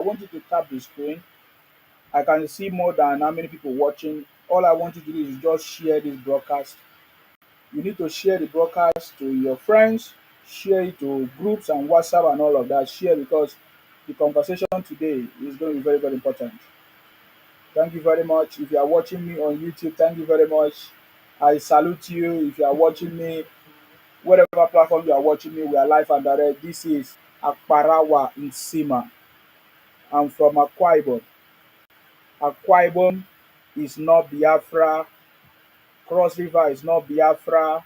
I want you to tap the screen. I can see more than how many people watching. All I want you to do is just share this broadcast. You need to share the broadcast to your friends, share it to groups and WhatsApp and all of that. Share because the conversation today is going to be very, very important. Thank you very much. If you are watching me on YouTube, thank you very much. I salute you. If you are watching me, whatever platform you are watching me, we are live and direct. This is Akparawa in Sima. I'm from Akwa Ibom. Akwa Ibom is not Biafra. Cross River is not Biafra.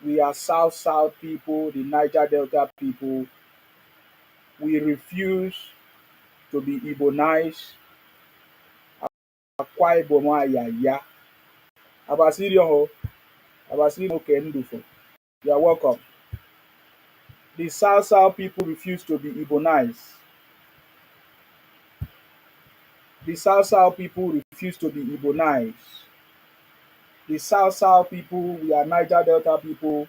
We are South South people, the Niger Delta people. We refuse to be Ibonized. Akwa Ibom Ayaya. Abasiri ho, Abasiri mo Kendufo. You are welcome. The South South people refuse to be Ibonized. The South South people refuse to be Ibonized. The South South people, we are Niger Delta people,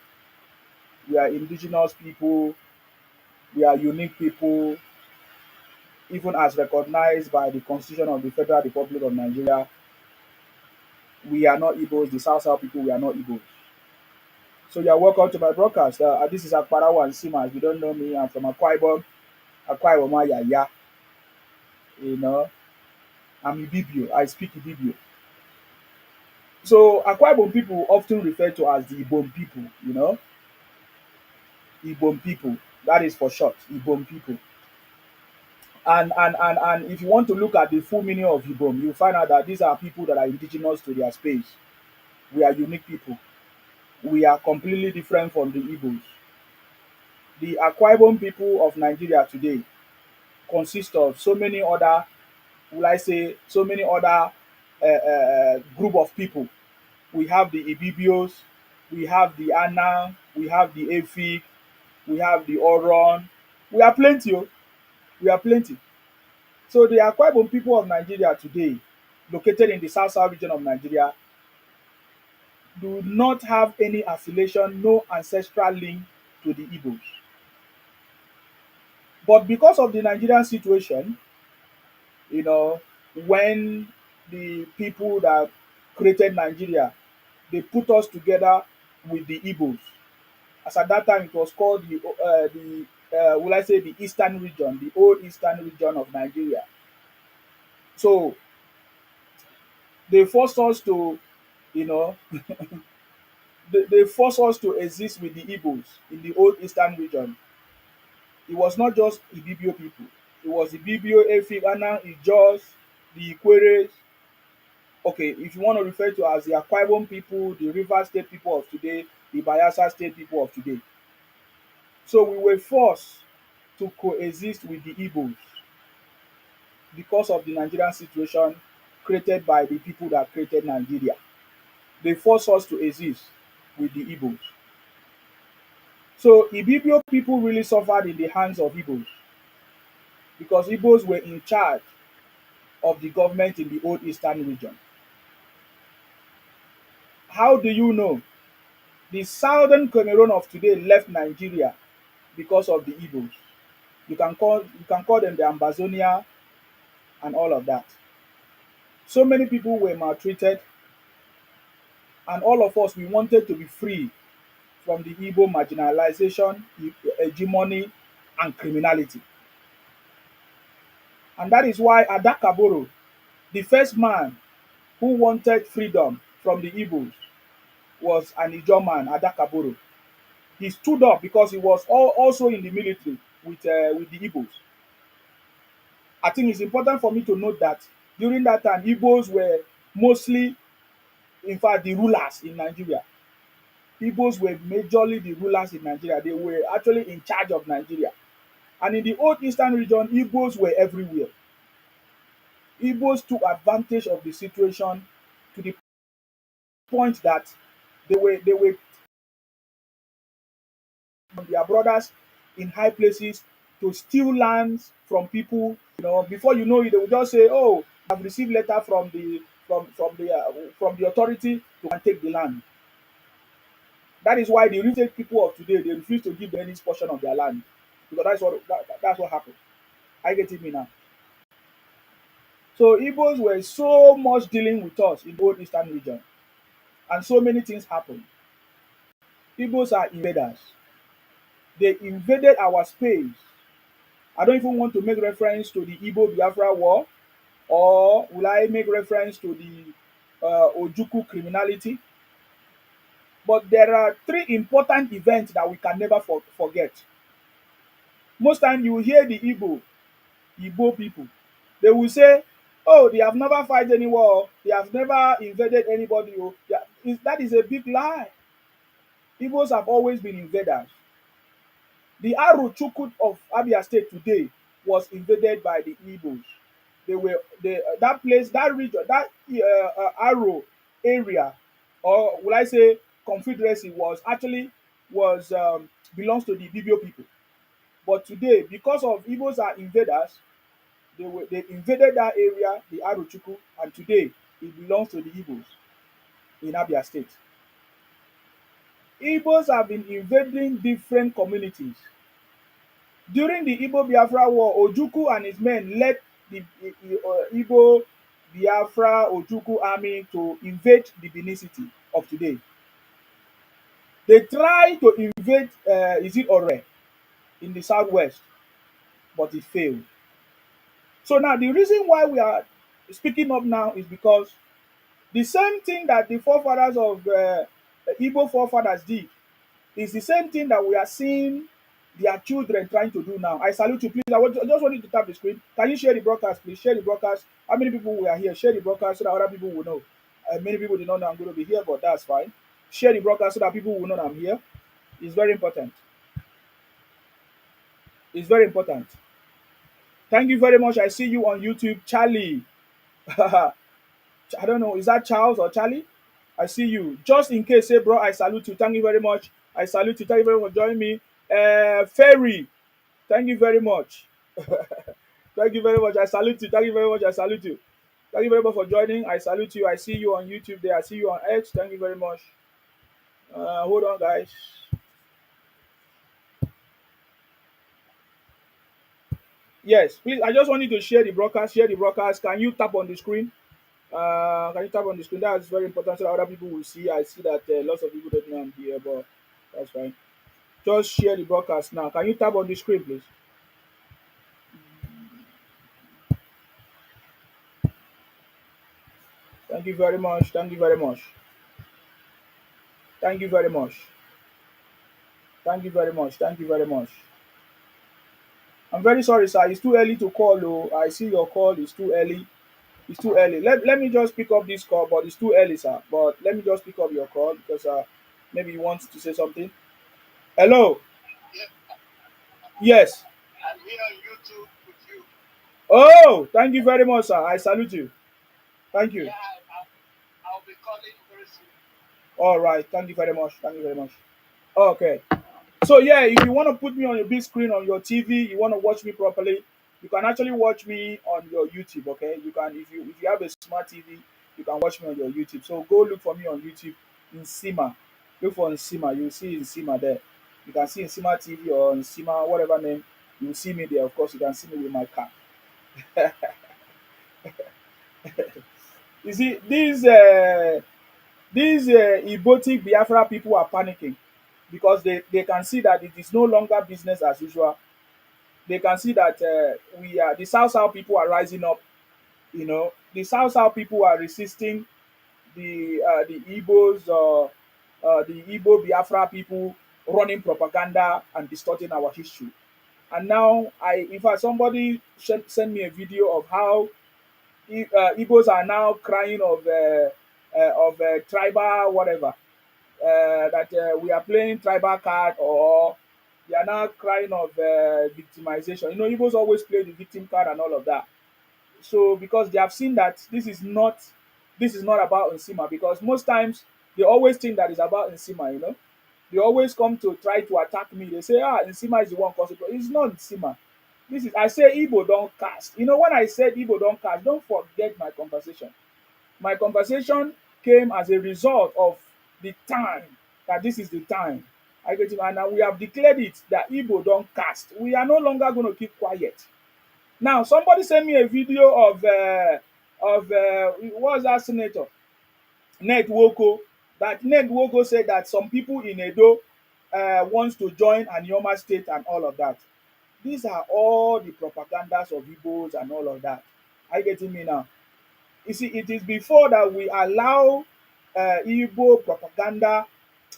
we are indigenous people, we are unique people, even as recognized by the Constitution of the Federal Republic of Nigeria. We are not Ibos, the South South people, we are not Ibos. So you are welcome to my broadcast. This is Akparawa and Sima. If you don't know me, I'm from Akwa Ibom, Akwa Ibom Ayaya. You know, I'm Ibibio. I speak Ibibio. So Akwa Ibom people often referred to as the Ibom people, Ibom people. That is for short, Ibom people. And if you want to look at the full meaning of Ibom, you find out that these are people that are indigenous to their space. We are unique people. We are completely different from the Igbos. The Akwa Ibom people of Nigeria today consist of so many other, will I say, so many other group of people. We have the Ibibios, we have the Anang, we have the Efik, we have the Oron. We are plenty, oh. We are plenty. So the Akwa Ibom people of Nigeria today, located in the South South region of Nigeria, do not have any affiliation, no ancestral link to the Igbos. But because of the Nigerian situation, you know, when the people that created Nigeria, they put us together with the Igbos. As at that time, it was called the will I say the Eastern region, the old Eastern region of Nigeria. So they forced us to, you know, they forced us to exist with the Igbos in the old Eastern region. It was not just Ibibio people. It was Ibibio, Efik, Anang, Ijos, the Ikweres. Okay, if you want to refer to as the Akwa Ibom people, the River State people of today, the Bayelsa State people of today. So we were forced to coexist with the Igbos because of the Nigerian situation created by the people that created Nigeria. They forced us to exist with the Igbos. So Ibibio people really suffered in the hands of Igbos because Igbos were in charge of the government in the old Eastern region. How do you know? The southern Cameroon of today left Nigeria because of the Igbos. You can call them the Ambazonia and all of that. So many people were maltreated, and all of us we wanted to be free from the Igbo marginalization, hegemony, and criminality. And that is why Adakaboro, the first man who wanted freedom from the Igbos, was an Ijaw man, Adakaboro. He stood up because he was also in the military with the Igbos. I think it's important for me to note that during that time, Igbos were mostly, in fact, the rulers in Nigeria. Igbos were majorly the rulers in Nigeria. They were actually in charge of Nigeria. And in the old eastern region, Igbos were everywhere. Igbos took advantage of the situation to the point that they were their brothers in high places to steal lands from people. Before you know it, they will just say, "Oh, I've received letter from the authority to and take the land." That is why the rich people of today they refuse to give them any portion of their land because that's what happened. I get it me now. So Igbos were so much dealing with us in the old eastern region, and so many things happened. Igbos are invaders. They invaded our space. I don't even want to make reference to the Igbo Biafra war, or will I make reference to the Ojuku criminality? But there are three important events that we can never forget. Most time you hear the Igbo people, they will say, "Oh, they have never fight any war. They have never invaded anybody." Oh, yeah. That is a big lie. Igbos have always been invaders. The Arochukwu of Abia State today was invaded by the Igbos. That place, that region, that Aro area, or will I say confederacy, was actually was belongs to the Bibio people. But today, because of Igbos are invaders, they invaded that area, the Arochukwu, and today it belongs to the Igbos in Abia State. Igbos have been invading different communities. During the Igbo Biafra War, Ojukwu and his men led the Igbo Biafra Ojukwu army to invade the Benin City of today. They tried to invade is it Ore in the southwest, but it failed. So now the reason why we are speaking up now is because the same thing that the forefathers of Igbo forefathers did is the same thing that we are seeing their children trying to do now. I salute you. Please, I just want you to tap the screen. Can you share the broadcast, please? Share the broadcast. How many people we are here? Share the broadcast so that other people will know. Many people did not know I'm going to be here, but that's fine. Share the broadcast so that people will know I'm here. It's very important. It's very important. Thank you very much. I see you on YouTube, Charlie. I don't know. Is that Charles or Charlie? I see you. Just in case, say, bro, I salute you. Thank you very much. I salute you. Thank you very much for joining me. Ferry, thank you very much. Thank you very much. I salute you. Thank you very much. I salute you. Thank you very much for joining. I salute you. I see you on YouTube there. I see you on X. Thank you very much. Hold on, guys. Yes, please. I just want you to share the broadcast. Share the broadcast. Can you tap on the screen? Can you tap on the screen? That's very important so that other people will see. I see that lots of people don't know I'm here, but that's fine. Just share the broadcast now. Can you tap on the screen, please? Thank you very much. Thank you very much. Thank you very much. Thank you very much. Thank you very much. I'm very sorry, sir. It's too early to call. Oh, I see your call. It's too early. It's too early. Let me just pick up this call, but it's too early, sir. But let me just pick up your call because maybe you want to say something. Hello. Yes. I'm here on YouTube with you. Oh, thank you very much, sir. I salute you. Thank you. Yeah, I'll be calling very soon. All right. Thank you very much. Thank you very much. Okay. So yeah, if you want to put me on your big screen on your TV, you want to watch me properly, you can actually watch me on your YouTube. Okay, you can if you have a smart TV, you can watch me on your YouTube. So go look for me on YouTube in Sima. Look for Nsima. You will see Nsima there. You can see Nsima TV or Nsima whatever name. You will see me there. Of course, you can see me with my car. You see these Ibotic Biafra people are panicking because they can see that it is no longer business as usual. They can see that we are the South people are rising up. You know, the South people are resisting the Igbos, the Igbo Biafra people running propaganda and distorting our history. And now, in fact, somebody sent me a video of how Igbos are now crying of tribal whatever, that we are playing tribal card, or they are now crying of victimization. You know, Igbos always play the victim card and all of that. So because they have seen that this is not about Nsima, because most times they always think that it's about Nsima, you know. They always come to try to attack me. They say, Nsima is the one causing problem. It's not Nsima. This is I say Igbo don't cast. You know, when I said Igbo don't cast, don't forget my conversation. My conversation came as a result of the time that this is the time. I get it, and now we have declared it that Igbo don't cast. We are no longer going to keep quiet. Now, somebody sent me a video of what was that senator? Ned Woko. That Ned Woko said that some people in Edo wants to join Anioma State and all of that. These are all the propagandas of Igbos and all of that. Are you getting me now? You see, it is before that we allow Igbo propaganda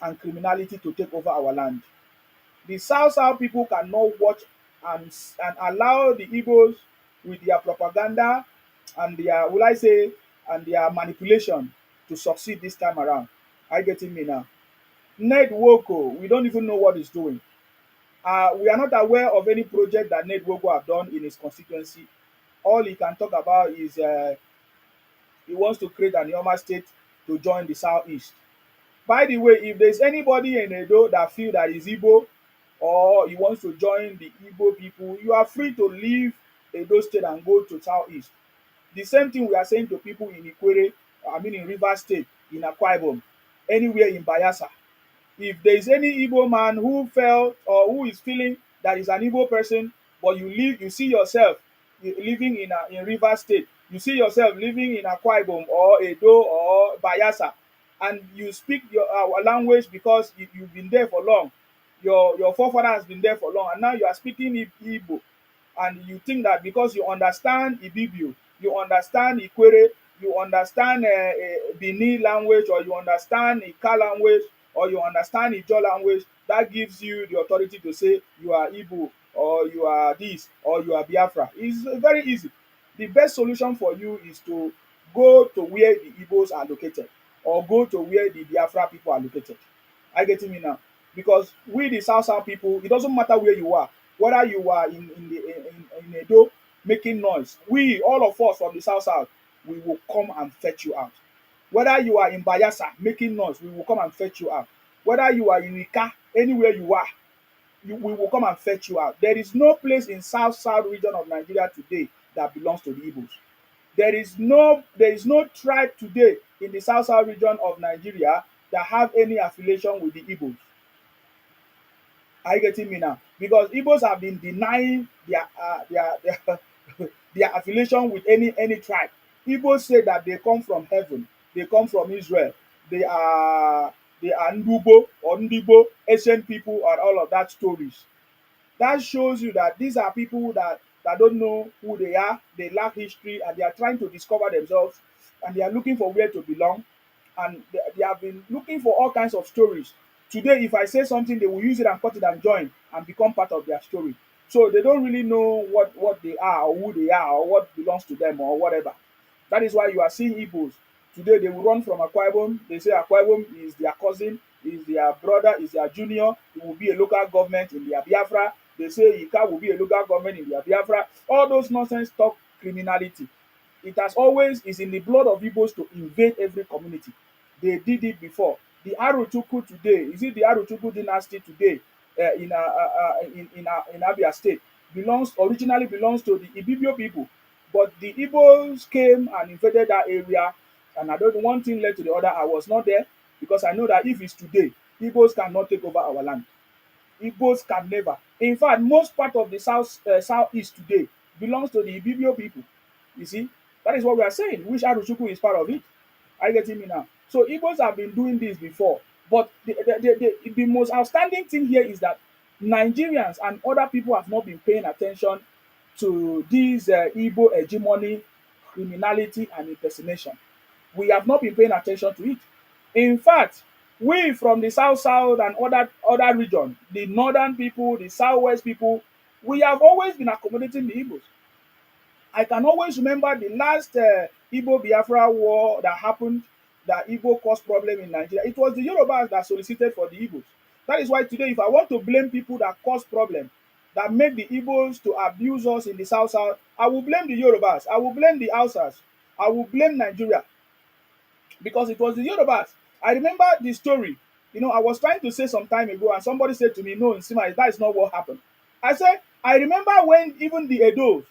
and criminality to take over our land. The South people cannot watch and allow the Igbos with their propaganda and their, will I say, and their manipulation to succeed this time around. Are you getting me now? Ned Woko, we don't even know what he's doing. We are not aware of any project that Ned Woko have done in his constituency. All he can talk about is he wants to create an Ioma state to join the Southeast. By the way, if there's anybody in Edo that feel that is Igbo or he wants to join the Igbo people, you are free to leave Edo State and go to Southeast. The same thing we are saying to people in Ikwere, I mean in Rivers State, in Akwa Ibom, anywhere in Bayelsa. If there is any Igbo man who felt or who is feeling that is an Igbo person, but you see yourself living in Rivers State, you see yourself living in Akwa Ibom or Edo or Bayelsa, and you speak your our language because you've been there for long, your forefather has been there for long, and now you are speaking Igbo, and you think that because you understand Ibibio, you understand Ikwere, you understand Bini language, or you understand Ika language, or you understand Ijaw language, that gives you the authority to say you are Igbo, or you are this, or you are Biafra. It's very easy. The best solution for you is to go to where the Igbos are located, or go to where the Biafra people are located. Are you getting me now? Because we the South people, it doesn't matter where you are, whether you are in Edo making noise, we all of us from the South, we will come and fetch you out. Whether you are in Bayelsa making noise, we will come and fetch you out. Whether you are in Ika, anywhere you are, we will come and fetch you out. There is no place in South region of Nigeria today that belongs to the Igbos. There is no tribe today in the South region of Nigeria that have any affiliation with the Igbos. Are you getting me now? Because Igbos have been denying their their affiliation with any tribe. Igbos say that they come from heaven, they come from Israel, they are they are Ndubo or Ndibo, ancient people, and all of that stories. That shows you that these are people that don't know who they are, they lack history, and they are trying to discover themselves, and they are looking for where to belong, and they have been looking for all kinds of stories. Today, if I say something, they will use it and cut it and join and become part of their story. So they don't really know what they are or who they are or what belongs to them or whatever. That is why you are seeing Igbos. Today they will run from Akwa Ibom. They say Akwa Ibom is their cousin, is their brother, is their junior. It will be a local government in their Biafra. They say Ika will be a local government in their Biafra. All those nonsense talk criminality. It has always is in the blood of Igbos to invade every community. They did it before. The Arochukwu today, is it the Arochukwu dynasty today in Abia State, originally belongs to the Ibibio people, but the Igbos came and invaded that area, and I don't know, one thing led to the other. I was not there because I know that if it's today, Igbos cannot take over our land. Igbos can never. In fact, most part of the southeast today belongs to the Ibibio people. You see, that is what we are saying, which Aruchukwu is part of it. Are you getting me now? So Igbos have been doing this before, but the most outstanding thing here is that Nigerians and other people have not been paying attention to this Igbo hegemony, criminality, and impersonation. We have not been paying attention to it. In fact, we from the south and other region, the northern people, the southwest people, we have always been accommodating the Igbos. I can always remember the last Igbo Biafra war that happened, that Igbo caused problem in Nigeria. It was the Yorubas that solicited for the Igbos. That is why today, if I want to blame people that cause problem, that make the Igbos to abuse us in the south, I will blame the Yorubas. I will blame the Hausas. I will blame Nigeria because it was the Yorubas. I remember the story. I was trying to say some time ago, and somebody said to me, "No, Nsima, that is not what happened." I said, I remember when even the Edos,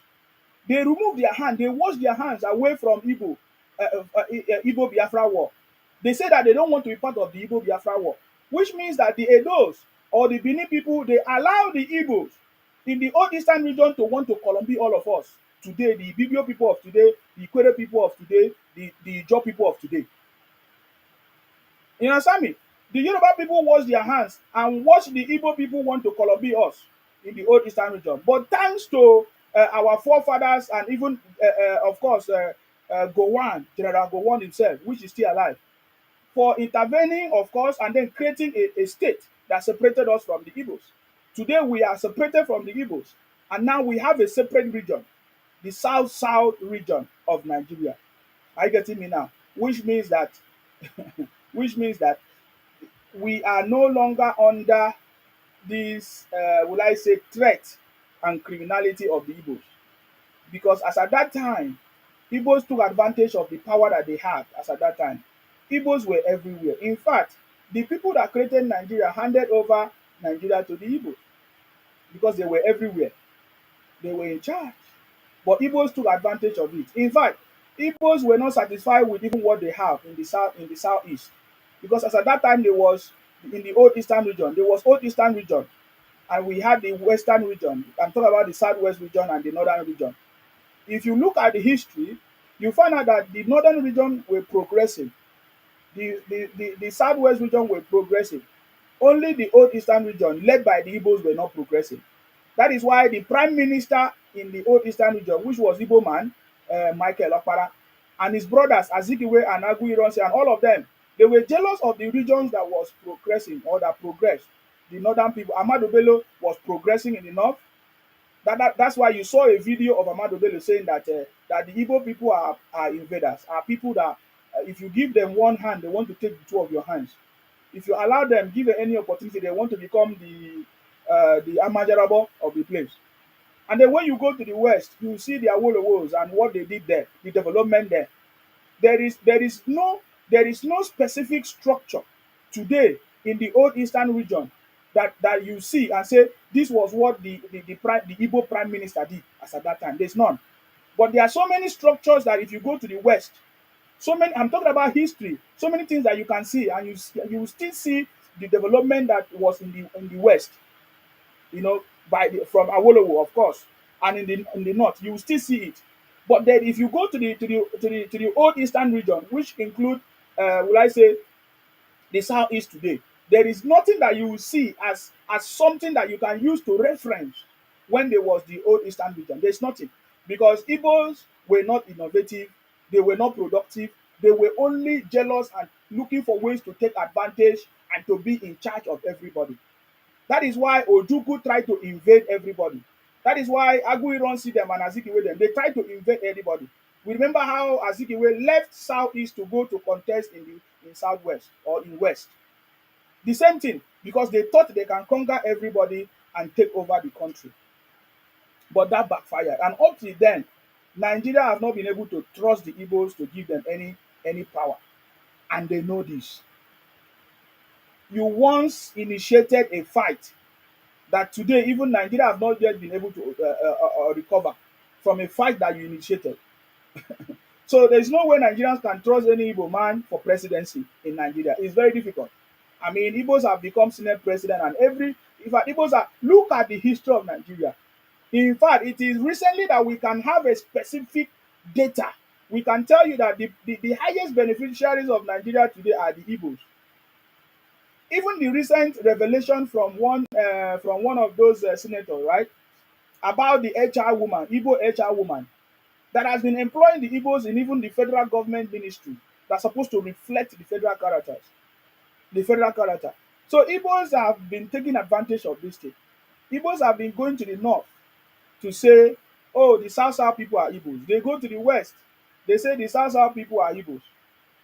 they remove their hand, they wash their hands away from Igbo Biafra war. They say that they don't want to be part of the Igbo Biafra war, which means that the Edos or the Benin people, they allow the Igbos in the old eastern region to want to Colombia all of us today, the Ibibio people of today, the Ikwere people of today, the Ijaw people of today. You understand me? The Yoruba people wash their hands and watch the Igbo people want to Colombia us in the old eastern region. But thanks to our forefathers and even, of course, Gowon, General Gowon himself, which is still alive, for intervening, of course, and then creating a state that separated us from the Igbos. Today we are separated from the Igbos, and now we have a separate region, the South region of Nigeria. Are you getting me now? Which means that we are no longer under this, will I say, threat and criminality of the Igbos. Because as at that time, Igbos took advantage of the power that they had as at that time. Igbos were everywhere. In fact, the people that created Nigeria handed over Nigeria to the Igbos because they were everywhere. They were in charge. But Igbos took advantage of it. In fact, Igbos were not satisfied with even what they have in the southeast. Because as at that time there was in the old eastern region, there was old eastern region, and we had the western region. I'm talking about the southwest region and the northern region. If you look at the history, you find out that the northern region were progressive, the southwest region were progressive. Only the old eastern region, led by the Igbos, were not progressive. That is why the prime minister in the old eastern region, which was Igbo man, Michael Okpara, and his brothers Azikiwe and Aguiyi and all of them, they were jealous of the regions that was progressing or that progressed. The northern people, Ahmadu Bello was progressing in the north. That's why you saw a video of Ahmadu Bello saying that the Igbo people are invaders, are people that if you give them one hand, they want to take the two of your hands. If you allow them, give them any opportunity, they want to become the Amajarabo of the place. And then when you go to the west, you see the Awolowos and what they did there, the development there. There is no specific structure today in the old eastern region that you see and say this was what the Igbo prime minister did as at that time. There's none. But there are so many structures that if you go to the west, so many, I'm talking about history, so many things that you can see, and you will still see the development that was in the west, from Awolowo, of course, and in the north, you will still see it. But then if you go to the old eastern region, which include, will I say, the southeast today, there is nothing that you will see as something that you can use to reference when there was the old eastern region. There's nothing, because Igbos were not innovative, they were not productive, they were only jealous and looking for ways to take advantage and to be in charge of everybody. That is why Ojukwu tried to invade everybody. That is why Aguiyi see them and Azikiwe them. They tried to invade everybody. We remember how Azikiwe left southeast to go to contest in southwest or in west. The same thing, because they thought they can conquer everybody and take over the country. But that backfired. And up till then, Nigeria have not been able to trust the Igbos to give them any power. And they know this. You once initiated a fight that today even Nigeria have not yet been able to recover from a fight that you initiated. So there's no way Nigerians can trust any Igbo man for presidency in Nigeria. It's very difficult. I mean, Igbos have become Senate president, and in fact, look at the history of Nigeria. In fact, it is recently that we can have a specific data. We can tell you that the highest beneficiaries of Nigeria today are the Igbos. Even the recent revelation from one of those senators, right, about the HR woman, Igbo HR woman, that has been employing the Igbos in even the federal government ministry that's supposed to reflect the federal character. So Igbos have been taking advantage of this thing. Igbos have been going to the north to say, oh, the South people are Igbos. They go to the west, they say the South people are Igbos.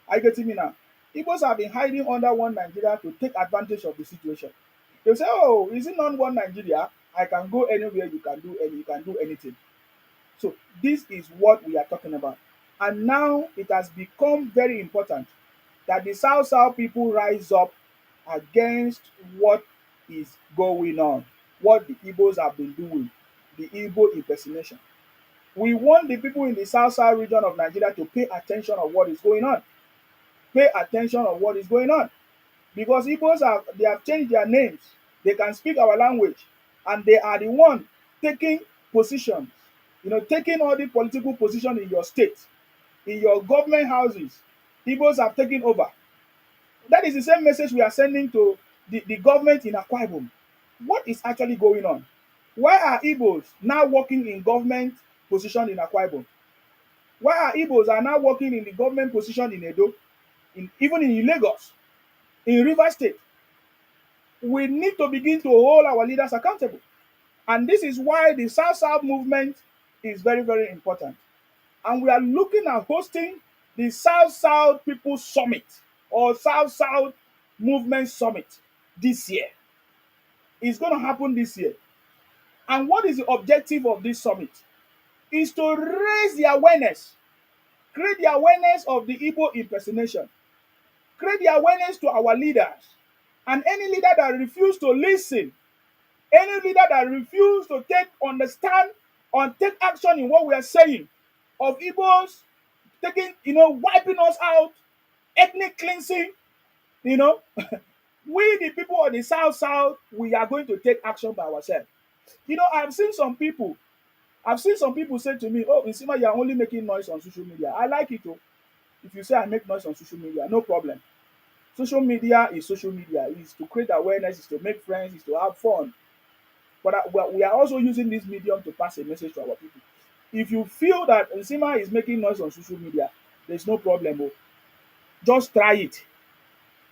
Are you getting me now? Igbos have been hiding under one Nigeria to take advantage of the situation. They say, oh, is it not one Nigeria? I can go anywhere, you can do anything. So this is what we are talking about. And now it has become very important that the South people rise up against what is going on, what the Igbos have been doing, the Igbo impersonation. We want the people in the South region of Nigeria to pay attention of what is going on. Pay attention of what is going on. Because Igbos they have changed their names. They can speak our language. And they are the one taking positions, taking all the political position in your state, in your government houses. Igbos have taken over. That is the same message we are sending to the government in Akwa Ibom. What is actually going on? Why are Igbos now working in government position in Akwa Ibom? Why are Igbos are now working in the government position in Edo, even in Lagos, in River State? We need to begin to hold our leaders accountable. And this is why the South South movement is very, very important. And we are looking at hosting the South South People Summit or South South Movement Summit this year. It's going to happen this year. And what is the objective of this summit? Is to raise the awareness, create the awareness of the Igbo impersonation, create the awareness to our leaders. And any leader that refuses to listen, any leader that refuses to understand, or take action in what we are saying, of Igbos taking, wiping us out, ethnic cleansing, you know, we the people of the South South, we are going to take action by ourselves. I've seen some people say to me, "Oh, Nsima, you are only making noise on social media." I like it, oh. If you say I make noise on social media, no problem. Social media is social media. It's to create awareness, it's to make friends, it's to have fun. But we are also using this medium to pass a message to our people. If you feel that Nsima is making noise on social media, there's no problem. Oh. Just try it.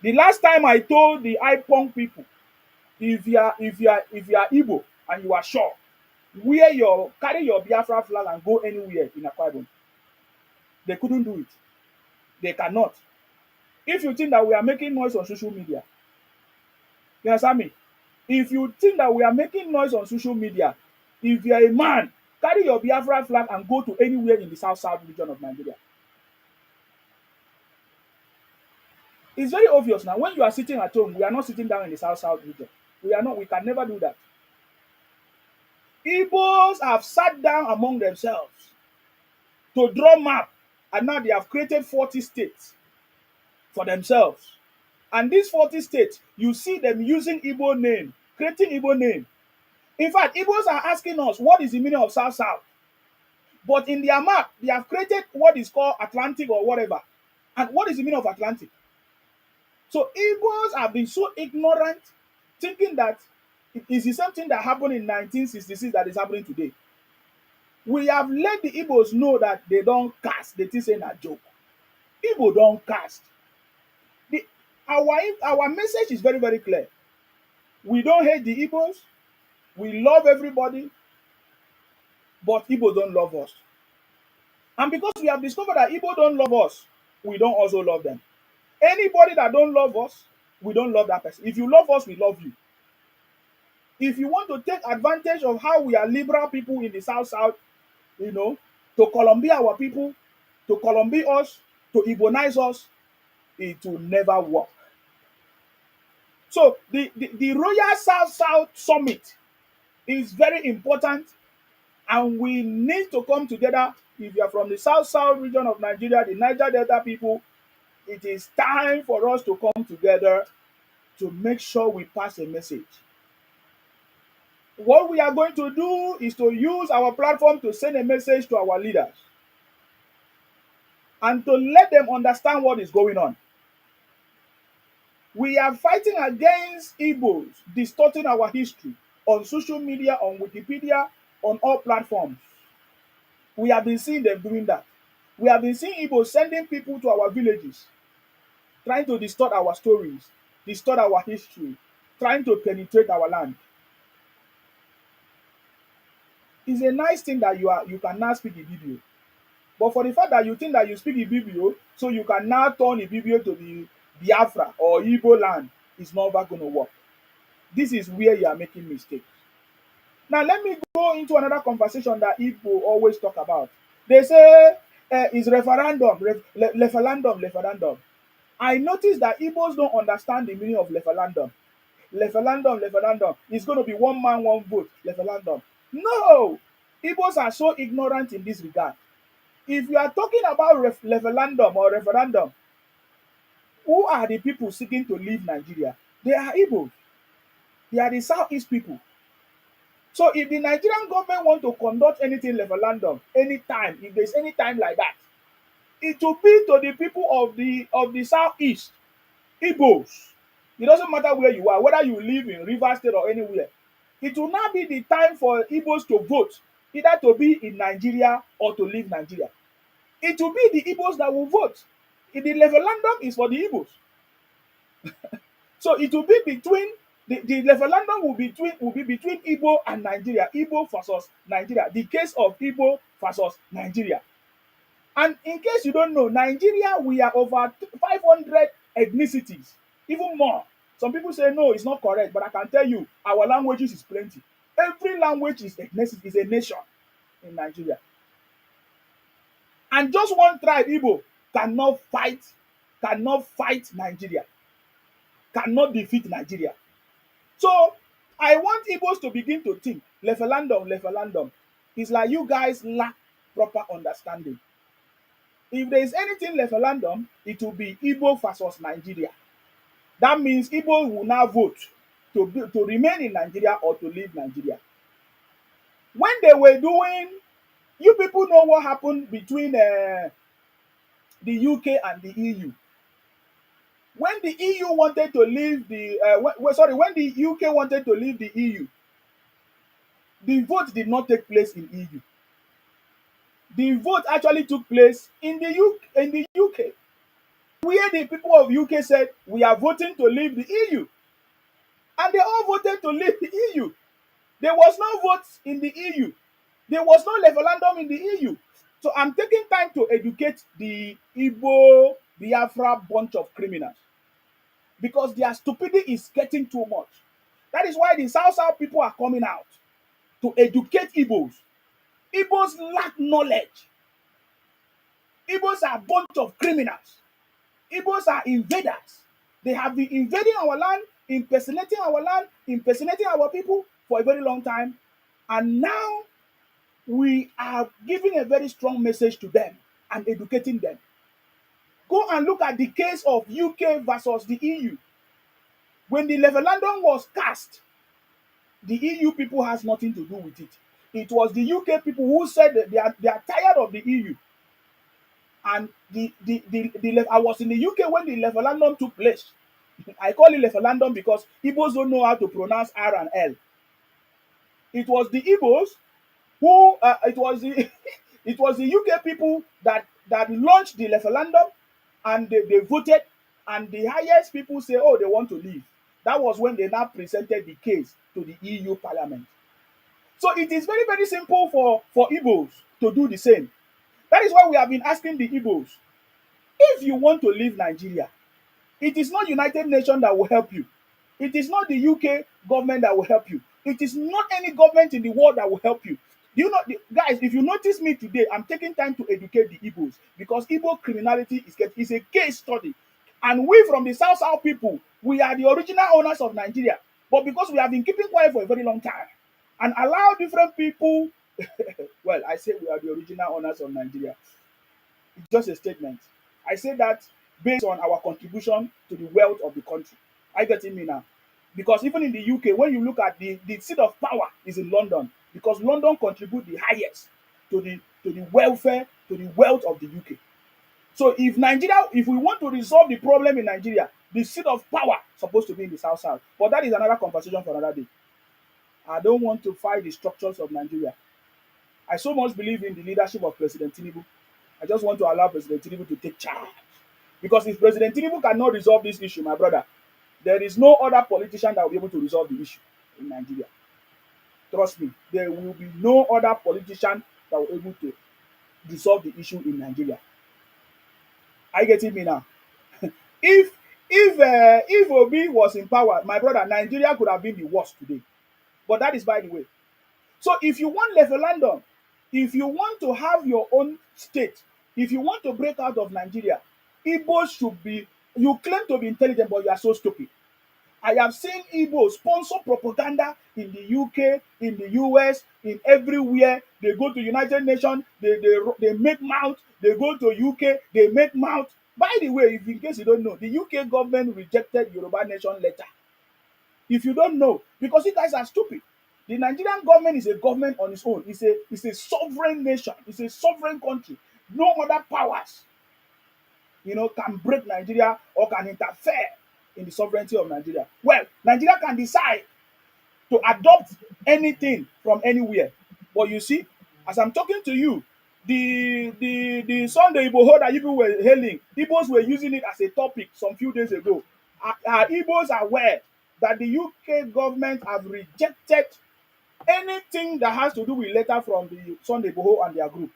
The last time I told the IPONG people, if you are Igbo and you are sure, carry your Biafra flag and go anywhere in Akwa Ibom. They couldn't do it. They cannot. If you think that we are making noise on social media, you understand me? If you think that we are making noise on social media, if you are a man, carry your Biafra flag and go to anywhere in the South region of Nigeria. It's very obvious now. When you are sitting at home, we are not sitting down in the South region. We are not. We can never do that. Igbos have sat down among themselves to draw map, and now they have created 40 states for themselves. And these 40 states, you see them using Igbo name, creating Igbo name. In fact, Igbos are asking us, what is the meaning of South South? But in their map, they have created what is called Atlantic or whatever. And what is the meaning of Atlantic? So Igbos have been so ignorant, thinking that it is the same thing that happened in 1966 that is happening today. We have let the Igbos know that they don't cast. They think saying a joke. Igbo don't cast. The, our message is very, very clear. We don't hate the Igbos. We love everybody. But Igbo don't love us. And because we have discovered that Igbo don't love us, we don't also love them. Anybody that don't love us, we don't love that person. If you love us, we love you. If you want to take advantage of how we are liberal people in the South, to Colombia our people, to Colombia us, to Igbonize us, it will never work. So the Royal South Summit is very important, and we need to come together. If you are from the South region of Nigeria, the Niger Delta people, it is time for us to come together to make sure we pass a message. What we are going to do is to use our platform to send a message to our leaders and to let them understand what is going on. We are fighting against Igbos distorting our history on social media, on Wikipedia, on all platforms. We have been seeing them doing that. We have been seeing Igbos sending people to our villages, trying to distort our stories, distort our history, trying to penetrate our land. It's a nice thing that you can now speak Ibibio. But for the fact that you think that you speak Ibibio, so you can now turn Ibibio to the Biafra or Igbo land, is never going to work. This is where you are making mistakes. Now, let me go into another conversation that Igbo always talk about. They say, it's referendum, referendum. I noticed that Igbos don't understand the meaning of referendum. Referendum. It's going to be one man, one vote. Referendum. No! Igbos are so ignorant in this regard. If you are talking about referendum or referendum, who are the people seeking to leave Nigeria? They are Igbos. They are the Southeast people. So if the Nigerian government want to conduct anything referendum anytime, if there's any time like that, it will be to the people of the southeast, Ibos. It doesn't matter where you are, whether you live in Rivers State or anywhere. It will now be the time for Ibos to vote, either to be in Nigeria or to leave Nigeria. It will be the Ibos that will vote. If the referendum is for the Ibos. So it will be between the referendum will be between Igbo and Nigeria, Igbo versus Nigeria. The case of Igbo versus Nigeria. And in case you don't know, Nigeria, we are over 500 ethnicities, even more. Some people say no, it's not correct, but I can tell you, our languages is plenty. Every language is ethnicity, is a nation in Nigeria. And just one tribe, Igbo, cannot fight Nigeria, cannot defeat Nigeria. So I want Igbos to begin to think, referendum, referendum. It's like you guys lack proper understanding. If there is anything referendum, it will be Igbo versus Nigeria. That means Igbo will now vote to remain in Nigeria or to leave Nigeria. When they were doing, you people know what happened between the UK and the EU. When the EU wanted to leave the, when the UK wanted to leave the EU, the vote did not take place in EU. The vote actually took place in the UK, where the people of UK said we are voting to leave the EU, and they all voted to leave the EU. There was no vote in the EU. There was no referendum in the EU. So I'm taking time to educate the Igbo Biafra bunch of criminals because their stupidity is getting too much. That is why the South people are coming out to educate Igbos. Igbos lack knowledge. Igbos are a bunch of criminals. Igbos are invaders. They have been invading our land, impersonating our land, impersonating our people for a very long time. And now we are giving a very strong message to them and educating them. Go and look at the case of UK versus the EU. When the referendum was cast, the EU people has nothing to do with it. It was the UK people who said that they are tired of the EU. And I was in the UK when the referendum took place. I call it referendum because Igbos don't know how to pronounce R and L. It was the Igbos who it was the it was the UK people that launched the referendum, and they voted, and the highest people say, oh, they want to leave. That was when they now presented the case to the EU Parliament. So it is very, very simple for Igbos to do the same. That is why we have been asking the Igbos, if you want to leave Nigeria, it is not United Nations that will help you. It is not the UK government that will help you. It is not any government in the world that will help you. Do you know, guys, if you notice me today, I'm taking time to educate the Igbos because Igbo criminality is a case study. And we from the South people, we are the original owners of Nigeria. But because we have been keeping quiet for a very long time and allow different people, well, I say we are the original owners of Nigeria. It's just a statement. I say that based on our contribution to the wealth of the country. I get me now. Because even in the UK, when you look at the seat of power is in London, because London contribute the highest to the welfare, to the wealth of the UK. So if we want to resolve the problem in Nigeria, the seat of power is supposed to be in the South. But that is another conversation for another day. I don't want to fight the structures of Nigeria. I so much believe in the leadership of President Tinubu. I just want to allow President Tinubu to take charge. Because if President Tinubu cannot resolve this issue, my brother, there is no other politician that will be able to resolve the issue in Nigeria. Trust me, there will be no other politician that will be able to resolve the issue in Nigeria. Are you getting me now? if if Obi was in power, my brother, Nigeria could have been the worst today. But that is by the way. So if you want referendum, if you want to have your own state, if you want to break out of Nigeria, Igbos should be, you claim to be intelligent, but you are so stupid. I have seen Igbos sponsor propaganda in the UK, in the US, in everywhere. They go to United Nations, they make mouth. They go to UK, they make mouth. By the way, if in case you don't know, the UK government rejected Yoruba Nation letter. If you don't know, because you guys are stupid. The Nigerian government is a government on its own. It's a sovereign nation. It's a sovereign country. No other powers, can break Nigeria or can interfere in the sovereignty of Nigeria. Well, Nigeria can decide to adopt anything from anywhere. But you see, as I'm talking to you, the Sunday Igbo that people were hailing, Igbos were using it as a topic some few days ago. Are Igbos aware that the UK government have rejected anything that has to do with letter from the Sunday Igbo and their group?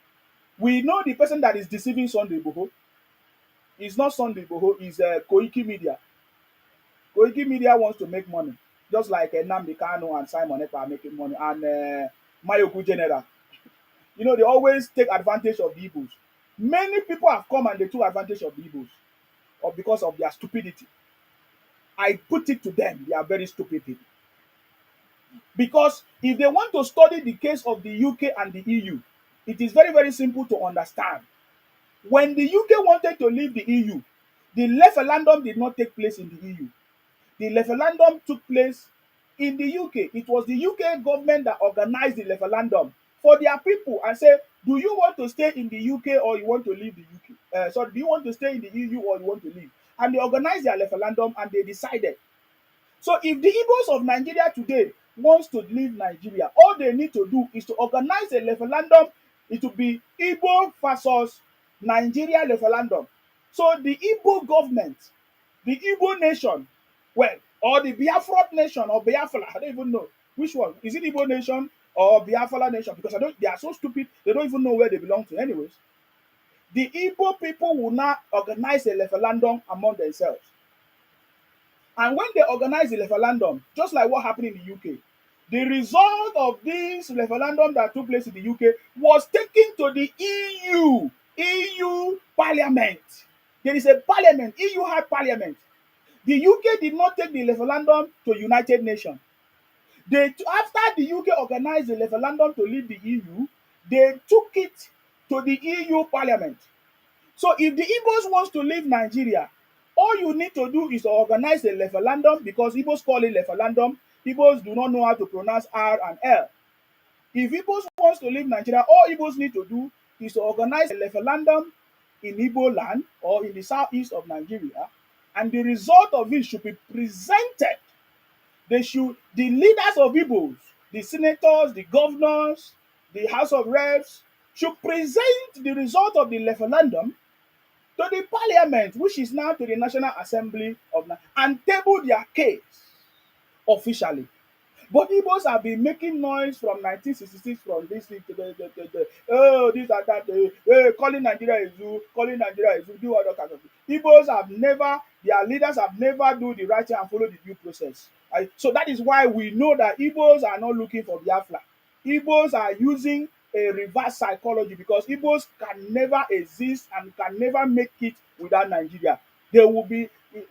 We know the person that is deceiving Sunday Igbo is not Sunday Igbo, is Koiki Media. Koiki Media wants to make money, just like Nnamdi Kanu and Simon Ekpa are making money, and Mayoku General. They always take advantage of the Igbos. Many people have come and they took advantage of the Igbos, or because of their stupidity. I put it to them, they are very stupid people. Because if they want to study the case of the UK and the EU, it is very, very simple to understand. When the UK wanted to leave the EU, the referendum did not take place in the EU. The referendum took place in the UK. It was the UK government that organized the referendum for their people and said, do you want to stay in the UK or you want to leave the UK? Sorry, do you want to stay in the EU or you want to leave? And they organized their referendum and they decided. So if the Ibos of Nigeria today wants to leave Nigeria, all they need to do is to organize a referendum. It will be Igbo versus Nigeria referendum. So the Igbo government, the Igbo nation, well, or the Biafra nation or Biafra, I don't even know which one. Is it Igbo nation or Biafra nation? Because they are so stupid, they don't even know where they belong to anyways. The Igbo people will now organize a referendum among themselves. And when they organize the referendum, just like what happened in the UK, the result of this referendum that took place in the UK was taken to the EU Parliament. There is a parliament, EU had parliament. The UK did not take the referendum to United Nations. After the UK organized the referendum to leave the EU, they took it to the EU Parliament. So if the Igbos wants to leave Nigeria, all you need to do is to organize a referendum, because Igbos call it referendum. Igbos do not know how to pronounce R and L. If Igbos wants to leave Nigeria, all Igbos need to do is to organize a referendum in Igbo land or in the southeast of Nigeria, and the result of it should be presented. The leaders of Igbos, the senators, the governors, the House of Reps, should present the result of the referendum to the parliament, which is now to the National Assembly and table their case officially. But Igbos have been making noise from 1966, from this thing to oh, this and that, calling Nigeria a zoo, calling Nigeria a zoo, do other kinds of things. Igbos have never, their leaders have never do the right thing and follow the due process. So that is why we know that Igbos are not looking for Biafra. Igbos are using a reverse psychology, because Igbos can never exist and can never make it without Nigeria.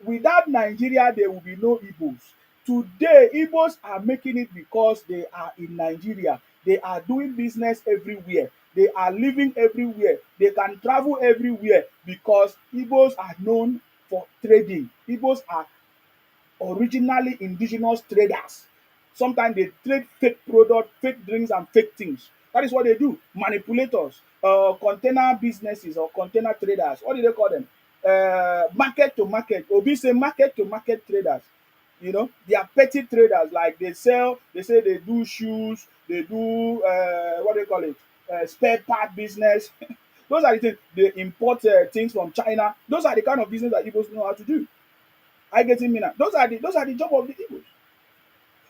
Without Nigeria, there will be no Igbos. Today, Igbos are making it because they are in Nigeria. They are doing business everywhere. They are living everywhere. They can travel everywhere because Igbos are known for trading. Igbos are originally indigenous traders. Sometimes they trade fake products, fake drinks, and fake things. That is what they do. Manipulators, container businesses or container traders. What do they call them? Market to market. Obi say market to market traders. They are petty traders. Like they say they do shoes, they do what do they call it? Spare part business. Those are the things. They import things from China. Those are the kind of business that Igbos know how to do. I get me now. Those are the job of the Igbos.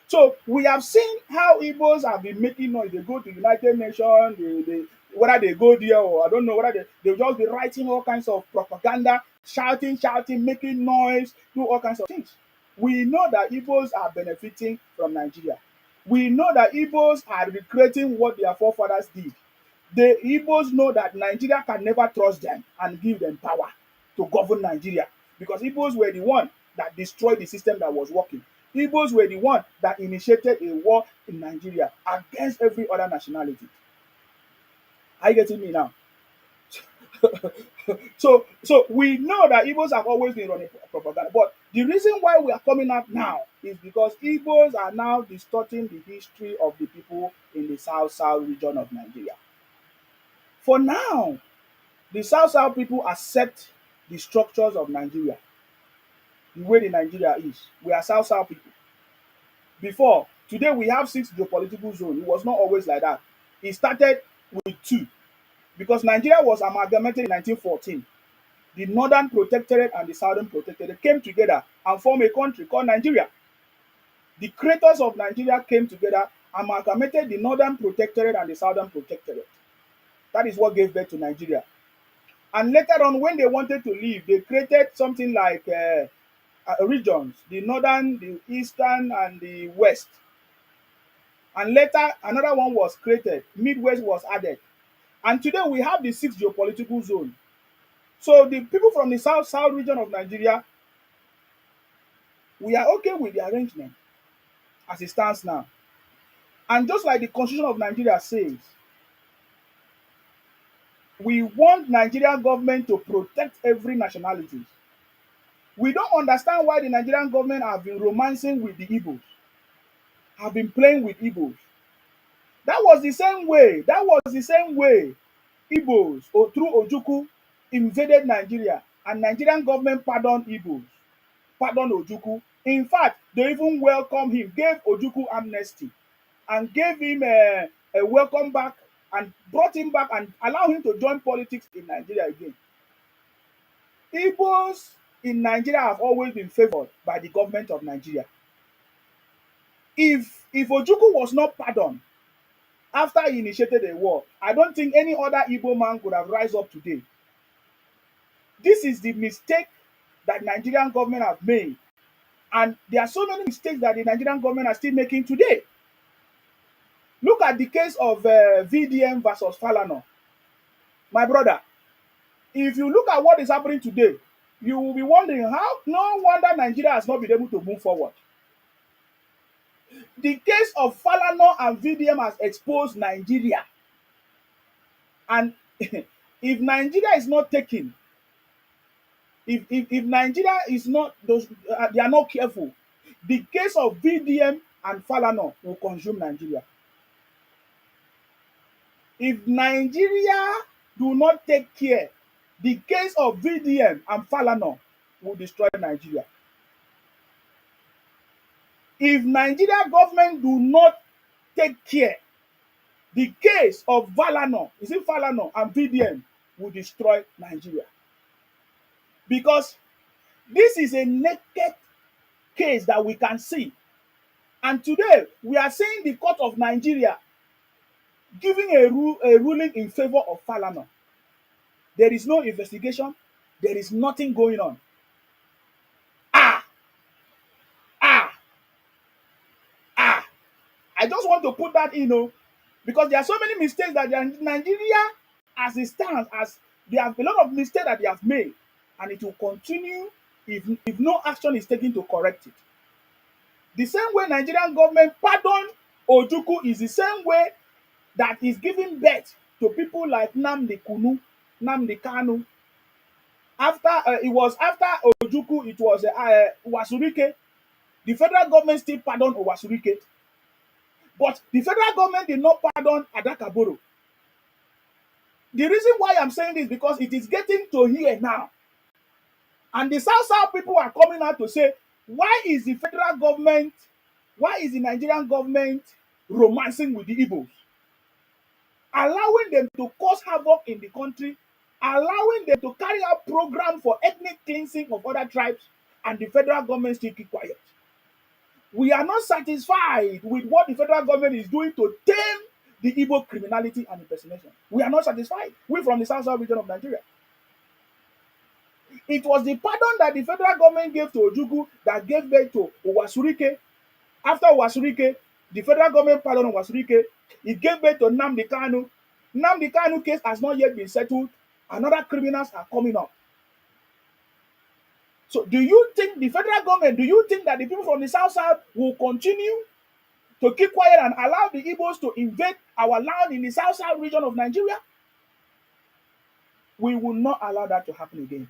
So we have seen how Igbos have been making noise. They go to United Nations, whether they go there or I don't know, whether they'll just be writing all kinds of propaganda, shouting, making noise, do all kinds of things. We know that Igbos are benefiting from Nigeria. We know that Igbos are recreating what their forefathers did. The Igbos know that Nigeria can never trust them and give them power to govern Nigeria, because Igbos were the one that destroyed the system that was working. Igbos were the one that initiated a war in Nigeria against every other nationality. Are you getting me now? So we know that Igbos have always been running propaganda, but The reason why we are coming out now is because Igbos are now distorting the history of the people in the South region of Nigeria. For now, the South people accept the structures of Nigeria, the way the Nigeria is. We are South people. Before, today we have 6 geopolitical zones. It was not always like that. It started with 2 because Nigeria was amalgamated in 1914. The Northern Protectorate and the Southern Protectorate came together and formed a country called Nigeria. The creators of Nigeria came together, amalgamated the Northern Protectorate and the Southern Protectorate. That is what gave birth to Nigeria. And later on, when they wanted to leave, they created something like regions, the Northern, the Eastern, and the West. And later, another one was created, Midwest was added. And today we have the 6 geopolitical zone. So the people from the South region of Nigeria, we are okay with the arrangement as it stands now. And just like the Constitution of Nigeria says, we want Nigerian government to protect every nationality. We don't understand why the Nigerian government have been romancing with the Ibos, have been playing with Ibos. That was the same way Ibos or through Ojukwu invaded Nigeria and Nigerian government pardoned Ibos, pardoned Ojukwu. In fact, they even welcomed him, gave Ojukwu amnesty and gave him a welcome back and brought him back and allowed him to join politics in Nigeria again. Igbos in Nigeria have always been favored by the government of Nigeria. If Ojukwu was not pardoned after he initiated a war, I don't think any other Igbo man could have rise up today. This is the mistake that Nigerian government have made. And there are so many mistakes that the Nigerian government are still making today. Look at the case of VDM versus Falana. My brother, if you look at what is happening today, you will be wondering how no wonder Nigeria has not been able to move forward. The case of Falana and VDM has exposed Nigeria. And if Nigeria is not taken, if Nigeria is not, those they are not careful, the case of VDM and Falana will consume Nigeria. If Nigeria do not take care, the case of VDM and Falana will destroy Nigeria. If Nigeria government do not take care, the case of Falana and VDM will destroy Nigeria. Because this is a naked case that we can see. And today, we are seeing the court of Nigeria giving a ruling in favor of Falana. There is no investigation. There is nothing going on. Ah, ah, ah. I just want to put that in, because there are so many mistakes that Nigeria, as it stands, as they have a lot of mistakes that they have made, and it will continue if no action is taken to correct it. The same way Nigerian government pardon Ojukwu is the same way that is giving birth to people like Nnamdi Kanu. It was after Ojukwu, it was Wasurike. The federal government still pardoned Wasurike, but the federal government did not pardon Adakaboro. The reason why I'm saying this because it is getting to here now, and the South people are coming out to say, why is the Nigerian government romancing with the Ibos, allowing them to cause havoc in the country, allowing them to carry out program for ethnic cleansing of other tribes, and the federal government still keep quiet. We are not satisfied with what the federal government is doing to tame the Igbo criminality and impersonation. We are not satisfied. We from the South region of Nigeria. It was the pardon that the federal government gave to Ojukwu that gave birth to Wasurike. After Wasurike, the federal government pardoned Wasurike. It gave birth to Nnamdi Kanu. Nnamdi Kanu case has not yet been settled. Another criminals are coming up. So do you think the federal government, do you think that the people from the South will continue to keep quiet and allow the Ibos to invade our land in the South region of Nigeria? We will not allow that to happen again.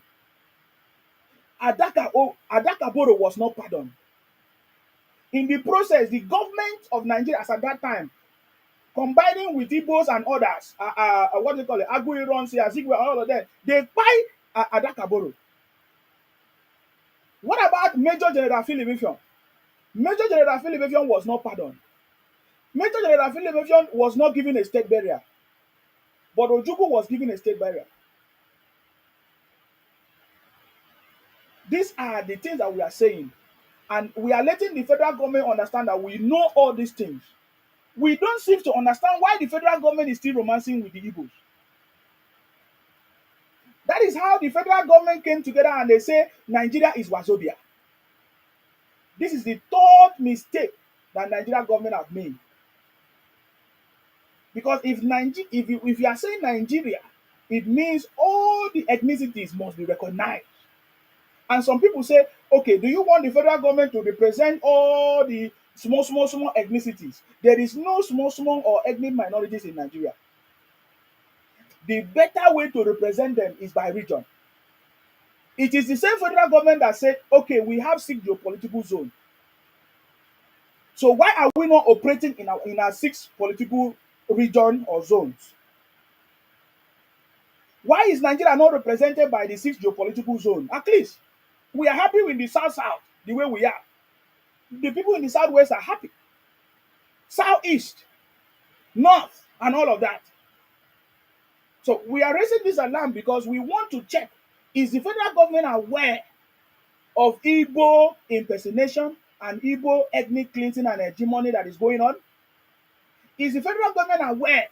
Adakaboro was not pardoned. In the process, the government of Nigeria as at that time, combining with Ibos and others, what they call it, Aguiron, Azigwe, all of them, they buy Adakaboro. What about Major General Philip? Major General Philip was not pardoned. Major General Philip was not given a state burial, but Ojukwu was given a state burial. These are the things that we are saying, and we are letting the federal government understand that we know all these things. We don't seem to understand why the federal government is still romancing with the Igbos. That is how the federal government came together and they say Nigeria is Wazobia. This is the third mistake that Nigeria government have made. Because if you are saying Nigeria, it means all the ethnicities must be recognized. And some people say, okay, do you want the federal government to represent all the small ethnicities? There is no small or ethnic minorities in Nigeria. The better way to represent them is by region. It is the same federal government that said, okay, we have 6 geopolitical zones. So why are we not operating in our 6 political region or zones? Why is Nigeria not represented by the 6 geopolitical zone? At least we are happy with the South, the way we are. The people in the Southwest are happy. Southeast, North, and all of that. So we are raising this alarm because we want to check, is the federal government aware of Igbo impersonation and Igbo ethnic cleansing and hegemony that is going on? Is the federal government aware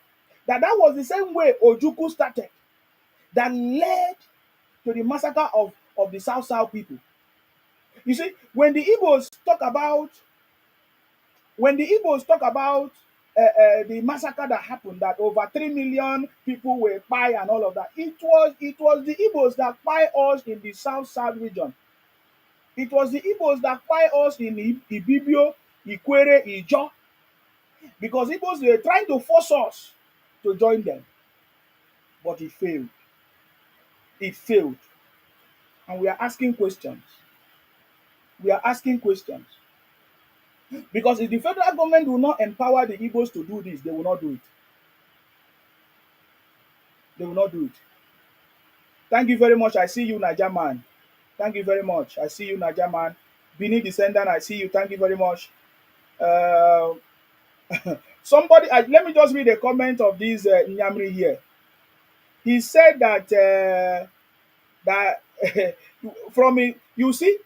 that that was the same way Ojukwu started that led to the massacre of the South people? You see, when the Ibos talk about the massacre that happened, that over 3 million people were killed and all of that, it was the Ibos that killed us in the South region. It was the Ibos that killed us in Ibibio, Ikwere, Ijo, because Ibos were trying to force us to join them, but it failed. It failed, and we are asking questions. We are asking questions. Because if the federal government will not empower the Igbos to do this, they will not do it. They will not do it. Thank you very much. I see you, Niger man. Thank you very much. I see you, Niger man. Bini descendant, I see you. Thank you very much. Uh, somebody, let me just read a comment of this Nyamri here. He said that from it, you see,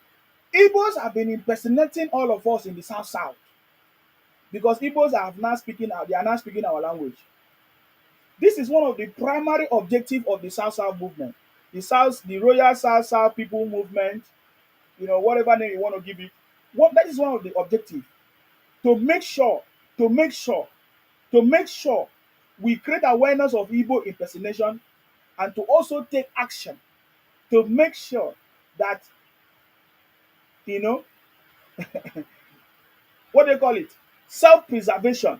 Igbos have been impersonating all of us in the South. Because Igbos they are now speaking our language. This is one of the primary objectives of the South movement. The Royal South People Movement, whatever name you want to give it. That is one of the objectives. To make sure, to make sure, to make sure we create awareness of Igbo impersonation, and to also take action to make sure that, what they call it, self-preservation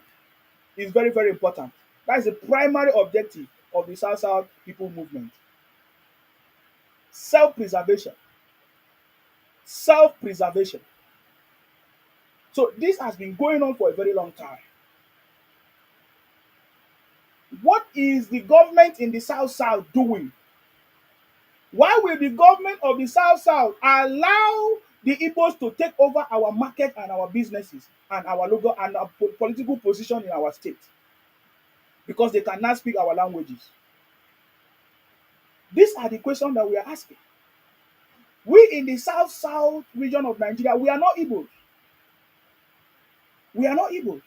is very, very important. That is the primary objective of the South People Movement. Self-preservation. Self-preservation. So this has been going on for a very long time. What is the government in the South doing? Why will the government of the South allow the Igbos to take over our market and our businesses and our logo and our political position in our state? Because they cannot speak our languages. These are the questions that we are asking. We in the South region of Nigeria, we are not Igbos. We are not Igbos.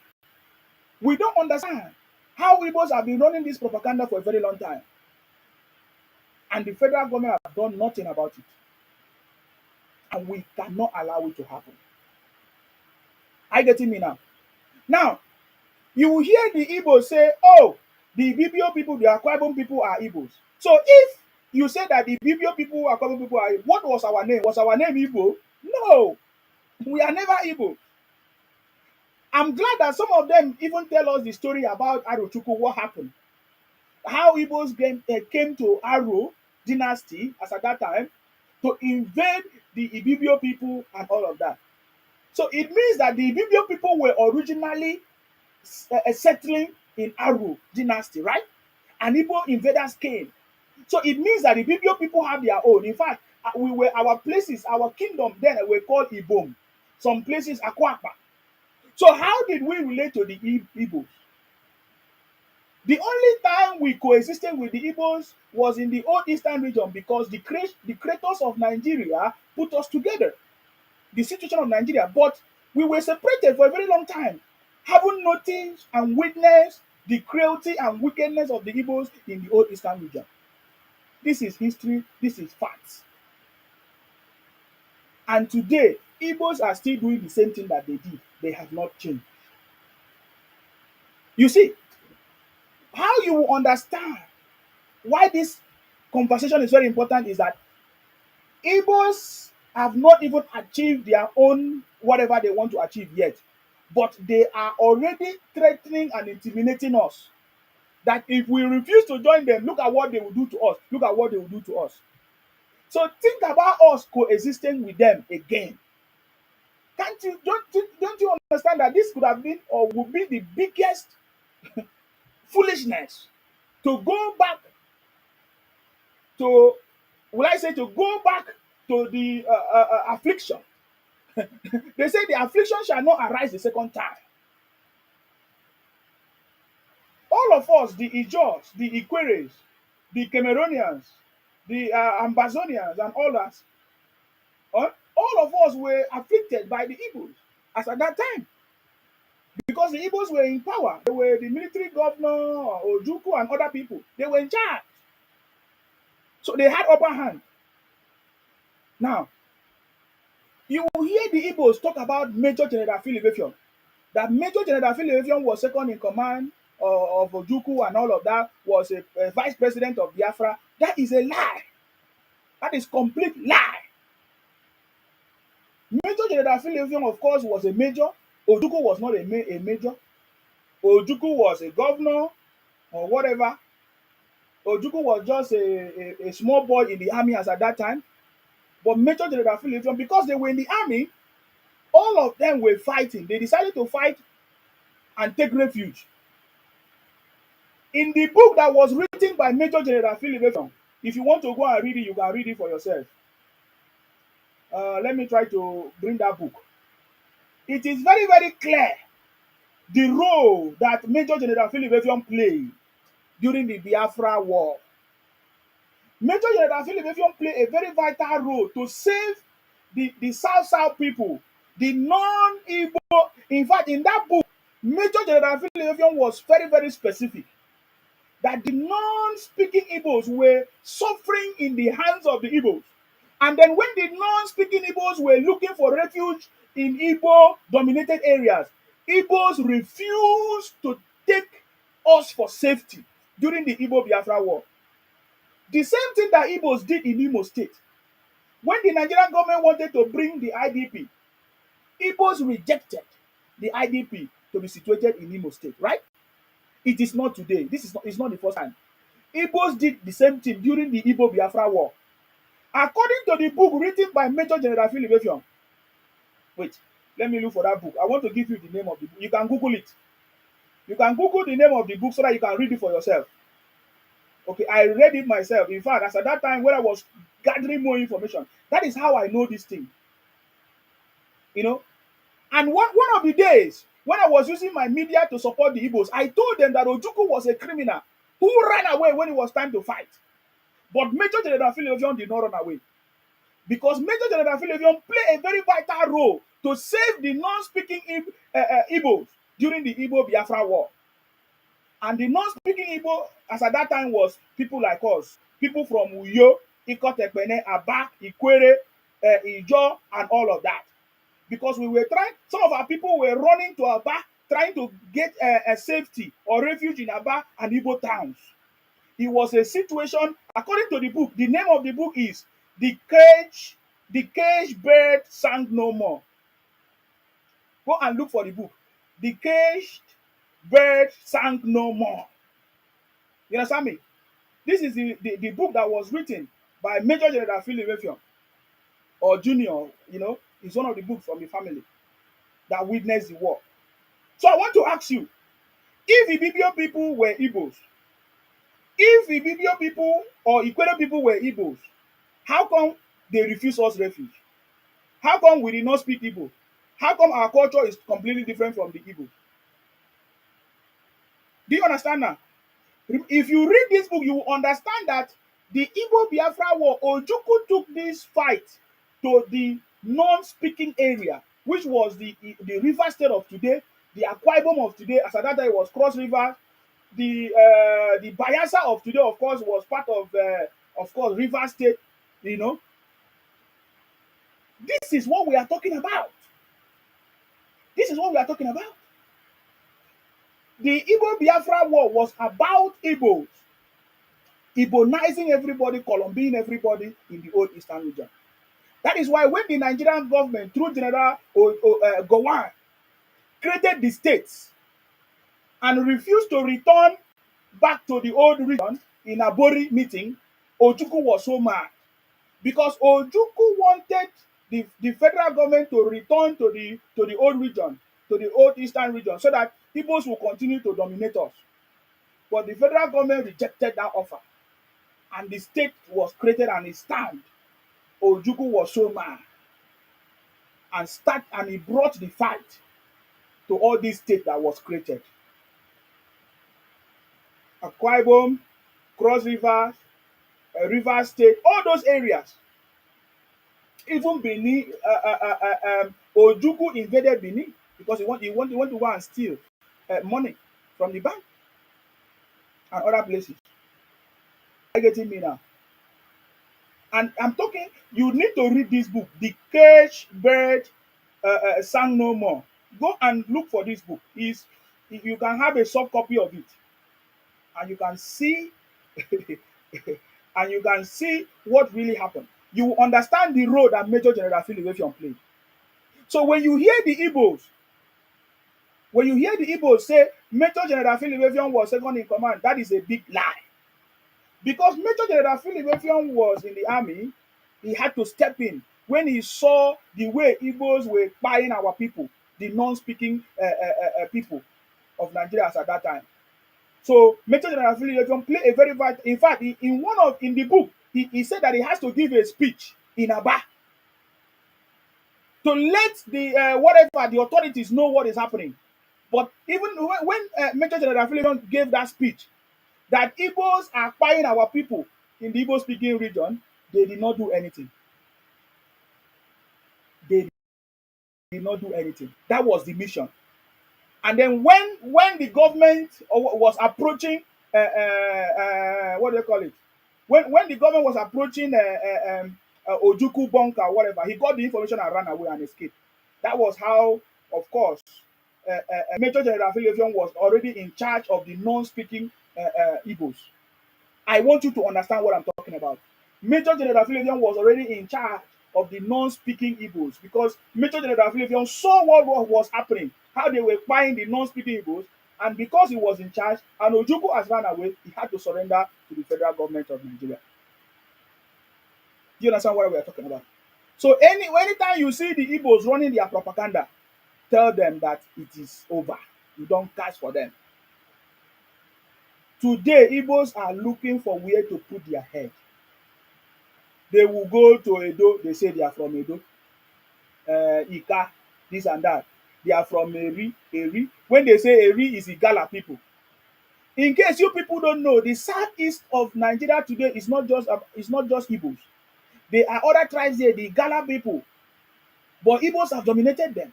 We don't understand how Igbos have been running this propaganda for a very long time. And the federal government have done nothing about it. And we cannot allow it to happen. Are you getting me now? Now, you will hear the Igbos say, oh, the Ibibio people, the Akwa Ibom people are Igbos. So if you say that the Ibibio people, Akwa Ibom people are Igbo, what was our name? Was our name Igbo? No, we are never Igbo. I'm glad that some of them even tell us the story about Arochukwu, what happened. How Igbos came to Aro dynasty as at that time, to invade the Ibibio people and all of that. So it means that the Ibibio people were originally settling in Aru dynasty, right? And Igbo invaders came. So it means that the Ibibio people have their own. In fact, we were our places, our kingdom then were called Ibom. Some places Akwapa. So how did we relate to the Igbos? The only time we coexisted with the Igbos was in the old eastern region because the creators of Nigeria put us together. The situation of Nigeria, but we were separated for a very long time, having noticed and witnessed the cruelty and wickedness of the Igbos in the old eastern region. This is history, this is facts. And today, Igbos are still doing the same thing that they did. They have not changed. You see, how you will understand why this conversation is very important is that Igbos have not even achieved their own whatever they want to achieve yet, but they are already threatening and intimidating us. That if we refuse to join them, look at what they will do to us. Look at what they will do to us. So think about us coexisting with them again. Can't you don't you understand that this could have been or would be the biggest foolishness to go back to, will I say, to go back to the affliction. They say the affliction shall not arise the second time. All of us, the Ijos, the Ikweres, the Cameroonians, the Ambazonians, and all that, all of us were afflicted by the Igbos as at that time because the Igbos were in power. They were the military governor, Ojuku, and other people. They were in charge. So they had upper hand. Now, you will hear the Igbos talk about Major General Philip. That Major General Philip was second in command of Ojuku and all of that, was a vice president of Biafra. That is a lie. That is complete lie. Major General Philip, of course, was a major. Ojuku was not a major. Ojuku was a governor or whatever. Ojuku was just a small boy in the army as at that time. But Major General Philip, because they were in the army, all of them were fighting. They decided to fight and take refuge. In the book that was written by Major General Philip, if you want to go and read it, you can read it for yourself. Let me try to bring that book. It is very, very clear the role that Major General Philip played during the Biafra War. Major General Philip played a very vital role to save the South people, the non-Igbo. In fact, in that book, Major General Philip was very, very specific that the non-speaking Igbos were suffering in the hands of the Igbos. And then when the non-speaking Igbos were looking for refuge in Igbo-dominated areas, Igbos refused to take us for safety during the Igbo-Biafra War. The same thing that Igbos did in Imo State. When the Nigerian government wanted to bring the IDP, Igbos rejected the IDP to be situated in Imo State, right? It is not today. It's not the first time. Igbos did the same thing during the Igbo-Biafra War. According to the book written by Major General Philip, wait, let me look for that book. I want to give you the name of the book. You can Google it. You can Google the name of the book so that you can read it for yourself. Okay, I read it myself. In fact, as at that time when I was gathering more information, that is how I know this thing. You know, and one of the days when I was using my media to support the Igbos, I told them that Ojuku was a criminal who ran away when it was time to fight. But Major General Philip did not run away because Major General Philip played a very vital role to save the non-speaking Igbos during the Igbo-Biafra War. And the non-speaking Igbo, as at that time, was people like us, people from Uyo, Ikotekpene, Aba, Ikwere, Ijo, and all of that. Because we were trying, some of our people were running to Aba, trying to get a safety or refuge in Aba and Igbo towns. It was a situation, according to the book, the name of the book is The Caged Bird Sang No More. Go and look for the book. The Caged Bird Sang No More. You understand me? This is the book that was written by Major General Philip. or Junior, is one of the books from the family that witnessed the war. So I want to ask you, if Ibibio people were Igbos, if Ibibio people or Equatorial people were Igbos, how come they refuse us refuge? How come we did not speak Igbo? How come our culture is completely different from the Igbo? Do you understand now? If you read this book, you will understand that the Igbo Biafra War, Ojukwu took this fight to the non-speaking area, which was the river state of today, the Akwa Ibom of today. As at that time, it was Cross River. The Bayelsa of today, of course, was part of course, River State. You know, this is what we are talking about. This is what we are talking about. The Igbo Biafra War was about Igbos, Igbonizing everybody, Colombian everybody in the old Eastern region. That is why when the Nigerian government, through General Gowon, created the states and refused to return back to the old region in Abori meeting, Ojukwu was so mad because Ojukwu wanted the federal government to return to the old region, to the old Eastern region, so that Igbos will continue to dominate us. But the federal government rejected that offer, and the state was created and it stand. Ojukwu was so mad and he brought the fight to all these states that was created. Akwa Ibom, Cross River, River State, all those areas. Even Benin, Ojukwu invaded Benin because he want to go and steal money from the bank and other places. Are you getting me now? And I'm talking, you need to read this book, The Cage Bird Sang No More. Go and look for this book. You can have a soft copy of it, and you can see and you can see what really happened. You will understand the role that Major General Philip played. So when you hear the Igbos say Major General Philip was second in command, that is a big lie. Because Major General Philip was in the army, he had to step in when he saw the way Igbos were buying our people, the non-speaking people of Nigeria at that time. So Major General Philip played a very vital. In fact, in the book, he said that he has to give a speech in Aba to let the whatever the authorities know what is happening. But even when Major General Philip gave that speech, that Igbos are buying our people in the Igbo speaking region, they did not do anything. They did not do anything. That was the mission. And then when the government was approaching, what do they call it? When the government was approaching Ojukwu bunker, whatever, he got the information and ran away and escaped. That was how, of course, Major General Philip was already in charge of the non-speaking Igbos. I want you to understand what I'm talking about. Major General Philip was already in charge of the non-speaking Igbos because Major General Philip saw what was happening, how they were buying the non-speaking Igbos, and because he was in charge and Ojukwu has run away, he had to surrender to the federal government of Nigeria. Do you understand what we are talking about? So anytime you see the Igbos running their propaganda, tell them that it is over. You don't cash for them. Today, Igbos are looking for where to put their head. They will go to Edo, they say they are from Edo. Ika, this and that. They are from Eri. When they say Eri, is Igala people. In case you people don't know, the southeast of Nigeria today is not just Igbos. There are other tribes there, the Igala people. But Igbos have dominated them.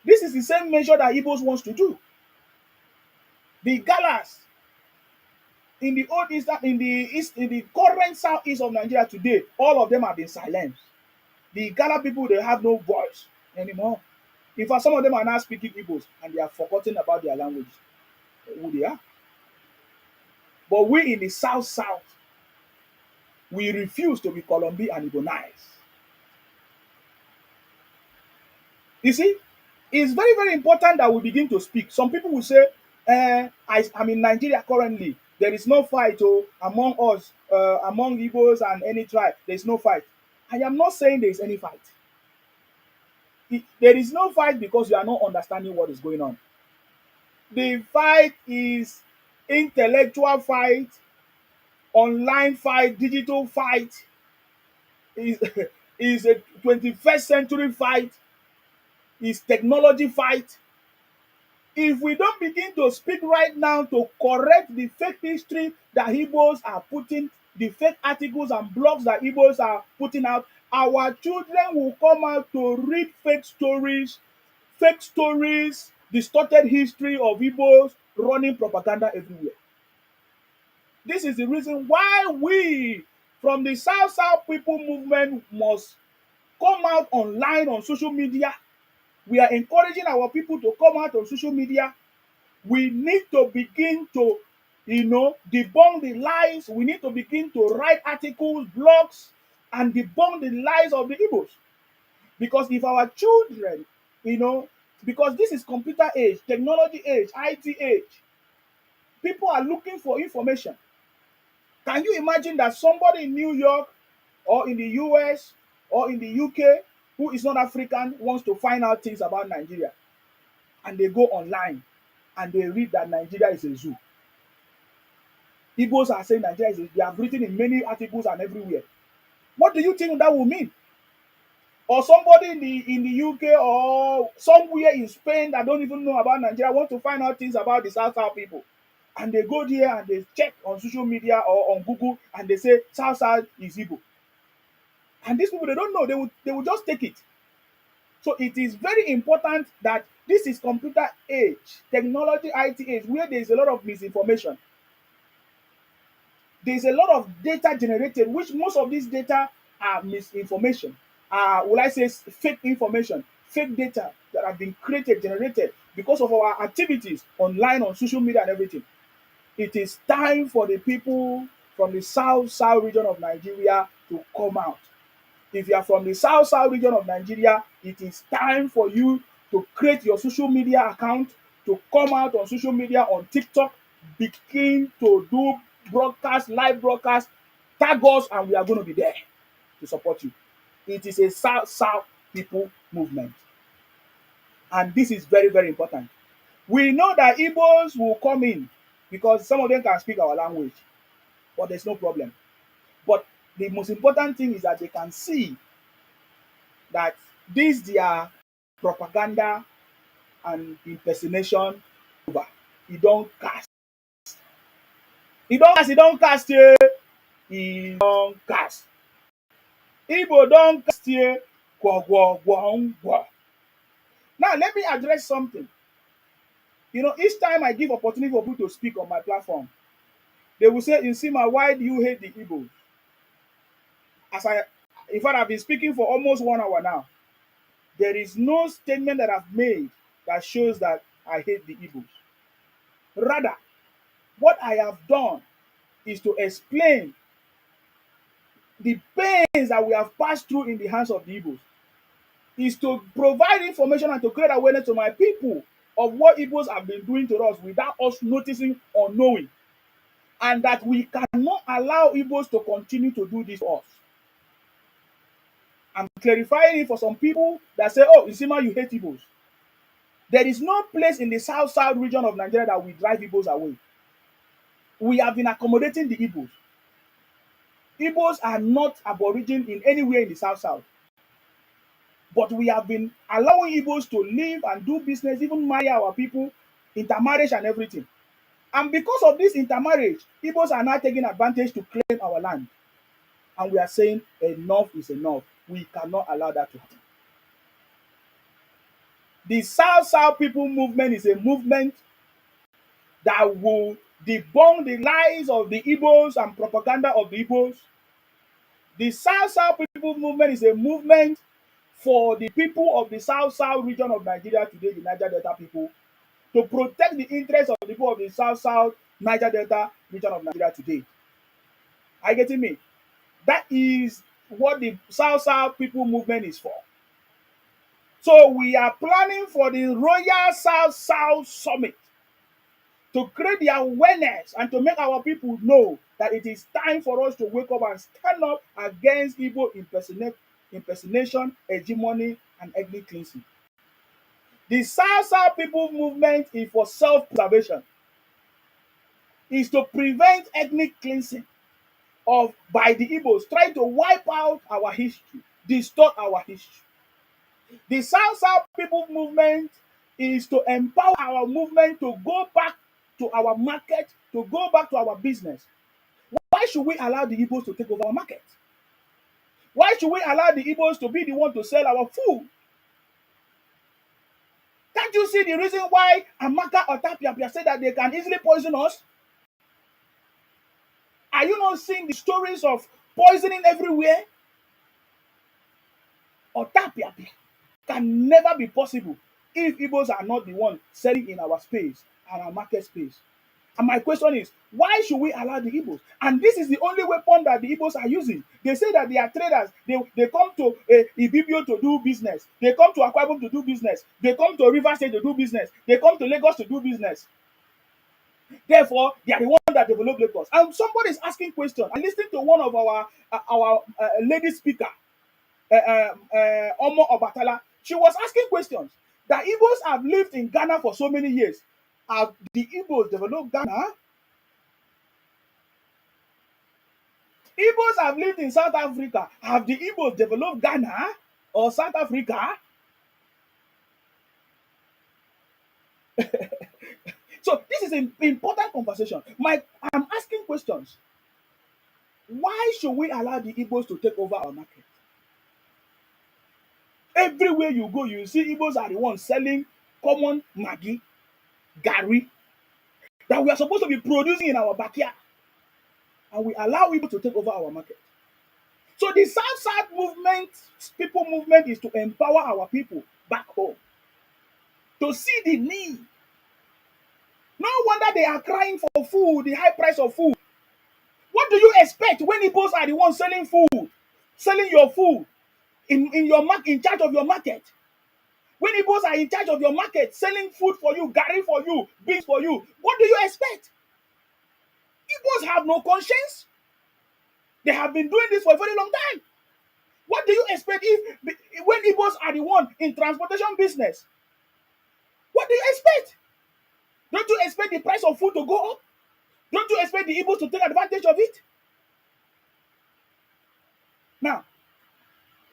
This is the same measure that Igbos wants to do. The Galas in the old east, in the current southeast of Nigeria today, all of them have been silenced. The Gala people, they have no voice anymore. In fact, some of them are now speaking Ibos and they have forgotten about their language, who they are. But we in the south, we refuse to be Colombian and Ibonized. You see, it's very, very important that we begin to speak. Some people will say, I'm in Nigeria currently. There is no fight among us, among Igbos and any tribe. There is no fight. I am not saying there is any fight. There is no fight because you are not understanding what is going on. The fight is intellectual fight, online fight, digital fight, is is a 21st century fight, is technology fight. If we don't begin to speak right now to correct the fake history that Igbos are putting, the fake articles and blogs that Igbos are putting out, our children will come out to read fake stories, distorted history of Igbos running propaganda everywhere. This is the reason why we from the South people movement must come out online on social media. We are encouraging our people to come out on social media. We need to begin to, debunk the lies. We need to begin to write articles, blogs, and debunk the lies of the Igbos. Because if our children, you know, because this is computer age, technology age, IT age, people are looking for information. Can you imagine that somebody in New York or in the US or in the UK who is not African wants to find out things about Nigeria, and they go online and they read that Nigeria is a zoo? Igbos are saying Nigeria is a, they have written in many articles and everywhere. What do you think that will mean? Or somebody in the UK or somewhere in Spain that don't even know about Nigeria want to find out things about the South people, and they go there and they check on social media or on Google and they say South is Igbo. And these people, they don't know, they will just take it. So it is very important that this is computer age, technology, IT age, where there is a lot of misinformation. There is a lot of data generated, which most of these data are misinformation. Will I say fake information, fake data that have been created, generated because of our activities online on social media and everything. It is time for the people from the South region of Nigeria to come out. If you are from the South region of Nigeria, it is time for you to create your social media account, to come out on social media on TikTok, begin to do broadcast, live broadcast, tag us, and we are going to be there to support you. It is a South people movement. And this is very, very important. We know that Ibos will come in because some of them can speak our language, but there's no problem. But the most important thing is that they can see that this their propaganda and impersonation over. E don cast. E don cast here. E don cast. Igbo don cast here. Gwogwogwongwo. Now let me address something. Each time I give opportunity for people to speak on my platform, they will say, Nsima, why do you hate the Igbo? In fact, I've been speaking for almost 1 hour now. There is no statement that I've made that shows that I hate the Igbos. Rather, what I have done is to explain the pains that we have passed through in the hands of the Igbos, is to provide information and to create awareness to my people of what Igbos have been doing to us without us noticing or knowing, and that we cannot allow Igbos to continue to do this to us. I'm clarifying it for some people that say, oh, Isima, you hate Igbos. There is no place in the South region of Nigeria that will drive Igbos away. We have been accommodating the Igbos. Igbos are not aborigine in anywhere in the South. But we have been allowing Igbos to live and do business, even marry our people, intermarriage and everything. And because of this intermarriage, Igbos are now taking advantage to claim our land. And we are saying enough is enough. We cannot allow that to happen. The South people movement is a movement that will debunk the lies of the Igbos and propaganda of the Igbos. The South people movement is a movement for the people of the South region of Nigeria today, the Niger Delta people, to protect the interests of the people of the South Niger Delta region of Nigeria today. Are you getting me? That is what the South people movement is for. So we are planning for the Royal South Summit to create the awareness and to make our people know that it is time for us to wake up and stand up against Igbo impersonation, hegemony, and ethnic cleansing. The South South People movement is for self-preservation, is to prevent ethnic cleansing of by the Igbos trying to wipe out our history, distort our history. The South South People movement is to empower our movement to go back to our market, to go back to our business. Why should we allow the Igbos to take over our market? Why should we allow the Igbos to be the one to sell our food? Can't you see the reason why Amaka or Tapiapia said that they can easily poison us? Are you not seeing the stories of poisoning everywhere? Or Tapiapia can never be possible if Igbos are not the one selling in our space and our market space. And my question is, why should we allow the Igbos? And this is the only weapon that the Igbos are using. They say that they are traders. They come to Ibibio to do business. They come to Akwa Ibom to do business. They come to Rivers State to do business. They come to Lagos to do business. Therefore, they are the one that develop Lagos. And somebody is asking questions. I listened to one of our lady speaker, Omo Obatala. She was asking questions. The Igbos have lived in Ghana for so many years. Have the Igbos developed Ghana? Igbos have lived in South Africa. Have the Igbos developed Ghana or South Africa? So this is an important conversation. I'm asking questions. Why should we allow the Igbos to take over our market? Everywhere you go, you see Igbos are the ones selling common Maggi, Gary, that we are supposed to be producing in our backyard. And we allow Igbos to take over our market. So the South South movement, people movement is to empower our people back home. To see the need. No wonder they are crying for food, the high price of food. What do you expect when Igbos are the ones selling food, selling your food in your in charge of your market? When Igbos are in charge of your market, selling food for you, gari for you, beans for you, what do you expect? Igbos have no conscience. They have been doing this for a very long time. What do you expect if when Igbos are the one in transportation business? What do you expect? Don't you expect the price of food to go up? Don't you expect the Igbos to take advantage of it? Now,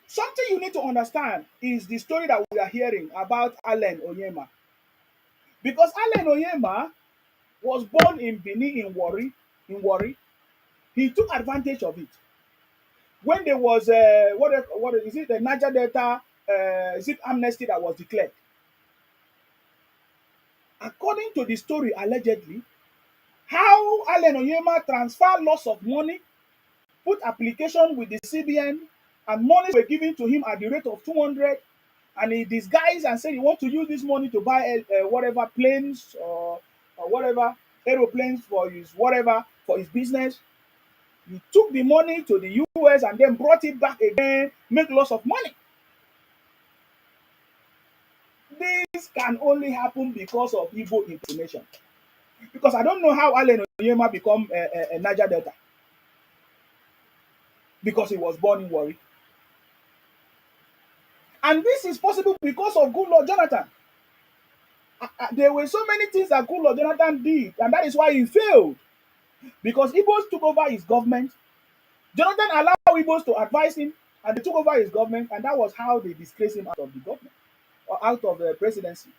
something you need to understand is the story that we are hearing about Allen Onyema. Because Allen Onyema was born in Benin in Warri. He took advantage of it. When there was what is it, the Niger Delta is it amnesty that was declared? According to the story, allegedly, how Allen Onyema transferred lots of money, put application with the CBN, and money were given to him at the rate of 200, and he disguised and said he want to use this money to buy whatever planes or whatever aeroplanes for his whatever for his business. He took the money to the US and then brought it back again, make lots of money. This can only happen because of Igbo information. Because I don't know how Allen Onyema become a Niger Delta. Because he was born in Warri. And this is possible because of Goodluck Jonathan. There were so many things that Goodluck Jonathan did, and that is why he failed. Because Igbos took over his government. Jonathan allowed Igbos to advise him, and they took over his government, and that was how they disgraced him out of the government or out of the presidency.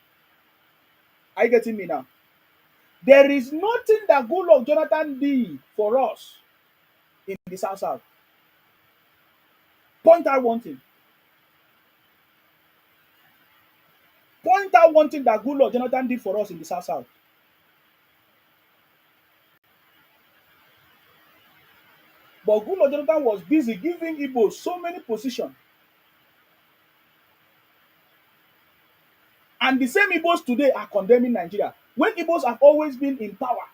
Are you getting me now? There is nothing that Goodluck Jonathan did for us in the South South. Point out one thing. Point out one thing that Goodluck Jonathan did for us in the South South. But Goodluck Jonathan was busy giving Igbos so many positions. And the same Igbos today are condemning Nigeria. When Igbos have always been in power,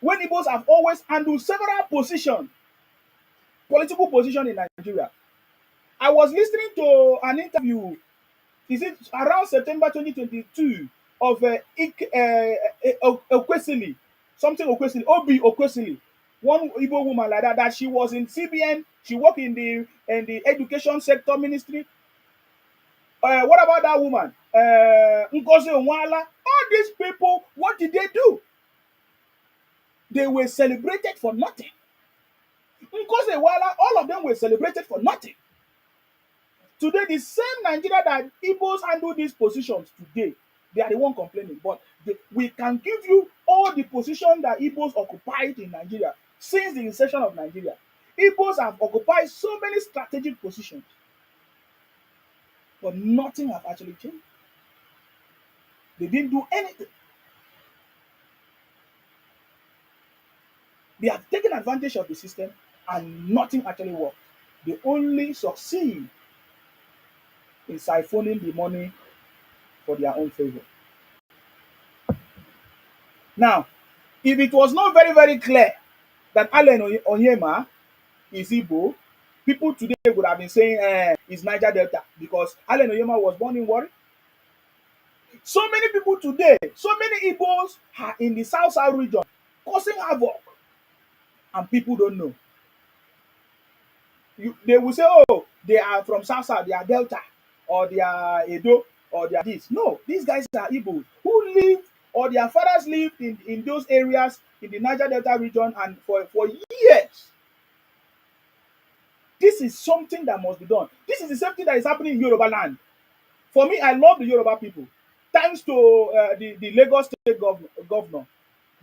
when Igbos have always handled several positions, political positions in Nigeria. I was listening to an interview, is it around September 2022, of Okwesili, something Okwesili, Obi Okwesili. One Igbo woman like that, that she was in CBN, she worked in the education sector ministry. What about that woman? Ngozi Onwala. All these people, what did they do? They were celebrated for nothing. Ngozi Onwala, all of them were celebrated for nothing. Today, the same Nigeria that Ibos handle these positions today, they are the one complaining. But we can give you all the position that Ibos occupied in Nigeria since the inception of Nigeria. Ibos have occupied so many strategic positions, but nothing has actually changed. They didn't do anything. They have taken advantage of the system and nothing actually worked. They only succeed in siphoning the money for their own favor. Now, if it was not very, very clear that Allen Onyema is Igbo, people today would have been saying it's Niger Delta because Allen Onyema was born in Warri. So many people today, so many Igbos are in the South South region causing havoc, and people don't know. They will say, oh, they are from South South, they are Delta, or they are Edo, or they are this. No, these guys are Igbos who live, or their fathers lived in those areas in the Niger Delta region and for years. This is something that must be done. This is the same thing that is happening in Yoruba land. For me, I love the Yoruba people. Thanks to the Lagos State governor,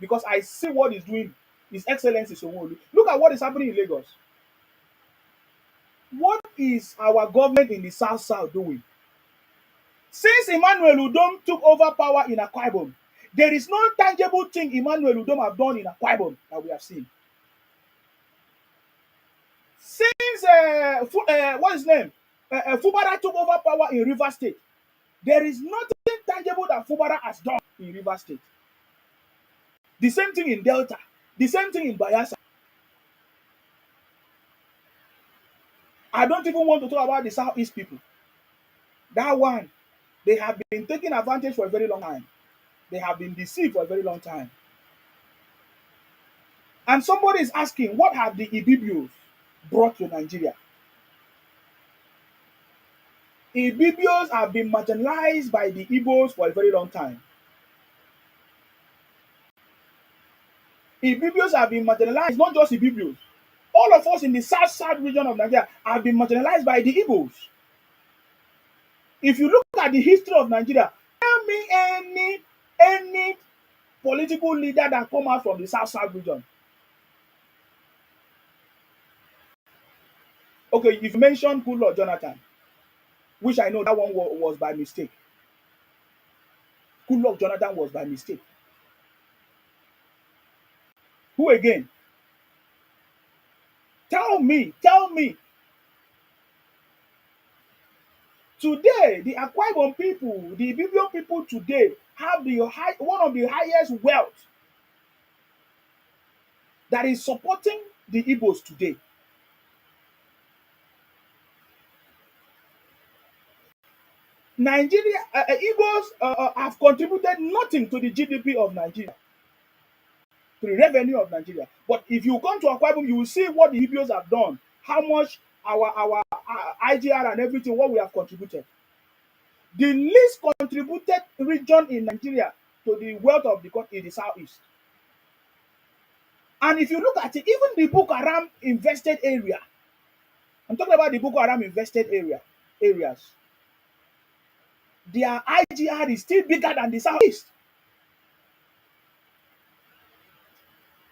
because I see what he's doing. His Excellency Sonwo-Olu. Look at what is happening in Lagos. What is our government in the South South doing? Since Emmanuel Udom took over power in Akwa Ibom, there is no tangible thing Emmanuel Udom have done in Akwa Ibom that we have seen. Since what is his name? Fubara took over power in River State, there is nothing tangible that Fubara has done in River State. The same thing in Delta, the same thing in Bayelsa. I don't even want to talk about the Southeast people. That one, they have been taking advantage for a very long time. They have been deceived for a very long time. And somebody is asking, what have the Ibibios brought to Nigeria? Ibibios have been marginalized by the Ibos for a very long time. Ibibios have been marginalized, not just Ibibios. All of us in the South region of Nigeria have been marginalized by the Ibos. If you look at the history of Nigeria, tell me any political leader that come out from the South region. Okay, you've mentioned Goodluck Jonathan, which I know that one was by mistake. Goodluck Jonathan was by mistake. Who again? Tell me. Today, the Akwa Ibom people, the Ibibio people today have one of the highest wealth that is supporting the Ibos today. Nigeria, Igbos have contributed nothing to the GDP of Nigeria, to the revenue of Nigeria. But if you come to Akwa Ibom, you will see what the Igbos have done, how much our IGR and everything, what we have contributed. The least contributed region in Nigeria to the wealth of the country is the Southeast. And if you look at it, even the Boko Haram invested area, I'm talking about the Boko Haram invested areas, their IGR is still bigger than the Southeast.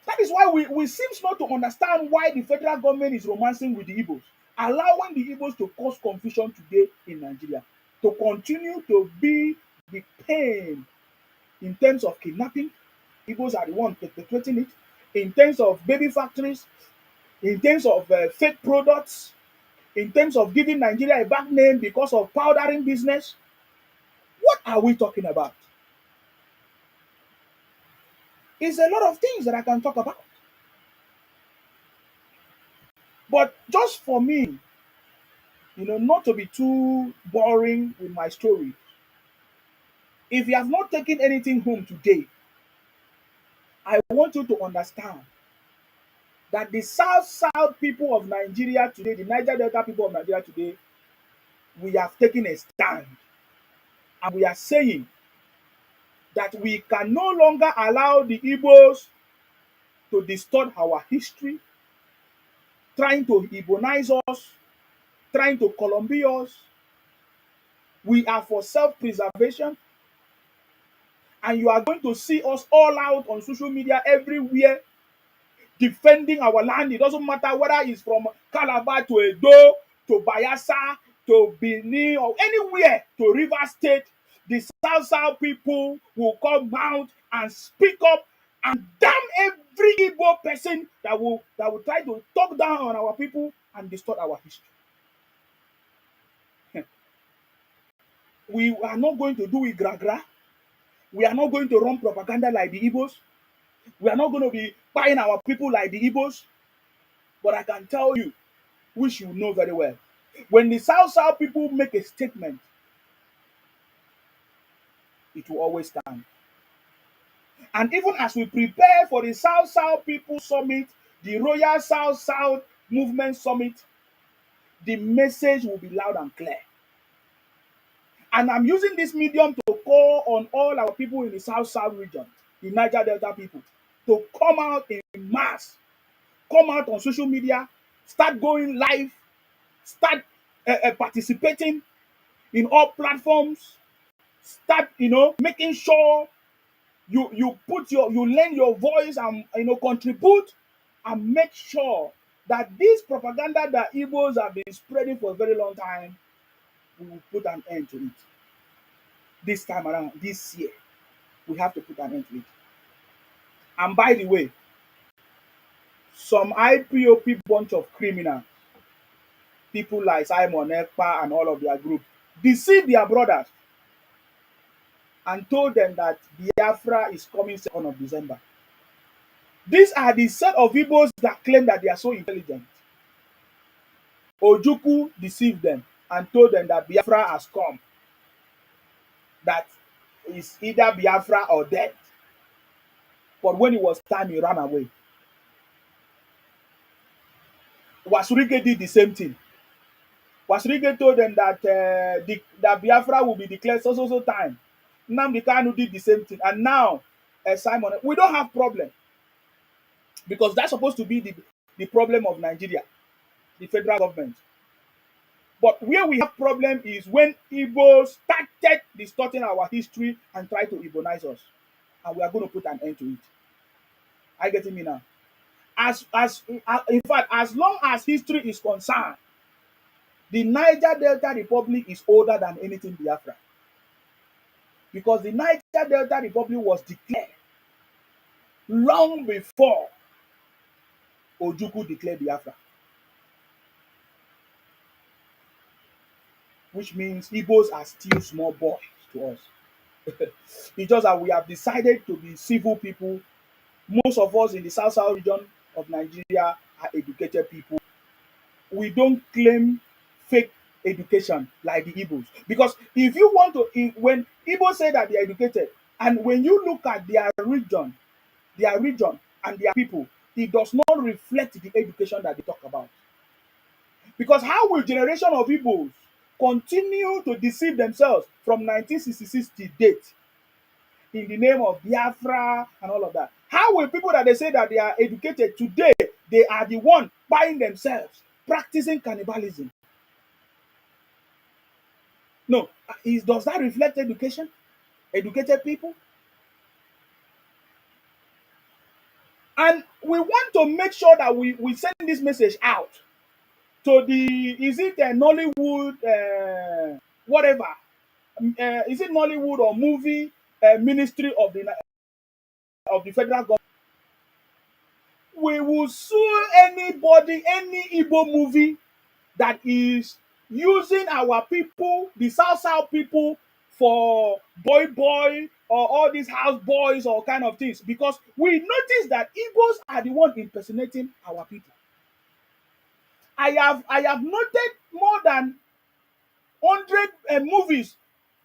That is why we seem not to understand why the federal government is romancing with the Ibos, allowing the Ibos to cause confusion today in Nigeria, to continue to be the pain in terms of kidnapping. Ibos are the ones perpetuating it. In terms of baby factories, in terms of fake products, in terms of giving Nigeria a bad name because of powdering business. What are we talking about? It's a lot of things that I can talk about. But just for me, not to be too boring with my story, if you have not taken anything home today, I want you to understand that the South people of Nigeria today, the Niger Delta people of Nigeria today, we have taken a stand and we are saying that we can no longer allow the Ibos to distort our history, trying to Ibonize us, trying to Columbia us. We are for self-preservation, and you are going to see us all out on social media everywhere defending our land. It doesn't matter whether it's from Calabar to Edo to Bayelsa to Benin or anywhere to River State. The South people will come out and speak up and damn every Igbo person that will try to talk down on our people and distort our history. We are not going to do it gra. We are not going to run propaganda like the Ibos. We are not going to be buying our people like the Ibos. But I can tell you, which you know very well, when the South people make a statement, it will always stand. And even as we prepare for the South People Summit, the Royal South Movement Summit, the message will be loud and clear. And I'm using this medium to call on all our people in the South region, the Niger Delta people, to come out in mass, come out on social media, start going live, start participating in all platforms, start making sure you lend your voice and contribute and make sure that this propaganda that Igbos have been spreading for a very long time, we will put an end to it. This time around, this year, we have to put an end to it. And by the way, some IPOP bunch of criminals, people like Simon Ekpa and all of their group, deceived their brothers and told them that Biafra is coming 2nd of December. These are the set of Igbos that claim that they are so intelligent. Ojukwu deceived them and told them that Biafra has come, that is either Biafra or death. But when it was time, he ran away. Wasurike did the same thing. Wasurike told them that that Biafra will be declared so time. Nnamdi Kanu did the same thing. And now, Simon, we don't have problem. Because that's supposed to be the problem of Nigeria, the federal government. But where we have problem is when Igbos started distorting our history and try to Igbonize us. And we are going to put an end to it. Are you getting me now? In fact, as long as history is concerned, the Niger Delta Republic is older than anything Biafra. Because the Niger Delta Republic was declared long before Ojukwu declared Biafra. Which means Igbos are still small boys to us. It's just that we have decided to be civil people. Most of us in the South region of Nigeria are educated people. We don't claim fake education like the Igbos. Because if you want to, when Igbos say that they are educated, and when you look at their region and their people, it does not reflect the education that they talk about. Because how will generation of Igbos continue to deceive themselves from 1966 to date in the name of Biafra and all of that? How will people that they say that they are educated today, they are the one buying themselves, practicing cannibalism? No, does that reflect education? Educated people? And we want to make sure that we send this message out to is it a Nollywood, whatever, is it Nollywood or movie ministry of the federal government? We will sue anybody, any Igbo movie that is using our people, the South people, for boy or all these house boys or kind of things, because we notice that Igbos are the one impersonating our people. I have noted more than 100 movies,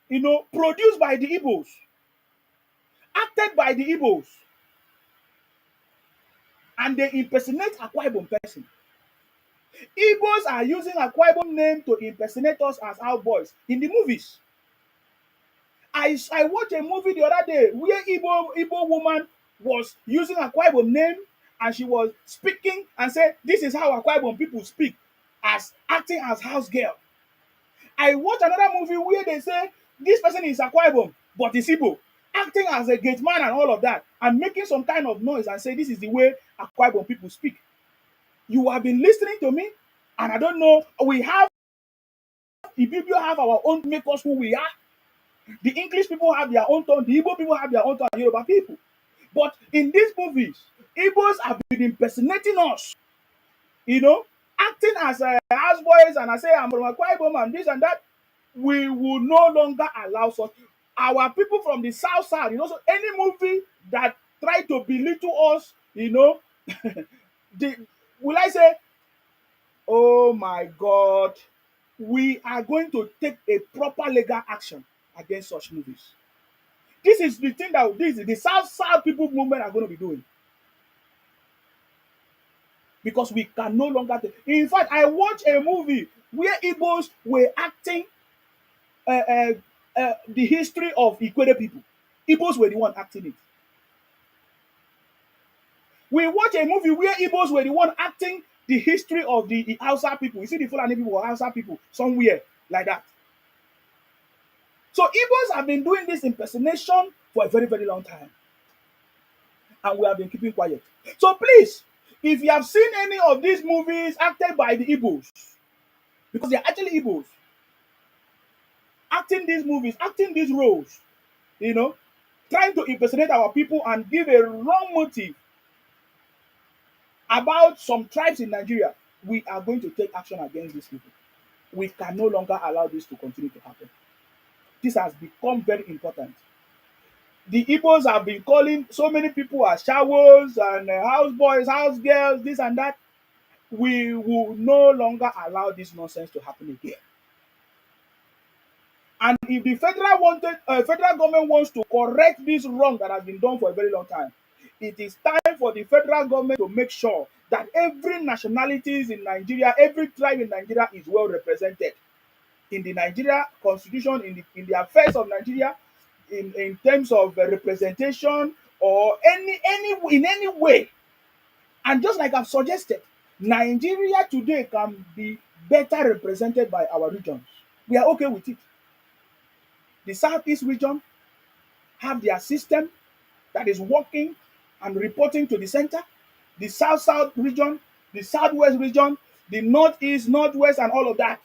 produced by the Ibos, acted by the Ibos, and they impersonate Akwa Ibom person. Igbos are using Akwa Ibom name to impersonate us as our boys in the movies. I watched a movie the other day where Igbo woman was using Akwa Ibom name, and she was speaking and said, "This is how Akwa Ibom people speak," as acting as house girl. I watched another movie where they say this person is Akwa Ibom, but is Igbo, acting as a gate man and all of that, and making some kind of noise and say this is the way Akwa Ibom people speak. You have been listening to me, and I don't know. We have Ibibio have our own make us who we are. The English people have their own tone. The Igbo people have their own tone. And Yoruba people. But in these movies, Igbos have been impersonating us. You know, acting as houseboys, and I say I'm from Akwa Ibom and this and that. We will no longer allow such. Our people from the south side, so any movie that try to belittle us, the will I say, oh my God, we are going to take a proper legal action against such movies. This is the thing that the South people movement are going to be doing. Because we can no longer in fact, I watched a movie where Igbos were acting uh, uh, the history of Ikwere people. Igbos were the one acting it. We watched a movie where Igbos were the one acting the history of the Hausa people. You see the Fulani people or Hausa people somewhere like that. So Igbos have been doing this impersonation for a very, very long time. And we have been keeping quiet. So please, if you have seen any of these movies acted by the Ibos, because they're actually Ibos, acting these movies, acting these roles, trying to impersonate our people and give a wrong motive about some tribes in Nigeria, we are going to take action against these people. We can no longer allow this to continue to happen. This has become very important. The Igbos have been calling so many people as showers and houseboys, house girls, this and that. We will no longer allow this nonsense to happen again. And if the federal government wants to correct this wrong that has been done for a very long time, it is time for the federal government to make sure that every nationalities in Nigeria, every tribe in Nigeria is well represented in the Nigeria constitution, in the affairs of Nigeria, in terms of representation or in any way. And just like I've suggested, Nigeria today can be better represented by our regions. We are okay with it. The Southeast region have their system that is working and reporting to the center. The South region, the Southwest region, the Northeast, Northwest, and all of that.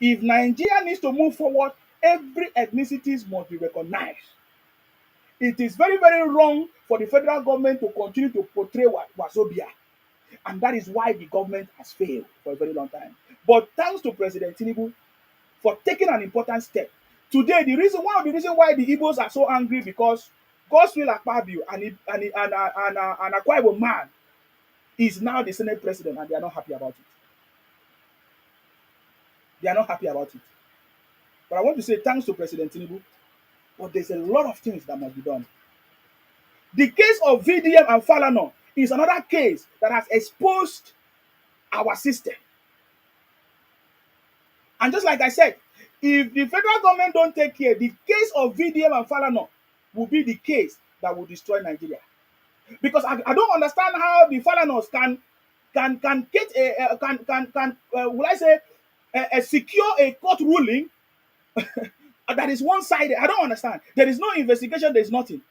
If Nigeria needs to move forward, every ethnicities must be recognized. It is very, very wrong for the federal government to continue to portray Wazobia. And that is why the government has failed for a very long time. But thanks to President Tinubu for taking an important step. Today, one of the reasons why the Ibos are so angry because Godswill Akpabio and Akwa Ibom man is now the Senate president, and they are not happy about it. They are not happy about it. But I want to say thanks to President Tinubu, but there's a lot of things that must be done. The case of VDM and Falana is another case that has exposed our system. And just like I said, if the federal government don't take care, the case of VDM and Falana will be the case that will destroy Nigeria. Because I don't understand how the Falanas can get will I say secure a court ruling that is one-sided. I don't understand. There is no investigation. There is nothing.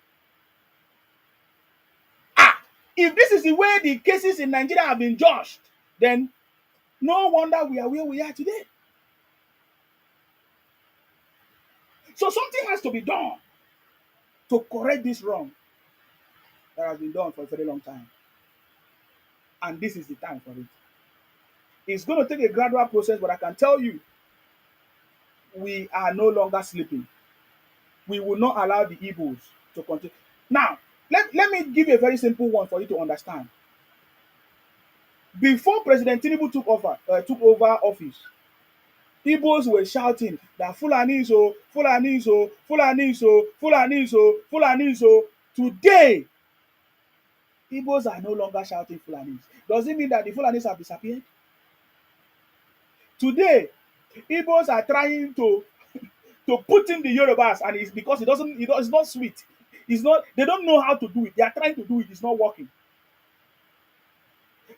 If this is the way the cases in Nigeria have been judged, then no wonder we are where we are today. So something has to be done to correct this wrong that has been done for a very long time. And this is the time for it. It's going to take a gradual process, but I can tell you, we are no longer sleeping. We will not allow the Igbos to continue. Now, let me give you a very simple one for you to understand. Before President Tinubu took over office, Igbos were shouting that Fulani so, Fulani so, Fulani so, Fulani so, Fulani so. Today, Igbos are no longer shouting Fulanis. Does it mean that the Fulanis have disappeared? Today, Igbos are trying to put in the Yorubas, and it's because it's not sweet. It's not, they don't know how to do it. They are trying to do it, it's not working.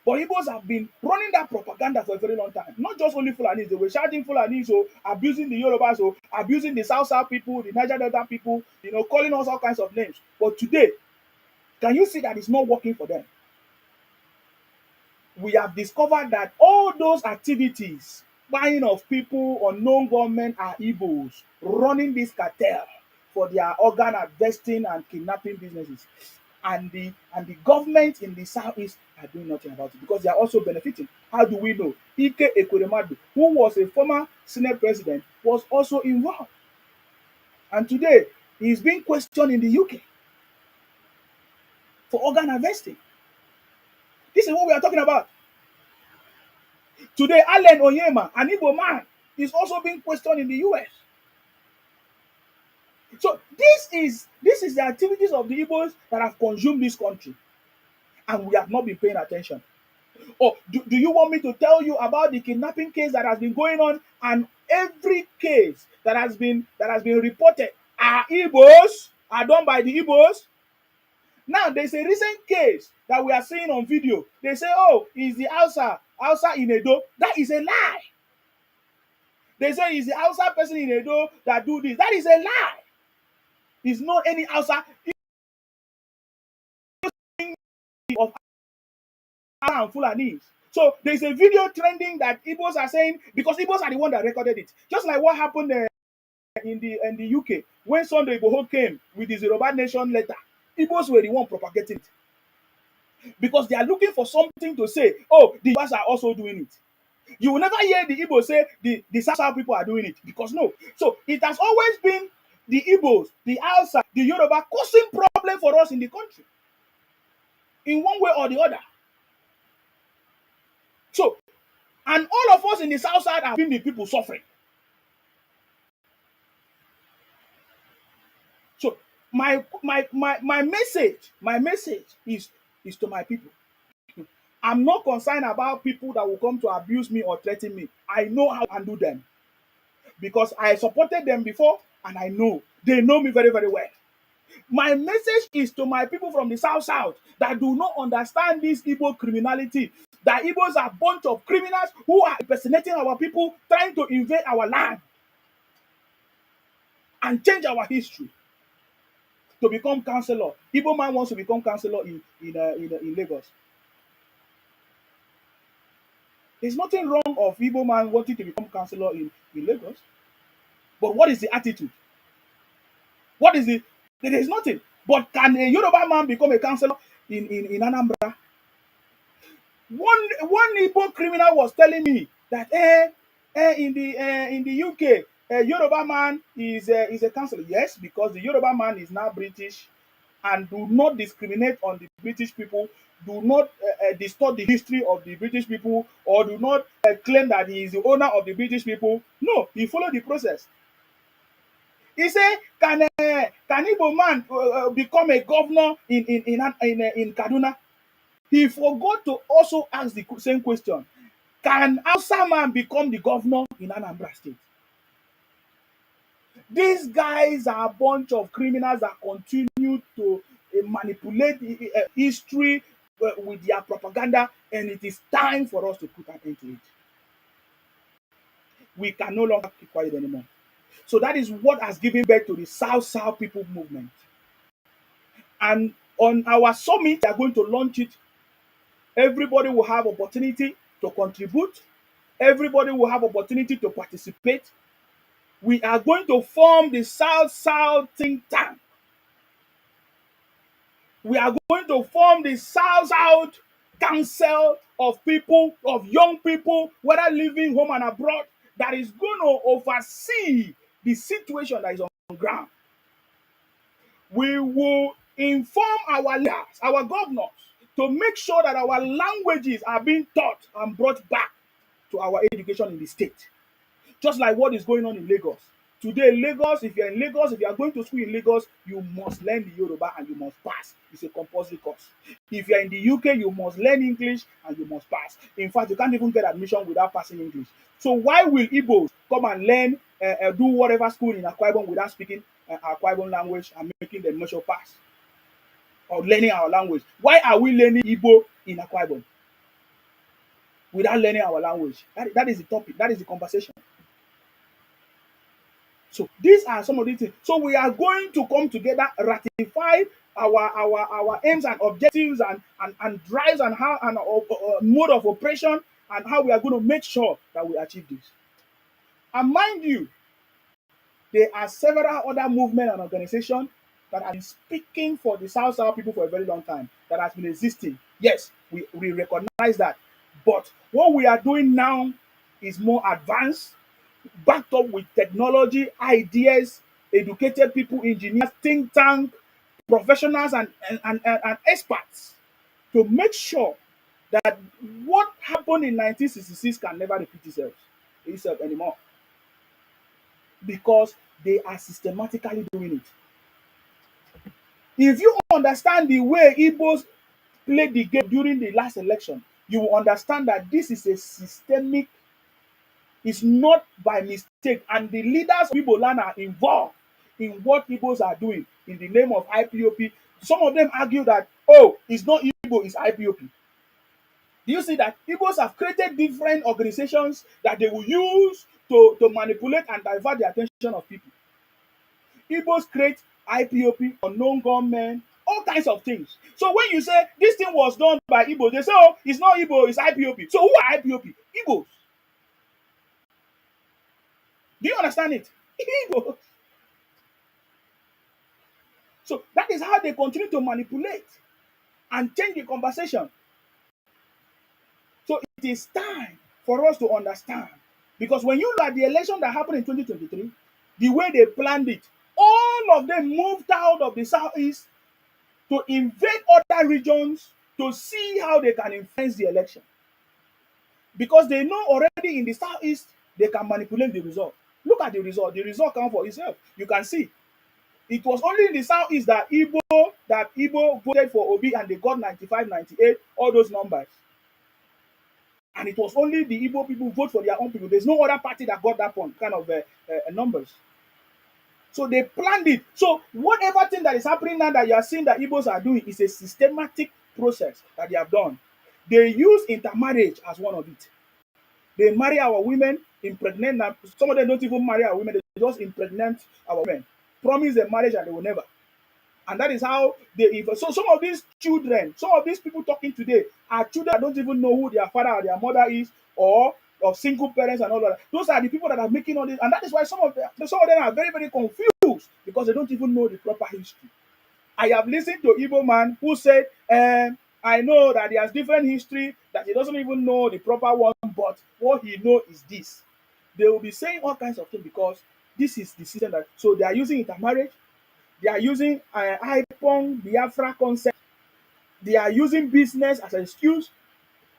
But Igbos have been running that propaganda for a very long time. Not just only Fulanis, they were shouting Fulanis, so abusing the Yorubas, so abusing the South people, the Niger Delta people, calling us all kinds of names. But today, can you see that it's not working for them? We have discovered that all those activities, buying of people, unknown government, are Igbos running this cartel for their organ harvesting and kidnapping businesses. And the government in the southeast are doing nothing about it because they are also benefiting. How do we know? Ike Ekweremadu, who was a former Senate president, was also involved. And today, he is being questioned in the UK for organ harvesting. This is what we are talking about. Today, Allen Onyema, an Igbo man, is also being questioned in the US. So this is the activities of the Igbos that have consumed this country, and we have not been paying attention. Or do you want me to tell you about the kidnapping case that has been going on, and every case that has been reported are Igbos, are done by the Igbos? Now there's a recent case that we are seeing on video. They say, oh, it's the Hausa in Edo. That is a lie. They say it's the Hausa person in Edo that do this. That is a lie. It's not any Hausa of Hausa and Fulanis. So there's a video trending that Ibos are saying, because Ibos are the one that recorded it. Just like what happened in the UK when Sunday Igboho came with his Yoruba Nation letter. Ibos were the one propagating it because they are looking for something to say. Oh, the Ibos are also doing it. You will never hear the Igbos say the South people are doing it, because no. So it has always been the Igbos, the Hausa, the Yoruba causing problem for us in the country in one way or the other. So, and all of us in the South side have been the people suffering. So my message is to my people. I'm not concerned about people that will come to abuse me or threaten me. I know how to handle them because I supported them before, and I know they know me very, very well. My message is to my people from the South that do not understand this Igbo criminality. That Igbos are a bunch of criminals who are impersonating our people, trying to invade our land and change our history to become councillor. Igbo man wants to become councillor in Lagos. There's nothing wrong of Igbo man wanting to become councillor in Lagos. But what is the attitude? What is the... There is nothing. But can a Yoruba man become a councillor in Anambra? One Igbo criminal was telling me that in the UK, Yoruba man is a councillor. Yes, because the Yoruba man is now British, and do not discriminate on the British people. Do not distort the history of the British people, or do not claim that he is the owner of the British people. No, he followed the process. He said, can Igbo man become a governor in Kaduna? He forgot to also ask the same question. Can Hausa man become the governor in Anambra State? These guys are a bunch of criminals that continue to manipulate history with their propaganda, and it is time for us to put an end to it. We can no longer keep quiet anymore. So that is what has given birth to the South People movement. And on our summit, we are going to launch it. Everybody will have opportunity to contribute. Everybody will have opportunity to participate. We are going to form the South think tank. We are going to form the South council of people, of young people, whether living home and abroad, that is going to oversee the situation that is on the ground. We will inform our leaders, our governors, to make sure that our languages are being taught and brought back to our education in the state. Just like what is going on in Lagos. Today, Lagos, if you're in Lagos, if you are going to school in Lagos, you must learn the Yoruba and you must pass. It's a compulsory course. If you're in the UK, you must learn English and you must pass. In fact, you can't even get admission without passing English. So why will Ibos come and learn, do whatever school in Akwa Ibom without speaking Akwa Ibom language and making the measure pass or learning our language? Why are we learning Igbo in Akwa Ibom without learning our language? That is the topic. That is the conversation. So these are some of the things. So we are going to come together, ratify our aims and objectives and drives and how and mode of operation and how we are going to make sure that we achieve this. And mind you, there are several other movements and organizations that have been speaking for the South people for a very long time, that has been existing. Yes, we recognize that. But what we are doing now is more advanced, backed up with technology, ideas, educated people, engineers, think tank, professionals, and experts to make sure that what happened in 1966 can never repeat itself anymore because they are systematically doing it. If you understand the way Igbos played the game during the last election, you will understand that this is a systemic, it's not by mistake, and the leaders of Igbo land are involved in what Igbos are doing in the name of IPOP. Some of them argue that, oh, it's not Igbo, it's IPOP. Do you see that Igbos have created different organizations that they will use to manipulate and divert the attention of people? Igbos create IPOP, unknown gunmen, all kinds of things. So when you say this thing was done by Igbo, they say, oh, it's not Igbo, it's IPOP. So who are IPOP? Igbos. Do you understand it? Igbos. So that is how they continue to manipulate and change the conversation. So it is time for us to understand. Because when you look at the election that happened in 2023, the way they planned it, all of them moved out of the southeast to invade other regions to see how they can influence the election. Because they know already in the southeast, they can manipulate the result. Look at the result. The result comes for itself. You can see. It was only in the southeast that Igbo voted for Obi and they got 95, 98, all those numbers. And it was only the Igbo people vote for their own people. There's no other party that got that one kind of numbers. So they planned it. So whatever thing that is happening now that you are seeing that Igbos are doing is a systematic process that they have done. They use intermarriage as one of it. They marry our women, impregnate them. Some of them don't even marry our women, they just impregnate our women. Promise them marriage and they will never. And that is how they so some of these children, some of these people talking today are children that don't even know who their father or their mother is, or of single parents and all that. Those are the people that are making all this, and that is why some of them are very, very confused because they don't even know the proper history. I have listened to Igbo man who said, I know that he has different history, that he doesn't even know the proper one, but what he knows is this. They will be saying all kinds of things because this is the system that, so they are using intermarriage, they are using IPON, Biafra concept, they are using business as an excuse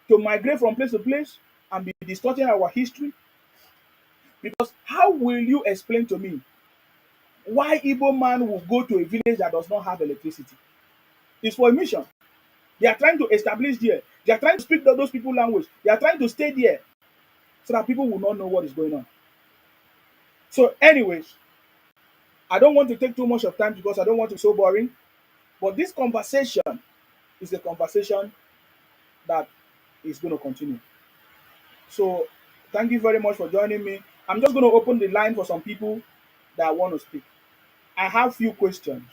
to migrate from place to place and be distorting our history. Because how will you explain to me why Igbo man will go to a village that does not have electricity? It's for a mission. They are trying to establish there. They are trying to speak those people language. They are trying to stay there so that people will not know what is going on. So anyways, I don't want to take too much of time because I don't want to be so boring. But this conversation is a conversation that is going to continue. So thank you very much for joining me. I'm just going to open the line for some people that want to speak. I have few questions.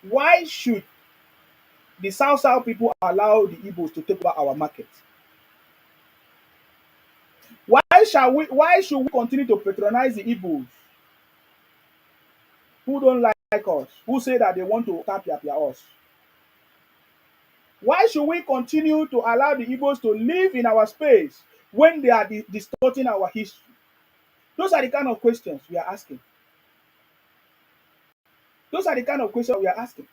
Why should the South people allow the Igbos to take over our market? Why should we continue to patronize the Igbos who don't like us, who say that they want to tap us? Why should we continue to allow the Igbos to live in our space when they are distorting our history? Those are the kind of questions we are asking. Those are the kind of questions we are asking.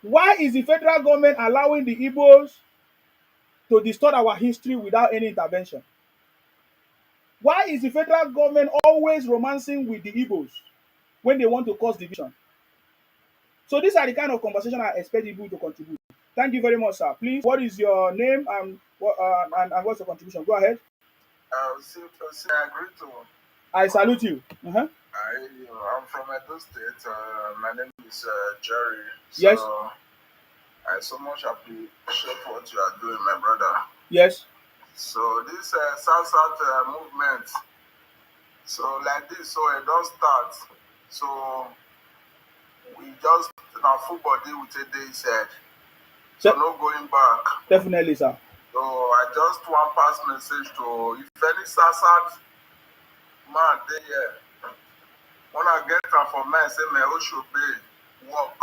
Why is the federal government allowing the Igbos to distort our history without any intervention? Why is the federal government always romancing with the Ibos when they want to cause division? So these are the kind of conversation I expect people to contribute. Thank you very much, sir. Please, what is your name and and what's your contribution? Go ahead. I agree to. I salute you. I'm from Edo State. My name is Jerry. Yes. So I so much appreciate what you are doing, my brother. Yes. So this South movement, so like this, so it don't start. So we just now full body with a day said. So no going back. Definitely, sir. So I just want pass message to if any South man dey here. When I get am for men, say me who should be work.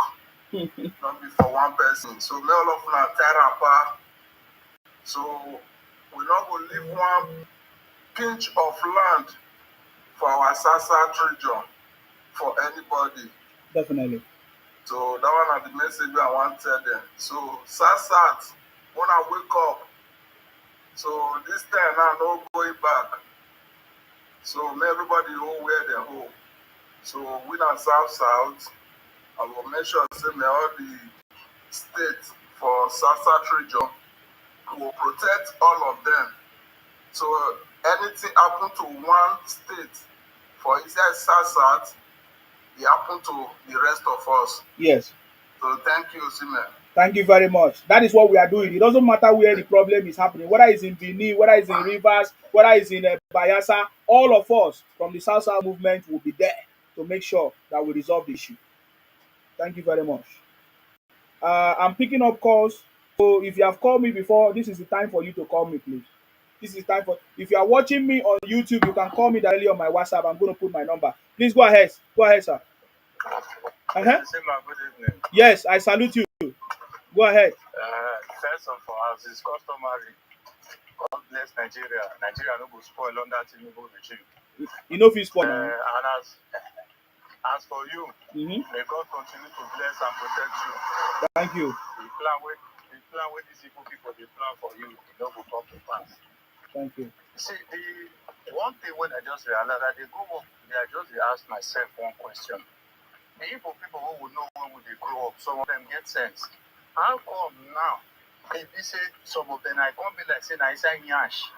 Not be for one person. So me all of una tear apart. So we not go leave one pinch of land for our South region for anybody. Definitely. So that one are the message I want to tell them. So South, when I wake up, so this time now no going back. So may everybody know where they hold. So we are South, I will make sure say me all the states for South region will protect all of them. So anything happen to one state for inside South, it happen to the rest of us. Yes. So thank you, Simon. Thank you very much. That is what we are doing. It doesn't matter where the problem is happening, whether it's in Benin, whether it's in Rivers, whether it's in Bayelsa, all of us from the South movement will be there to make sure that we resolve the issue. Thank you very much. I'm picking up calls. So if you have called me before, this is the time for you to call me, please. This is time for. If you are watching me on YouTube, you can call me directly on my WhatsApp. I'm going to put my number. Please go ahead. Go ahead, sir. Good evening. Yes, I salute you. Go ahead. First of all, as is customary, God bless Nigeria. Nigeria no go spoil under Tinubu regime. You know, if spoil. And as for you, may God continue to bless and protect you. Thank you. The plan where these people they plan for you, it no go come to pass. Thank you. See, the one thing when I just realized that they go up, I just ask myself one question. The Igbo people who will know when they grow up, some of them get sense. How come now? If you say some of them, I can't be like saying I say Nyash.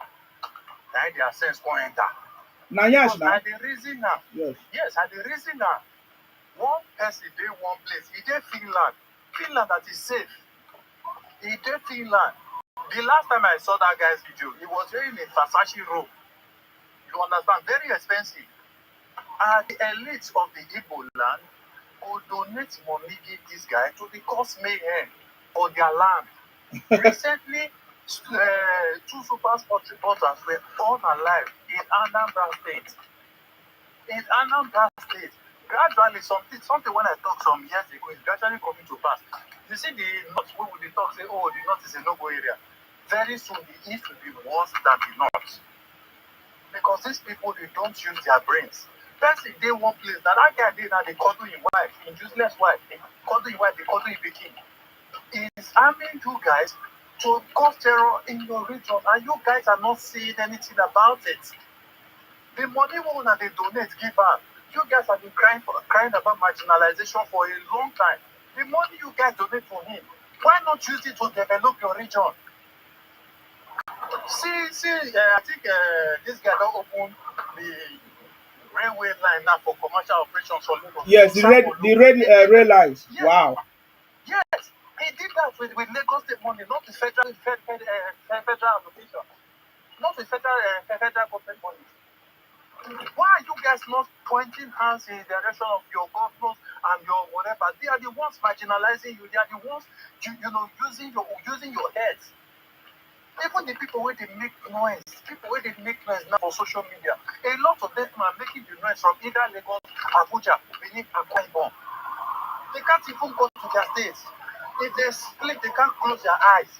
Now their sense won't enter. Nyash now? At the reason now. Yes, at the reason now. One person dey one place. He dey Finland. Finland that is safe. He dey Finland. The last time I saw that guy's video, he was wearing a Versace robe. You understand? Very expensive. And the elites of the Igbo land will donate money give this guy to the cause mayhem for their land. Recently, two super sports reporters were all alive in Anambra State. Gradually, something when I talked some years ago is gradually coming to pass. You see, the north, we will talk, say, oh, the north is a no-go area. Very soon, the east will be worse than the north. Because these people, they don't use their brains. Person dey one place, now that guy dey now, they cuddle his wife, his useless wife, they cuddle his wife, they cuddle his pikin. He's arming you guys to cause terror in your region, and you guys are not seeing anything about it. The money we una dey donate, give am. You guys have been crying about marginalization for a long time. The money you guys donate for him, why not use it to develop your region? See, I think this guy don't open the railway line now for commercial operations for Lagos. Yes, the rail lines. Yes. Wow. Yes, he did that with Lagos State money, not with federal allocation, not with federal government money. Why are you guys not pointing hands in the direction of your governors and your whatever? They are the ones marginalizing you. They are the ones using your heads. Even the people where they make noise, now for social media, a lot of them are making the noise from either Lagos, Abuja, Benin, Akwa Ibom. They can't even go to their states. If they split, they can't close their eyes.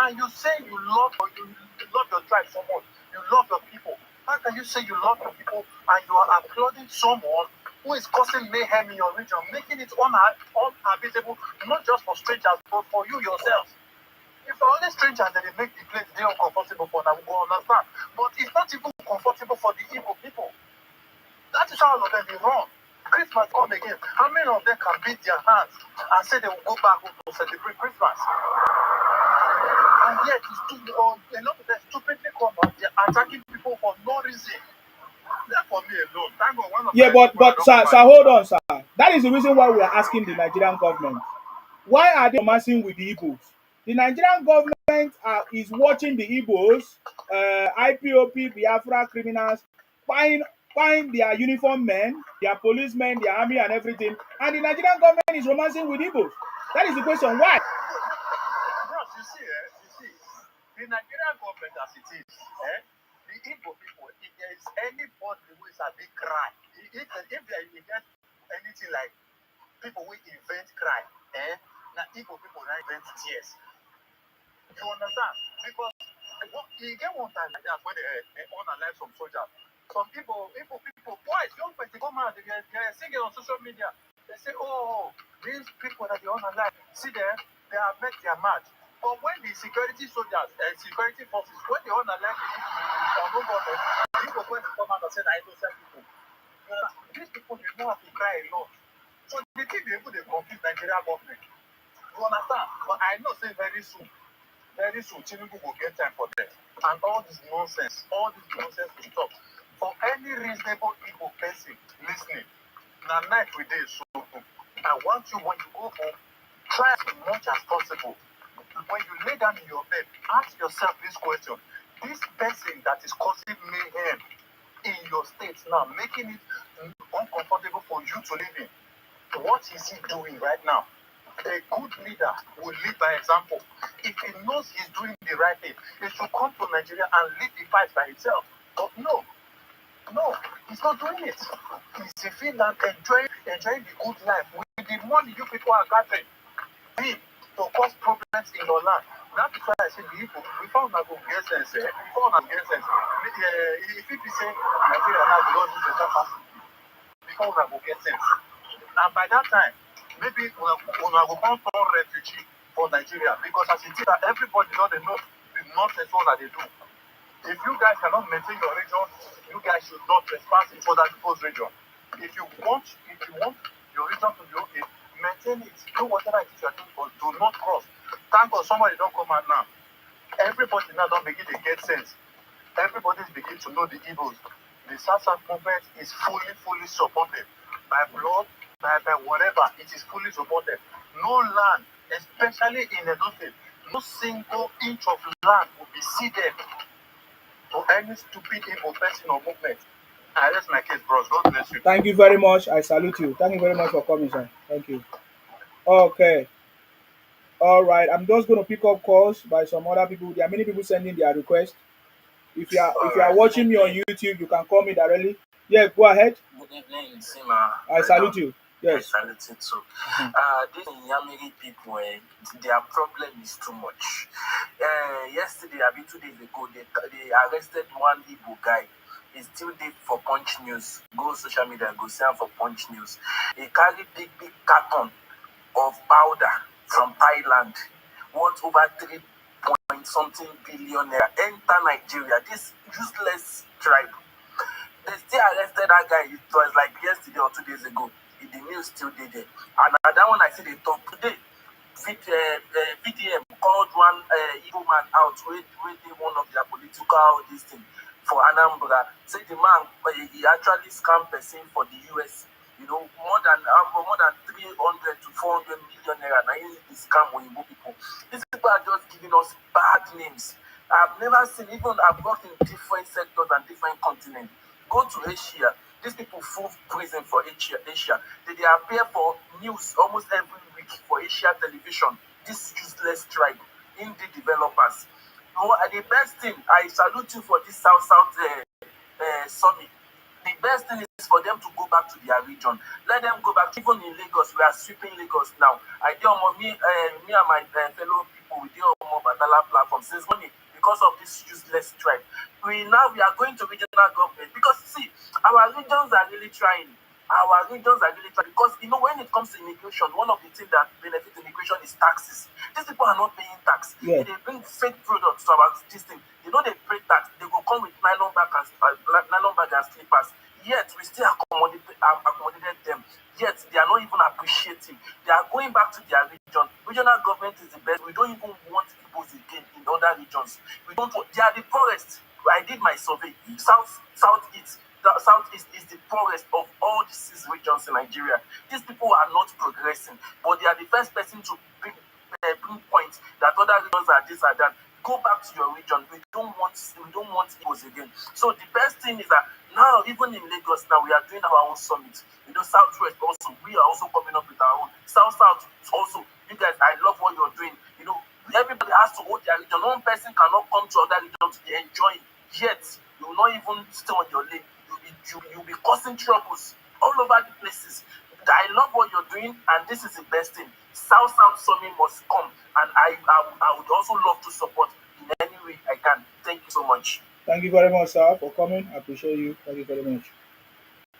And you say you love your tribe so much, you love your people. How can you say you love your people and you are applauding someone who is causing mayhem in your region, making it unhabitable, not just for strangers, but for you yourselves? If only strangers that they make the place they uncomfortable for, now we will understand. But it's not even comfortable comfortable for the Igbo people. That is how all of them they run. Christmas come again. How many of them can beat their hands and say they will go back home to celebrate Christmas? And yet, a lot of them stupidly come out. They're attacking people for no reason. That for me alone. Thank God one of Yeah, but sir, hold on, sir. That is the reason why we are asking the Nigerian government. Why are they romancing with the Ibos? The Nigerian government is watching the Ibos, IPOP, Biafra criminals, buying their uniform men, their policemen, their army and everything, and the Nigerian government is romancing with Ibos. That is the question. Why? Bros, you see, the Nigerian government as it is, the Igbo people, if there is anybody who is a big crime, if there is anything like people who invent crime, now Igbo people now invent tears. You understand? Because you get one time like that when they unalive some soldiers. Some Igbo people, boys, young people, they come out, they're singing on social media. They say, oh, these people that they unalive, see them, they have met their match. But when the security soldiers, security forces, when they unalive the government, people going to come out and say, I don't sell people. These people, they know how to cry a lot. So they think they're able to confuse Nigerian government. You understand? But I know, say very soon, Tinubu will get time for them. And all this nonsense will stop. For any reasonable Igbo person listening, now night with this, so I want you, when you go home, try as much as possible. When you lay down in your bed, ask yourself this question. This person that is causing mayhem in your state now, making it uncomfortable for you to live in, what is he doing right now? A good leader will lead by example. If he knows he's doing the right thing, he should come to Nigeria and lead the fight by himself. But no, he's not doing it. He's in Finland enjoying the good life with the money you people are gathering to cause problems in your land. That is why I say the people, before we go get sense, if people say Nigeria now belongs to the capacity, before we go get sense. And by that time, maybe we will come from refugee for Nigeria, because as it is that everybody know the nonsense that they do. If you guys cannot maintain your region, you guys should not trespass in other people's region. If you want your region to be okay, maintain it. Do whatever it is you are doing, but do not cross. Thank God somebody don't come out now. Everybody now don't begin to get sense. Everybody is beginning to know the evils. The South movement is fully supported by blood, by whatever. It is fully supported. No land, especially in Edo State, no single inch of land will be ceded to any stupid Igbo person or movement. I rest my case, bros. God bless you. Thank you very much. I salute you. Thank you very much for coming, sir. Thank you. Okay. All right. I'm just going to pick up calls by some other people. There are many people sending their requests. If you are watching me on YouTube, you can call me directly. Yeah, go ahead. Good evening, Sima. I salute you. Yes. I salute you too. These Yamiri people, their problem is too much. Yesterday, 2 days ago, they arrested one Igbo guy. He's still there for Punch News. Go social media, go see him for Punch News. He carried big carton of powder from Thailand, worth over 3.something billion naira, enter Nigeria. This useless tribe. They still arrested that guy. It was like yesterday or 2 days ago. The news still did it. And that one I see they talk today. VDM called one Igbo man out with one of their political this thing for Anambra. Say the man he actually scammed person for the US. You know, more than 300 to 400 million naira. Now he scam Igbo people. These people are just giving us bad names. I've never seen, even I've worked in different sectors and different continents. Go to Asia. These people full prison for Asia. They appear for news almost every week for Asia television. This useless tribe, indie developers. You know, the best thing, I salute you for this South summit. The best thing is for them to go back to their region. Let them go back. Even in Lagos, we are sweeping Lagos now. I did me and my fellow people, we did on Batala platform since morning because of this useless tribe. We are going to regional government because see, our regions are really trying. our regions are really trying, because when it comes to immigration, one of the things that benefits immigration is taxes. These people are not paying tax. Yeah. They bring fake products to our this thing. They know they pay tax. They go come with nylon bag and slippers. Yet we still accommodated them. Yet they are not even appreciative. They are going back to their region. Regional government is the best. We don't even want Ibos again in other regions. We don't. They are the poorest. I did my survey. Southeast is the poorest of all the 6 regions in Nigeria. These people are not progressing, but they are the first person to bring point that other regions are this or that. Go back to your region. We don't want Igos again. So the best thing is that now, even in Lagos, now we are doing our own summit. Southwest also, we are also coming up with our own. South also. You guys, I love what you're doing. Everybody has to hold their region. One person cannot come to other regions to be enjoying. Yet you will not even stay on your lane. You'll be causing troubles all over the places. I love what you're doing, and this is the best thing. South Summit must come, and I would also love to support in any way I can. Thank you so much. Thank you very much, sir, for coming. I appreciate you. Thank you very much.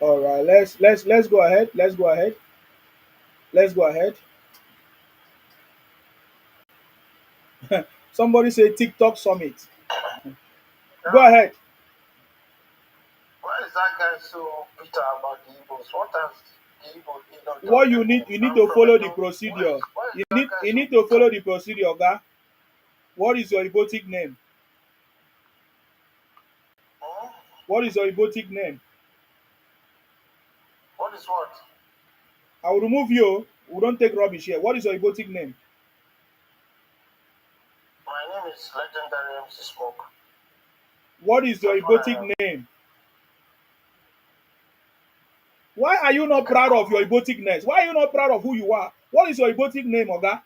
All right, let's go ahead. Let's go ahead. Somebody say TikTok summit. Go ahead. Why is that guy so bitter about the Ibos? What has the Igbo done? What you need to follow the procedure. You need to follow the procedure, okay? What is your Ibotic name? What is your Ibotic name? What is what? I will remove you. We don't take rubbish here. What is your Ibotic name? My name is Legendary MC Smoke. What is your Ibotic name? Why are you not proud of your Iboticness? Why are you not proud of who you are? What is your Ibotic name, Oga?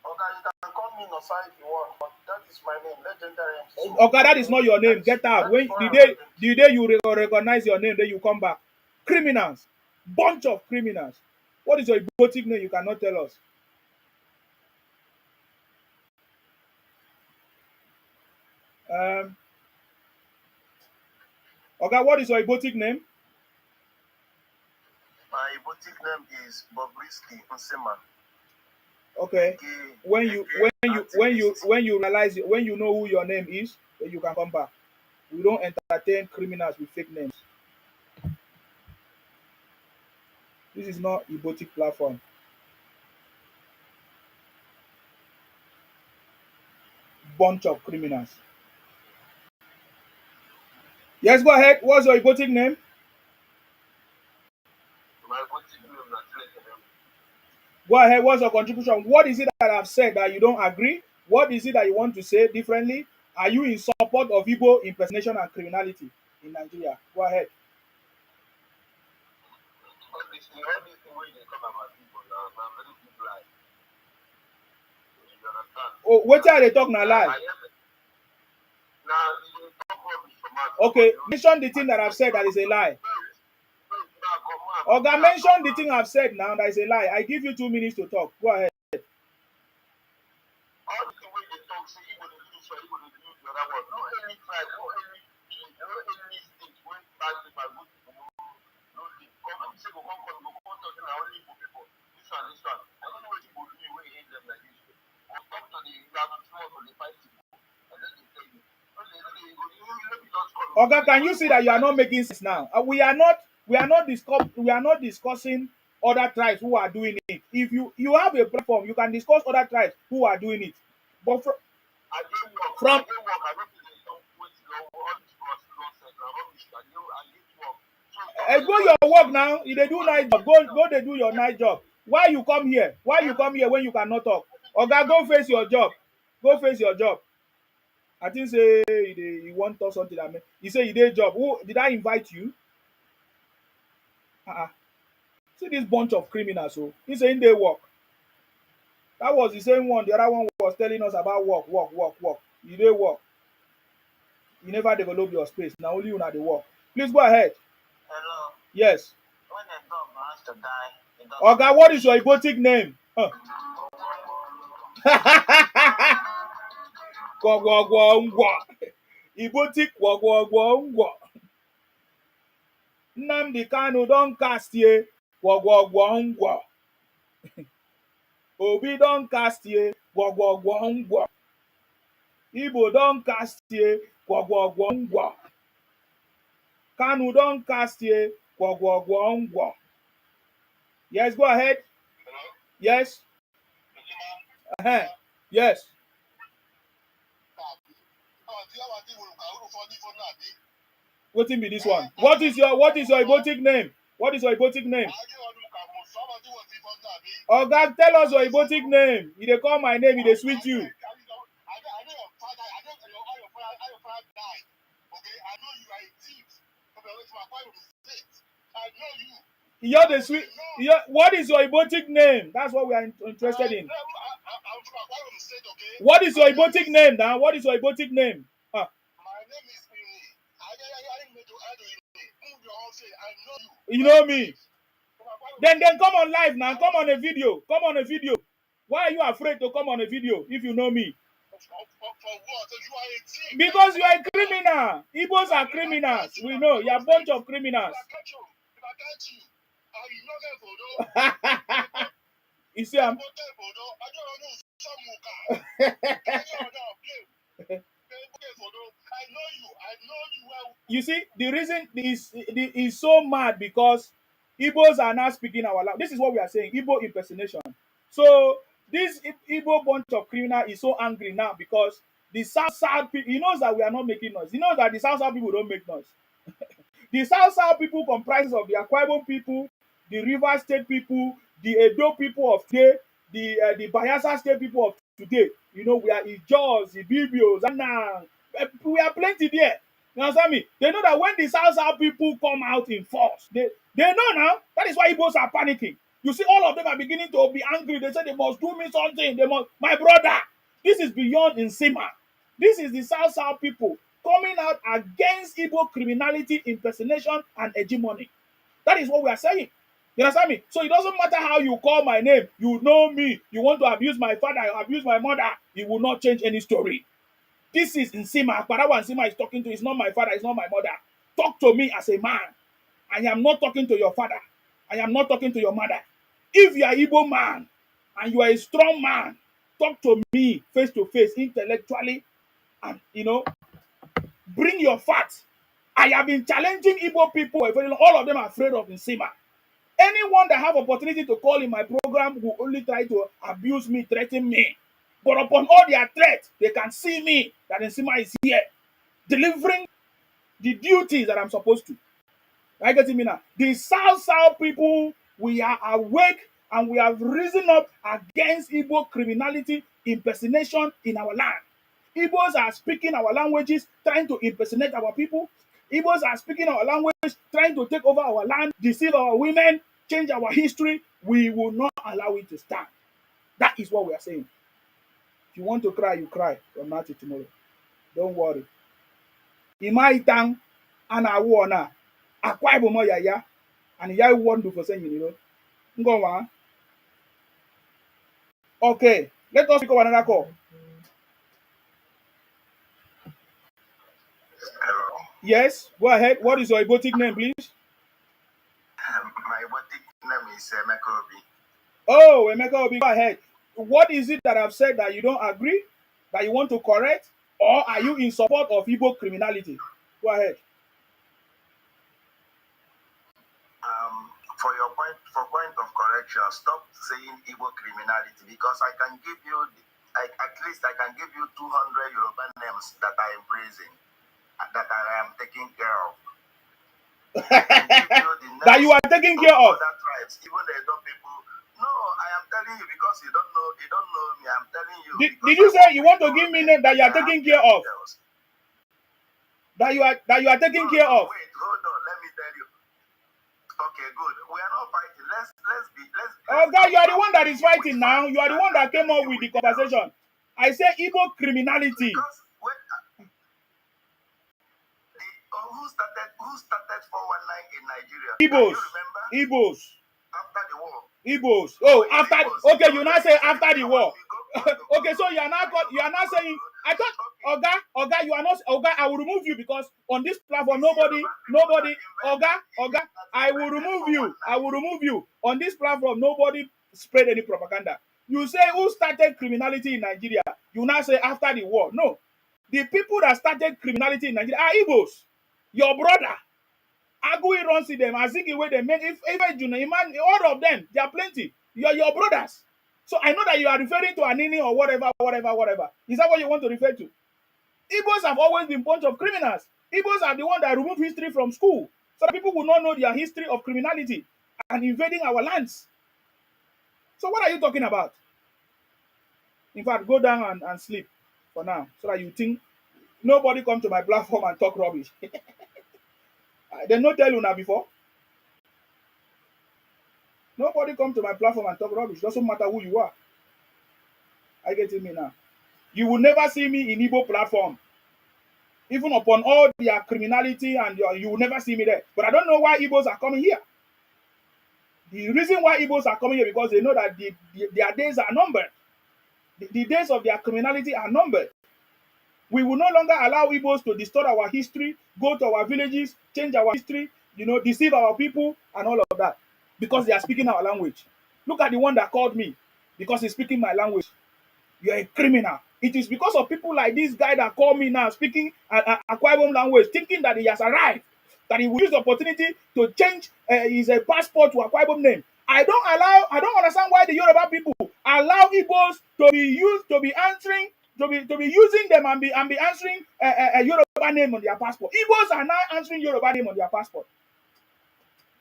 Oga, you can call me Nosa if you want, but that is my name, Legendary MC Smoke. Oga, that is not your name. Get out. When the day you recognize your name, then you come back. Criminals. Bunch of criminals. What is your Ibotic name? You cannot tell us. Oga, what is your Ibotic name? My Ibotic name is Bobrisky Nsema. Okay. When you realize, when you know who your name is, then you can come back. We don't entertain criminals with fake names. This is not Ibotic platform. Bunch of criminals. Yes, go ahead. What's your Ibotic name? My Ibotic name is Legendary. Go ahead. What's your contribution? What is it that I've said that you don't agree? What is it that you want to say differently? Are you in support of Igbo impersonation and criminality in Nigeria? Go ahead. Everything where they talk about people now, na very big lie. You understand? Oh, what are they talking now lie? Now, you talk rubbish from us. Okay, mention the thing that I've said that is a lie. Oga, mention the thing I've said now that is a lie. I give you 2 minutes to talk. Go ahead. All the way they talk, say Igbo dey do so, Igbo dey do the other one. No any tribe, no any state wey pass the my good people no dey. Come say go come talk na only Igbo people. This one. I don't know what Igbo do wey hate them like this. Go talk to the small to the fight people, and then they tell you. Oga, can you see that you are not making sense now? We are not discussing other tribes who are doing it. If you have a platform, you can discuss other tribes who are doing it. But go your work now. If they do night job, go they do your night job. Why you come here? Why you come here when you cannot talk? Oga, go face your job. Go face your job. I think say he want to talk something that he say he did job. Who did I invite you? See this bunch of criminals. So he saying they work. That was the same one. The other one was telling us about work. You did work. You never develop your space. Now only you know the work. Please go ahead. Hello. Yes. When a dog wants to die, Oga, what is your Ibotic name? Ibotic. Nnamdi Kanu don cast ye. Gwogwogwongwo. Obi don cast ye. Gwogwogwongwo. Igbo don cast ye. Gwogwogwongwo. Kanu don cast ye. Gwogwogwongwo. Yes, go ahead. Yes. Yes. What be this one? What is your Ibotic name? What is your Ibotic name? Oh God, tell us your Ibotic name. You dey call my name, they sweet you. You're the sweet. What is your Ibotic name? That's what we are interested in. What is your Ibotic name now? What is your Ibotic name? My name is You know me. Then come on live now. Come on a video. Come on a video. Why are you afraid to come on a video if you know me? Because you are a criminal. Igbos are criminals. We know. You are a bunch of criminals. You see, you see, the reason is so mad because Igbos are now speaking our language. This is what we are saying, Igbo impersonation. So this Igbo bunch of criminal is so angry now because the South people, he knows that we are not making noise. He knows that the South people don't make noise. The South people comprises of the Akwa Ibom people, the Rivers State people, the Edo people of today, the Bayelsa State people of today. You know, we are Ibos, Ibos, and we are plenty there. You understand me? They know that when the South people come out in force, they know now. That is why Igbos are panicking. You see, all of them are beginning to be angry. They say they must do me something. They must, my brother. This is beyond Nsima. This is the South people coming out against Igbo criminality, impersonation, and hegemony. That is what we are saying. You understand me? So it doesn't matter how you call my name. You know me. You want to abuse my father, abuse my mother. It will not change any story. This is Nsima. Akbarawa Nsima is talking to. It's not my father. It's not my mother. Talk to me as a man. I am not talking to your father. I am not talking to your mother. If you are Igbo man and you are a strong man, talk to me face to face, intellectually, and bring your facts. I have been challenging Igbo people. All of them are afraid of Nsima. Anyone that have opportunity to call in my program will only try to abuse me, threaten me. But upon all their threats, they can see me that Nsima is here, delivering the duties that I'm supposed to. I get it now. The South people, we are awake and we have risen up against Igbo criminality, impersonation in our land. Igbos are speaking our languages, trying to impersonate our people. Igbos are speaking our language, trying to take over our land, deceive our women, change our history. We will not allow it to stand. That is what we are saying. If you want to cry, you cry from now to tomorrow. Don't worry. Imaitang anawana Akwa Ibom yaya and yaya won't for saying Go on. Okay, let us pick up another call. Hello. Yes, go ahead. What is your Ibotic name, please? My Ibotic name is Emeka Obi. Oh, Emeka Obi, go ahead. What is it that I've said that you don't agree, that you want to correct, or are you in support of Igbo criminality? Go ahead. For point of correction, stop saying Igbo criminality because I can give you, at least I can give you 200 Yoruba names that I am praising, that I am taking care of. That you are taking care of. Other tribes, even the Edo people. No, I am telling you because you don't know me. I'm telling you. Did you say you want to give me name that you are taking care of? That you are taking care of. Wait, hold on. Let me tell you. Okay, good. We are not fighting. Let's be. Oh God, you are the one that is fighting now. You are the one that came up with the conversation. I say Igbo criminality. Because who started 419 in Nigeria? Ibos. Can you remember? Ibos. After the war. Ibos. Oh, after. Okay, you now say after the war. Okay, so you are now saying I thought, Oga, you are not Oga. I will remove you because on this platform, nobody, Oga, I will remove you. I will remove you on this platform. Nobody spread any propaganda. You say who started criminality in Nigeria? You now say after the war. No, the people that started criminality in Nigeria are Ibos. Your brother, Agui runs in them. Azikiwe, they make if Iman, all of them, they are plenty. You are your brothers. So I know that you are referring to Anini or whatever. Is that what you want to refer to? Igbos have always been a bunch of criminals. Igbos are the one that remove history from school, so that people will not know their history of criminality and invading our lands. So what are you talking about? In fact, go down and sleep for now, so that you think nobody come to my platform and talk rubbish. They no tell you now before. Nobody come to my platform and talk rubbish. Doesn't matter who you are. I get me now. You will never see me in Igbo platform. Even upon all their criminality and you will never see me there. But I don't know why Igbos are coming here. The reason why Igbos are coming here because they know that their days are numbered. The days of their criminality are numbered. We will no longer allow Igbos to distort our history, go to our villages, change our history, deceive our people and all of that because they are speaking our language. Look at the one that called me because he's speaking my language. You're a criminal. It is because of people like this guy that called me now speaking Akwa Ibom language, thinking that he has arrived, that he will use the opportunity to change his passport to Akwa Ibom name. I don't understand why the Yoruba people allow Igbos to be used, to be answering, to be using them and be answering a Yoruba name on their passport. Igbos are now answering Yoruba name on their passport.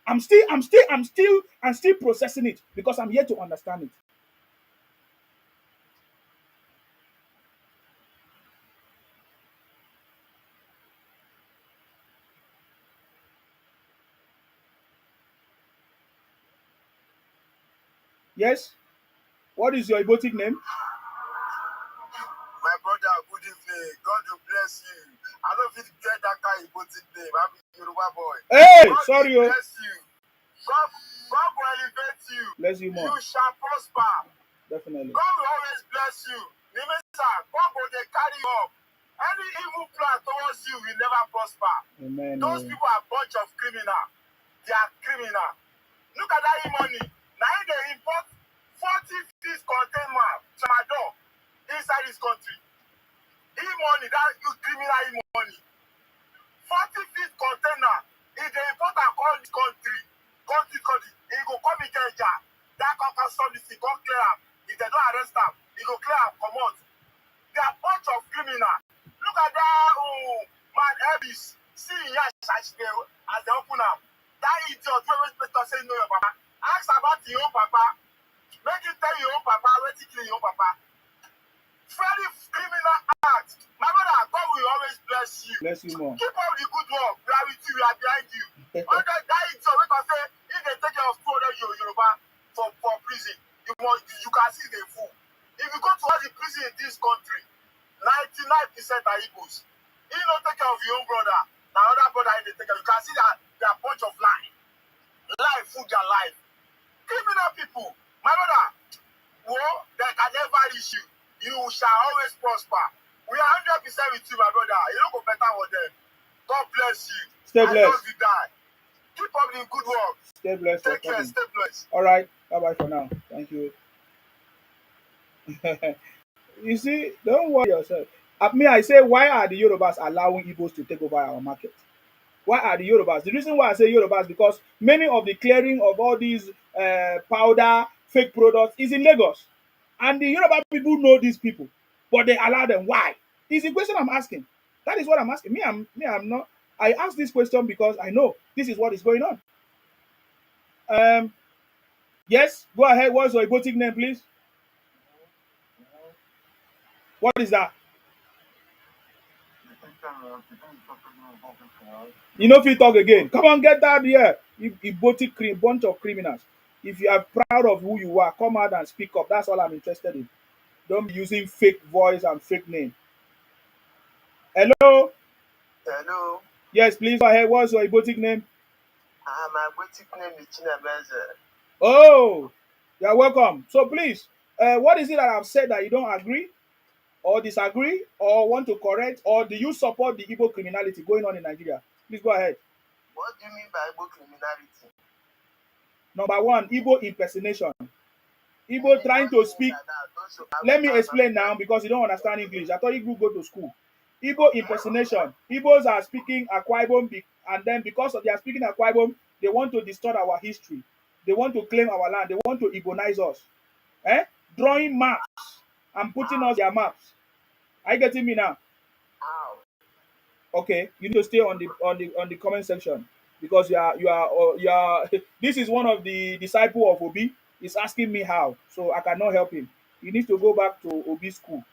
I'm still processing it because I'm here to understand it. Yes? What is your Ibotic name? My brother, good evening. God will bless you. I don't fit get that kind of Ibotic name. I'm a Yoruba boy. Hey, God sorry. will bless you. God will elevate you. Bless you more. You shall prosper. Definitely. God will always bless you. Remember, God will carry you up. Any evil plan towards you will never prosper. Amen. Those people are a bunch of criminals. They are criminal. Look at that money. Now they import 40 fish container to my door inside this country. E-money, that you criminal e-money. 40 feet container. If they import across this country, it go come in Kenya. That can stop this thing, go clear up. If they don't arrest them, it go clear up, come out. They are a bunch of criminal. Look at that man, Ibos. See, yes, as they open up. That idiot, whoever say no, your papa. Ask about your own papa. Make him tell your own papa, where to kill your own papa. Very criminal act. My brother, God will always bless you. Bless you more. Keep up the good work. We are with you. We are behind you. Under that idiot, we can say, if they take care of 200 Yoruba for prison, you can see the fool. If you go to all the prison in this country, 99% are Ibos. If you don't take care of your own brother, now other brother they take care. You can see that they are a bunch of lies. Life, food their life. Criminal people. My brother, they can never reach you. You shall always prosper. We are 100% with you, my brother. You don't go better with them. God bless you. Stay blessed. I love you, die. Keep up the good work. Stay blessed. Take care. Stay blessed. All right. Bye-bye for now. Thank you. You see, don't worry yourself. I say, why are the Yorubas allowing Igbos to take over our market? Why are the Yorubas? The reason why I say Yorubas is because many of the clearing of all these powder, fake products is in Lagos. And the Yoruba people know these people, but they allow them. Why? Is the question I'm asking. That is what I'm asking. I'm not. I ask this question because I know this is what is going on. Yes, go ahead. What's your Ibotic name, please? What is that? You know if you talk again. Come on, get out here. Ibotic bunch of criminals. If you are proud of who you are, come out and speak up. That's all I'm interested in. Don't be using fake voice and fake name. Hello? Hello. Yes, please go ahead. What's your Ibotic name? My Ibotic name is Chinabeze. Oh, you're welcome. So please, what is it that I've said that you don't agree? or disagree or want to correct, or do you support the Igbo criminality going on in Nigeria? Please go ahead. What do you mean by Igbo criminality? Number one, Igbo impersonation. Igbo trying to speak. Let me explain now because you don't understand English. I thought you could go to school. Igbo impersonation. Igbos are speaking Akwa Ibom, and then because of they are speaking Akwa Ibom, they want to distort our history. They want to claim our land. They want to Igbonize us. Eh? Drawing maps and putting us their maps. Are you getting me now? How? Okay, you need to stay on the comment section because you are this is one of the disciple of Obi. He's asking me how, so I cannot help him. He needs to go back to Obi school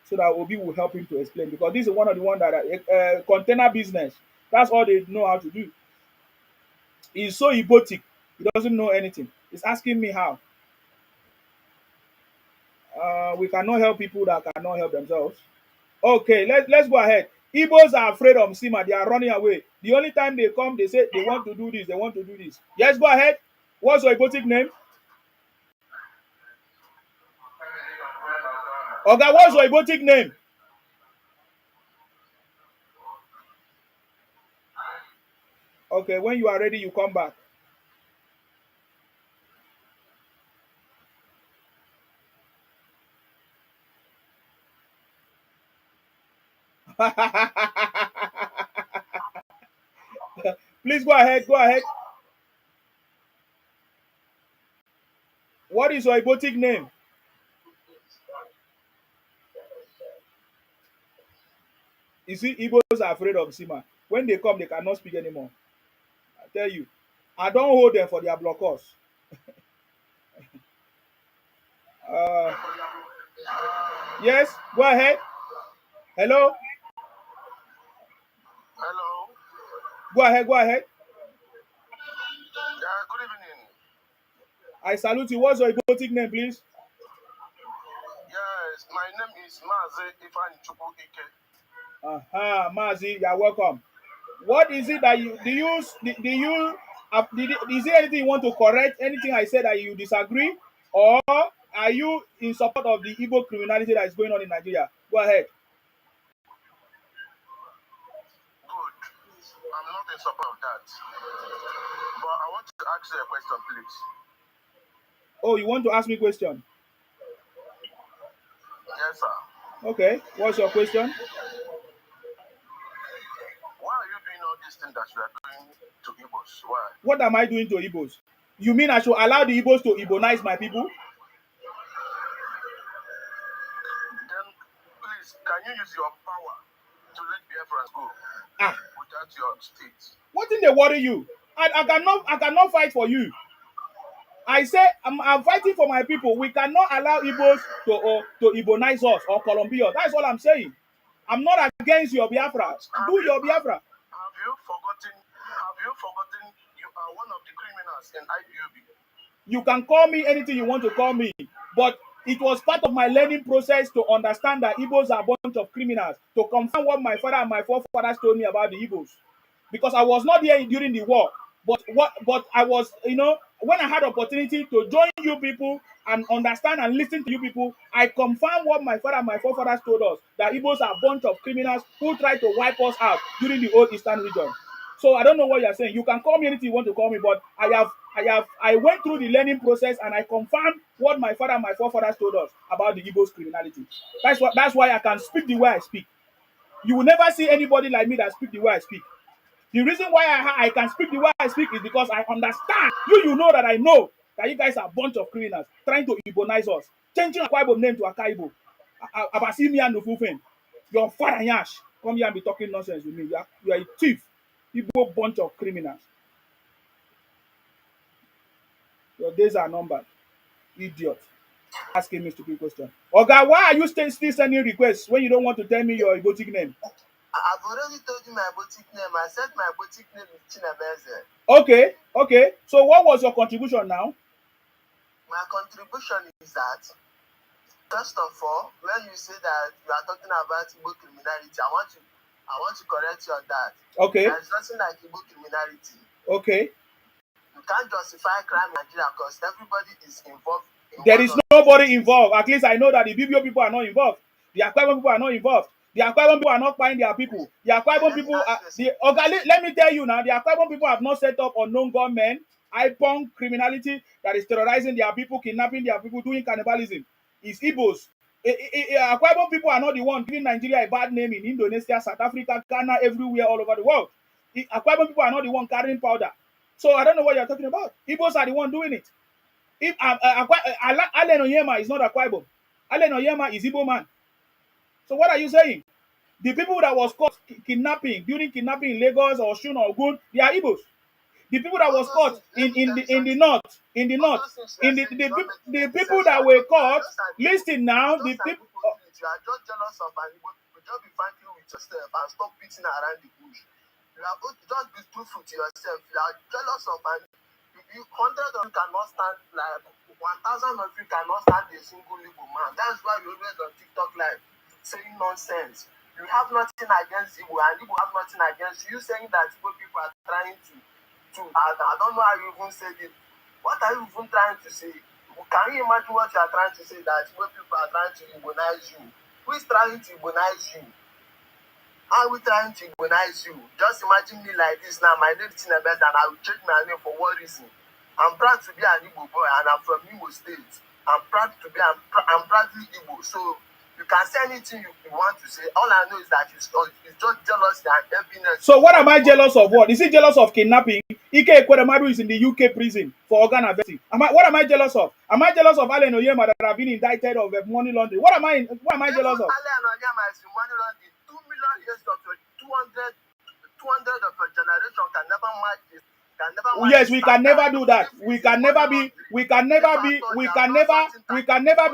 so that Obi will help him to explain because this is one of the one that container business. That's all they know how to do. He's so egotic. He doesn't know anything. He's asking me how. We cannot help people that cannot help themselves. Okay, let's go ahead. Igbos are afraid of Sima. They are running away. The only time they come, they say they want to do this. They want to do this. Yes, go ahead. What's your Igbotic name? Oga, what's your Igbotic name? Okay, when you are ready, you come back. Please go ahead. Go ahead. What is your Igbotic name? You see, Igbos are afraid of Sima. When they come, they cannot speak anymore. I tell you. I don't hold them for their blockers. Uh, yes, go ahead. Hello? Hello. Go ahead, go ahead. Yeah, good evening. I salute you. What's your Igbotic name, please? Yes, my name is Maze Ifan Chubu Ike. Mazi, you're welcome. What is it that you do you do you is there anything you want to correct? Anything I said that you disagree, or are you in support of the Igbo criminality that is going on in Nigeria? Go ahead. Good. I'm not in support of that. But I want to ask you a question, please. Oh, you want to ask me a question? Yes, sir. Okay. What's your question? Why are you doing all these things that you are doing to Ibos? Why? What am I doing to Igbos? You mean I should allow the Igbos to Igbonize my people? Then, please, can you use your power to let Biafrans go Ah, without your state? what thing they worry you? I cannot fight for you. I say I'm fighting for my people. We cannot allow Igbos to Igbonize us or Colombia. That's all I'm saying. I'm not against your Biafra. Do your Biafra. Have you forgotten? Have you forgotten? You are one of the criminals in IPOB. You can call me anything you want to call me, but it was part of my learning process to understand that Igbos are a bunch of criminals, to confirm what my father and my forefathers told me about the Igbos. Because I was not there during the war, but I was, when I had opportunity to join you people and understand and listen to you people, I confirm what my father and my forefathers told us, that Igbos are a bunch of criminals who tried to wipe us out during the old Eastern region. So I don't know what you're saying. You can call me anything you want to call me, but I went through the learning process and I confirmed what my father and my forefathers told us about the Igbos criminality. That's why I can speak the way I speak. You will never see anybody like me that speak the way I speak. The reason why I can speak the way I speak is because I understand. You know that I know that you guys are a bunch of criminals trying to Igbonize us, changing Akwa Ibom name to Akaibo. Abasimi and Nufufen. Your father Yash come here and be talking nonsense with me. You are a thief. Igbo bunch of criminals. Your days are numbered. Idiot. Asking me stupid question. Oga, why are you still sending requests when you don't want to tell me your Igbotic name? I've already told you my boutique name. I said my boutique name is Chinabeze. Okay. So what was your contribution now? My contribution is that, first of all, when you say that you are talking about Igbo criminality, I want to correct you on that. Okay. There's nothing like Igbo criminality. Okay. You can't justify crime in Nigeria because everybody is involved There is nobody involved. At least I know that the BBO people are not involved. The Akwa Ibom people are not involved. The Akwa Ibom people are not buying their people. The Akwa Ibom people are let me tell you now, the Akwa Ibom people have not set up unknown gunmen, IPON criminality that is terrorizing their people, kidnapping their people, doing cannibalism. It's Ibos. Akwa Ibom people are not the one giving Nigeria a bad name in Indonesia, South Africa, Ghana, everywhere, all over the world. Akwa Ibom people are not the one carrying powder. So I don't know what you're talking about. Ibos are the one doing it. If Allen Onyema is not Akwa Ibom, Allen Onyema is Igbo man. So what are you saying? The people that was caught kidnapping during kidnapping in Lagos or Osun or Ogun, they are Igbos. The people that was caught in the north, in the people that were caught, listen now, the people. You are just jealous of an Igbo people. Just be frank with yourself and stop beating around the bush. You are just be truthful to yourself. You are jealous of an. You 100 of you cannot stand, like 1,000 of you cannot stand a single Igbo man. That's why you always on TikTok live saying nonsense. You have nothing against Igbo, and Igbo have nothing against you. Saying that Igbo people are trying to I don't know how you even said it. What are you even trying to say? Can you imagine what you are trying to say? That Igbo people are trying to Igbonize you. Who is trying to Igbonize you? How are we trying to Igbonize you? Just imagine me like this now. My name is Tinebet, and I will change my name for what reason? I'm proud to be an Igbo boy, and I'm from Imo State. I'm proudly Igbo. So you can say anything you want to say. All I know is that it's just jealousy and enviness. So what am I jealous of? What? Is he jealous of kidnapping? Ike Ekweremadu is in the UK prison for organ harvesting. What am I jealous of? Am I jealous of Allen Onyema that have been indicted of money laundering? What am I jealous of? Allen Onyema is money laundering. 2 million years of your 200 of your generation can never match this. Yes, we can never do that. We can never be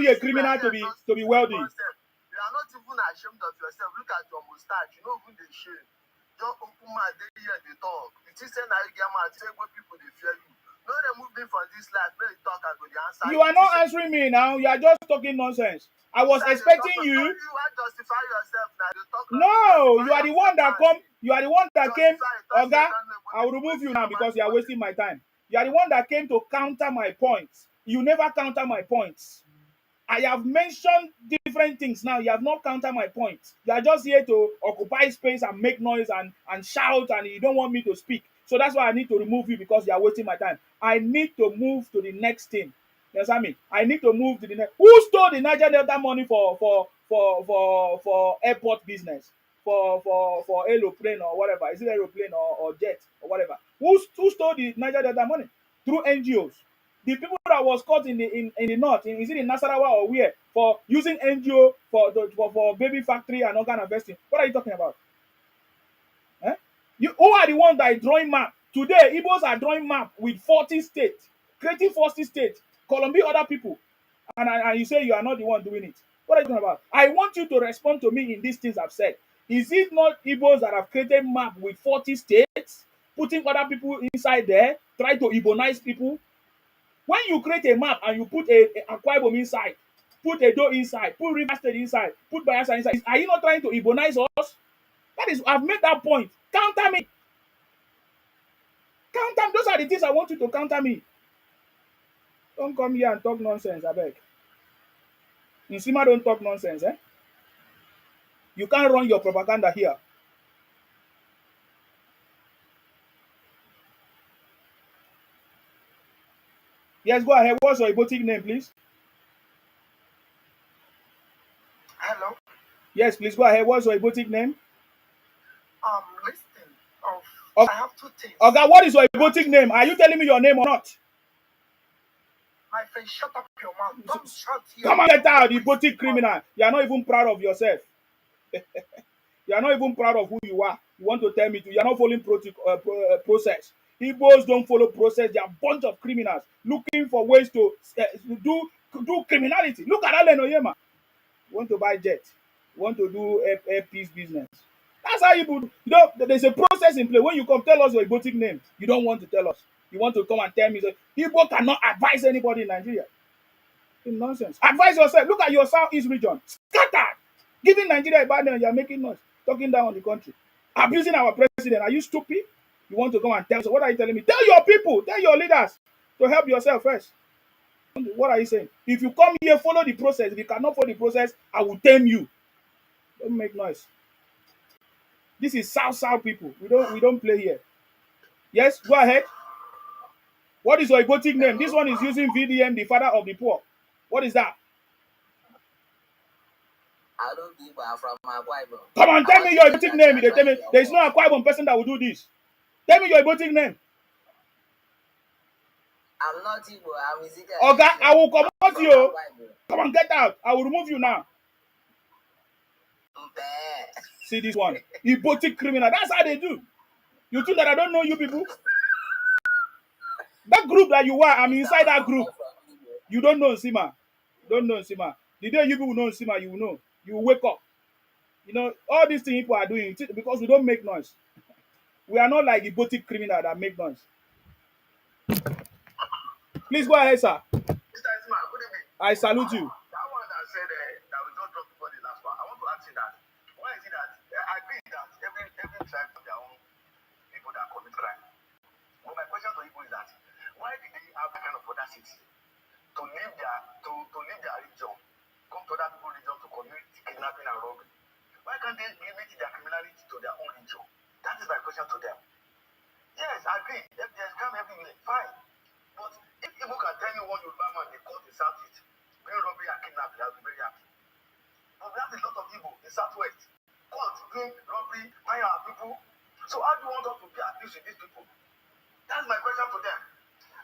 a criminal to be wealthy. You are not even ashamed of yourself. Look at your mustache. You know even the shame. Don't open my day here they talk. It is saying that you get mad, say what people they fear you. No, remove me from this life. Let me talk and go the answer. You are not answering me now. You are just talking nonsense. I was expecting you. You justify yourself now. No, you are the one that come. You are the one that came. Oga, I will remove you now because you are wasting my time. You are the one that came to counter my points. You never counter my points. I have mentioned different things now. You have not countered my points. You are just here to occupy space and make noise and shout, and you don't want me to speak. So that's why I need to remove you because you are wasting my time. I need to move to the next thing. You understand me? I need to move to the next. Who stole the Niger Delta money for airport business? For aeroplane or whatever. Is it aeroplane or jet or whatever? Who stole the Niger Delta money? Through NGOs. The people that was caught in the north, is it in Nasarawa or where, for using NGO for baby factory and organ harvesting? What are you talking about? Eh? Who are the ones that are drawing map? Today, Ibos are drawing map with 40 states, creating 40 states, Colombia, other people, and you say you are not the one doing it. What are you talking about? I want you to respond to me in these things I've said. Is it not Ibos that have created map with 40 states, putting other people inside there, try to Ibonize people? When you create a map and you put a Akwa Ibom inside, put Edo inside, put River State inside, put Bayelsa inside, are you not trying to Ibonize us? That is, I've made that point. Counter me. Counter me. Those are the things I want you to counter me. Don't come here and talk nonsense, I beg. Nsima don't talk nonsense, eh? You can't run your propaganda here. Yes, go ahead. What's your Ibotic name, please? Hello? Yes, please go ahead. What's your Ibotic name? Listen. Okay. I have two things. Okay, what is your Ibotic name? Are you telling me your name or not? My friend, shut up your mouth. Don't shout here. Come on, get out, Ibotic criminal. You are not even proud of yourself. You are not even proud of who you are. You want to tell me you are not following process. Igbos don't follow process. They are a bunch of criminals looking for ways to do criminality. Look at Allen Onyema. You want to buy jet. You want to do a peace business. That's how you there's a process in play. When you come, tell us your Ibotic name. You don't want to tell us. You want to come and tell me that Igbo cannot advise anybody in Nigeria. Nonsense. Advise yourself. Look at your southeast region. Scattered. Giving Nigeria a bad name, you are making noise. Talking down on the country. Abusing our president. Are you stupid? You want to come and tell us? What are you telling me? Tell your people. Tell your leaders to help yourself first. What are you saying? If you come here, follow the process. If you cannot follow the process, I will tame you. Don't make noise. This is South people. We don't play here. Yes, go ahead. What is your Ibotic name? This one is using VDM, the father of the poor. What is that? I don't think we are from Akwa Ibom. Come on, tell me your Ibotic name. There is no Akwa Ibom person that will do this. Tell me your Ibotic name. I'm not Igbo. I'm Ezekiel. Oga, I will come out to you. Come on, get out. I will remove you now. See this one. Ibotic criminal. That's how they do. You think that I don't know you people? That group that you are, I'm inside that group. You don't know Nsima. You don't know Nsima. The day you people know Nsima, you will know. You will wake up. You know, all these things people are doing because we don't make noise. We are not like Ibotic criminal that make noise. Please go ahead, sir. Mr. Isma, good evening. I salute you. That one that said that we don't drop people the last one, I want to ask you that. Why is it that I agree that every tribe have their own people that commit crime? But my question to you is that why did they have that kind of audacity to leave their region, come to other people's region to commit kidnapping and robbery? Why can't they limit their criminality to their own region? That is my question to them. Yes, I agree. If there's crime everywhere, fine. But if people can tell me one Yoruba man they caught in Southeast, bring robbery and kidnapping, I'll be very happy. But we have a lot of people in Southwest caught doing robbery, buying our people. So how do you want us to be at peace with these people? That's my question to them.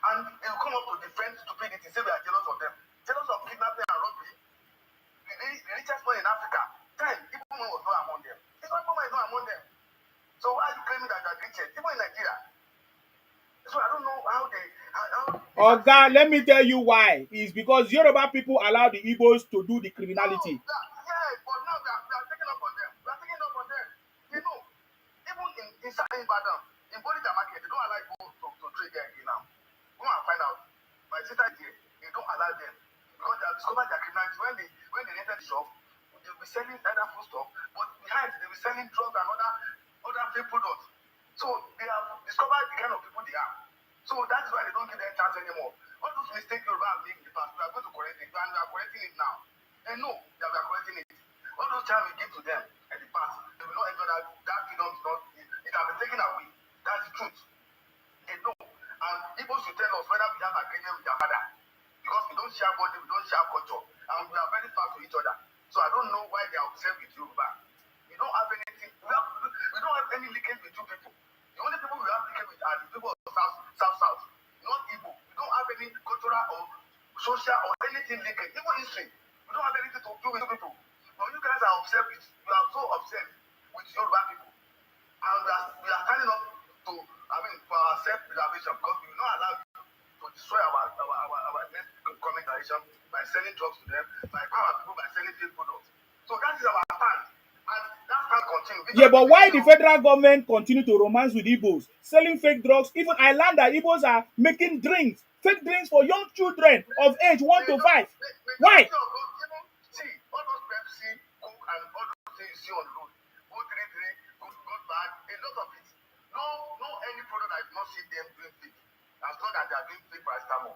And they will come up to defend stupidity, say we are jealous of them. Jealous of kidnapping and robbery. The richest man in Africa, 10, Igbo man was not among them. Igbo man is not among them. So why are you claiming that you are the richest? Even in Nigeria. So I don't know how they... Oga, let me tell you why. It's because Yoruba people allow the Ibos to do the criminality. No, yeah, but now we are taking up on them. We are taking up on them. You know, even in Ibadan, in Bodija market, they don't allow people to trade there again now. Go and find out. My sister is here. They don't allow them because they have discovered their criminality. When they enter the shop, they'll be selling other food stuff, but behind they'll be selling drugs and other fake products. So they have discovered the kind of people they are. So that's why they don't give them a chance anymore. All those mistakes Yoruba have made in the past, we are going to correct it, and we are correcting it now. They know that we are correcting it. All those time we give to them in the past, they will not enjoy that freedom is not, it has been taken away. That's the truth. They know. And people should tell us whether we have agreement with their father. Because we don't share body, we don't share culture, and we are very far to each other. So I don't know why they are upset with Yoruba. We don't have anything, we don't have any linkage with two people. The only people we have linkage with are the people of South, not Igbo. We don't have any cultural or social or anything linkage, even history. We don't have anything to do with people. But you guys are upset with, you are so upset with Yoruba people. And we are standing up for our self-preservation because we will not allow you to destroy our next coming generation by selling drugs to them, by power people by selling fake products. So that is our stand. And that stand continues. Yeah, but why the federal government continue to romance with Ibos, selling fake drugs? Even I learned that Ibos are making drinks, fake drinks for young children of age 1 to 5. Why? See, all those Pepsi, Coke, and all those things you see on the road, good, bad, a lot of it. No, any product I do not see them doing fake. As long as they are doing fake paracetamol,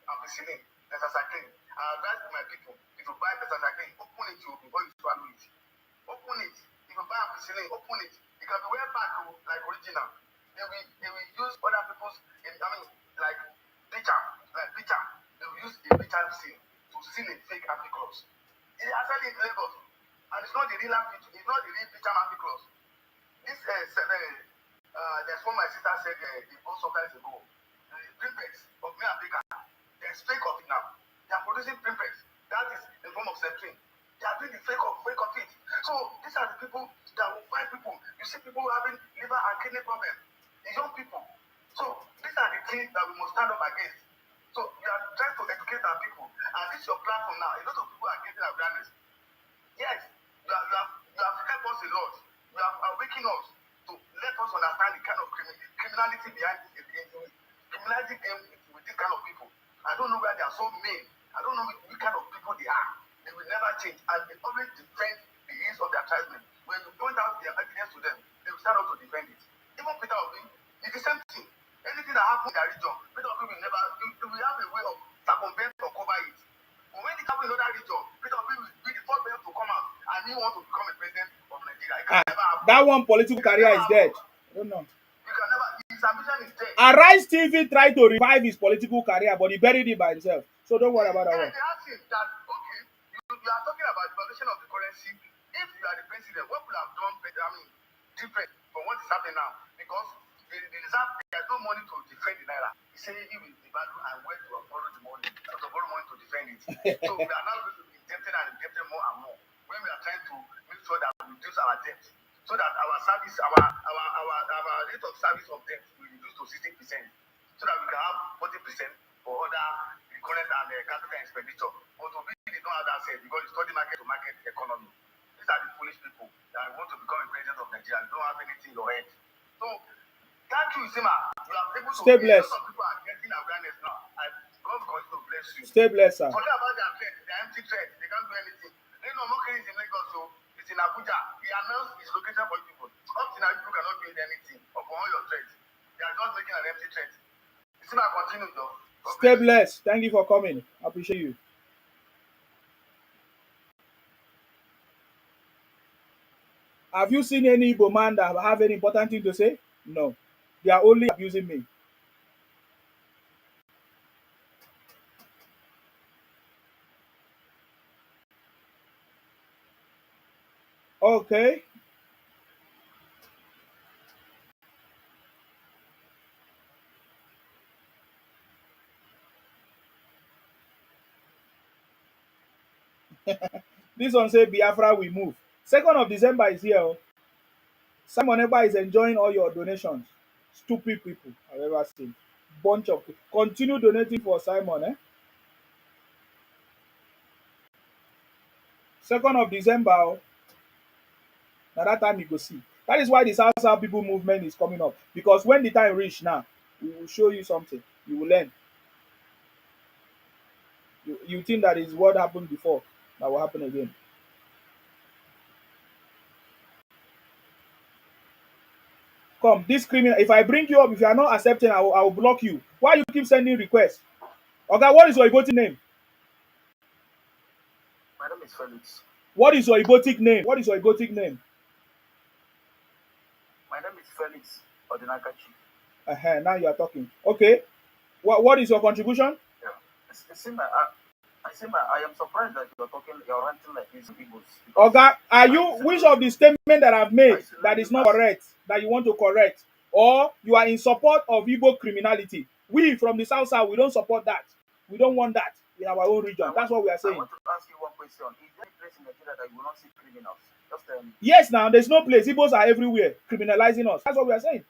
ampicillin, Asserting. I advise my people, if you buy Asserting, open it before you swallow it. Open it. If you buy ampicillin, open it. It can be well back like original. They will use other people's, like pitcher. They will use a pitcher seal to seal a fake ampiclos. It actually in Lagos, and it's not the real pitcher ampiclos. This there's one my sister said sometimes ago. The Primpex of me and Baker, there's fake of it now. They are producing Primpex. That is in form of Septrin. They are doing the fake of it. So these are the people that will find people. You see people having liver and kidney problems. The young people. So these are the things that we must stand up against. So we are trying to educate our people. And this is your platform now. A lot of people are getting awareness. Yes, you have helped us a lot. You have awakened us to let us understand the kind of criminality behind criminality game with this kind of people. I don't know where they are so mean. I don't know which kind of people they are. They will never change, and they always defend the ills of their tribesmen. When you point out their evidence to them, they will stand up to defend it. Even Peter Obi, it's the same thing. Anything that happens in their region, Peter Obi will never. We have a way of circumvent or cover Nigeria. It can never happen. That one political career is dead. I don't know. You can never. His ambition is dead. Arise TV tried to revive his political career, but he buried it by himself. So don't worry about that one. They asked him that, okay, you are talking about the valuation of the currency. If you are the president, what could have done better, different from what is happening now? Because there's no money to defend the naira. He said he will devalue and where to borrow the money, to borrow money to defend it. So we are now going to be indebted and indebted more and more when we are trying to make sure that we reduce our debt, so that our service, our rate of service of debt will reduce to 16%, so that we can have 40% for other recurrent and capital expenditure. But to be, they don't have that said because you study market to market economy. These are the foolish people that want to become a president of Nigeria. You don't have anything in your head. So thank you, Sima. You are able to. Stay blessed. A lot of people are getting awareness now. And God continue to bless you. Stay blessed, sir. Forget about their threat, their empty threat. They can't do anything. They know Mokere is in Lagos, so it's in Abuja. He announced his location for people. Up to now, people cannot do anything upon all your threats. They are just making an empty threat. Sima, continue, though. Stay blessed. Thank you for coming. I appreciate you. Have you seen any Igbo man that have any important thing to say? No. They are only abusing me. Okay. This one say Biafra will move. 2nd of December is here. Oh. Simon Eba is enjoying all your donations. Stupid people I've ever seen. Bunch of people. Continue donating for Simon. 2nd of December. Oh. Now that time you go see. That is why the South people movement is coming up. Because when the time reach now, we will show you something. You will learn. You think that is what happened before. That will happen again. Come, this criminal. If I bring you up, if you are not accepting, I will block you. Why you keep sending requests? Okay, what is your Ibotic name? My name is Felix. What is your Ibotic name? What is your Ibotic name? My name is Felix Odinakachi. Now you are talking. Okay. What is your contribution? Yeah. I am surprised that you're ranting like this Ibos. Okay, are you which of the statement that I've made that is not correct, that you want to correct? Or you are in support of Igbo criminality? We from the South, we don't support that. We don't want that in our own region. That's what we are saying. I want to ask you one question. Is there a place in Nigeria that you will not see criminals? Just tell me. Yes, now there's no place. Igbos are everywhere criminalizing us. That's what we are saying.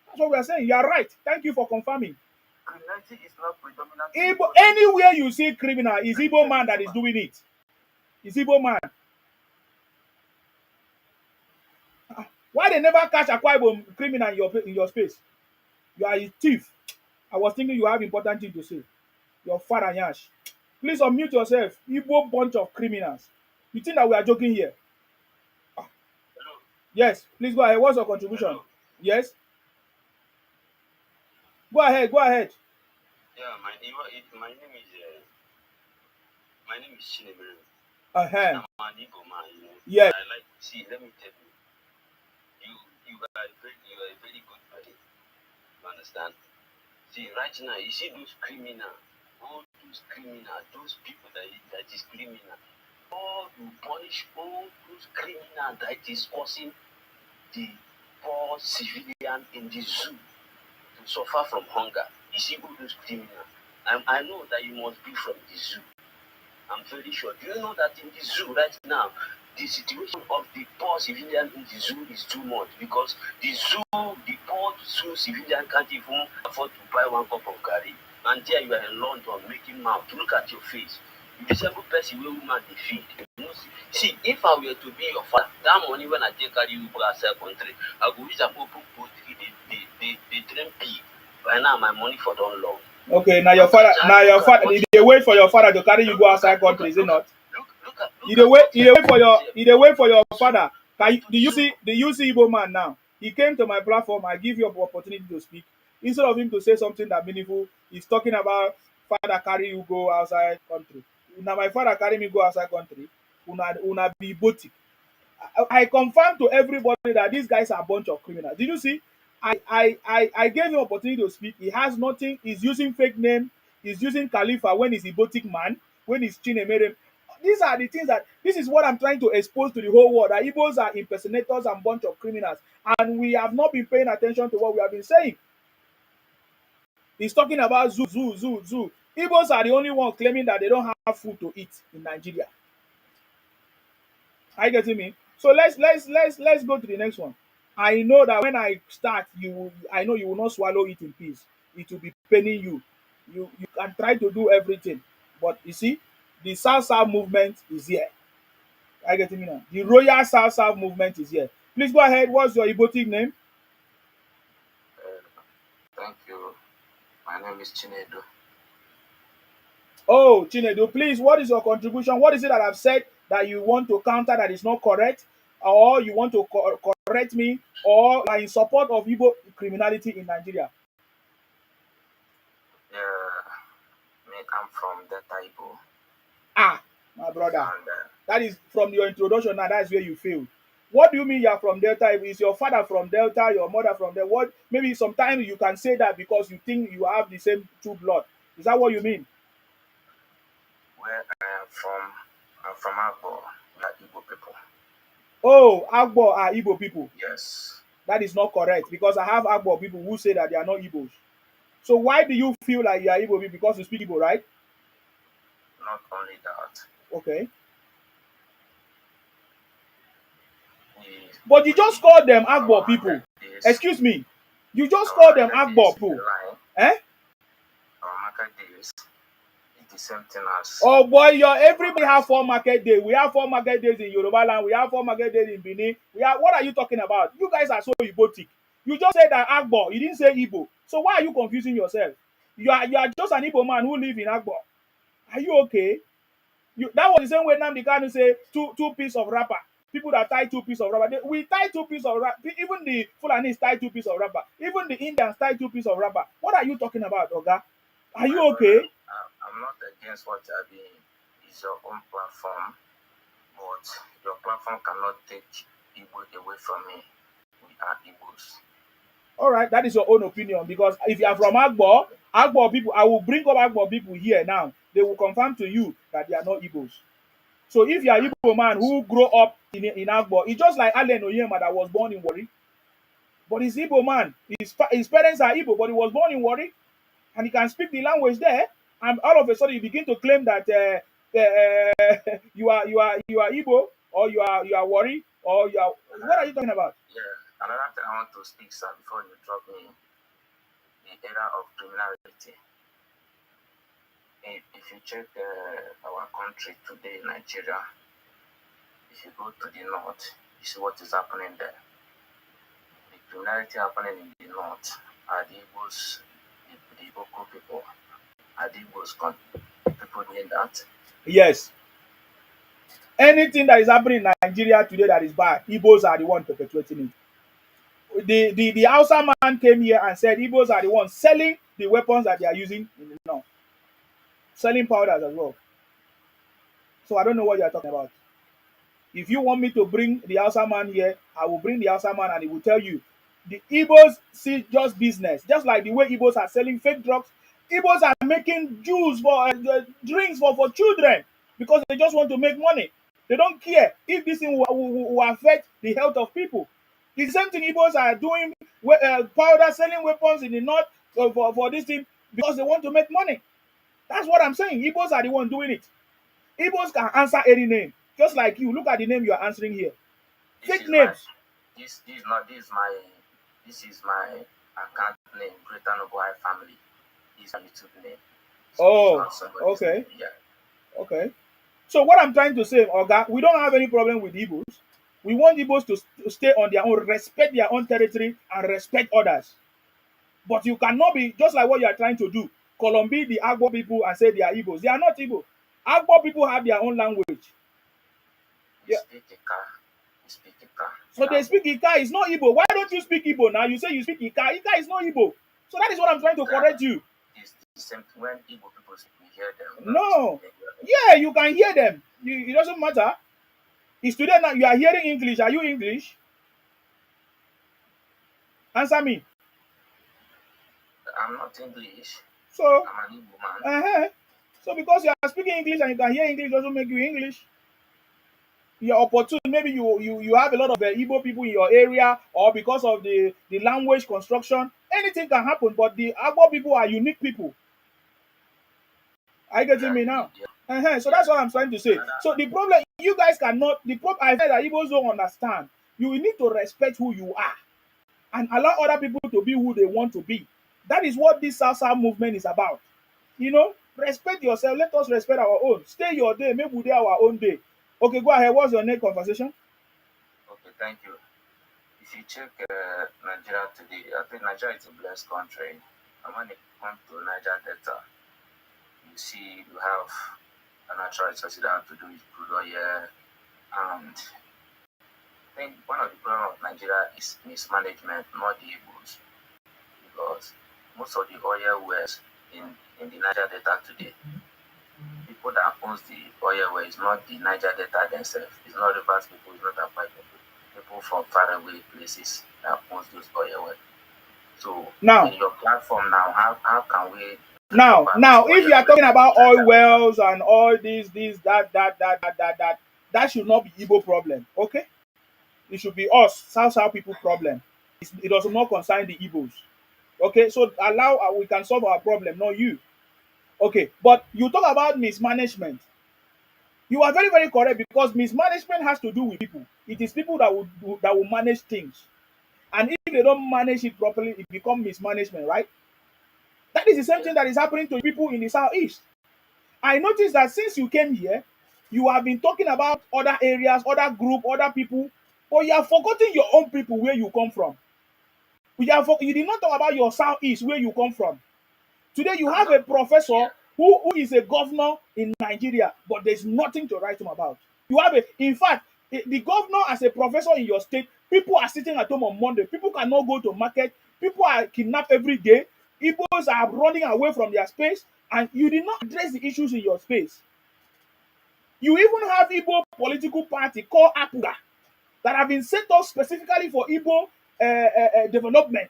That's what we are saying. You are right. Thank you for confirming. Criminality is not predominant. Igbo, anywhere you see criminal, is Igbo man that is doing it. Is Igbo man. Why they never catch a Ibom criminal in your space? You are a thief. I was thinking you have important thing to say. Your father Yash. Please unmute yourself. Igbo bunch of criminals. You think that we are joking here? Hello. Yes. Please go ahead. What's your contribution? Hello. Yes. Go ahead. Go ahead. Yeah, my name is Chinemere. Uh-huh. I'm an Igbo man, you know. Yes. I like see. Let me tell you, you are a very good person. You understand? See, right now, you see those criminals, all those criminals, those people that is criminal. All you punish all those criminals that is causing the poor civilian in the zoo to suffer from hunger. You see all those criminals. I know that you must be from the zoo. I'm very sure. Do you know that in the zoo right now, the situation of the poor civilian in the zoo is too much because the poor zoo civilian can't even afford to buy one cup of curry. And there you are in London making mouth. Look at your face. You disabled person where woman they feed. You know, see, if I were to be your father, that money when I take carry you go outside country, I go use a open poultry, they train pig. By now my money for don't long. Okay, now your father, they wait for your father to carry you go outside country, is it not? They wait for your father. Do you see Igbo man now? He came to my platform. I give you an opportunity to speak. Instead of him to say something that meaningful, he's talking about father carry you go outside country. Now my father carry me go outside country. Una be Ibotic. I confirm to everybody that these guys are a bunch of criminals. Did you see? I gave him opportunity to speak. He has nothing. He's using fake name. He's using Khalifa when he's Ibotic man, when he's Chinemere. These are the things that this is what I'm trying to expose to the whole world. That Igbos are impersonators and bunch of criminals, and we have not been paying attention to what we have been saying. He's talking about zoo. Igbos are the only one claiming that they don't have food to eat in Nigeria. Are you getting me? So let's go to the next one. I know that when I start, I know you will not swallow it in peace. It will be paining you. You can try to do everything, but you see, the South South movement is here. Are you getting me now? The Royal South South movement is here. Please go ahead. What's your Ibotic name? Thank you. My name is Chinedu. Oh, Chinedu, please, what is your contribution? What is it that I've said that you want to counter that is not correct? Or you want to correct me? Or are in support of Igbo criminality in Nigeria? I'm from Delta Igbo. Ah, my brother. And, that is from your introduction now. That's where you failed. What do you mean you are from Delta? Is your father from Delta? Your mother from there? What? Maybe sometimes you can say that because you think you have the same true blood. Is that what you mean? Where I am from, I'm from Agbo. We are Igbo people. Oh, Agbo are Igbo people. Yes. That is not correct because I have Agbo people who say that they are not Igbos. So why do you feel like you are Igbo people? Because you speak Igbo, right? Not only that. Okay. But you just called them Agbo people. Excuse me. You just called them Agbo people. Eh? Our market days is the same thing as. Oh boy, everybody have 4 market days. We have 4 market days in Yoruba land. We have 4 market days in Benin. What are you talking about? You guys are so Igbotic. You just said that Agbo. You didn't say Igbo. So why are you confusing yourself? You are just an Igbo man who live in Agbo. Are you okay? That was the same way Nnamdi Kanu say two piece of wrapper. People that tie 2 pieces of rubber. We tie 2 pieces of wrapper. Even the Fulanis tie 2 pieces of rubber. Even the Indians tie 2 pieces of rubber. What are you talking about, Oga? Are you okay? I'm not against what you're doing. It's your own platform, but your platform cannot take Igbo away from me. We are Igbos. All right, that is your own opinion. Because if you are from Agbo people, I will bring up Agbo people here now. They will confirm to you that they are not Igbos. So if you are Igbo man who grow up in Agbo, it's just like Allen Oyema that was born in Warri. But he's Igbo man. His parents are Igbo, but he was born in Warri. And he can speak the language there. And all of a sudden you begin to claim that you are Igbo, or you are Warri, or you are. What are you talking about? Yeah. Another thing I want to speak, sir, before you drop me, the era of criminality. If you check our country today, Nigeria, if you go to the north, you see what is happening there. The criminality happening in the north are the Ibos, the Boko people. Are the Ibos people doing that? Yes. Anything that is happening in Nigeria today that is bad, Igbos are the one perpetuating it. The Hausa man came here and said Igbos are the ones selling the weapons that they are using in the north. Selling powders as well. So I don't know what you are talking about. If you want me to bring the Hausa man here, I will bring the Hausa man and he will tell you the Igbos see just business. Just like the way Igbos are selling fake drugs, Igbos are making juice for drinks for children because they just want to make money. They don't care if this thing will affect the health of people. The same thing Igbos are doing, powder selling weapons in the north for this thing because they want to make money. That's what I'm saying. Igbos are the one doing it. Igbos can answer any name, just like you. Look at the name you are answering here. Fake names. This is my account name, Greater Noble Family. This is my YouTube name. Oh, okay. Yeah. Okay. So what I'm trying to say, Oga, we don't have any problem with Igbos. We want Igbos to stay on their own, respect their own territory, and respect others. But you cannot be just like what you are trying to do. Colombia, the Agbo people, and say they are Igbos. They are not Igbo. Agbo people have their own language. We speak Ika. So they speak Ika. It's not Igbo. Why don't you speak Igbo now? You say you speak Ika. Ika is not Igbo. So that is what I'm trying to correct you. It's the same when Igbo people speak, we hear them. No. Yeah, you can hear them. It doesn't matter. Is today now you are hearing English? Are you English? Answer me. I'm not English. So, I'm an Igbo man. so because you are speaking English and you can hear English doesn't make you English. You're opportune. Maybe you have a lot of Igbo people in your area, or because of the language construction, anything can happen. But the Igbo people are unique people. Are you getting me now? So that's what I'm trying to say. So the problem, you guys cannot. The problem I said that Igbos don't understand. You need to respect who you are and allow other people to be who they want to be. That is what this South movement is about. You know, respect yourself. Let us respect our own. Stay your day. Maybe we do our own day. Okay, go ahead. What's your next conversation? Okay, thank you. If you check Nigeria today, I think Nigeria is a blessed country. And when it comes to Niger Delta, you see you have a natural resources that have to do with crude oil. And I think one of the problems of Nigeria is mismanagement, not the Ibos. Because most of the oil wells in the Niger Delta today, people that owns the oil well is not the Niger Delta themselves. It's not Rivers people, it's not Akwa people. People from faraway places that owns those oil wells. So Now, in your platform now, how can we now, if you are talking about oil wells and all this, that should not be Igbo problem. Okay, it should be us, South people problem. It does not concern the Igbos. Okay, so allow we can solve our problem, not you. Okay, but you talk about mismanagement. You are very, very correct because mismanagement has to do with people. It is people that will manage things, and if they don't manage it properly, it becomes mismanagement, right? That is the same thing that is happening to people in the southeast. I noticed that since you came here, you have been talking about other areas, other group, other people, but you have forgotten your own people where you come from. You did not talk about your southeast where you come from. Today you have a professor who is a governor in Nigeria, but there's nothing to write him about. You have in fact, the governor as a professor in your state, people are sitting at home on Monday. People cannot go to market. People are kidnapped every day. Igbos are running away from their space, and you did not address the issues in your space. You even have Igbo political party called Apuga that have been set up specifically for Igbo development.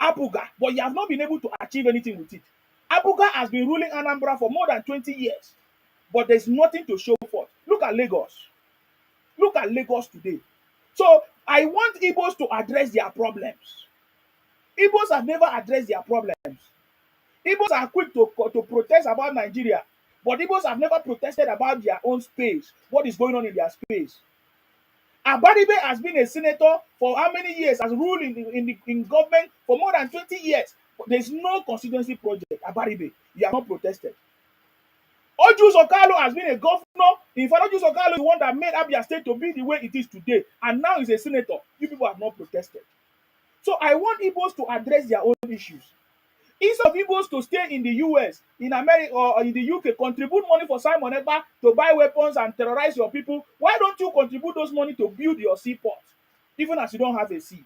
Apuga, but you have not been able to achieve anything with it. Apuga has been ruling Anambra for more than 20 years, but there's nothing to show for it. Look at Lagos. Look at Lagos today. So I want Igbos to address their problems. Igbos have never addressed their problems. Igbos are quick to protest about Nigeria, but Igbos have never protested about their own space, what is going on in their space. Abaribe has been a senator for how many years, has ruled in government for more than 20 years. But there's no constituency project. Abaribe, you have not protested. Ojus Okalo has been a governor. In fact, Ojus Okalo is the one that made Abia State to be the way it is today. And now he's a senator. You people have not protested. So I want Igbos to address their own issues. Instead of Igbos to stay in the US, in America, or in the UK, contribute money for Simon Ekpa to buy weapons and terrorize your people, why don't you contribute those money to build your seaport, even as you don't have a sea?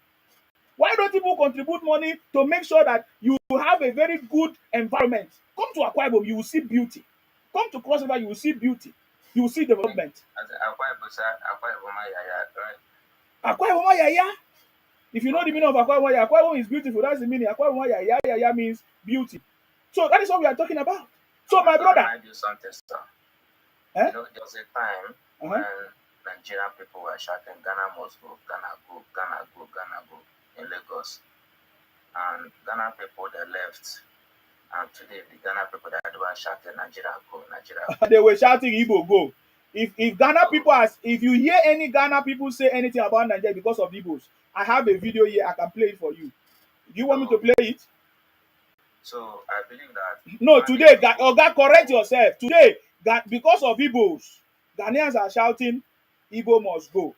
Why don't people contribute money to make sure that you have a very good environment? Come to Akwa Ibom, you will see beauty. Come to Cross River, you will see beauty. You will see development. Akwa Ibom, Yaya. If you know the meaning of Akwa Ibom is beautiful. That's the meaning. Akwa Ibom, Yaya means beauty. So that is what we are talking about. So my brother. I do something, sir. You know, there was a time when Nigerian people were shouting, Ghana must go, Ghana go, Ghana go, Ghana go in Lagos. And Ghana people, they left. And today, the Ghana people that were shouting, Nigeria go, Nigeria go. They were shouting, Igbo go. If Ghana people if you hear any Ghana people say anything about Nigeria because of Igbos, I have a video here. I can play it for you. Do you want me to play it? So I believe that. No, today, God, correct yourself. Today, because of Ibos, Ghanaians are shouting, Igbo must go.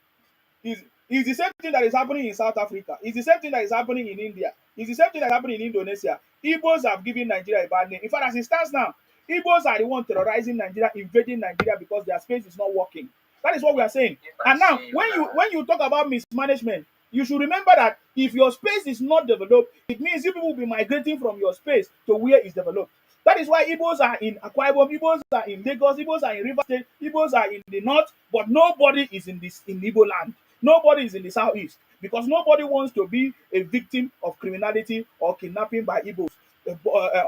It's the same thing that is happening in South Africa. It's the same thing that is happening in India. It's the same thing that is happening in Indonesia. Igbos have given Nigeria a bad name. In fact, as it stands now, Igbos are the one terrorizing Nigeria, invading Nigeria because their space is not working. That is what we are saying. And now, when you talk about mismanagement, you should remember that if your space is not developed, it means you people will be migrating from your space to where it's developed. That is why Ibos are in Akwa Ibom, Ibos are in Lagos, Ibos are in River State, Ibos are in the north, but nobody is in Igbo land. Nobody is in the southeast because nobody wants to be a victim of criminality or kidnapping by Igbos.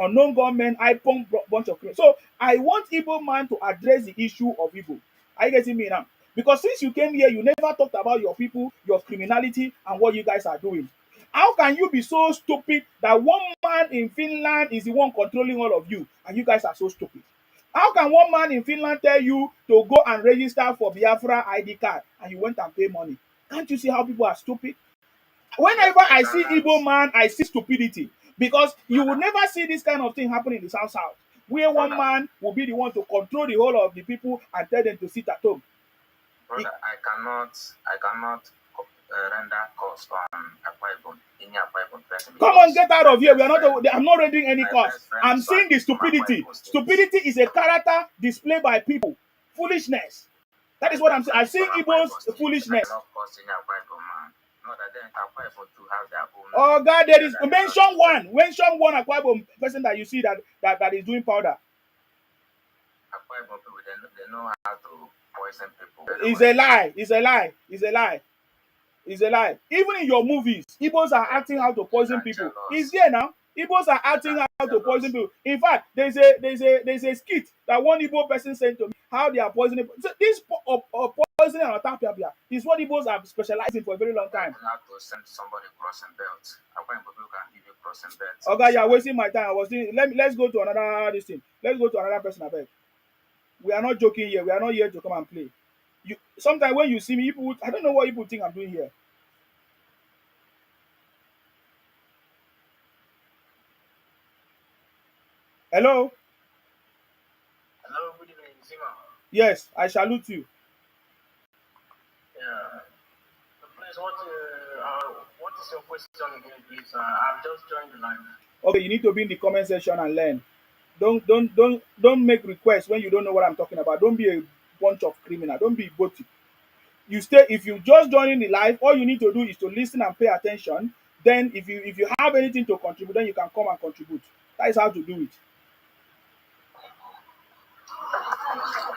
Unknown gunmen, IPOM, bunch of criminals. So I want Igbo man to address the issue of Igbo. Are you getting me now? Because since you came here, you never talked about your people, your criminality, and what you guys are doing. How can you be so stupid that one man in Finland is the one controlling all of you, and you guys are so stupid? How can one man in Finland tell you to go and register for Biafra ID card, and you went and pay money? Can't you see how people are stupid? Whenever I see Igbo man, I see stupidity because you will never see this kind of thing happen in the South, where one man will be the one to control the whole of the people and tell them to sit at home. Brother, I cannot render course on Akwa Ibom, any Akwa Ibom person. Come on, get out of here. We are not. I'm not rendering any course. I'm seeing the stupidity. Stupidity is a character displayed by people. Foolishness. That is what I'm saying. I'm seeing Igbo's foolishness. Oh God, there is mention one. Mention one Akwa Ibom person that you see that is doing powder. Akwa Ibom people, they know how to poison people. It's a lie. It's a lie. It's a lie. It's a lie. Even in your movies, Igbos are acting how to poison people. It's there now. Igbos are acting how to poison people. In fact, there's a skit that one Igbo person sent to me how they are poisoning. So this poisoning and otapia is what Igbos have specialized in for a very long time. You have to send somebody crossing belt. Akwa Ibom people can give you crossing belt. Okay, you're wasting my time. I was doing. Let's go to another this thing. Let's go to another person. I beg. We are not joking here. We are not here to come and play. Sometimes when you see me, I don't know what people think I'm doing here. Hello? Hello, good evening, Zima. Yes, I salute you. Yeah. Please, what is your question again, please? I've just joined the line. Okay, you need to be in the comment section and learn. Don't make requests when you don't know what I'm talking about. Don't be a bunch of criminal. Don't be boty. If you just join in the live, all you need to do is to listen and pay attention. Then if you have anything to contribute, then you can come and contribute. That is how to do it.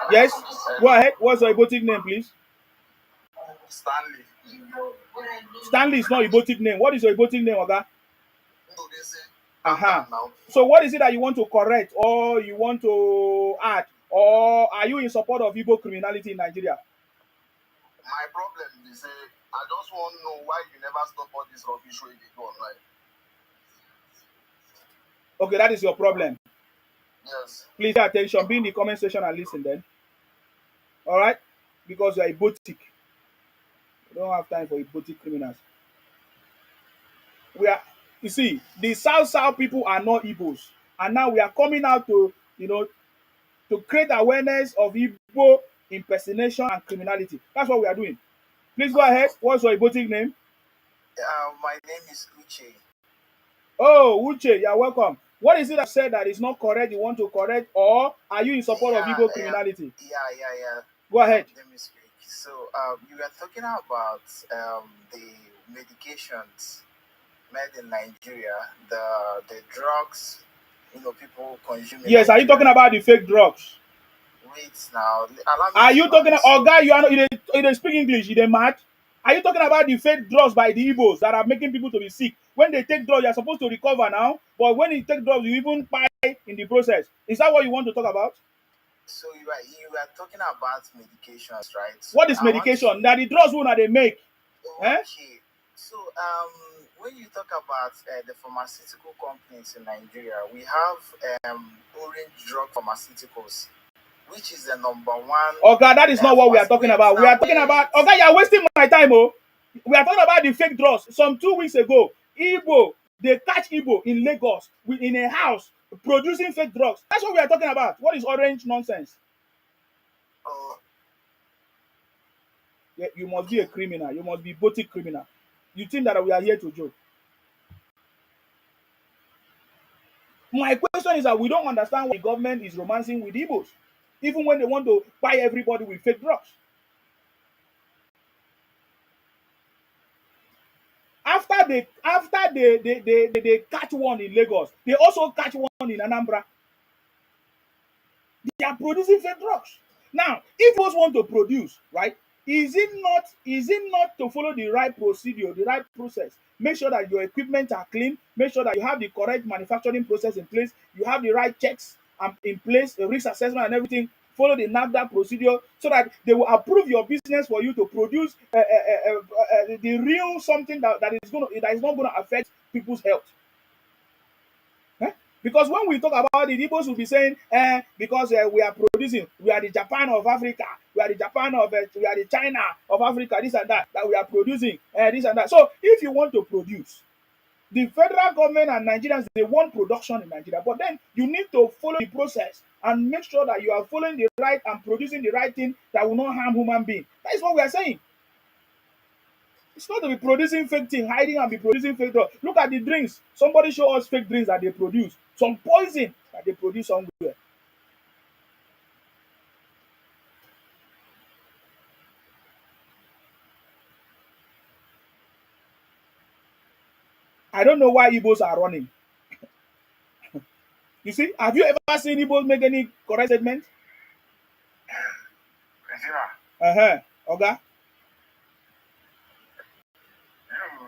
Yes, go ahead. What's your Ibotic name, please? Stanley. Stanley is not Ibotic name. What is your Ibotic name, Oga? Aha. So what is it that you want to correct or you want to add? Or are you in support of Igbo criminality in Nigeria? My problem is I just want to know why you never stop all this rubbish when they go online. Okay, that is your problem. Yes. Please pay attention. Be in the comment section and listen then. All right? Because you are Ibotic. We don't have time for Ibotic criminals. You see, the South people are not Igbos. And now we are coming out to create awareness of Igbo impersonation and criminality. That's what we are doing. Please go ahead. What's your Ibotic name? My name is Uche. Oh, Uche, you're welcome. What is it that said that is not correct, you want to correct, or are you in support of Igbo criminality? Yeah. Go ahead. Let me speak. So, you were talking about the medications made in Nigeria, the drugs, people consume. Yes, are you talking about the fake drugs? Wait now. Are you talking about, oh, guy, you don't speak English, you mad? Are you talking about the fake drugs by the Ibos that are making people to be sick? When they take drugs, you're supposed to recover now, but when you take drugs, you even buy in the process. Is that what you want to talk about? So you are talking about medications, right? So what is medication? That the drugs that they make. Okay. So when you talk about the pharmaceutical companies in Nigeria, we have Orange Drug Pharmaceuticals, which is the number one. Oh God, that is not what we are talking about. We are talking about. Oh God, you are wasting my time. Oh, we are talking about the fake drugs. Some 2 weeks ago, they catch Igbo in Lagos in a house producing fake drugs. That's what we are talking about. What is orange nonsense? Yeah, you must be a criminal. You must be Botic criminal. You think that we are here to joke? My question is that we don't understand why the government is romancing with Igbos, even when they want to buy everybody with fake drugs. After they catch one in Lagos, they also catch one in Anambra. They are producing fake drugs. Now, if those want to produce, right, is it not to follow the right procedure, the right process? Make sure that your equipment are clean, make sure that you have the correct manufacturing process in place, you have the right checks in place, the risk assessment and everything. Follow the NAFDAC procedure so that they will approve your business for you to produce the real something that is not going to affect people's health. Eh? Because when we talk about it, Igbos will be saying, because we are producing, we are the Japan of Africa, we are the China of Africa, this and that we are producing, this and that. So if you want to produce, the federal government and Nigerians, they want production in Nigeria, but then you need to follow the process and make sure that you are following the right and producing the right thing that will not harm human being. That is what we are saying. It's not to be producing fake thing, hiding and be producing fake drugs. Look at the drinks. Somebody show us fake drinks that they produce. Some poison that they produce somewhere. I don't know why Igbos are running. You see, have you ever seen Igbos make any correct statement? Uh-huh. Okay.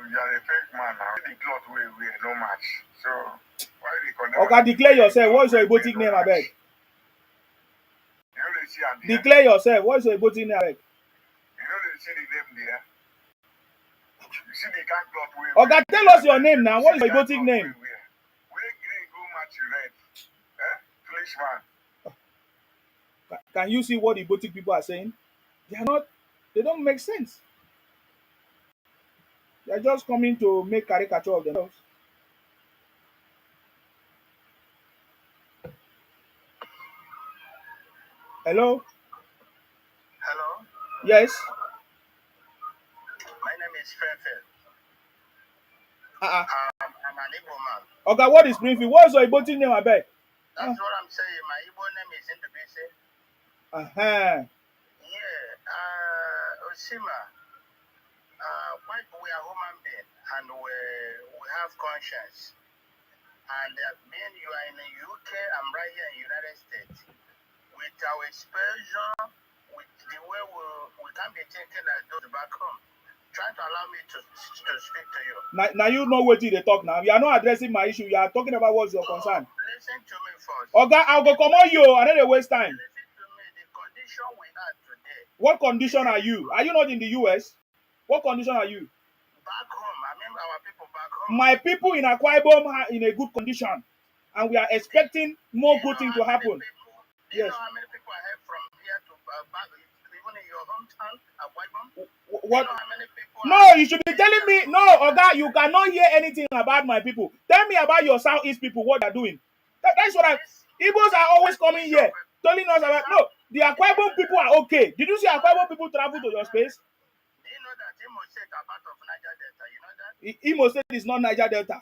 You are a fake man now. The cloth we wear no match. So why you condemn? Okay, declare yourself. What is your Igbotic name, I beg? You know they see am there. Declare yourself. What is your Igbotic name, I beg? You know they see the name there. You see the kind cloth we Okay, tell us your name now. What is your Igbotic name? Where green go match red. Flesh man. Can you see what the Igbotic people are saying? They don't make sense. They are just coming to make caricature of themselves. Hello? Hello, Yes? my name is Fenfel. Uh-uh. I'm an Igbo man. Okay, what is Springfield? What is your Igbotic name, I beg? That's what I'm saying. My Igbo name is Ndubisi. Uh-huh. Yeah, Osima, we are human beings and we have conscience. And being you are in the UK, I'm right here in the United States. With our exposure, with the way we can't be thinking like those back home. Try to allow me to speak to you. Now you know what they talk now. You are not addressing my issue. You are talking about what's your concern. Listen to me first. Okay, I'll go come on you. I don't waste time. Listen to me. The condition we are today. What condition are you? Are you not in the US? What condition are you? Back home, I mean our people back home. My people in Akwa Ibom are in a good condition, and we are expecting more good things to happen. Do you know how many people I have from here to back, even in your hometown, Akwa Ibom? What? Do you know how many people? No, you should be telling me. No, Oga, you cannot hear anything about my people. Tell me about your Southeast people, what they're doing. That's what Ibos are always coming here, telling us about. No, the Akwa Ibom people are okay. Did you see Akwa Ibom people travel to your space? Do you know that Imo State are part of Niger Delta? You know that? Imo State is not Niger Delta. Do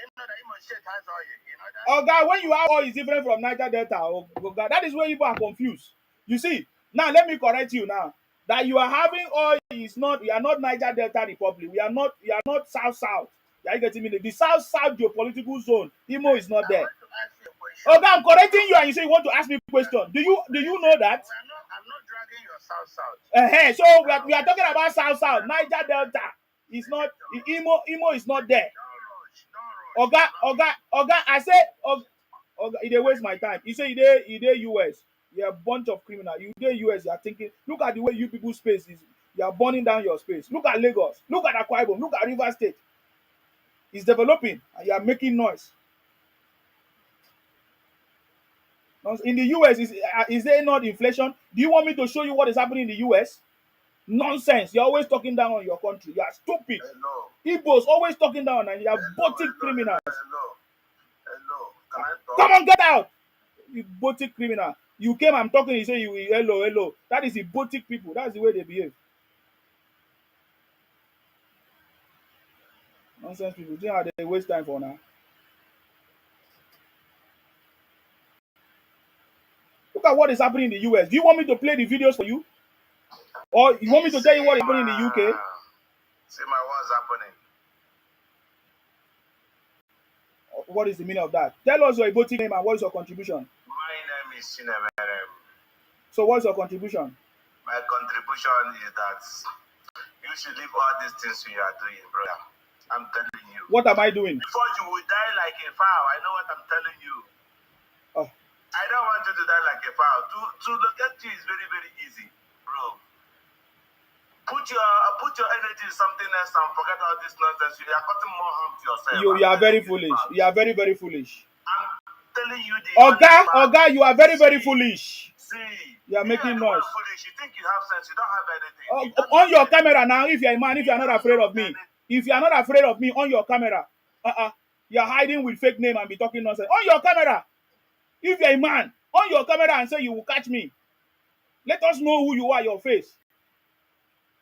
you know that Imo State has oil? You know that? Oga, when you have oil, is different from Niger Delta. Oga, that is where people are confused. You see, now let me correct you now. That you are having oil is not, we are not Niger Delta Republic. We are not South. Are you getting me? The South geopolitical zone, Imo is not there. Okay, I'm correcting you, and you say you want to ask me a question. Do you know that? I'm not dragging your South. So we are talking about South. Niger Delta is not. Imo is not there. Don't rush. Oga, I said, Oga, they waste my time. You say you dey US. You're a bunch of criminals. You dey US. You are thinking. Look at the way you people's space is. You are burning down your space. Look at Lagos. Look at Akwa Ibom. Look at Rivers State. It's developing, and you are making noise. In the US, is there not inflation? Do you want me to show you what is happening in the US? Nonsense. You're always talking down on your country. You are stupid. Hello. Igbos always talking down, and you are botic criminals. Hello. Can I talk? Come on, get out. You botic criminal. You came, I'm talking, you say you hello. That is the botic people. That's the way they behave. Nonsense people. Do you know how they waste time for now? Look at what is happening in the US. Do you want me to play the videos for you? Or you want me to tell you what is happening in the UK? See what's happening. What is the meaning of that? Tell us your Igbotic name and what is your contribution. My So what's your contribution? My contribution is that you should leave all these things you are doing, brother. I'm telling you. What am I doing? Before you will die like a fowl, I know what I'm telling you. Oh. I don't want you to die like a fowl. To locate you is very, very easy, bro. Put your energy in something else and forget all this nonsense. You are causing more harm to yourself. You are very foolish. You are very, very foolish. I'm telling you the Oga, you are very, very foolish. See, you are making noise. Foolish. You think you have sense, you don't have anything. On your camera now, if you're a man, if you're not afraid of me. If you're not afraid of me, on your camera. You're hiding with fake name and be talking nonsense. On your camera. If you're a man, on your camera and say you will catch me. Let us know who you are, your face.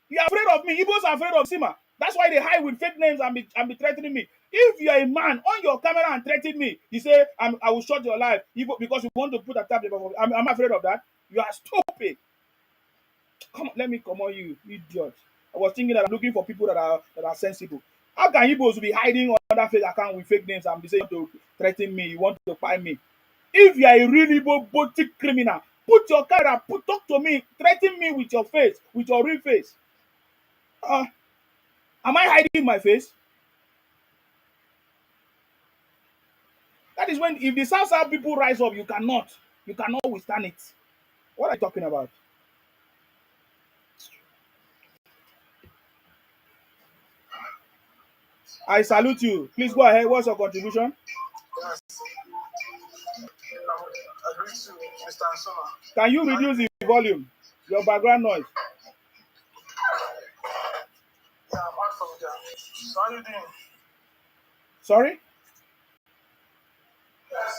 You are afraid of me. Ibos are afraid of Sima. That's why they hide with fake names and be threatening me. If you are a man on your camera and threaten me, you say, I will shut your life because you want to put a tap. I'm afraid of that. You are stupid. Come on, let me come on, you idiot. I was thinking that I'm looking for people that are sensible. How can Ibos be hiding on that fake account with fake names and be saying to threaten me, you want to find me? If you are a really robotic criminal, put your camera, talk to me, threaten me with your face, with your real face. Am I hiding my face? That is when, if the South people rise up, you cannot withstand it. What are you talking about? I salute you. Please go ahead. What's your contribution? Yes. I agree to Mr. Ansoma. Can you reduce the volume? Your background noise. Yeah, I'm out from there. So how are you doing? Sorry? Yes.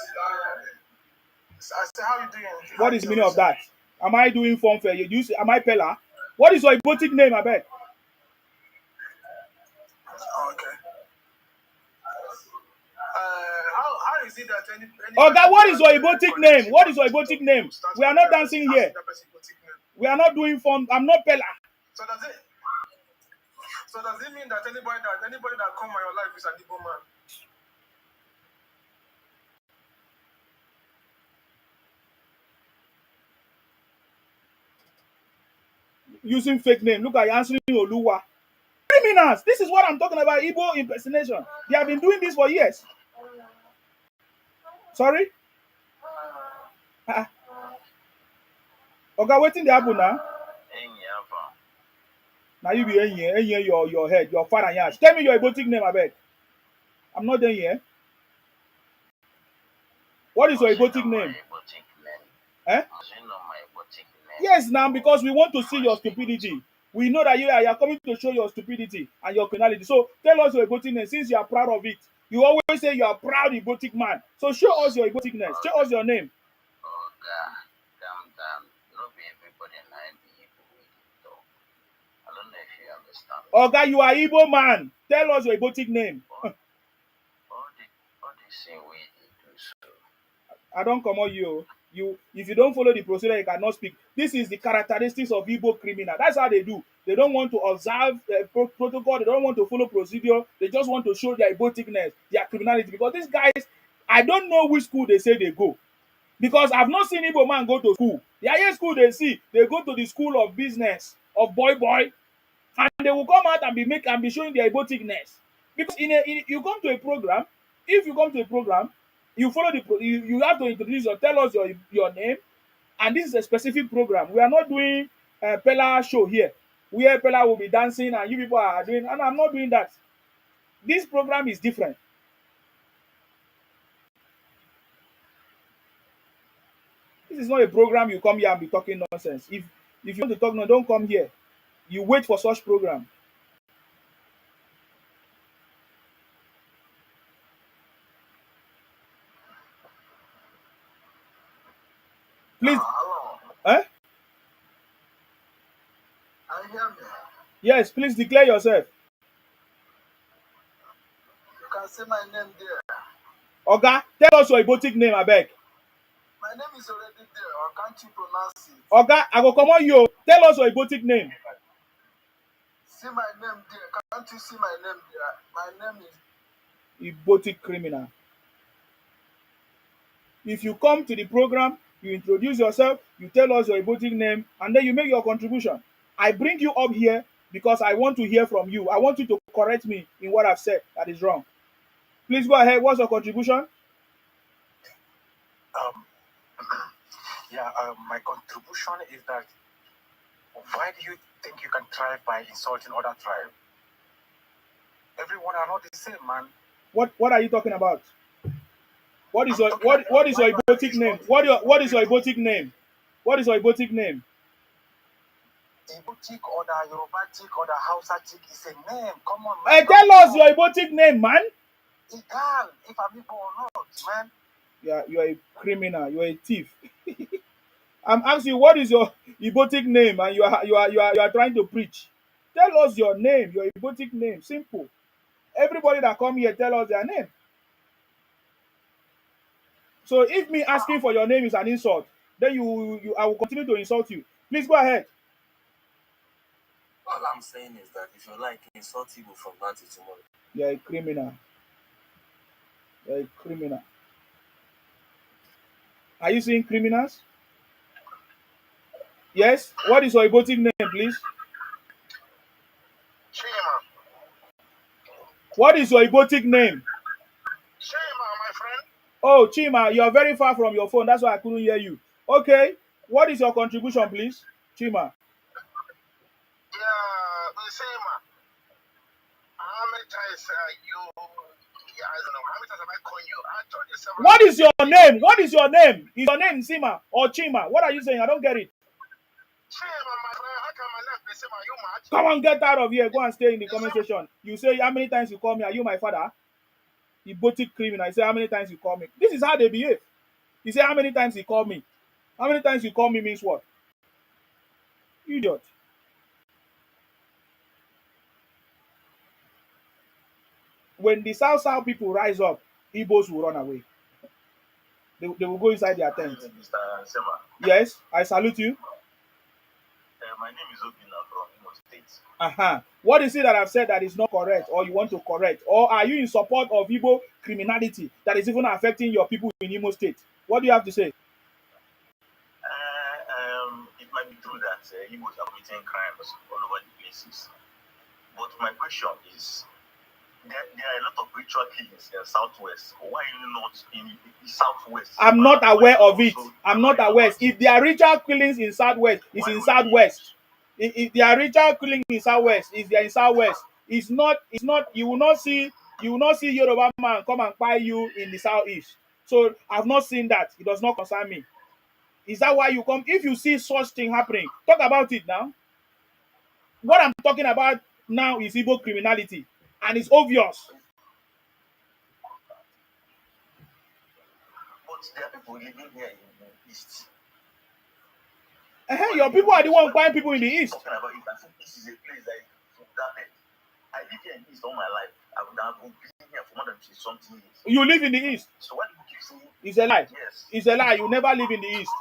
I said, how are you doing? What is the meaning of that? Am I doing form fair? Am I Pella? What is your Ibotic name, I bet? Okay. How is it that any Oga, what is your Ibotic name? What is your Ibotic name? We are not dancing here. We are not doing form. I'm not Pella. So does it mean that anybody that come in your life is an Igbo man? Using fake name. Look, I answering Oluwa. Criminals. This is what I'm talking about. Igbo impersonation. They have been doing this for years. Sorry? Okay, waiting the happen now. Now you be in your head, your father yash. Tell me your Ibotic name, I beg. I'm not done here. What is your Ibotic name? Eh? Yes, now because we want to see your stupidity. We know that you are coming to show your stupidity and your criminality. So tell us your Ibotic name since you are proud of it. You always say you are proud Ibotic man. So show us your Iboticness. Show us your name. Calm down. Not be everybody like the Igbo way they talk. I don't know if you understand. Oga, you are Igbo man. Tell us your Ibotic name. All the same way they do so. I don't come on you. If you don't follow the procedure, you cannot speak. This is the characteristics of Igbo criminal. That's how they do. They don't want to observe protocol. They don't want to follow procedure. They just want to show their Iboticness, their criminality. Because these guys, I don't know which school they say they go. Because I've not seen Igbo man go to school. The highest school they see, they go to the school of business, of boy, and they will come out and be showing their Iboticness. Because you come to a program, if you come to a program, you follow you have to introduce or tell us your name, and this is a specific program. We are not doing a Pella show here, where Pella will be dancing and you people are doing, and I'm not doing that. This program is different. This is not a program you come here and be talking nonsense. If you want to talk, no, don't come here. You wait for such program. Please. Hello. Eh? Can you hear me? Yes, please declare yourself. You can say my name there. Oga, tell us your Ibotic name, I beg. My name is already there, or can't you pronounce it? Oga, I go come on you. Tell us your Ibotic name. See my name there. Can't you see my name there? My name is Ibotic criminal. If you come to the program, You introduce yourself, you tell us your Ibotic name, and then you make your contribution. I bring you up here because I want to hear from you. I want you to correct me in what I've said that is wrong. Please go ahead. What's your contribution? Um, my contribution is that why do you think you can thrive by insulting other tribe? Everyone are not the same, man. What are you talking about? What is I'm your talking about what is your why Ibotic is name? not What is your Ibotic name? What is your Ibotic name? Ibotic or the Yorubatic or the Hausatic is a name. Come on, Hey, man. tell us your Ibotic name, man. It can, if I'm Igbo or not, man. You are a criminal. You are a thief. I'm asking you, what is your Ibotic name, and you are trying to preach. Tell us your name, your Ibotic name. Simple. Everybody that come here, tell us their name. So if me asking for your name is an insult, then I will continue to insult you. Please go ahead. All I'm saying is that if you like, insult people from now to tomorrow. You're a criminal. You're a criminal. Are you seeing criminals? Yes. What is your Ibotic name, please? Chima. What is your Ibotic name? Chima, my friend. Oh, Chima, you're very far from your phone. That's why I couldn't hear you. Okay. What is your contribution, please? Chima. Yeah, Chima. How many times I don't know. How many times have I called you? I told you several What is your name? What is your name? Is your name Sima or Chima? What are you saying? I don't get it. Chima, my friend. How can my name be Chima? You mad? Come on, get out of here. Go and stay in the comment section. You say how many times you call me? Are you my father? You Ibotic criminal. You say how many times you call me? This is how they behave. You say how many times you call me? How many times you call me means what? Idiot. When the South people rise up, Ibos will run away. They will go inside their tent. Mr. Sema, Yes, I salute you. my name is Obina from Imo State. What is it that I've said that is not correct, or you want to correct? Or are you in support of Igbo criminality that is even affecting your people in Imo State? What do you have to say? It might be true that Igbos are committing crimes all over the places. But my question is, there are a lot of ritual killings in Southwest. Why are you not in the Southwest? I'm not aware of it. I'm not aware. If there are ritual killings in Southwest, it's in Southwest. If there are ritual killings in Southwest, it's there in Southwest. It's not. You will not see. You will not see Yoruba man come and buy you in the Southeast. So I've not seen that. It does not concern me. Is that why you come? If you see such thing happening, talk about it now. What I'm talking about now is Igbo criminality, and it's obvious. But there are people living here in the East. Your people are the one buying people in the East. Talking about it, I think this is a place that is guarded. I live here in the East all my life. I've been here for more than something years. You live in the East. So why do you keep saying it's a lie? Yes. It's a lie. You never live in the East.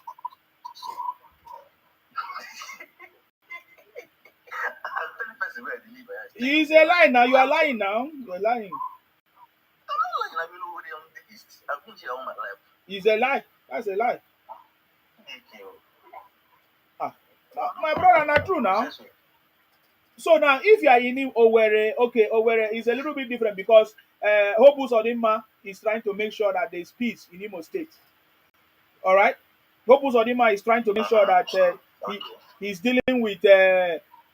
I'm telling person where I live. It's a lie now. You are lying now. You are lying. I'm not lying. I've been over there on the East. I've been here all my life. It's a lie. That's a lie. Thank you. My brother, not true now. So now, if you are in Owerri, okay, Owerri is a little bit different because Hobus Odinma is trying to make sure that there is peace in Imo State. All right, Hobus Odinma is trying to make sure that he's dealing with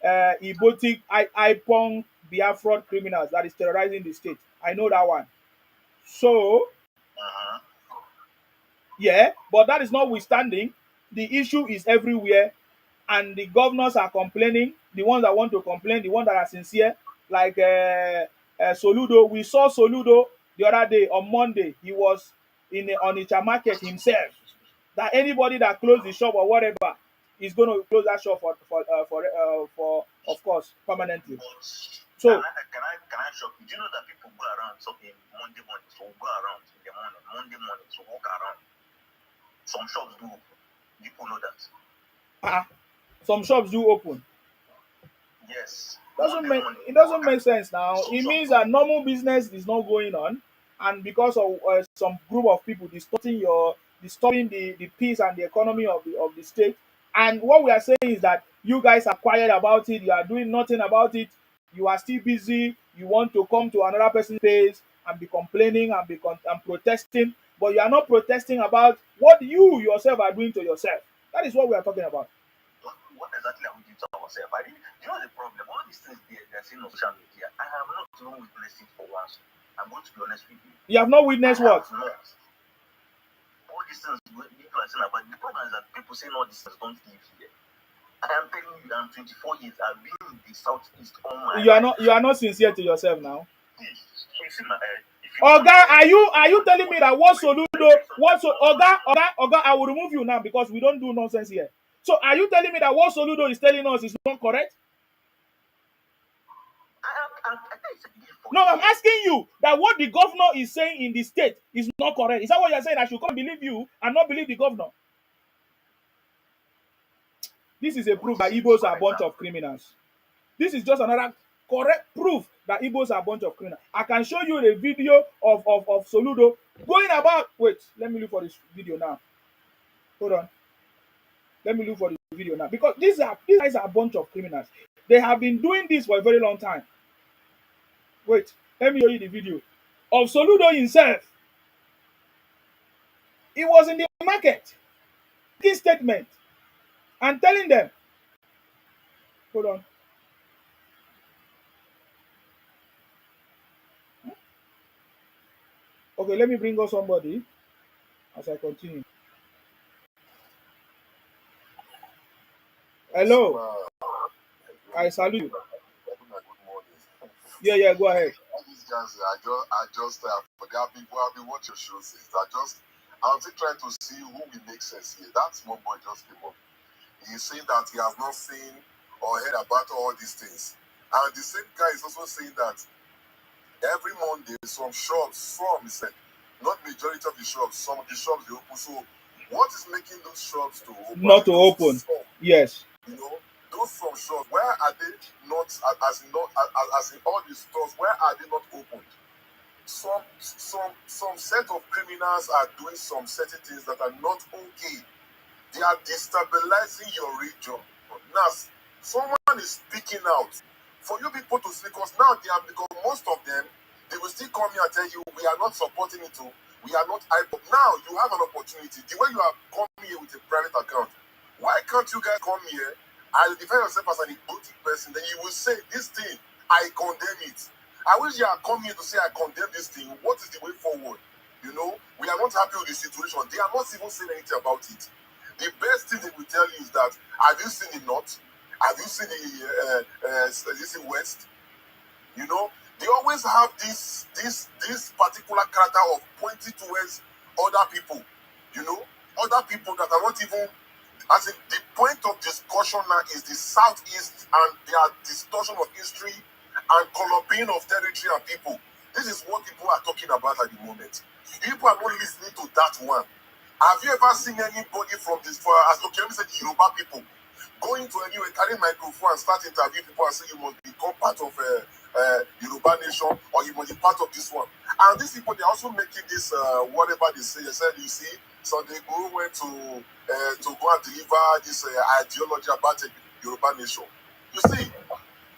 Ibotic, IPONG, Biafran criminals that is terrorizing the state. I know that one. So, yeah, but that is notwithstanding, the issue is everywhere, and the governors are complaining. The ones that want to complain, the ones that are sincere, like Soludo. We saw Soludo the other day on Monday. He was in the Onitsha market himself. That anybody that closed the shop or whatever is going to close that shop for of course permanently. So can I shock you? Do you know that people go around in Monday morning? So go around in the morning, Monday morning, so walk around. Some shops do. People know that. Some shops do open. Yes. It doesn't make sense now. It means that normal business is not going on, and because of some group of people distorting disturbing the peace and the economy of the state. And what we are saying is that you guys are quiet about it. You are doing nothing about it. You are still busy. You want to come to another person's place and be complaining and and protesting, but you are not protesting about what you yourself are doing to yourself. That is what we are talking about. What exactly are we doing to ourselves? You know the problem. All these things they're saying on social media, I have not even witnessed it for once. I'm going to be honest with you. You have not witnessed what? Not. All these things people are saying about, the problem is that people saying all these things don't live here. I am telling you, I'm 24 years. I've been in the southeast all my life. You are not sincere to yourself now. You see my head. Oga, are you telling me that what Soludo, Oga, I will remove you now because we don't do nonsense here. So are you telling me that what Soludo is telling us is not correct? No, I'm asking you that what the governor is saying in the state is not correct. Is that what you're saying? I should come believe you and not believe the governor? This is a proof that Ibos are a bunch of criminals. This is just another correct proof that Ibos are a bunch of criminals. I can show you a video of Soludo going about. Wait, let me look for this video now. Hold on. Let me look for the video now. Because these guys are a bunch of criminals. They have been doing this for a very long time. Wait, let me show you the video of Soludo himself. He was in the market, making statement and telling them. Hold on. Okay, let me bring up somebody as I continue. Hello. I salute you. Good morning. Yeah, go ahead. All these guys, I just forgot people. I've been watching your show since. I'm still trying to see who will make sense here. That small boy just came up. He's saying that he has not seen or heard about all these things. And the same guy is also saying that every Monday, some shops, he said, not majority of the shops, some of the shops they open. So what is making those shops to open? Not to open. Yes. You know, those some shops, where are they not, as in all the stores, where are they not opened? Some set of criminals are doing some certain things that are not okay. They are destabilizing your region. Now, someone is speaking out. For you people to speak, because now they have, because most of them, they will still come here and tell you, we are not supporting it too. We are not hype. Now you have an opportunity. The way you are coming here with a private account, why can't you guys come here and define yourself as an egotic person? Then you will say, this thing, I condemn it. I wish you are coming here to say, I condemn this thing. What is the way forward? You know, we are not happy with the situation. They are not even saying anything about it. The best thing they will tell you is that, have you seen the North? Have you seen the West? You know, they always have this particular character of pointing towards other people. You know, other people that are not even, as in the point of discussion now is the Southeast and their distortion of history and coloring of territory and people. This is what people are talking about at the moment. People are not listening to that one. Have you ever seen anybody from this, as okay, let me say the Yoruba people, going to anywhere, carry microphone and start interviewing people and say you must become part of Yoruba nation or you must be part of this one? And these people, they're also making this, whatever they say. They said, you see, Sunday Guru went to go and deliver this ideology about the Yoruba nation. You see,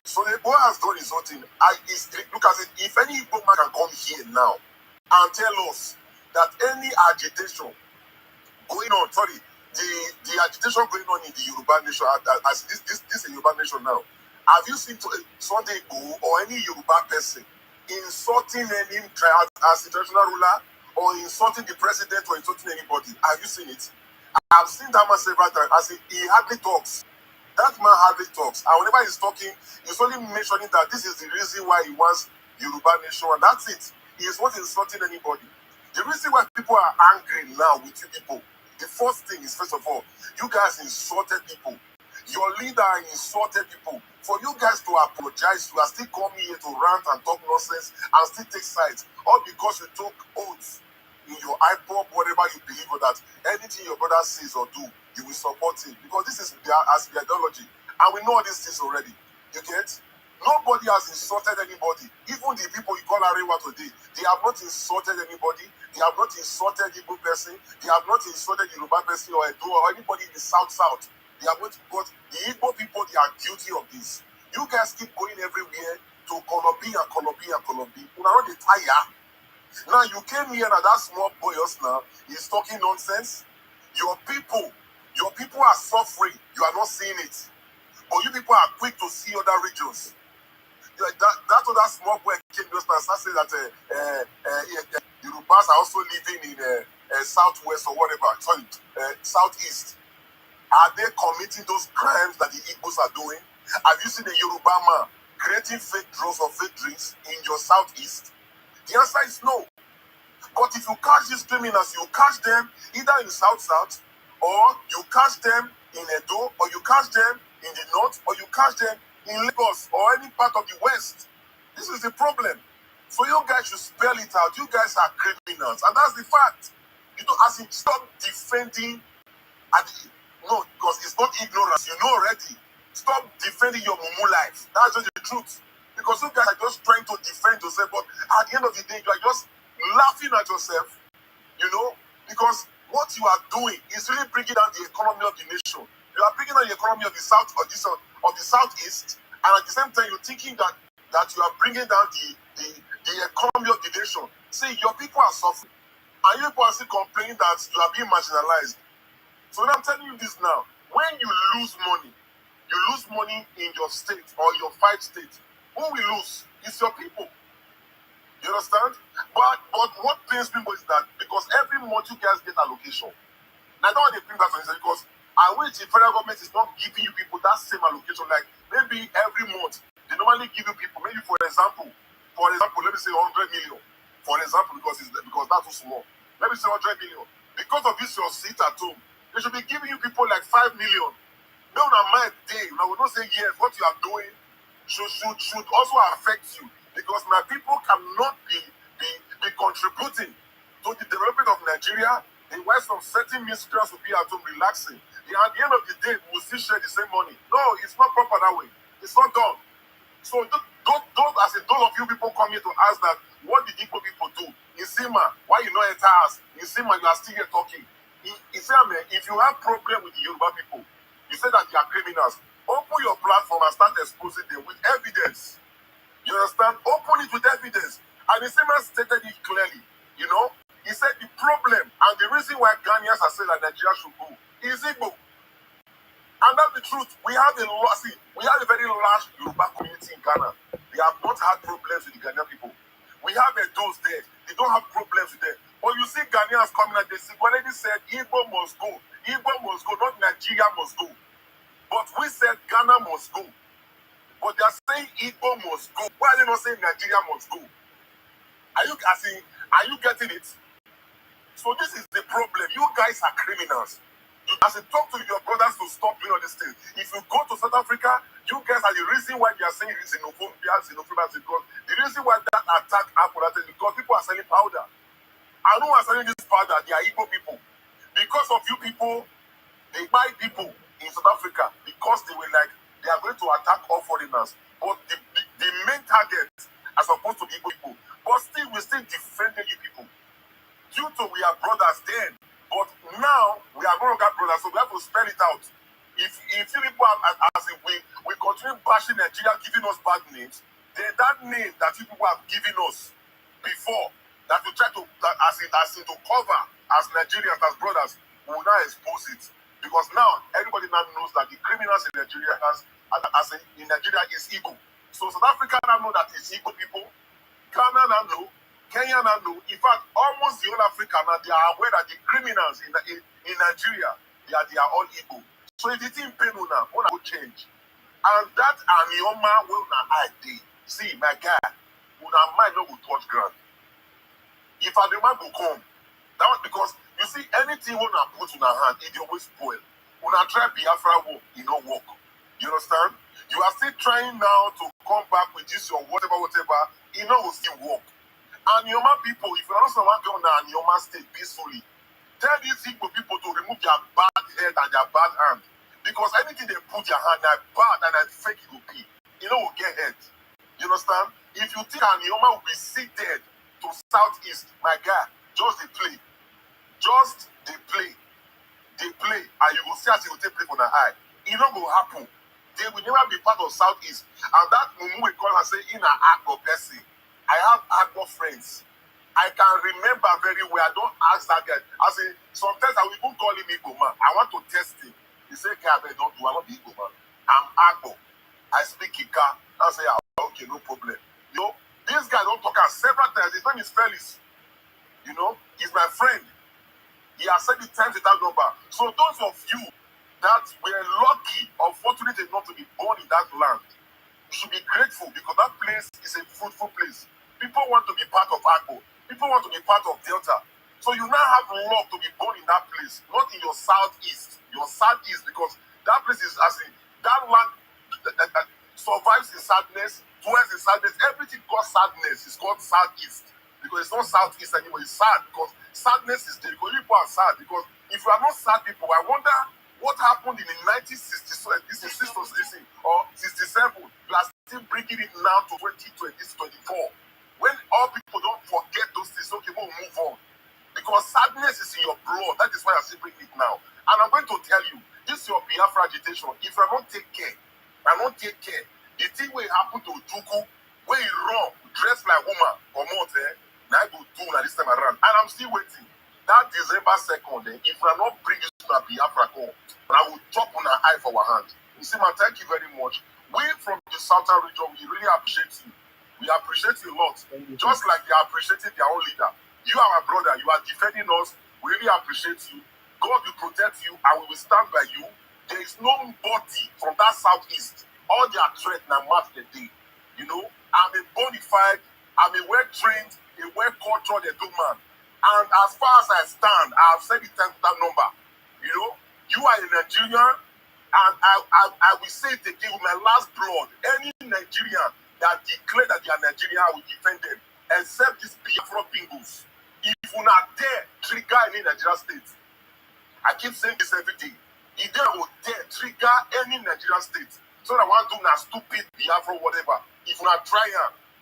so the boy has done his own thing. Look at it, if any Igbo man can come here now and tell us that any agitation going on, the agitation going on in the Yoruba nation, as this is Yoruba nation now. Have you seen Sunday Igboho or any Yoruba person insulting any as international ruler or insulting the president or insulting anybody? Have you seen it? I've seen that man several times. As he hardly talks. That man hardly talks. And whenever he's talking, he's only mentioning that this is the reason why he wants Yoruba nation, and that's it. He is not insulting anybody. The reason why people are angry now with you people, the first thing is, first of all, you guys insulted people. Your leader insulted people. For you guys to apologize, you are still coming here to rant and talk nonsense and still take sides, all because you took oaths in your iPod, whatever you believe, or that anything your brother says or do, you will support him. Because this is as the ideology. And we know these things already. You get? Nobody has insulted anybody. Even the people you call Arewa today, they have not insulted anybody. They have not insulted Igbo person. They have not insulted Yoruba person or Edo or anybody in the South. They have not, but the Igbo people, they are guilty of this. You guys keep going everywhere to Kolobi and Kolobi and Kolobi. Una not the tire. Now you came here and that small boy just now is talking nonsense. Your people are suffering. You are not seeing it. But you people are quick to see other regions. That other small boy came just now and said that Yorubas are also living in southwest or whatever, sorry, southeast. Are they committing those crimes that the Igbos are doing? Have you seen a Yoruba man creating fake drugs or fake drinks in your southeast? The answer is no. But if you catch these criminals, you catch them either in South, or you catch them in Edo, or you catch them in the north, or you catch them in Lagos or any part of the west. This is the problem. So you guys should spell it out. You guys are criminals, and that's the fact. You know, as in stop defending, no, because it's not ignorance. You know already. Stop defending your mumu life. That's just the truth. Because you guys are just trying to defend yourself, but at the end of the day, you are just laughing at yourself, you know, because what you are doing is really bringing down the economy of the nation. You are bringing down the economy of the south of the southeast, and at the same time, you're thinking that you are bringing down the economy of the nation. See, your people are suffering, and you people are still complaining that you are being marginalized. So now I'm telling you this now: when you lose money in your state or your 5 states. Who will lose? It's your people. You understand? But what pains me is that because every month you guys get allocation. Now I don't want to bring that on this because I wish the federal government is not giving you people that same allocation. Like maybe every month they normally give you people. Maybe for example, let me say 100 million. For example, because that's too small. Let me say 100 million. Because of this, your seat at home, they should be giving you people like 5 million. No, not my day. Now we don't say yes. What you are doing should also affect you because my people cannot be contributing to the development of Nigeria. And while some certain miscreants will be at home relaxing, at the end of the day, we will still share the same money. No, it's not proper that way. It's not done. So those of you people come here to ask that, what did Igbo people do? In Sima, why you not enter us? In Sima, you are still here talking. If you have problem with the Yoruba people, you say that they are criminals. Open your platform and start exposing them with evidence. You understand? Open it with evidence. And the same man stated it clearly. You know, he said the problem and the reason why Ghanaians are saying that Nigeria should go is Igbo. And that's the truth. We have a very large Yoruba community in Ghana. They have not had problems with the Ghanaian people. We have those there. They don't have problems with them. But you see Ghanaians coming and they already said Igbo must go. Igbo must go, not Nigeria must go. But we said Ghana must go. But they are saying Igbo must go. Why are they not saying Nigeria must go? Are you getting it? So this is the problem. You guys are criminals. As you talk to your brothers to stop doing all these things. If you go to South Africa, you guys are the reason why they are saying xenophobia, because the reason why that attack happened is because people are selling powder. And who are selling this powder? They are Igbo people. Because of you people, they buy people in South Africa because they were like, they are going to attack all foreigners. But the main target are supposed to be Igbo people. But still, we still defending you people. Due to we are brothers then. But now, we are no longer brothers, so we have to spell it out. If you people have, as if we continue bashing Nigeria, giving us bad names, then that name that you people have given us before, that we try to, as in to cover as Nigerians, as brothers, we will now expose it. Because now everybody now knows that the criminals in Nigeria in Nigeria is Igbo. So South Africa now know that it's Igbo people. Ghana now know. Kenya now know. In fact, almost the whole Africa now they are aware that the criminals in Nigeria they are all Igbo. So if the thing pay now, what will change? And that Anioma will not hide. See, my guy, una mind no will touch ground. If Anioma will come, that was because you see anything when I put in our hand, it always spoil. When I try Biafra work, it don't work. You understand? You are still trying now to come back with this or whatever, it will still work. And Yoma people, if you don't want to go on Yoma state peacefully, tell these Igbo people to remove their bad head and their bad hand. Because anything they put their hand, they're bad and I fake it will be. you know, will get hurt. You understand? If you think an Ioma will be seated to southeast, my guy, just they play. Just they play. They play, and you will see as you will take play for the eye. It not will happen. They will never be part of southeast. And that mumu we call and say in an Agbo person. I have Agbo friends. I can remember very well. I don't ask that guy. I say sometimes I will even call him Igbo man. I want to test him. He say, "Okay, I don't do. I want the Igbo man. I'm Agbo. I speak Ika." I say, "Okay, no problem." You know, this guy don't talk as several times. His name is Felix. You know, he's my friend. He has said it times without number. So those of you that were lucky or fortunate enough to be born in that land, you should be grateful because that place is a fruitful place. People want to be part of Agbo. People want to be part of Delta. So you now have luck to be born in that place, not in your southeast. Your southeast, because that place is as in that land that survives in sadness, dwells in sadness. Everything called sadness is called southeast. Because it's not southeast anymore, it's sad because sadness is there. Because people are sad. Because if you are not sad people, I wonder what happened in the 1960s, this is 66 or 67. You are still bringing it now to 2020, 24. When all people don't forget those things, okay, we'll move on. Because sadness is in your blood. That is why I still bring it now. And I'm going to tell you, this is your Biafra agitation. If I don't take care, the thing will happen to Juku, where he run, dressed like woman, or more, now I go do this time around. And I'm still waiting. That December 2nd, if I not bring this to Biafra call, I will chop on an eye for our hand. You see, man, thank you very much. We from the southern region, we really appreciate you. We appreciate you a lot. Just like they are appreciating their own leader. You are my brother. You are defending us. We really appreciate you. God will protect you and we will stand by you. There is nobody from that southeast. All their threat now match the day. You know, I'm a bona fide, I'm a well-trained, a well-cultured man. And as far as I stand, I have said it that number. You know, you are a Nigerian, and I will say it again with my last blood. Any Nigerian that declare that they are Nigerian, I will defend them. Except this Biafra bingos. If you not dare trigger any Nigerian state, I keep saying this every day. If they will dare trigger any Nigerian state, so that one do not stupid Biafra whatever. If you not try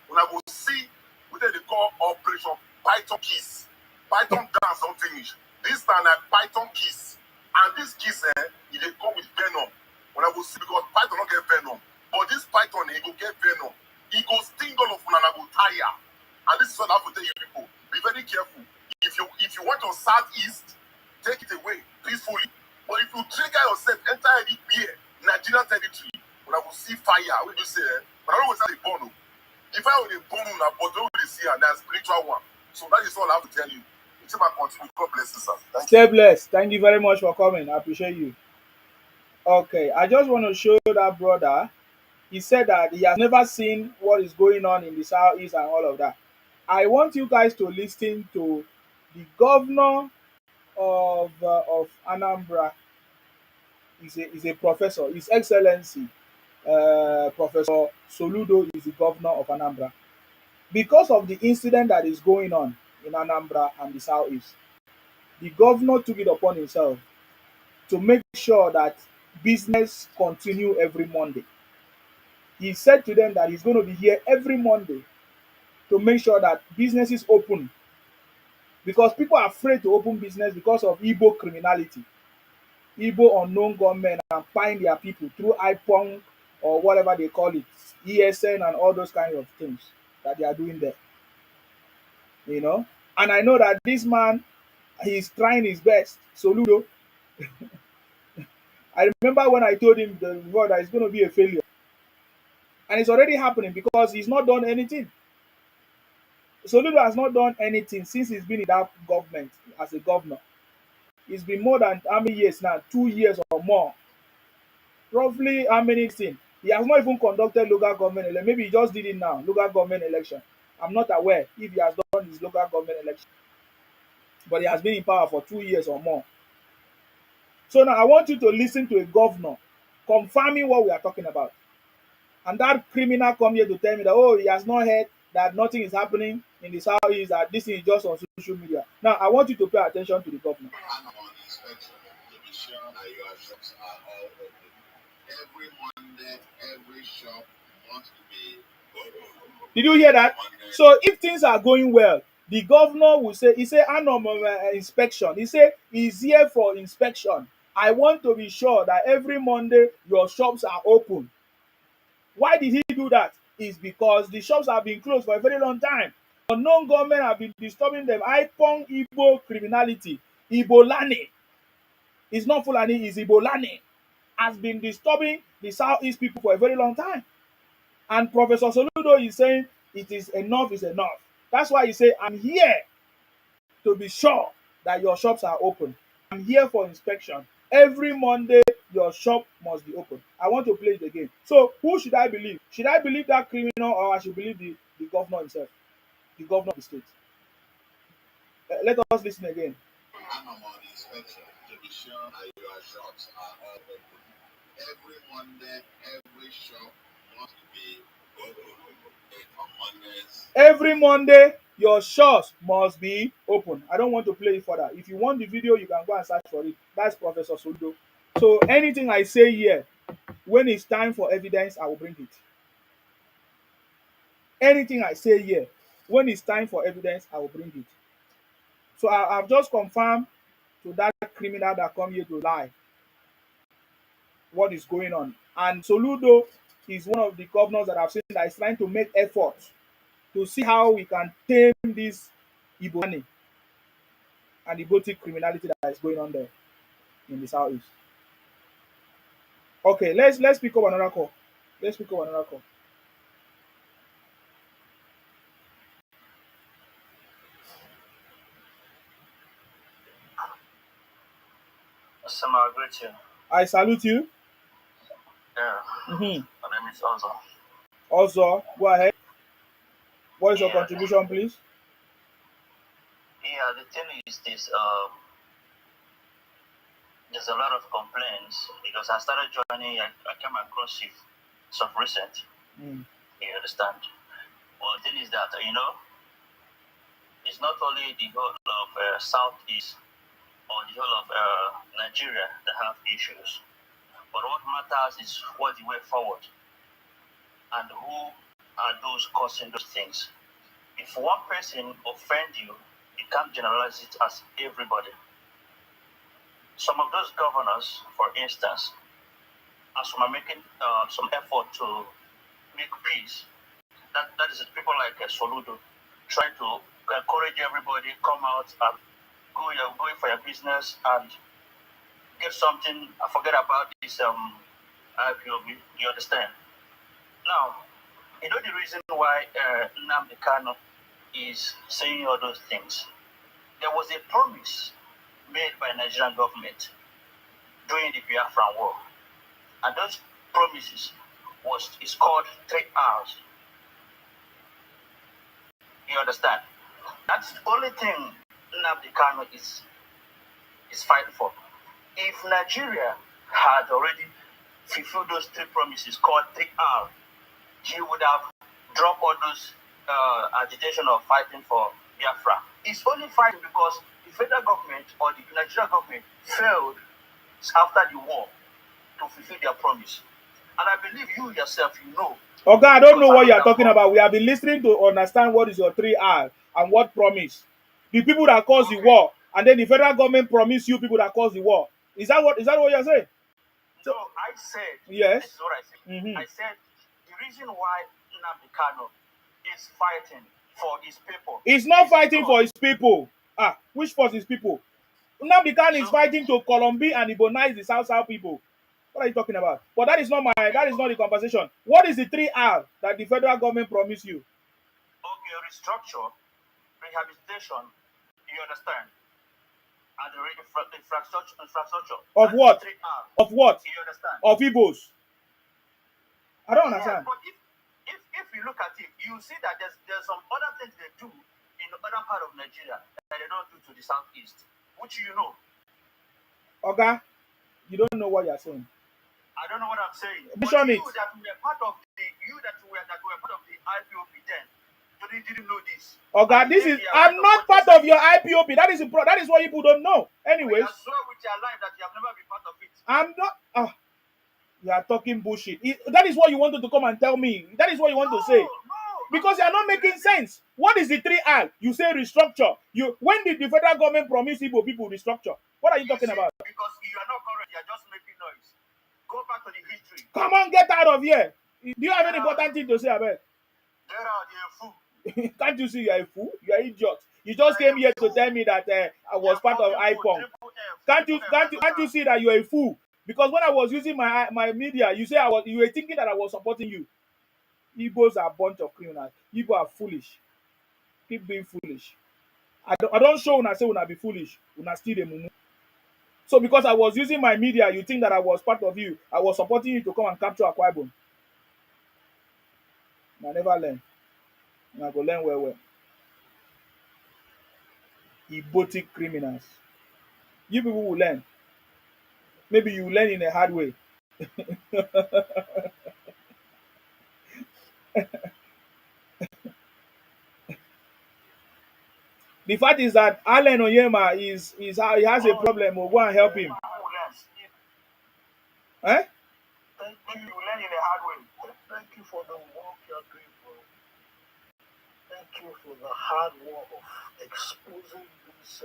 when I go see what they call Operation Python Kiss. Python dance don't finish. This time like Python Kiss. And this kiss, they come with venom. When I go see, because Python don't get venom. But this Python, he go get venom. He go sting all of you and I go tire. And this is what I have to tell you people. Be very careful. If you want your southeast, take it away peacefully. But if you trigger yourself, enter any beer, Nigerian territory, when I will see fire, what do you say? But I don't say the bomb. If I were the bomb, but don't really see and that's spiritual one. So that is all I have to tell you. Until I continue, God bless you, sir. Stay blessed. Thank you very much for coming. I appreciate you. Okay, I just want to show that brother. He said that he has never seen what is going on in the southeast and all of that. I want you guys to listen to the governor of Anambra. He's a professor. His Excellency Professor Soludo is the governor of Anambra. Because of the incident that is going on in Anambra and the southeast, the governor took it upon himself to make sure that business continue every Monday. He said to them that he's going to be here every Monday to make sure that businesses open, because people are afraid to open business because of Igbo criminality. Igbo unknown gunmen and buying their people through IPONG or whatever they call it, ESN and all those kind of things that they are doing there. You know? And I know that this man, he's trying his best. Soludo. I remember when I told him before that it's going to be a failure. And it's already happening because he's not done anything. Soludo has not done anything since he's been in that government as a governor. It's been more than how many years now? 2 years or more. Roughly how many things? He has not even conducted local government election. Maybe he just did it now, local government election. I'm not aware if he has done his local government election. But he has been in power for 2 years or more. So now I want you to listen to a governor confirming what we are talking about. And that criminal come here to tell me that, oh, he has not heard that nothing is happening in the southeast, that this is just on social media. Now, I want you to pay attention to the governor. And on inspection to be sure that your shops are all open. Every Monday, every shop Did you hear that? So if things are going well, the governor will say, he say, annual inspection. He say, he's here for inspection. I want to be sure that every Monday your shops are open. Why did he do that? It's because the shops have been closed for a very long time. Unknown government have been disturbing them. IPON Igbo criminality, Ibolani. It's not Fulani, it's Ibolani. Has been disturbing the Southeast people for a very long time. And Professor Soludo is saying it is enough is enough. That's why he say, I'm here to be sure that your shops are open. I'm here for inspection. Every Monday, your shop must be open. I want to play it again. So who should I believe? Should I believe that criminal, or I should believe the governor himself, the governor of the state? Let us listen again. I'm on inspection to be sure that your shops are all open. Every Monday, every shop must be open. On Mondays. Every Monday, your shops must be open. I don't want to play it further. If you want the video, you can go and search for it. That's Professor Soludo. So anything I say here, when it's time for evidence, I will bring it. Anything I say here, when it's time for evidence, I will bring it. So I've just confirmed to that criminal that come here to lie what is going on. And Soludo is one of the governors that I've seen that is trying to make efforts to see how we can tame this Igbo money and the Igbo criminality that is going on there in the southeast. Okay, let's pick up another call. Let's pick up another call. I greet you. I salute you. Yeah. My name is Ozo. Also, go ahead. What is your contribution, please? Yeah, the thing is this. There's a lot of complaints because I started joining. I came across it some recent. You understand? Well, the thing is that it's not only the whole of Southeast or the whole of Nigeria that have issues, but what matters is what's the way forward and who are those causing those things. If one person offends you, you can't generalize it as everybody. Some of those governors, for instance, as we are making some effort to make peace, that is people like Soludo, trying to encourage everybody, come out and go for your business and get something, forget about this IPOB, you understand? Now, you know the reason why Nnamdi Kanu is saying all those things. There was a promise made by Nigerian government during the Biafran war. And those promises is called 3 R's. You understand? That's the only thing Nnamdi Kanu is fighting for. If Nigeria had already fulfilled those 3 promises called 3 R's, he would have dropped all those agitation of fighting for Biafra. It's only fighting because the federal government or the Nigerian government failed after the war to fulfill their promise. And I believe you yourself, you know. Okay, I don't know what you are talking about. We have been listening to understand what is your 3 R and what promise. The people that caused the war, and then the federal government promised you people that caused the war. Is that what you're saying? So I said, yes. This is what I said. I said the reason why Nnamdi Kanu is fighting for his people. He's not fighting for his people. Which for his people? Nnamdi Kanu is fighting to Colombia and Ibonize the South people. What are you talking about? But that is not the conversation. What is the 3 R that the federal government promised you? Okay, restructure, rehabilitation, you understand? And the infrastructure. Of what? 3 R's. Of what? You understand? Of Ibos. I don't understand. But if you look at it, you see that there's some other things they do in the other part of Nigeria that they don't do to the southeast, which you know. Okay, you don't know what you're saying. I don't know what I'm saying. Mention it. You that were part of the IPOB then, you didn't know this. Okay, I'm not part of your IPOB. That is what people don't know. Anyways. I swear with your life that you have never been part of it. I'm not. You are talking bullshit. That is what you wanted to come and tell me. That is what you want to say. Because you are not making sense. What is the 3R? You say restructure. When did the federal government promise Igbo people restructure? What are you talking about? Because you are not correct. You are just making noise. Go back to the history. Come on, get out of here. Do you have any important thing to say about it? Get out, you're a fool. Can't you see you are a fool? You are an idiot. You just came here to tell me that I was part of IPOM. Can't you see that you are a fool? Because when I was using my media, you were thinking that I was supporting you. Igbos are a bunch of criminals. Igbo are foolish. Keep being foolish. I don't show una say una be foolish. Una still the mumu. So because I was using my media, you think that I was part of you. I was supporting you to come and capture Akwa Ibom. I never learn. And I go learn well. Ibotic criminals. You people will learn. Maybe you learn in a hard way. The fact is that Allen Onyema he has a problem. We'll go and help him. Eh? Thank you. Learn in a hard way. Thank you for the work you're doing, bro. Thank you for the hard work of exposing this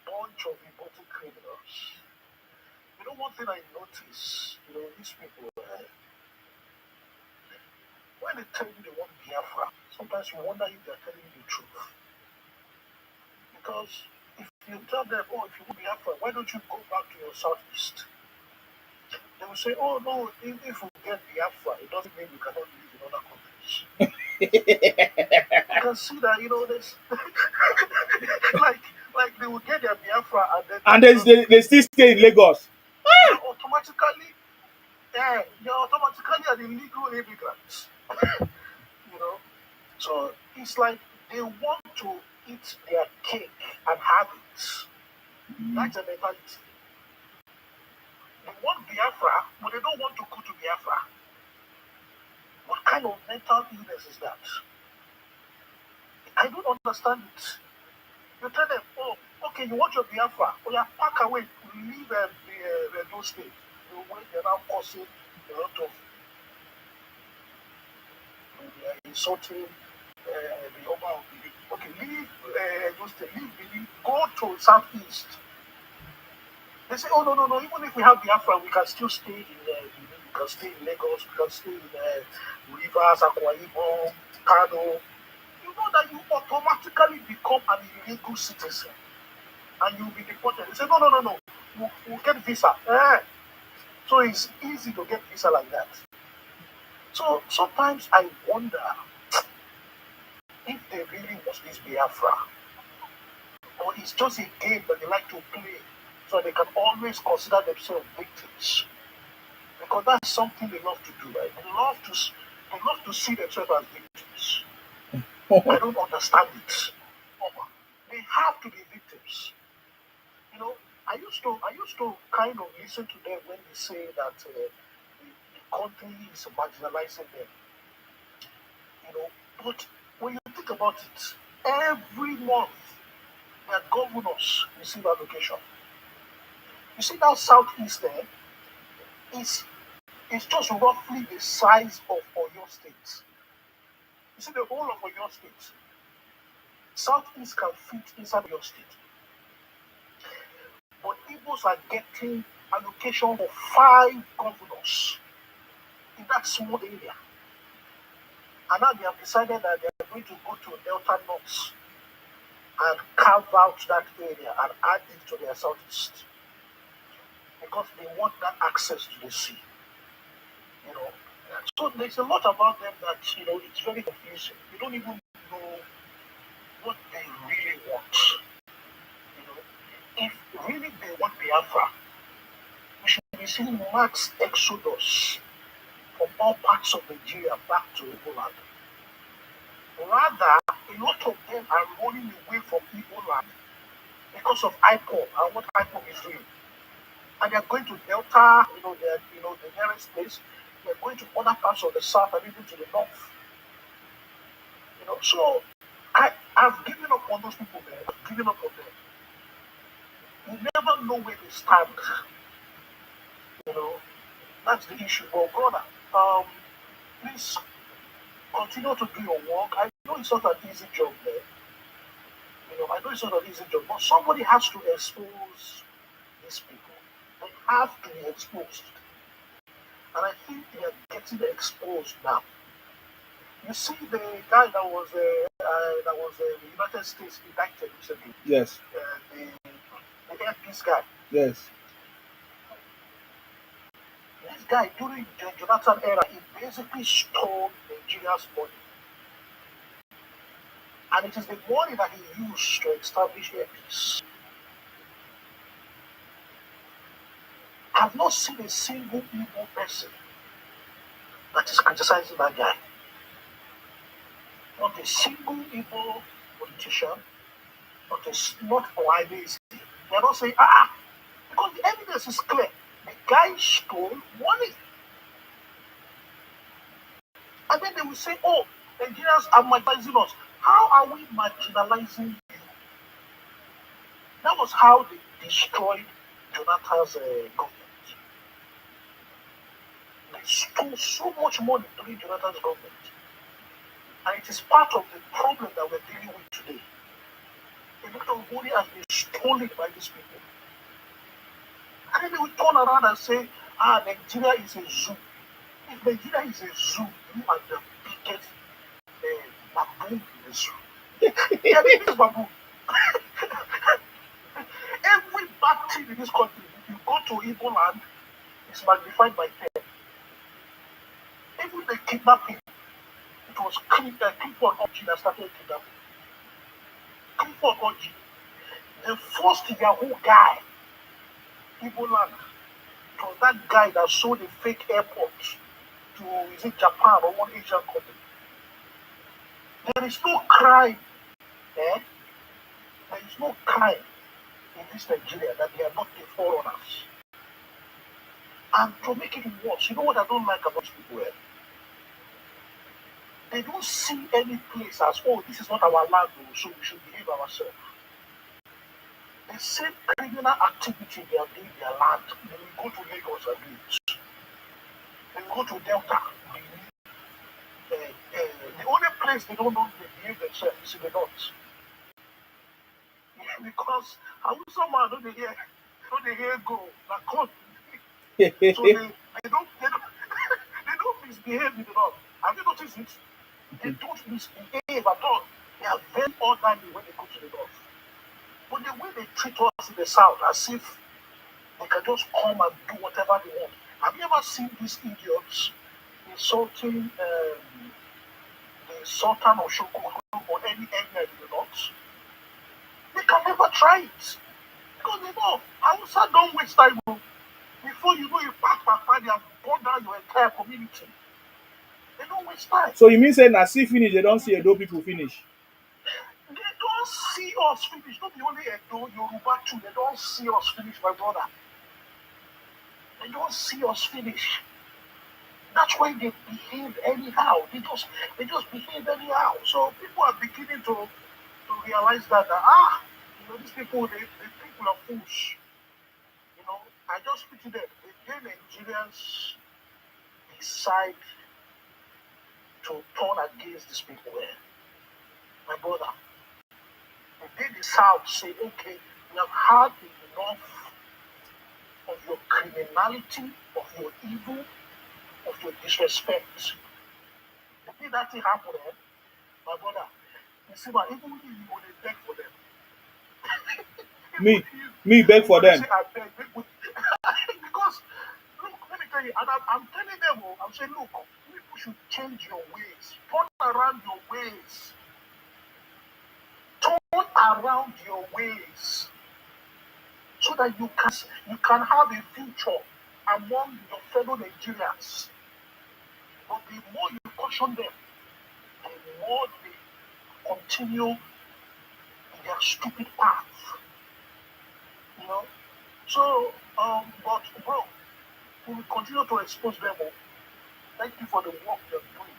bunch of important criminals. You know, one thing I notice, these people, when they tell you they want Biafra, sometimes you wonder if they're telling you the truth. Because if you tell them, oh, if you want Biafra, why don't you go back to your southeast? They will say, oh, no, if we get Biafra, it doesn't mean we cannot live in other countries. You can see that, there's like they will get their Biafra and then they still stay in Lagos. Automatically, they're automatically an illegal immigrants. So it's like they want to eat their cake and have it. That's a mentality. They want Biafra, but they don't want to go to Biafra. What kind of mental illness is that? I don't understand it. You tell them, oh, okay, you want your Biafra, oh yeah, pack away, leave those states. They're now causing a lot of insulting the Oba of Benin. Okay, leave those states, leave Benin, go to Southeast. They say, oh, no, even if we have Biafra, we can still stay in Benin, we can stay in Lagos, we can stay in Rivers, Akwa Ibom, Kano. You know that you automatically become an illegal citizen and you'll be deported. They say, no, we'll get visa. So it's easy to get visa like that. So sometimes I wonder if they really want this Biafra, or it's just a game that they like to play so they can always consider themselves victims. Because that's something they love to do, right? They love to see themselves as victims. I don't understand it. They have to be victims. I used to kind of listen to them when they say that the country is marginalizing them. But when you think about it, every month their governors receive allocation. You see that Southeast there is just roughly the size of Oyo State. You see the whole of Oyo State. Southeast can fit inside Oyo State. But Ibos are getting allocation for 5 governors in that small area. And now they have decided that they are going to go to Delta North and carve out that area and add it to their southeast. Because they want that access to the sea. So there's a lot about them that, it's very confusing. You don't even know what they really want. If really they want Biafra, we should be seeing mass exodus from all parts of Nigeria back to Igbo land. Rather, a lot of them are running away from Igbo land because of IPOM and what IPOM is doing. And they're going to Delta, the nearest place. They're going to other parts of the south and even to the north. So I've given up on those people there. I've given up on them. You never know where they stand. That's the issue. But brother, please continue to do your work. I know it's not an easy job, man. I know it's not an easy job, but somebody has to expose these people. They have to be exposed. And I think they are getting exposed now. You see the guy that was the United States indicted recently. Yes. The this guy. Yes. This guy during the Jonathan era, he basically stole Nigeria's money. And it is the money that he used to establish a peace. I've not seen a single evil person that is criticizing that guy. Not a single evil politician, not liability. They're not saying, because the evidence is clear. The guy stole money. And then they will say, oh, Nigerians are marginalizing us. How are we marginalizing you? That was how they destroyed Jonathan's government. They stole so much money during Jonathan's government. And it is part of the problem that we're dealing with today. A lot of money has been stolen by these people. And then they will turn around and say, Nigeria is a zoo. If Nigeria is a zoo, you are the biggest baboon in the zoo. They are the biggest baboon. Every bad thing in this country, if you go to Igbo land, it's magnified by 10. Even the kidnapping, it was Clifford Orji that started kidnapping. Clifford Orji, the first Yahoo guy, Igbo land, it was that guy that sold a fake airport to, is it Japan or one Asian country? There is no crime, there is no crime in this Nigeria that they are not the foreigners. And to make it worse, you know what I don't like about people? They don't see any place as, oh, this is not our land, so we should behave ourselves. The same criminal activity they are doing in their land, they will go to Lagos and do it. They will go to Delta. The only place they don't know they behave themselves is in the north. Because how someone don't they hear go, like God. So they don't misbehave in the north. Have you noticed it? They don't misbehave at all. They are very orderly when they go to the north. But the way they treat us in the south, as if they can just come and do whatever they want. Have you ever seen these idiots insulting the Sultan of Sokoto or any area in the north? They can never try it. Because they know, Hausa don't waste time. Before you know you pack they have burned down your entire community. They don't waste time. So you mean say na see finish, they don't see Edo people finish? They don't see us finish. Not the only Edo, Yoruba too. They don't see us finish, my brother. They don't see us finish. That's why they behave anyhow. They just behave anyhow. So people are beginning to realize that these people people are fools. I just pity them. The day Nigerians decide to turn against these people, my brother, the day the South say, okay, we have had enough of your criminality, of your evil, of your disrespect. The day that thing happened, my brother, you see, but even if you want to beg for them. me beg for them. Because, look, let me tell you, and I'm telling them, I'm saying, look, people should change your ways. Turn around your ways. Turn around your ways. So that you can have a future among your fellow Nigerians. But the more you caution them, the more they continue in their stupid path. So, but bro, we will continue to expose them. Thank you for the work you're doing.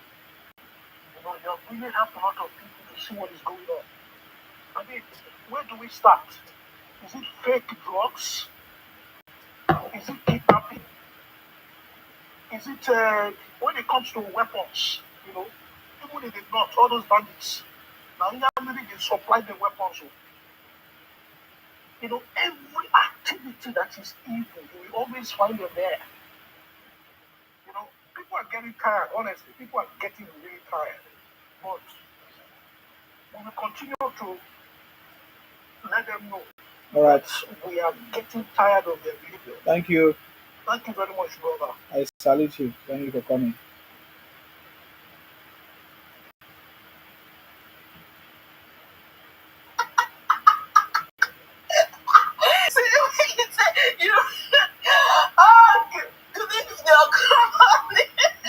You have really helped a lot of people to see what is going on. I mean, where do we start? Is it fake drugs? Is it kidnapping? is it when it comes to weapons, even in the north, all those bandits, now they supply the weapons. Every activity that is evil, you will always find them there. People are getting tired, honestly. People are getting really tired. But we will continue to let them know that we are getting tired of their behavior. Thank you. Thank you very much, brother. I salute you. Thank you for coming.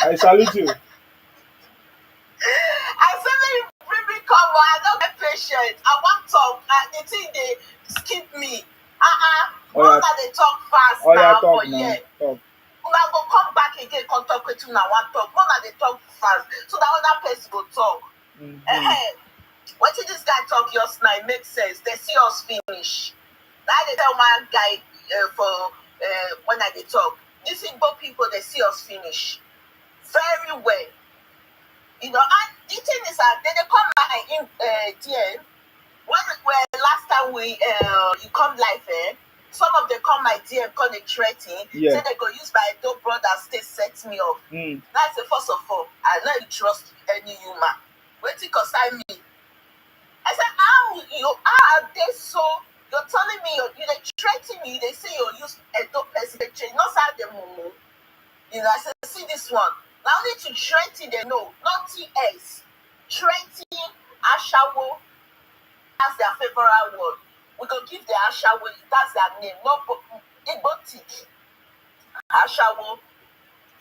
I salute you. I said that you bring me come on, I don't get patient. I want talk. The thing they skip me. Not that they talk fast now, talk but now. yeah. Talk. Una go come back again, come talk with you now, one talk. Not that they talk fast, so that other person will talk. What did this guy talk just now? It makes sense. They see us finish. Now they tell my guy for when I they talk. These Igbo people, they see us finish very well. And the thing is that they come my DM when last time you come live, some of them come my DM, come they threaten, say they go use my dope brothers, they set me up. That's the first of all. I don't trust any human. Wait till concern me. I said, how you are they so? You're telling me they threaten me. They say you use a dope person. They change not how they move. I said, see this one. Now only to threaten they know, nothing else. Threatening Ashawo. That's their favorite word. We go give the Ashawo. That's their name. No Igbotic. Ashawo.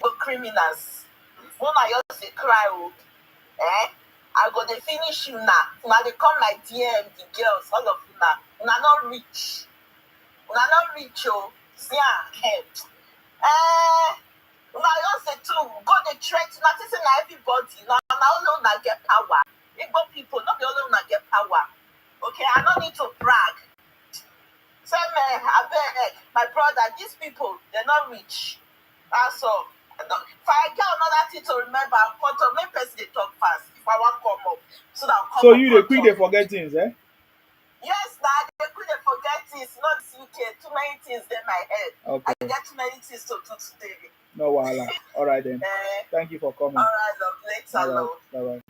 Go criminals. When I just say cry, I go they finish you now. Now they come my DM, the girls, all of you now. Una not rich. Una not rich, oh. Yeah. Una just say too. Go the threat. Not say na everybody. Now only una get power. Igbo people, not the only una get power. Okay, I don't need to brag. Say me, I beg, my brother, these people, they're not rich. That's all. If I get another thing to remember, I'm going to make person they talk fast. If I want to come up, so that I'll come so up. You the quick they forget things, eh? Yes, nah, they quick they forget things. Not UK. Too many things in my head. Okay. I get too many things to do today. No wahala. All right then. Thank you for coming. All right, love. Later, love. Bye bye.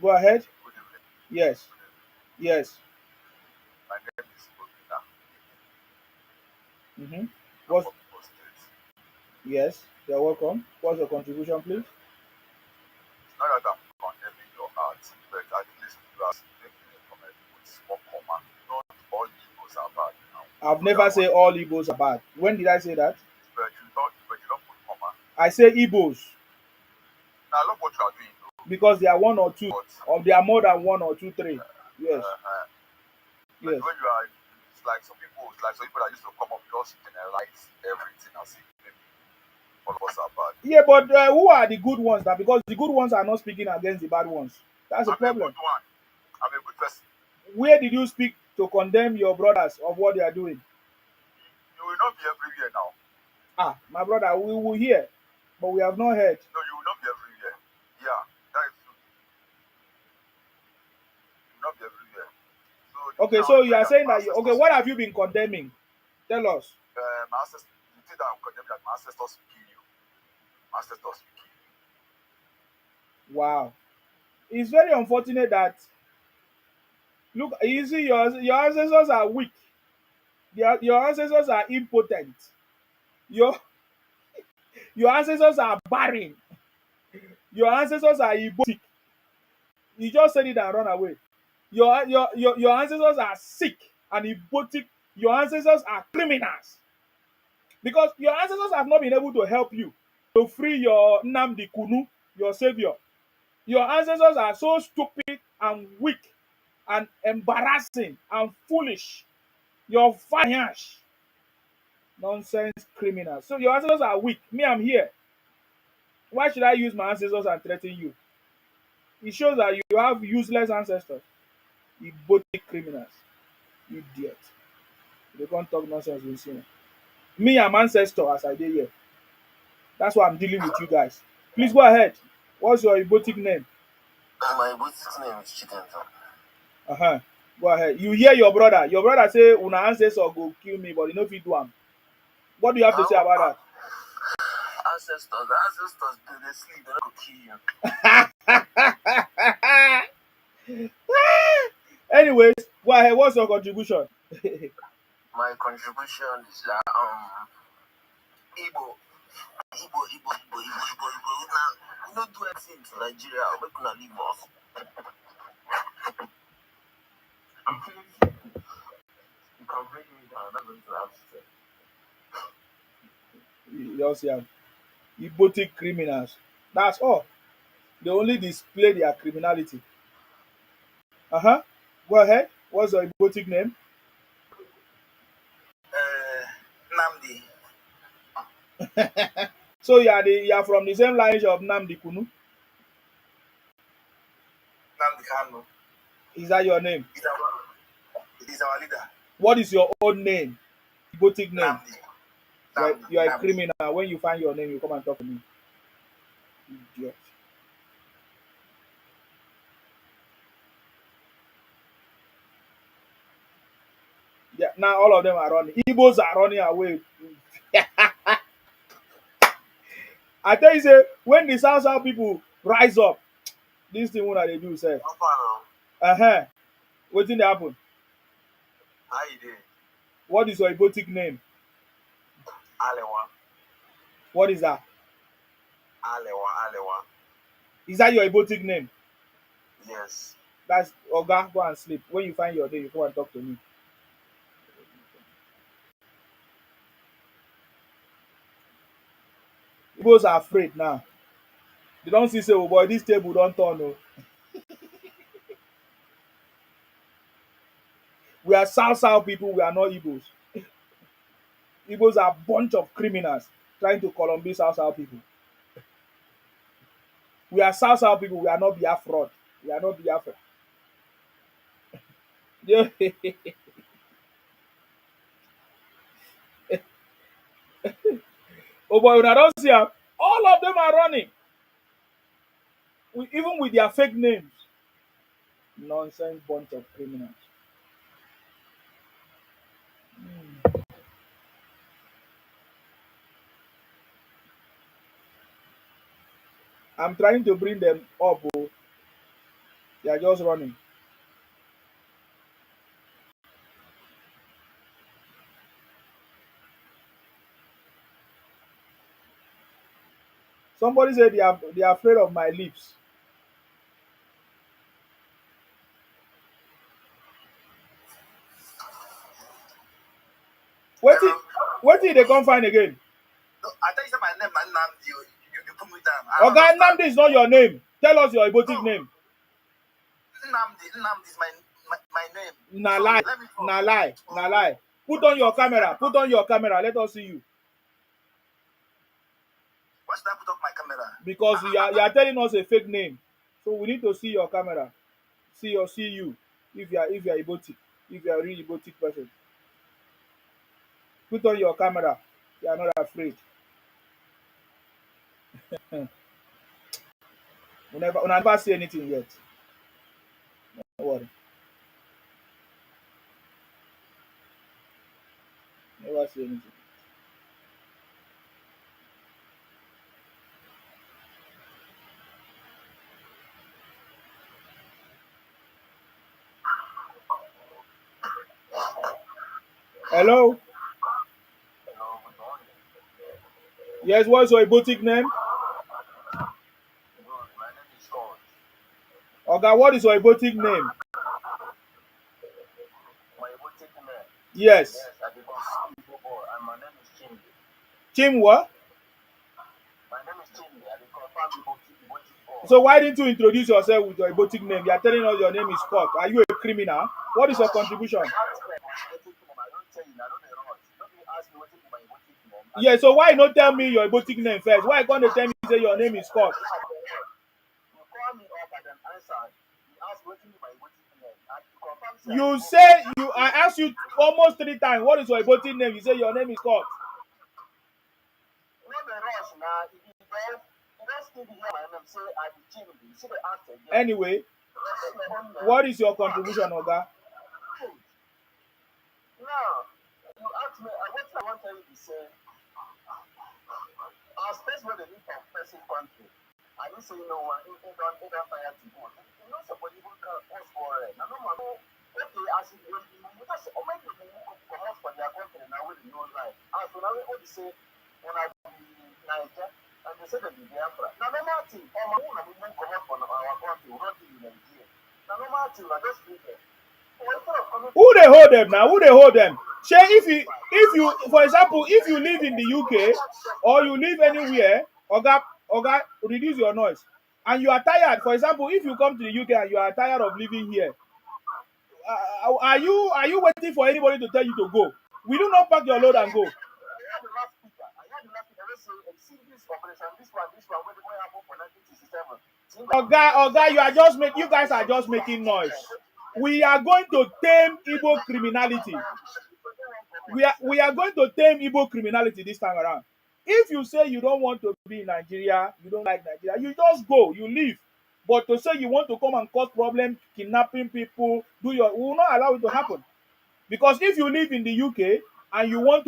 Go ahead. Yes. Yes. My name is Obina. What's... Yes, you're welcome. What's your contribution, please? Not that I'm condemning your art, but at least you are making a comment with small comma. Not all Igbos are bad now. I've never said all Igbos are bad. When did I say that? But you don't put comma. I say Ibos. Now look what you are doing, though. Because there are one or two, or there are more than one or two, three. Yes. Yes. When you are, it's like some people that used to come up just generalize everything and say maybe all of us are bad. Yeah, but who are the good ones now? Because the good ones are not speaking against the bad ones. That's the problem. I'm a good one. I'm a good person. Where did you speak to condemn your brothers of what they are doing? You will not be everywhere now. My brother, we will hear, but we have not heard. No, you will not be everywhere. Yeah, that is true. You will not be everywhere. Okay, so you are saying that what have you been condemning? Tell us. My ancestors, the thing that I'm condemning that my ancestors kill you. My ancestors kill you. Wow. It's very unfortunate that, look, you see, your ancestors are weak. Your ancestors are impotent. Your ancestors are barren. Your ancestors are egotic. You just said it and run away. Your ancestors are sick and egotic. Your ancestors are criminals. Because your ancestors have not been able to help you to free your Nnamdi Kunu, your savior. Your ancestors are so stupid and weak and embarrassing and foolish. Your finance nonsense criminals. So your ancestors are weak. Me, I'm here. Why should I use my ancestors and threaten you? It shows that you have useless ancestors. Ibotic criminals. Idiot. They can't talk nonsense with you. Me, I'm ancestor as I did here. That's why I'm dealing with you guys. Please go ahead. What's your Ibotic name? My Ibotic name is Chidento. Uh-huh. Go ahead. You hear your brother. Your brother say una ancestor go kill me, but you know fit do am. What do you have to say about that? Ancestors, they sleep, they don't kill you. Anyways, go ahead. What's your contribution? My contribution is that Igbo. Now, we don't do anything to Nigeria. We're gonna leave us. You can bring me down. I'm not going to have to say. You just have Ibotic criminals. That's all. They only display their criminality. Uh-huh. Go ahead. What's your Ibotic name? Namdi. So you are from the same lineage of Namdi Kunu? Namdi Kanu. Is that your name? He's our leader. What is your own name? Ibotic name? Namdi. You are a criminal. When you find your name, you come and talk to me. Idiot. Yeah, now all of them are running. Ibos are running away. I tell you, say, when the South people rise up, this thing what they do, say. Uh-huh. What did happen? How you doing? What is your Ibotic name? Alewa. What is that? Alewa. Is that your Ibotic name? Yes. That's Oga, go and sleep. When you find your day, you come and talk to me. Ibos are afraid now. They don't see say, oh boy, this table don't turn. No. We are South people, we are not Ibos. Ibos are a bunch of criminals trying to Columbia South people. We are South people, we are not Biafra. We are not Biafra. Oh boy, when I don't see them, all of them are running. Even with their fake names. Nonsense bunch of criminals. I'm trying to bring them up. Oh. They are just running. Somebody said they are afraid of my lips. What did they come find again? No, I tell you my name, Namdi. You put me down. Okay, Namdi is not your name. Tell us your Ibotic name. Namdi is my name. Na lie. Put on your camera. Let us see you. Why should I put up my camera? Because you are telling us a fake name. So we need to see your camera. See you. If you are Ibotic. If you are a real Ibotic person. Put on your camera. You are not afraid. We never see anything yet. Don't worry. Never see anything. Hello? Yes, what's your Ibotic name? My name is God. Okay, what is your Ibotic name? My Ibotic name? Yes. I become Igbo boy, and my name is Chimbi. Chim what? My name is Chimbi. I become Ibotic boy. So why didn't you introduce yourself with your Ibotic name? You are telling us your name is Scott. Are you a criminal? What is your contribution? Yeah, so why not tell me your Ibotic name first? Why can't they tell me say your name is Scott? You call me up and then You say I asked you almost 3 times. What is your Ibotic name? You say your name is called. Anyway, what is your contribution, Oga? Now, you ask me, what I want to say, our space where they live from person country, and you say, no one, you don't fire to go. You know, somebody who can post for it. Now, no man, okay, as you just make people come out for their country now with no life. As when I would say, when I be Niger, and they say that the Biafra. Now, no matter, on my own, we won't come out from our country, we don't live in Nigeria. Now, no matter, I just live there. Who they hold them now? Who they hold them? Say if you, for example, if you live in the UK or you live anywhere, Oga, reduce your noise. And you are tired. For example, if you come to the UK and you are tired of living here, are you waiting for anybody to tell you to go? Will you not pack your load and go? Oga, you guys are just making noise. We are going to tame Igbo criminality. We are going to tame Igbo criminality this time around. If you say you don't want to be in Nigeria, you don't like Nigeria, you just go, you leave. But to say you want to come and cause problems, kidnapping people, we will not allow it to happen. Because if you live in the UK and you are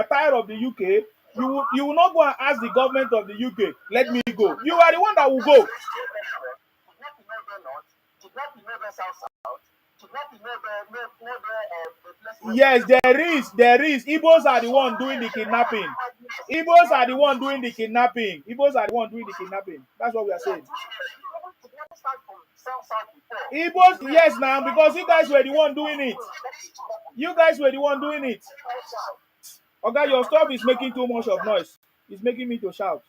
tired of the UK, you will not go and ask the government of the UK, let me go. You are the one that will go. Yes, there is. Ibos are the one doing the kidnapping. Ibos are the one doing the kidnapping. That's what we are saying. Ibos, yes, now, because you guys were the one doing it. Okay, your stuff is making too much of noise. It's making me to shout.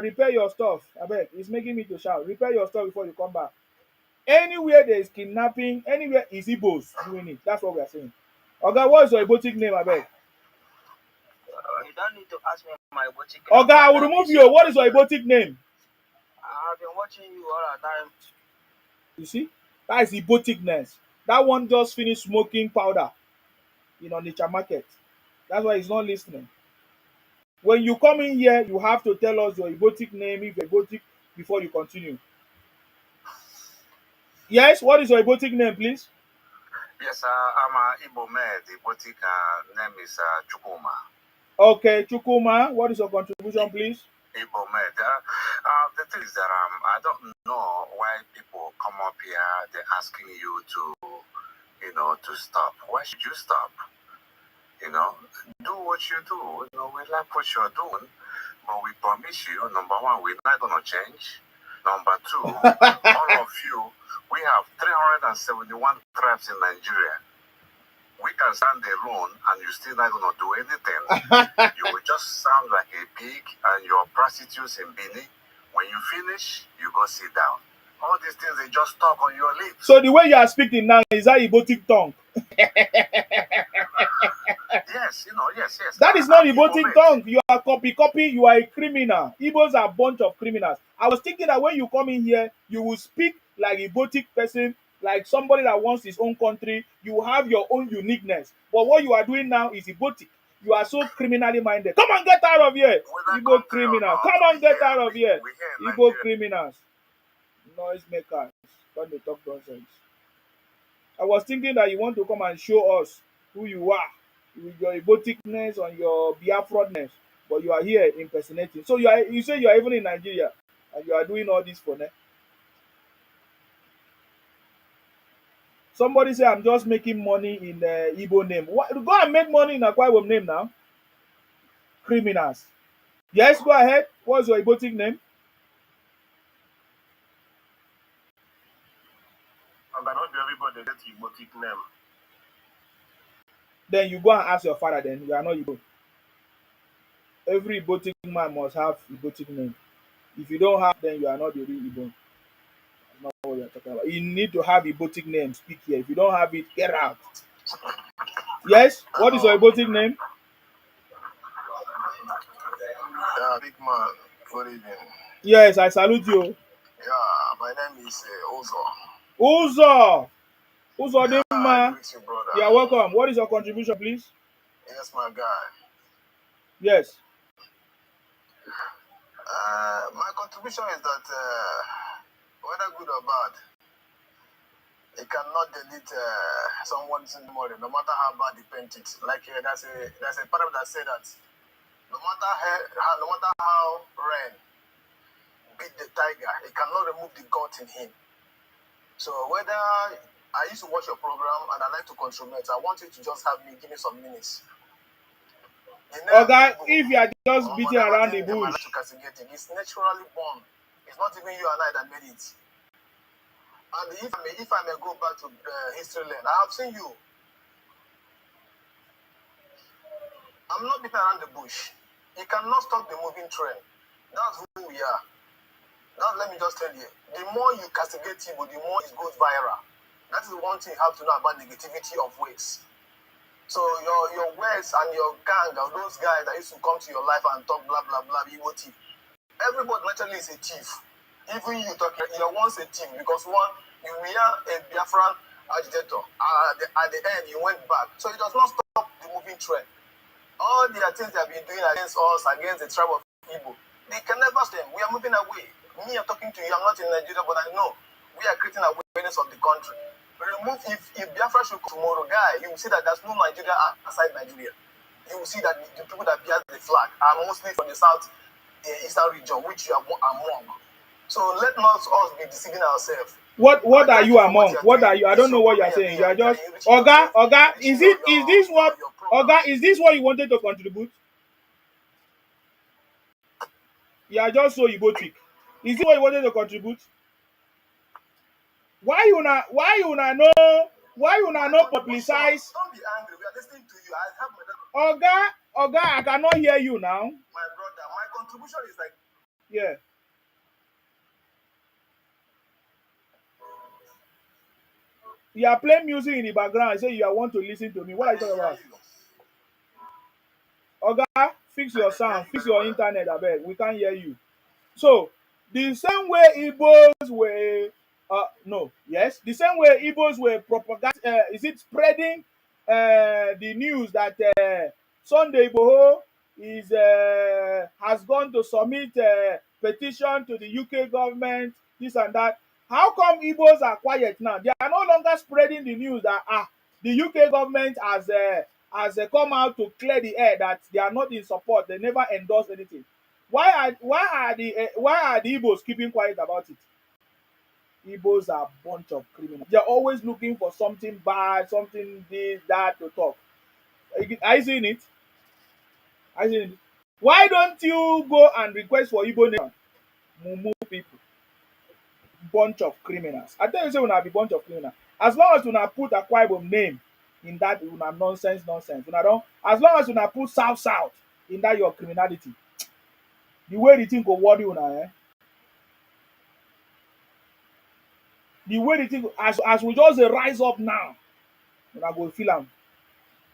Repair your stuff. I beg. It's making me to shout. Repair your stuff before you come back. Anywhere there is kidnapping, anywhere is Ibos doing it. That's what we are saying. Okay, what is your Ibotic name, I beg? You don't need to ask me my Ibotic name. Okay, I will remove you. What is your Ibotic name? I've been watching you all the time. You see? That is Iboticness. That one just finished smoking powder in Onitsha market. That's why he's not listening. When you come in here, you have to tell us your Ibotic name, if you're Ibotic, before you continue. Yes, what is your Ibotic name, please? Yes, I'm Igbo man. The Ibotic name is Chukuma. Okay, Chukuma, what is your contribution, please? Igbo man. The thing is that I don't know why people come up here, they're asking you to stop. Why should you stop? Do what you do. We like what you're doing, but we promise you, number one, we're not going to change. Number two, all of you, we have 371 tribes in Nigeria. We can stand alone and you're still not going to do anything. You will just sound like a pig and your prostitutes in Benin. When you finish, you go sit down. All these things, they just talk on your lips. So the way you are speaking now, is that Ibotic tongue? Yes, yes. That is not Ibotic tongue. You are copy. You are a criminal. Igbos are a bunch of criminals. I was thinking that when you come in here, you will speak like a Ibotic person, like somebody that wants his own country. You have your own uniqueness. But what you are doing now is Ibotic. You are so criminally minded. Come on, get out of here. Igbo criminals. Come on, get out of here. Igbo criminals. Noise makers. When they talk nonsense. I was thinking that you want to come and show us who you are with your Iboticness and your Biafradness, but you are here impersonating. So you say you are even in Nigeria and you are doing all this for them. Somebody say I'm just making money in Igbo name. Go and make money in Akwa Ibom name now. Criminals. Yes, go ahead. What's your Ibotic name? Not everybody gets Ibotic name. Then you go and ask your father. Then you are not Igbo. Every Ibotic man must have Ibotic name. If you don't have, then you are not the real Igbo. That's not what we are talking about. You need to have Ibotic name. Speak here. If you don't have it, get out. Yes. What is your Ibotic name? Yeah, big man. Good evening. Yes, I salute you. Yeah, My name is Ozo. Uzo. Uzo Yeah, I Dimma. greet you, brother. You are welcome. What is your contribution, please? Yes, my guy. Yes. My contribution is that whether good or bad, it cannot delete someone's memory, no matter how bad they paint it. Like there's a paragraph that says that no matter how rain beat the tiger, it cannot remove the God in him. So whether I used to watch your program and I like to contribute, I want you to just give me some minutes. Okay, if you are just beating around the bush. It's naturally born. It's not even you and I that made it. And if I may go back to history lane, I have seen you. I'm not beating around the bush. You cannot stop the moving train. That's who we are. Now let me just tell you, the more you castigate people, the more it goes viral. That is one thing you have to know about negativity of ways. So your words and your gang, or those guys that used to come to your life and talk blah blah blah, evil thief. Everybody naturally is a thief. Even you talking, you're once a thief because one, you were a Biafran agitator. At the end, you went back. So it does not stop the moving trend. All the things they have been doing against us, against the tribe of Igbo, they can never stop. We are moving away. Me, I'm talking to you. I'm not in Nigeria, but I know we are creating awareness of the country. Remove if Biafra should come tomorrow, guy, you will see that there's no Nigeria outside Nigeria. You will see that the people that bear the flag are mostly from the south eastern region, which you are among. So let not us be deceiving ourselves. What are you among? What are you? I don't know what you are saying. You are just Oga. Is this what Oga? Is this what you wanted to contribute? You are just so egotic. Is this what you wanted to contribute? Why you not publicize? Don't be angry. We are listening to you. I have my Oga, I cannot hear you now. My brother, my contribution is like yeah. You are playing music in the background. I say you want to listen to me. What are you talking about? Oga, fix your sound, fix your internet, I beg. We can't hear you. So the same way Ibos were the same way Ibos were propagating, is it spreading the news that Sunday Igboho has gone to submit a petition to the UK government, this and that. How come Igbos are quiet now? They are no longer spreading the news that the UK government has come out to clear the air that they are not in support. They never endorse anything. Why are the Igbos keeping quiet about it? Igbos are a bunch of criminals. They're always looking for something bad, something this, that to talk. Are you seeing it? Why don't you go and request for Igbo nation? Mumu people. Bunch of criminals. I tell you, say una be bunch of criminals. As long as una put Akwa Ibom name in that una nonsense. Una don't, as long as una put South in that your criminality. The way the thing go worry una, the way the thing as we just rise up now, una go feel am.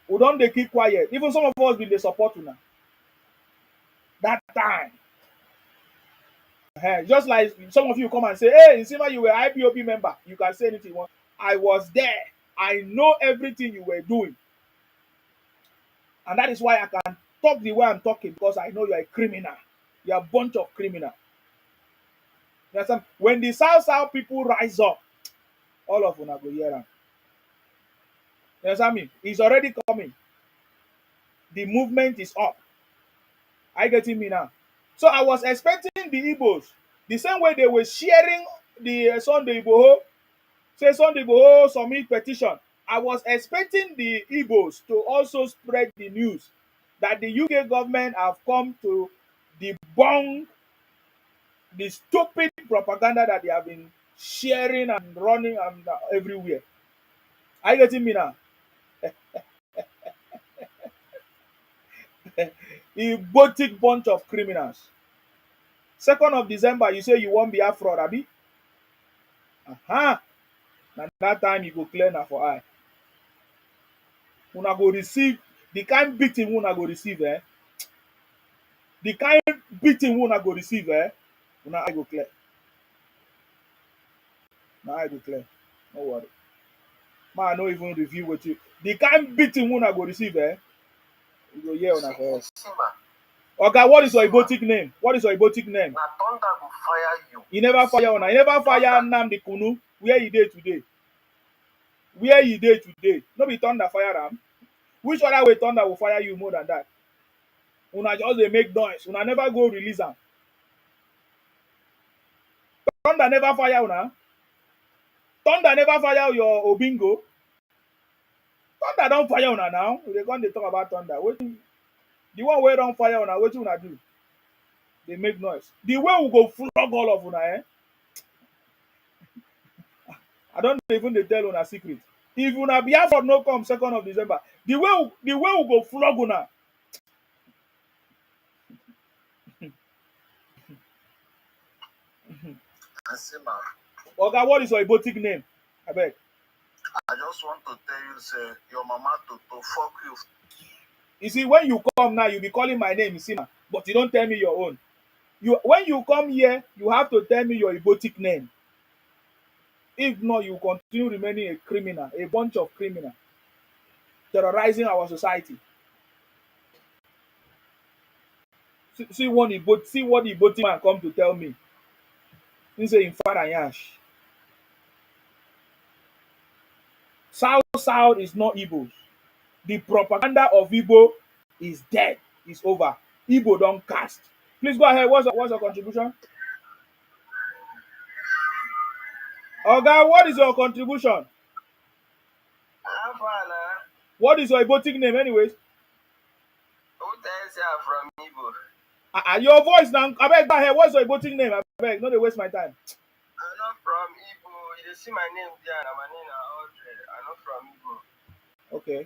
We don dey keep quiet. Even some of us been dey support una. That time. Just like some of you come and say, hey, Nsima, you were IPOP member. You can say anything you want. I was there. I know everything you were doing. And that is why I can talk the way I'm talking, because I know you're a criminal. You're a bunch of criminals. You understand? When the South people rise up, all of them go hear them. You understand me? It's already coming. The movement is up. Are you getting me now? So I was expecting the Ibos, the same way they were sharing the Sunday Igboho, say Sunday Igboho submit petition. I was expecting the Ibos to also spread the news that the UK government have come to debunk the stupid propaganda that they have been sharing and running and everywhere. Are you getting me now? A botic bunch of criminals. 2nd of December, you say you won't be a fraud, abi? And that time you go clear na for eye. Una go receive the kind beating una go receive, The kind beating una go receive, una eye go clear. Now I declare. No worry. Man, no even review what you. The kind beating one I go receive, eh? You go hear on a for us. Okay, what is your Ibotic name? What is your Ibotic name? Na thunder go fire you. He never fire on. He never fire Nnamdi Kunu. Where he dey today? Where he dey today? No be thunder fire am. Which other way thunder will fire you more than that? Una just dey make noise. Una never go release am. Thunder never fire una. Thunder never fire your Obingo. Thunder don fire una now. They come dey talk about thunder. Wetin the one wey don fire una, wetin una do? Dey make noise. The way we go flog all of una, eh? I don't even dey tell una secret. If una Biafra no come 2nd of December, the way we go flog una. Asima, Oga, what is your Ibotic name? Abeg. I just want to tell you, say, your mama to fuck you. You see, when you come now, you be calling my name, Isima, but you don't tell me your own. When you come here, you have to tell me your Ibotic name. If not, you continue remaining a criminal, a bunch of criminals, terrorizing our society. See what the Ibotic man come to tell me. He say in Farayash. South is not Ibos. The propaganda of Igbo is dead. It's over. Igbo don't cast. Please go ahead. What's your contribution? Oga, what is your contribution? What is your Ibotic name, anyways? Who tells you I'm from Igbo? Your voice now. I beg, go ahead. What's your Ibotic name? I beg, no, they waste my time. I'm not from Igbo. You see my name there. My name is Audrey. I'm not from Igbo. Okay.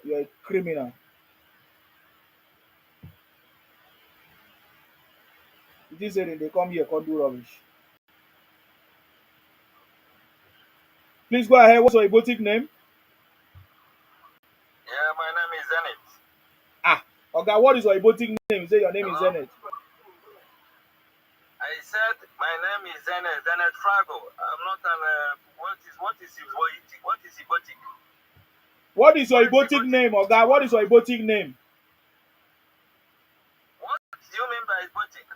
You're a criminal. It is saying they come here, can't do rubbish. Please go ahead. What's your Ibotic name? Yeah, my name is Zenith. Okay, what is your Ibotic name? You say your name is Zenith. I said my name is Zenith Frago. I'm not an what is Ibotic? What is Ibotic? What is your Ibotic name, Oga? What is your Ibotic name? What do you mean by Ibotic?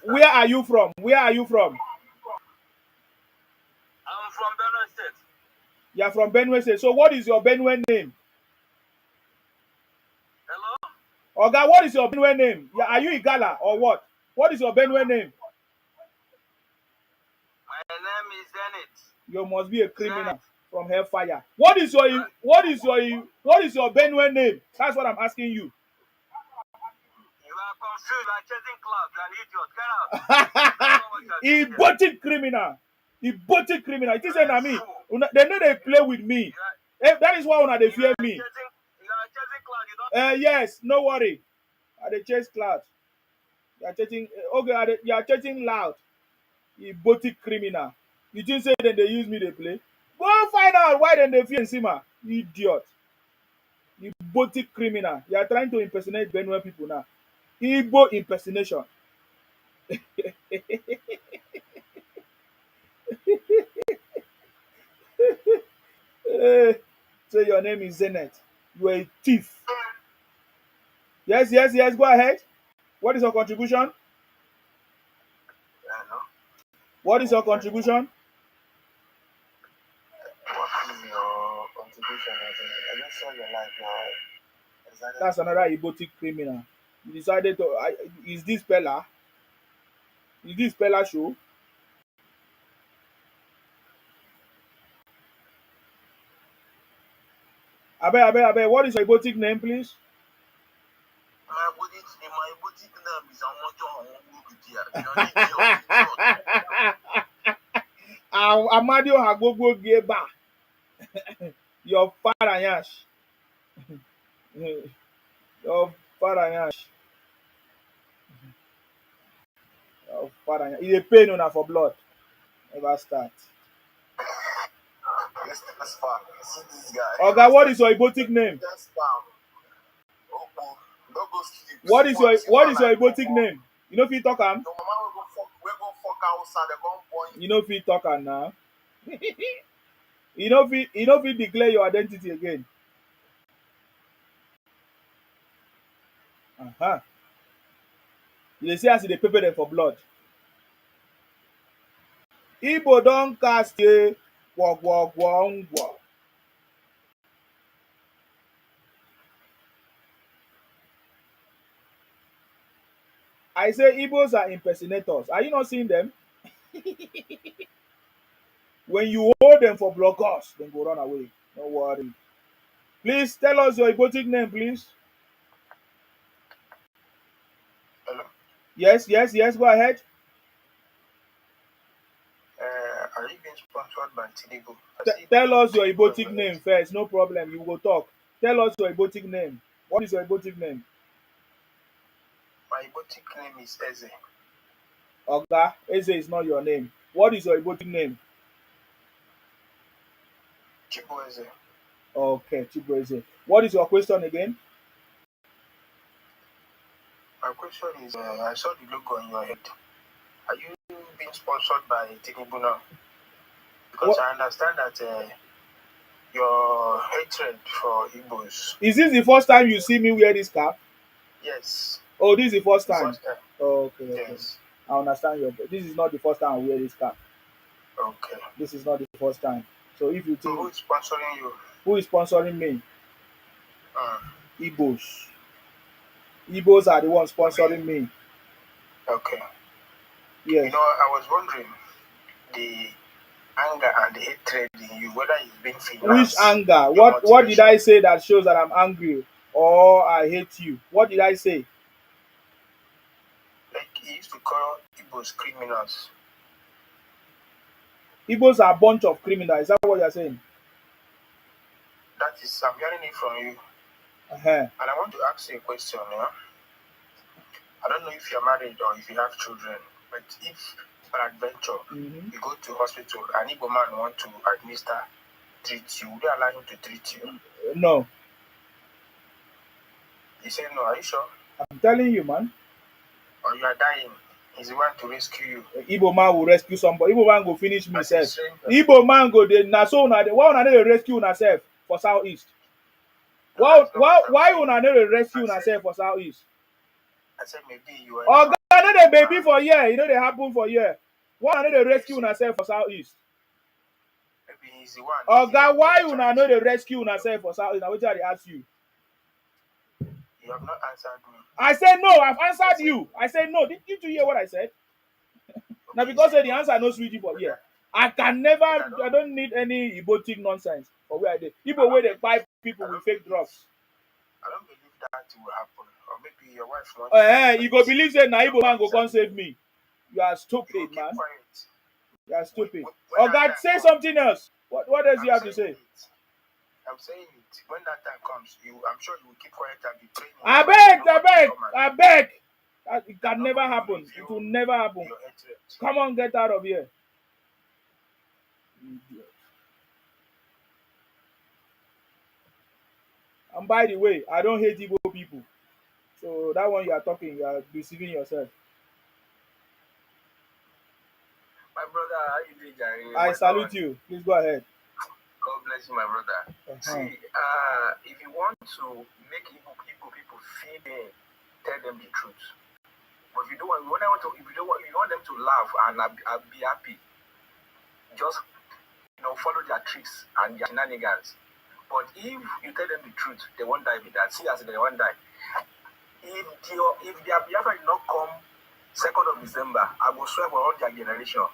Where are you from? Where are you from? I'm from Benue State. You are from Benue State. So what is your Benue name? Hello? Oga, what is your Benue name? Are you Igala or what? What is your Benue name? My name is Zenith. You must be a criminal from hellfire. What is your Benue name? That's what I'm asking you. You are confused. You are chasing clouds. You are an idiot. Get out. Ibotic criminal. Ibotic criminal. It is saying me. They know they play with me. That is why they fear me. You are chasing clouds. Yes, no worry. They chase clouds. You are chasing. Okay, you are chasing loud. Ibotic criminal. You just say then they use me to play. Go find out why then they fear Nsima. Idiot. Ibotic criminal. You are trying to impersonate Benue people now. Igbo impersonation. Say your name is Zenith. You are a thief. Yes. Go ahead. What is your contribution? What is your contribution? What is your contribution? I just saw your life now. That's another Ibotic criminal. You decided to. Is this Pella? Is this Pella show? Abe. What is your Ibotic name, please? My Ibotic name is Amadio Hagogo Geba. Your Farayash. Your Farayash. Your Farayash. It's a pain on for blood. Never start. This guy. Oga, what is your Ibotic name? Don't go go sleep. What is your like, Ibotic name? You know if you talk am? Your mama will go fuck outside, they go born you. You know if you talk am now. You know if you declare your identity again. Uh-huh. You dey see as they pepper them for blood. Igbo don cast ye gwogwogwongwo. I say Igbos are impersonators. Are you not seeing them? When you hold them for blockers, then go run away. Don't worry. Please tell us your Ibotic name, please. Hello. Yes. Go ahead. Are you being sponsored by Tinubu? Tell us your Ibotic name first. No problem. You will talk. Tell us your Ibotic name. What is your Ibotic name? My Ibotic name is Eze. Oga, Eze is not your name. What is your Ibotic name? Chibueze. Okay, Chibueze. What is your question again? My question is, I saw the logo on your head. Are you being sponsored by Tinubu now? Because I understand that your hatred for Ibos. Is this the first time you see me wear this cap? Yes. Oh, this is the first time? First time. Okay. Yes. I understand your. This is not the first time I wear this cap. Okay. This is not the first time. So if you think. So who is sponsoring you? Who is sponsoring me? Ibos. Ibos are the ones sponsoring me. Okay. Yes. You know, I was wondering the anger and the hatred in you, whether it's been financed. Which anger? What did I say that shows that I'm angry or I hate you? What did I say? Like he used to call Ibos criminals. Ibos are a bunch of criminals. Is that what you're saying? That is, I'm hearing it from you. Uh-huh. And I want to ask you a question. Yeah? I don't know if you're married or if you have children, but if peradventure you go to hospital and Igbo man want to treat you, would they allow him to treat you? No. He said no. Are you sure? I'm telling you, man. Or you are dying. He's the one to rescue you. Igbo man will rescue somebody. Igbo man go finish me self. Igbo man go dey na so una dey. Why una dey rescue una self for southeast? Why una dey rescue una self for southeast? I said maybe you are. Oga, no dey baby for here. You know they happen for here. Why una dey rescue una self for southeast? Maybe he's the one. Oga, why una no dey rescue una self for southeast? Na wetin I dey ask you. You have not answered me. I said no. I've answered you. I said no. Did you hear what I said? Okay, now because the answer no sweetie for here. I can never. I don't need any Ibotic nonsense for where I did. Igbo where they buy people with fake drugs. I don't believe that will happen. Or maybe your wife wants. You go believe say na Igbo man go come save me. You are stupid, man. You are stupid. Oh God, say something else. What else you have to say? I'm saying it. When that time comes, I'm sure you will keep quiet and be praying. I beg. It can never happen. It will never happen. Come on, get out of here. Idiot. And by the way, I don't hate Igbo people. So that one you are talking, you are deceiving yourself. My brother, how you doing, Jerry? I salute you. Please go ahead. God bless you, my brother. See, if you want to make Igbo people feel in, tell them the truth. But if you don't want them to laugh and be happy, just follow their tricks and their shenanigans. But if you tell them the truth, they won't die with that. See, as they won't die. If their Biafra did not come 2nd of December, I will swear for all their generation.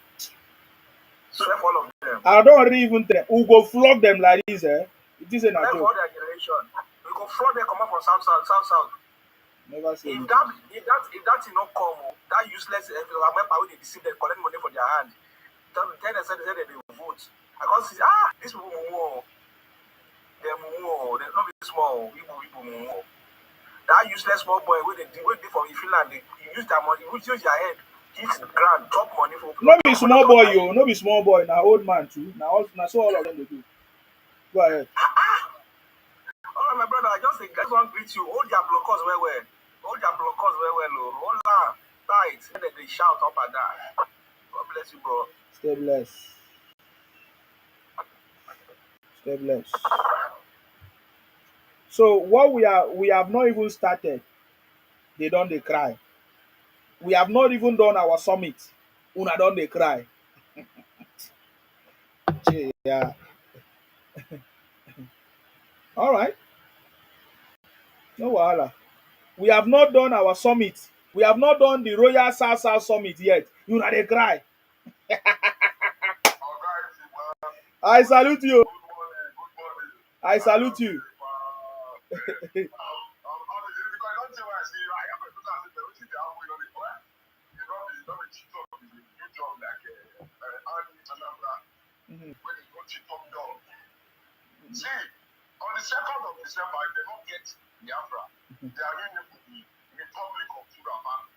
Swear for all of them. I don't even think we go flog them like this, eh? It isn't a joke. For all their generation. We go flog them come up from south. Never say if that did not come, that useless they deceive them, collect money for their hand. Tell them they will vote. I can't see this people more. They're not be small. People more. That useless small boy where they from Finland, they use their money, use their head, hit the ground, drop money for. No be small boy, yo. No be small boy. Now old man too. Now so all of them they do. Go ahead. All right, my brother, I just want to greet you. Hold your blockers well. Hold your blockers well. Hold on tight. Then they shout up and down. God bless you, bro. Stay blessed. Stay blessed. So what we have not even started. They don't they cry. We have not even done our summit. Una don't they cry. Yeah. All right. No wahala. We have not done our summit. We have not done the Royal South South Summit yet. You know they cry. I salute you. I salute you. Mhm. See, on the 2nd of December, if they don't get Biafra, they are in the Republic of Turapa.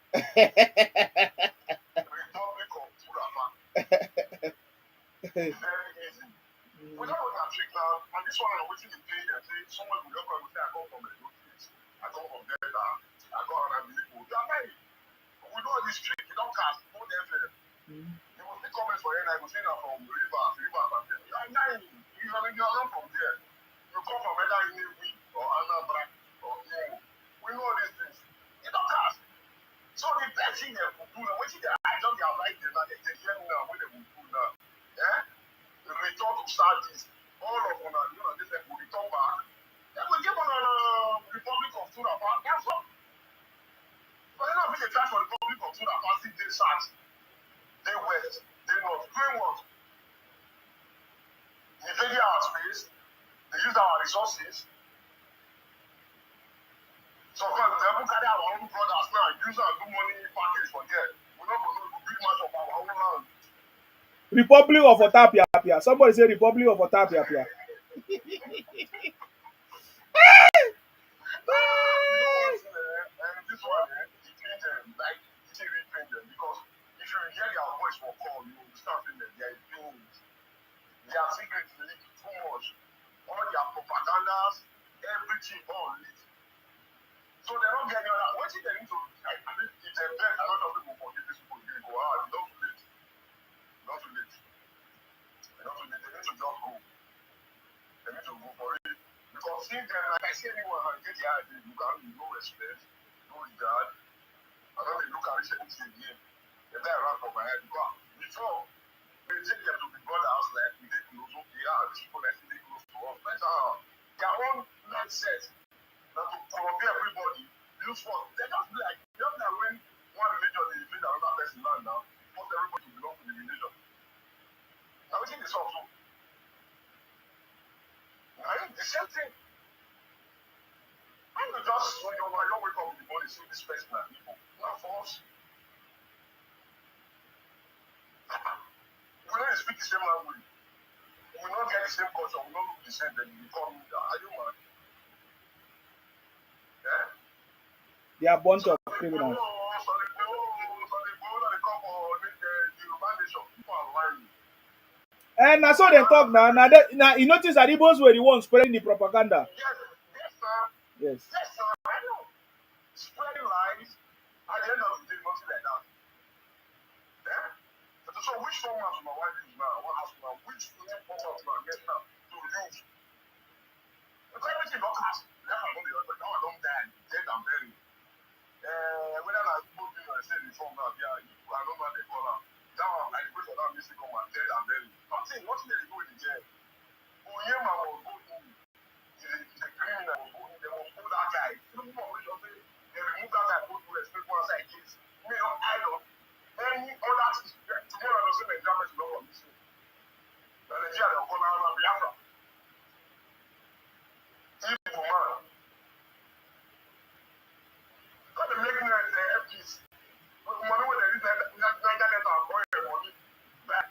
Republic of Turapa. Very easy. We don't want to trick now, and this one I'm waiting to pay them. Say, someone will come and say, I come from a good place. I come from Delta. I go and I'm Igbo. They are married. We know this trick. You don't cast. No FM. You will see comments for you, and I will say that from Rivers. You are lying. You are not from there. You come from either Inewi or Anambra or Imo. We know these things. You don't cast. So the best thing they will do now, which is I don't have right there, they hear me now, what they will do now. Yeah? The return to Sardis. All of them, this will return back. Then we give on the Republic of Turapa. That's all. But they're not being a time for the Republic of Turapa, see they South, they West, they North. Doing what? Invading our space, they use our resources. So because they will carry our own brothers now, use and do money package for them. We're not going to do big much of our own land. Republic of Otapia. Somebody say Republic of Otapia. This one, it made them like it repaint them because if you hear their voice for call, you understand that they are things. Their secrets leak too much. All their propagandas, everything all leak. So they're not getting that. What if they need to, I mean, if they beg a lot of people for this people, they go out. Not too late. Not too late. Not too late. They need to just go. They need to go for it. Because seeing them, like I see anyone and get the idea, you can no respect, no regard. I don't look at this anything again. If they run for my head, because before we take them to the brothers, like we did close, okay, these people that they close to us. But their own mindset that to compare everybody, use for they just like when one religion is invade another person land now, force everybody to belong to the religion. Now we think this also. Now the same thing. I'm not just when you wake up in the morning, see this person and people. Not for us. We don't speak the same language. We don't get the same culture. We don't look the same. Then you become, are you mad? Yeah? They are a bunch of criminals. And that's how they talk now. Now you notice that Ibos were the ones spreading the propaganda. Yes, sir. Yes. Yes, sir. I know. Spreading lies. At the end of the day, nothing like that. Yeah? So which format my wife use now? I want to ask now, which format my get now to use? Because everything not cast. Now I don't be now I don't die. Dead and buried. Whether I put in or say reform now, yeah, I don't know what they call them. Now I wait for that music come and dead and buried. Nothing they do in the jail. Oyema was good. He's a criminal. They must hold that guy. Even more we just say they remove that guy, put to respect one side case. Me not idol. Any other tomorrow doesn't make damage to all of this. Nigeria they'll call out Biafra. Evil man. Got to make the FPs. Money when they use Niger Delta and oil money. Bad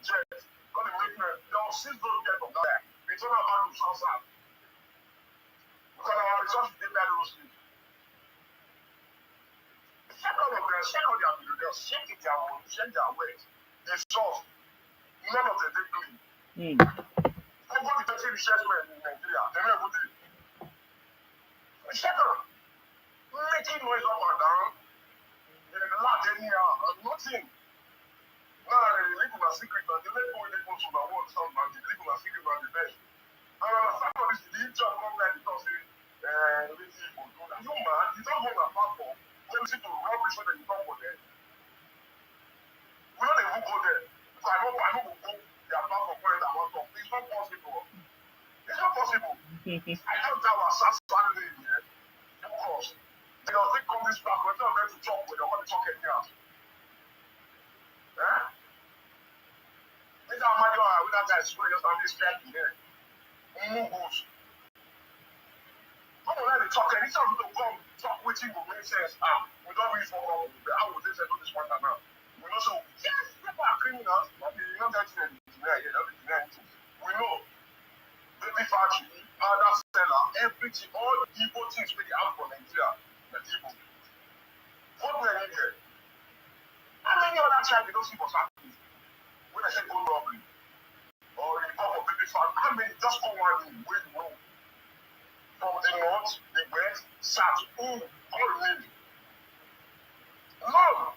jets. Got to make they'll seize those jets from that. We turn our back to South. Because our resources did that those things. Check out their video, they'll check it their own, check their weight. They source. None of them they clean. Who got the 30 researchmen in Nigeria? They never do it. Check out. making noise up and down. They laugh anyhow, and nothing. Now they live in a secret, and they let go in the post of the world sound, and they live in a secret and the best. And on some of this, the job come like it does say, let's see, you man, you don't want a platform. Tell you to rubbish so that you come for there. We don't even go there. So I know will go their platform for it and one talk. It's not possible. It's not possible. I don't tell our Saturday here. Of course. They don't think come this platform, tell them to talk when they want to talk anyhow. Eh? This is how much with that guy swear just on this track here. Moves. Come on, let me talk. Anytime to come talk with you will make sense. We don't really follow. How would they settle this matter now? We know so yes, people are criminals, but you don't get to the we know baby factory, other seller, everything, all the evil things we have for Nigeria, the evil. What we are in here? How many other child they don't see what's happening? When I say go robbery or in the form of baby factory, how many just go one in where you know? From the north, the west, south, all really. None.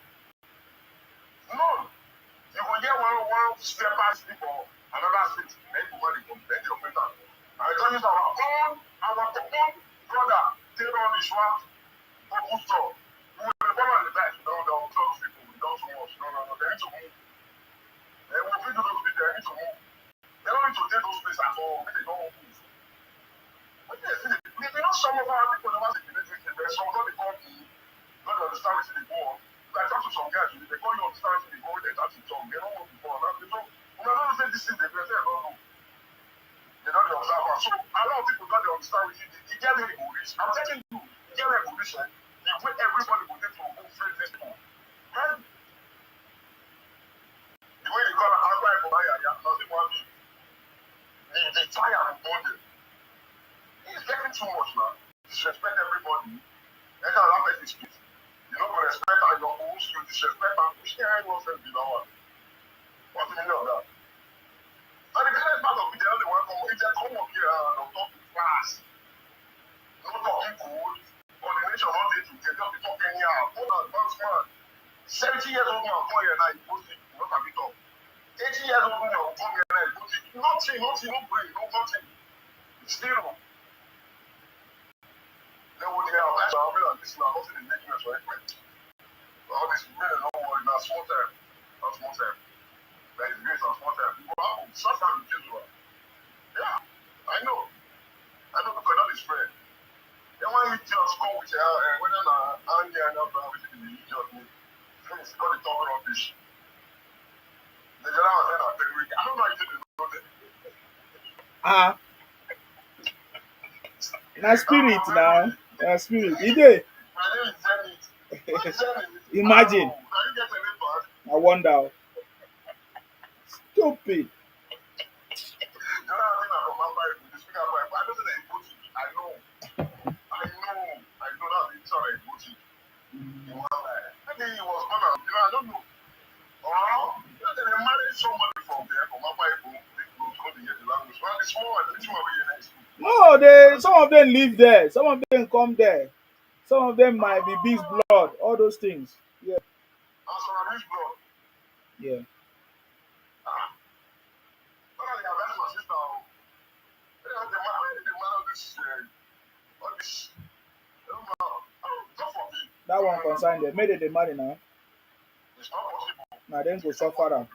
You will get one step past people, another six, maybe money from plenty of people. And it is our own brother, Taylor Ishwa, for Gusto. We will be born on the back, don't trust people, we don't so much. No, they need to move. They will do those people, they need to move. They don't need to take those places at all, they don't move. But yes, you know, some of our people never see the military, there's some of them come to not understand what's in the war. I talk to some guys, they call you understand what's in the war, they talk to some, they don't know before. They don't say this is the place, they don't know. They don't observe us. So a lot of people don't understand what you get very bullish. I'm telling you, you get very bullish, the way everybody will take to go face this people. And the way they call it, I'm going for my area, nothing want me. The fire and bonding. It's getting too much now. Disrespect everybody. They can't laugh at this speech. You don't respect your own, you disrespect and push their hand off and be the one. What do you mean of that? And the biggest part of it, the only one come, if they come up here and talk to class, no talking cool, coordination all day together, just be talking anyhow. Hold on, advanced man. 70 years old man come here now, he post it, not a bit of. 80 years old man come here now, he post it. Nothing, no brain, no nothing. Zero. They will hear out. That's how I'm going to listen. I'm not in the making for it. All this minute, don't worry, now small time. There is grace and small time. Wow, such a ridiculous. Yeah, I know because that is fair. Then when you just come with whether Andy and everything you just need, finish got the talk rubbish. The general was saying that I don't know how you did it. Na spirit now. Na spirit. You dey? My name is Zenith. Imagine. Can you get a name back? I wonder. Stupid. No, some of them live there. Some of them come there. Some of them might be beast blood. All those things. Yeah. Yeah. That one concern them. Maybe they marry now. Now then go suffer am.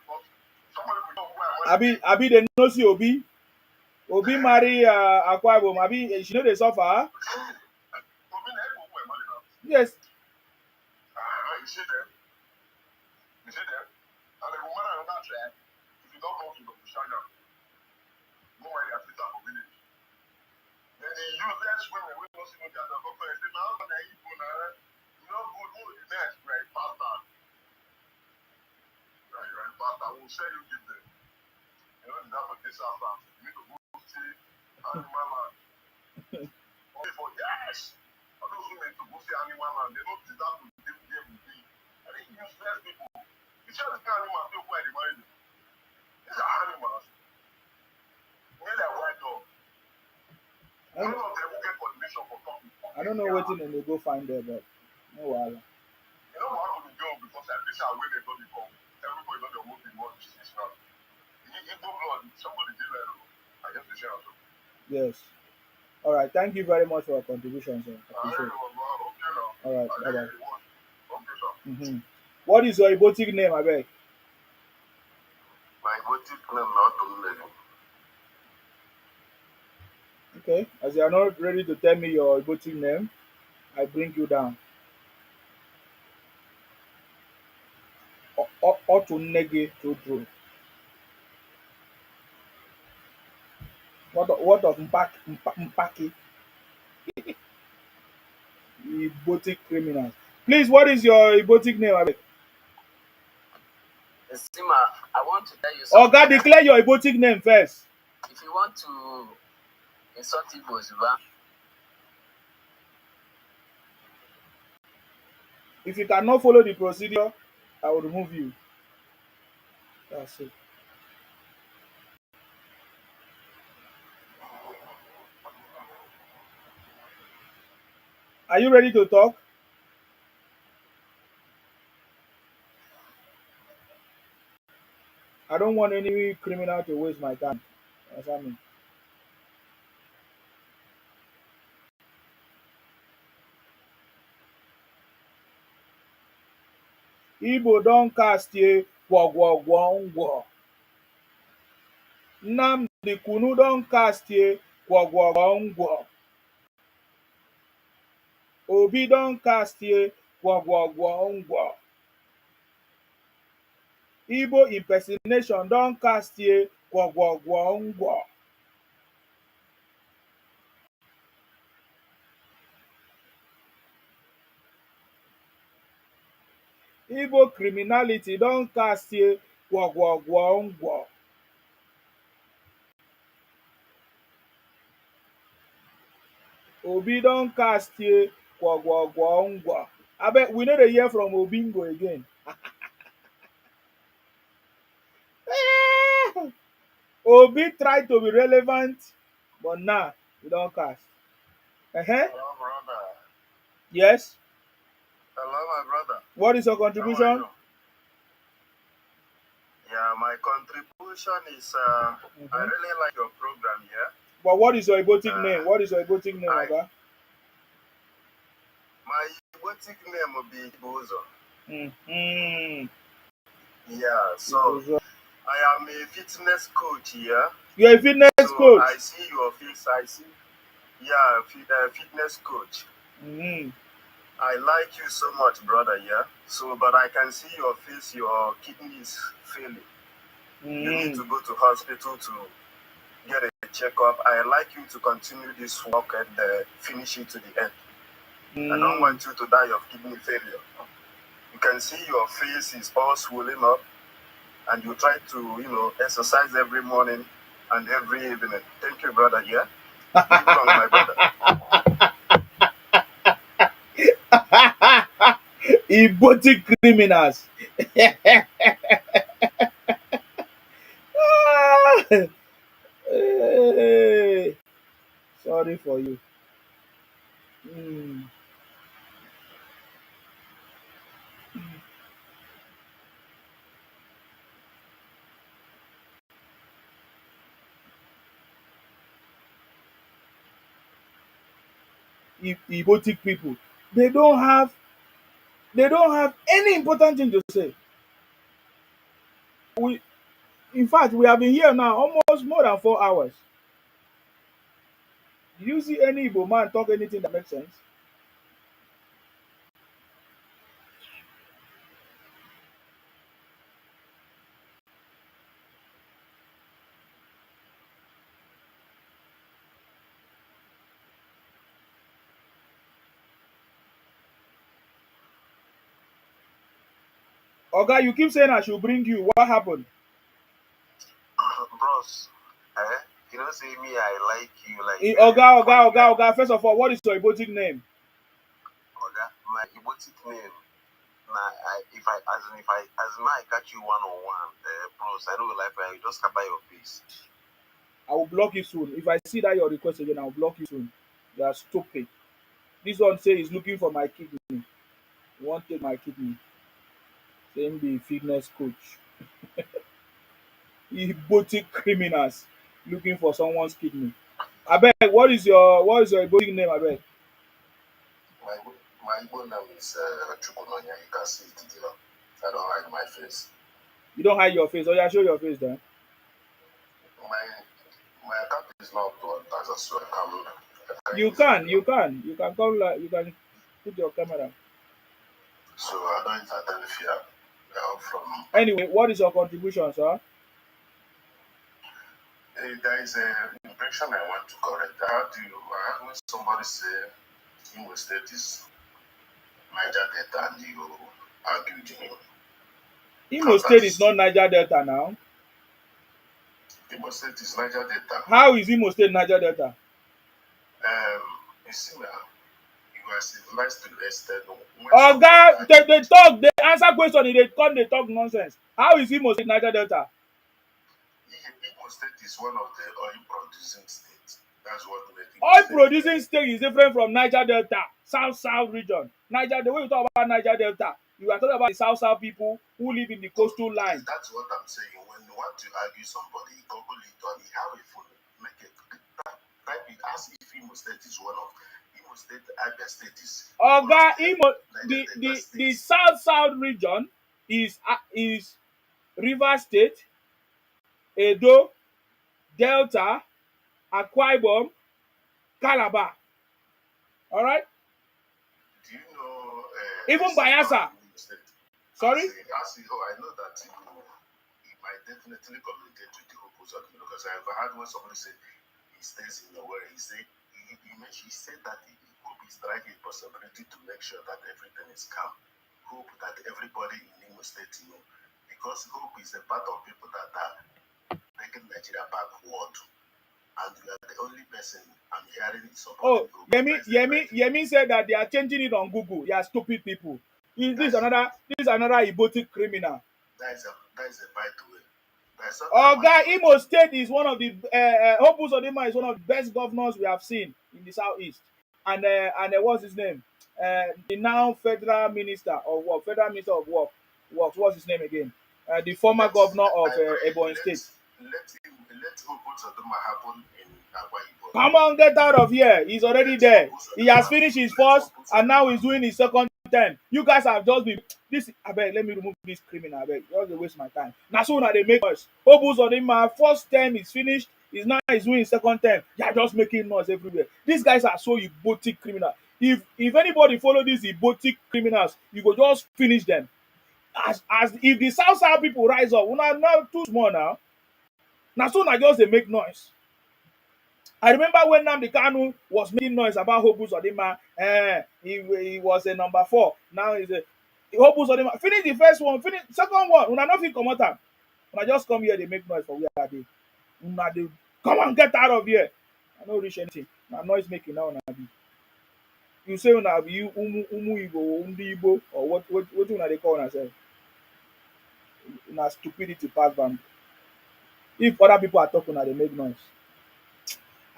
Abi they no see Obi. Obi marry Akwa Ibom. Abi she know they suffer. Yes. You see them? And the woman on that track, if you don't go to the Bushana, go where they are for village. Then the useless women, we don't see what they are doing. But they now when they eat, you know, go to the next, right? Pasta. Right, pasta. We'll say you give them. You know, that's what this is about. You need to go see animal land. Only for gas. And those women to go see animal land, they don't deserve to live there with me. I think useless people. You see the animals still quite the mind. These are animals. When they're white dog. None of them will get coordination for talking. I don't know Yeah. what in they go find there, but no wahala. You know what will go because at least I win it don't become everybody know the movie more this now. You do blood, somebody did that. I guess the share also. Yes. All right. Thank you very much for your contribution, sir. Appreciate it. Okay now. All right. Bye bye. Okay, sir. Mm-hmm. What is your Ibotic name, I beg? My boutique name not to Okay. As you are not ready to tell me your Ibotic name, I bring you down. Otunege Todro. What of Mpaki? Ibotic criminals. Please, what is your Ibotic name, I beg? Sima, I want to tell you something. Oga, declare your Ibotic name first. If you want to insult Ibos, If you cannot follow the procedure, I will remove you. That's it. Are you ready to talk? I don't want any criminal to waste my time. Understand me? Igbo don cast ye gwogwogwongwo. Nnamdi Kunu don cast ye gwogwogwongwo. Obi don cast ye gwogwogwongwo. Igbo impersonation don cast ye gwogwogwongwo. Igbo criminality don cast ye gwogwogwongwo. Obi don cast ye gwogwogwongwo. Abeg, we no dey hear from Obingo again. Obi tried to be relevant, but now he don cast. Hello, brother. Yes. Hello, my brother. What is your How are contribution? you? Yeah, my contribution is I really like your program here. But what is your Ibotic name? What is your Ibotic name, Oga? My boutique name will be Ibozo. Mm-hmm. Yeah, so Ibozo. I am a fitness coach here. You're a fitness So coach. I see your face. I see. Yeah, fitness coach. Mm-hmm. I like you so much, brother. Yeah. So, but I can see your face. Your kidney is failing. You need to go to hospital to get a checkup. I like you to continue this work and finish it to the end. I don't want you to die of kidney failure. You can see your face is all swollen up, and you try to, exercise every morning and every evening. Thank you, brother. Yeah. Live long, my brother. Ibotic criminals. Hey, sorry for you. Ibotic people, they don't have any important thing to say. In fact, we have been here now almost more than 4 hours. Do you see any Igbo man talk anything that makes sense? Oga, you keep saying I should bring you. What happened? Bros, you know, say me, I like you, like. Oga. First of all, what is your Ibotic name? Oga, my Ibotic name. Nah, if I catch you one on one, bros, I don't like you just cover your face. I will block you soon. If I see that your request again, I will block you soon. You are stupid. This one say he's looking for my kidney. He won't take my kidney. Same be fitness coach. Robotic criminals looking for someone's kidney. Abeg, what is your Igbo name, abeg? My my Igbo name is Chukwunonya. You can see it there. I don't hide my face. You don't hide your face. Oh yeah, show your face then. My account is not up to 1,000, so I can You use can, it. you can. You can come like you can put your camera. So I don't entertain fear. From Anyway, what is your contribution, sir? there is an impression I want to correct. I heard when somebody say Imo State is Niger Delta and you argued Imo State is not Niger Delta now. Imo State is Niger Delta. How is Imo State Niger Delta? You see now, you are civilized to the extent. Oga, they talk, they answer question, they talk nonsense. How is Imo State Niger Delta? Imo State is one of the oil producing states. That's what Oil producing state is different from Niger Delta, South region. The way you talk about Niger Delta, you are talking about the South people who live in the coastal line. That's what I'm saying. When you want to argue somebody, Google it or you have a phone, make it type it as if Imo State is one of Imo State, Abia State is. Oga, the South region is Rivers State, Edo, Delta, Akwa Ibom, Calabar. All right. Do you know? Even Bayelsa. Sorry. I know that you might definitely communicate with the opposite because I've heard when somebody said he stays in the way he said he said that he hope is trying a possibility to make sure that everything is calm. Hope that everybody in Imo State because hope is a part of people that are making Nigeria backward. And you are the only person I'm hearing support. Oh, Yemi said that they are changing it on Google. They are stupid people. This is another Ibotic criminal. That is a bad way. Oga, Imo State is one of the Hope Uzodinma is one of the best governors we have seen in the southeast. And what's his name? The now federal minister of work, what's his name again? The former governor of Ebonyi State. Let Hope Uzodinma happen in Akwa Ibom. Come on, get out of here. He's already there. He has finished his first and now he's doing his second term. You guys have just been this. I beg, let me remove this criminal. I beg, just waste my time. Now soon they make us. Obus on him, my first term is finished. He's doing his second term. You're just making noise everywhere. These guys are so Ibotic criminal. If anybody follow these Ibotic criminals, you go just finish them. As if the South people rise up, we're not too small now. Now soon I just they make noise. I remember when Nnamdi Kanu was making noise about Hope Uzodinma. He was a number 4. Now he's a Hope Uzodinma. Finish the first one, finish second one. Una nothing come out. When I just come here, they make noise for where are they? Come on, get out of here. I don't reach anything. My noise making now. You say una be you umu Igbo, undi Igbo, or what una they call una say? Una stupidity pass bam. If other people are talking, they make noise.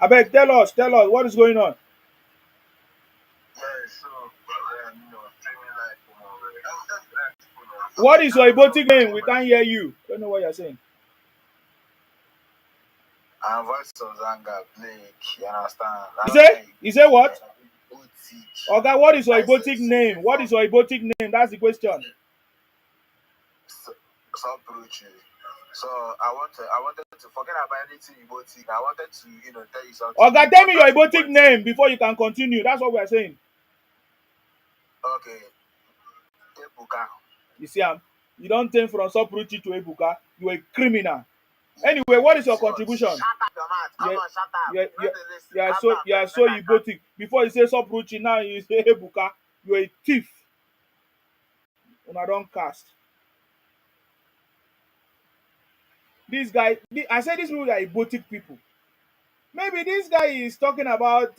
Abeg, tell us what is going on. What is your Ibotic name? We can't hear you. Don't know what you're saying. Our voice of Zanga, Blake, you understand? You say what? Okay, what is your Ibotic name? What is your Ibotic name? That's the question. So I wanted to forget about anything Ibotic. I wanted to, tell you something. Okay, tell me your Ibotic name before you can continue. That's what we are saying. Okay. Ebuka. You see, you don't turn from Sopruchi to Ebuka. You are a criminal. Anyway, what is your contribution? Shut up, your mouth. Come on, shut up. You are so Ibotic. Before you say Sopruchi, now you say Ebuka. You are a thief. Una don't cast. This guy, I said these people are Ibotic people. Maybe this guy is talking about,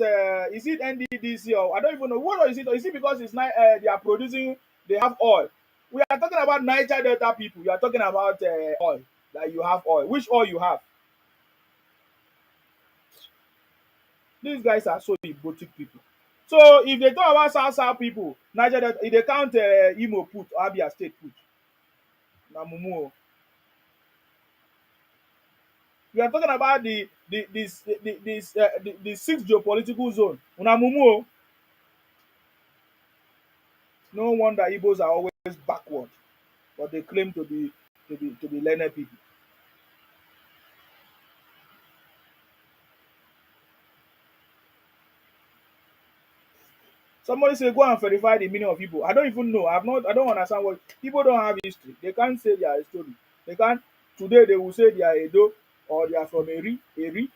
is it NDDC or I don't even know. What is it? Or is it because it's not, they are producing, they have oil? We are talking about Niger Delta people. You are talking about oil. That you have oil. Which oil you have? These guys are so Ibotic people. So if they talk about South people, Niger Delta, if they count Imo put, Abia State put, na mumu. We are talking about the sixth geopolitical zone. Una mumu. No wonder Igbos are always backward, but they claim to be learned people. Somebody say go and verify the meaning of Igbo. I don't even know. I don't understand what people don't have history. They can't say their story. They can't today they will say they are Edo or they are from Eri. They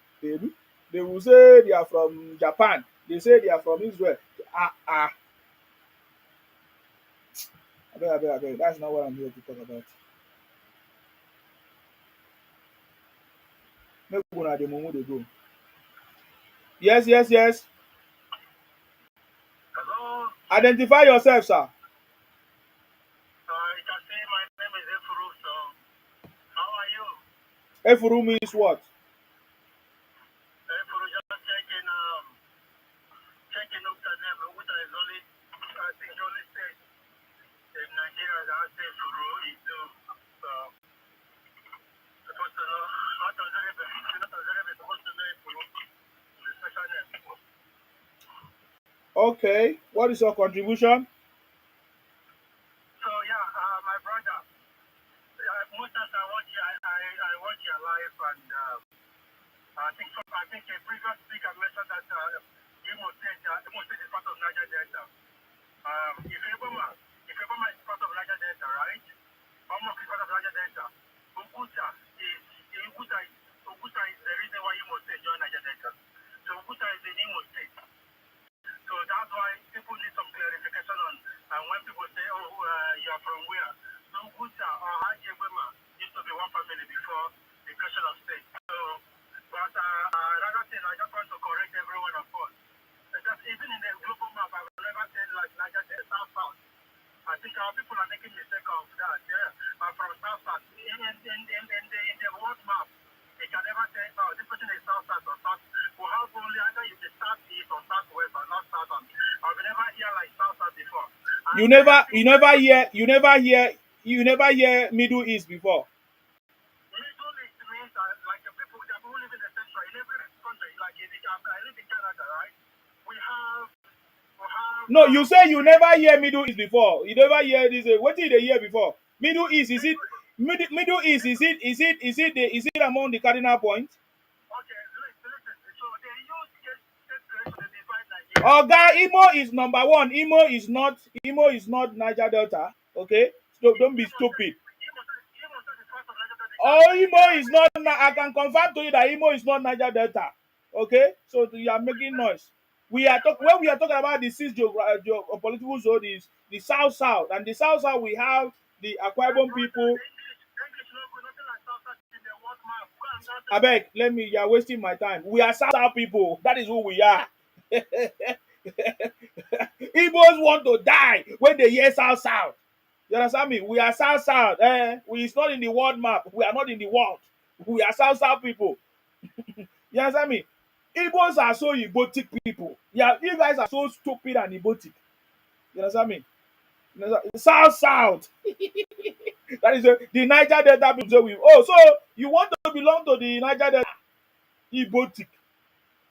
will say they are from Japan. They say they are from Israel. Ah ah. I beg. That's not what I'm here to talk about. Make una the mumu they go. Yes. Hello, Identify yourself, sir. you can say my name is Efuru, so how are you? Efuru means what? Efuru just checking up the name, which is only, I think the only state in Nigeria that has Efuru is supposed to know, not Tanzania supposed to know Efuru, the special name. Okay. What is your contribution? So yeah, my brother, most times I watch your life and I think a previous speaker mentioned that Imo State is part of Niger Delta. If Eboma is part of Niger Delta, right? Omok is part of Niger Delta. Oguta is the reason why Imo State joined Niger Delta. So Oguta is in Imo State. So that's why people need some clarification on and when people say, oh, you are from where? So Oguta or Haji Eboma used to be one family before the question of state. So, but another thing, I just want to correct every one of us. Because even in the global map, I've never said like Niger Delta, South. I think our people are making mistake of that. Yeah, from South. In the world map, they can never say, oh, this person is South or South. We have only either you the South East or Southwest or North South. I've never hear like South before. You never hear Middle East before. Middle East means like the people who live in the central in every country. Like I live in Canada, right? We have. No, you say you never hear Middle East before. You never hear this. What did they hear before? Middle East is it? Middle East is it among the cardinal points? Okay, listen. So they use state to divide Nigeria. Oga, Imo is number one. Imo is not Niger Delta. Okay, so don't be stupid. Oh, Imo is not. I can confirm to you that Imo is not Niger Delta. Okay, so you are making noise. When we are talking about the six geopolitical zone is the South, and the South we have the Akwa Ibom people. I beg, you are wasting my time. We are South people. That is who we are. Igbos want to die when they hear South. You understand me? We are South. We is not in the world map. We are not in the world. We are South people. You understand me? Igbos are so egotic people. Yeah, you guys are so stupid and egotic. You understand me? South. That is the Niger Delta people say we. Oh, so you want to belong to the Niger Delta? Egotic.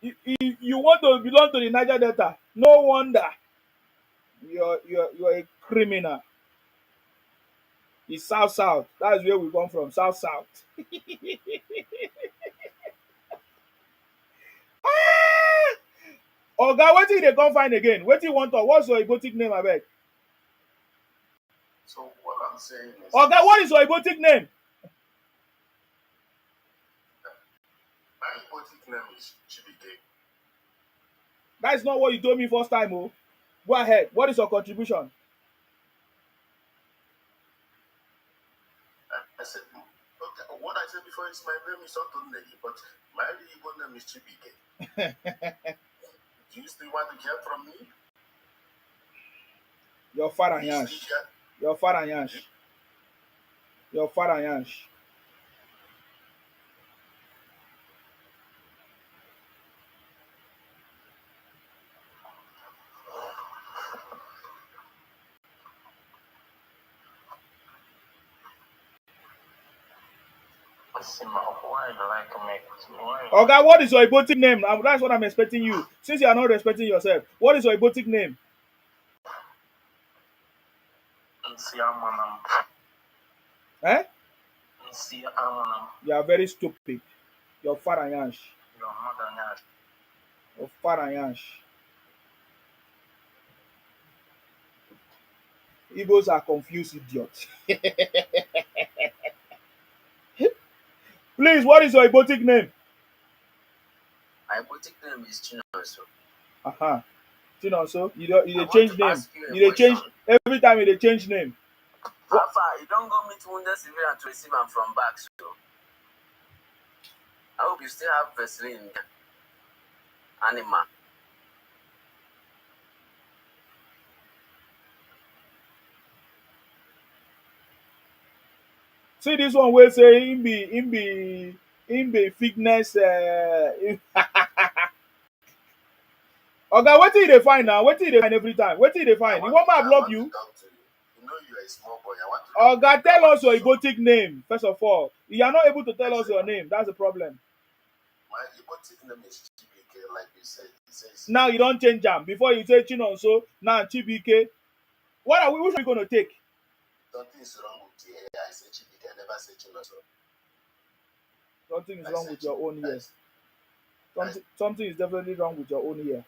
You want to belong to the Niger Delta? No wonder you're a criminal. It's South. That's where we come from. South. Oga, wetin they come find again? Wetin you want to? What's your egotic name, abeg? So what I'm saying is, Oga, what is your egotic name? my egotic name is Chibike. That is not what you told me first time, oh. Go ahead. What is your contribution? I said, okay, what I said before is my name is Otonegi, but my Igbo name is Chibike. Do you still want to hear from me? Your father Yansh. Your father Yansh. Your father Yansh. Why you like make? Why? Oga, what is your Ibotic name? That's what I'm expecting you. Since you are not respecting yourself, what is your Ibotic name? Eh? You are very stupid. You're farayansh. You're farayansh. Ibos are confused idiots. Please, what is your Ibotic name? My boutique name is Chinonso. Uh-huh. Chinonso, you I change want to name. ask you a You change question. every time you change name. How far? You don't go meet wounded civilian to receive them from back, so I hope you still have Vaseline in there. Animal. See this one where say him be fitness Oga, wetin you dey find now? Wetin you dey find every time? Wetin you dey find? You want me to block you? You know you are a small boy. I want to Oga, tell us your Ibotic name, first of all. You are not able to tell us your name. That's the problem. My Ibotic name is Chibike, like you said. He says Now you don't change am. Before you say Chinonso, now Chibike. Which are we going to take? something is wrong with you. I say Chibike, I never say Chinonso. Something is wrong with your own ear. Something is definitely wrong with your own ear.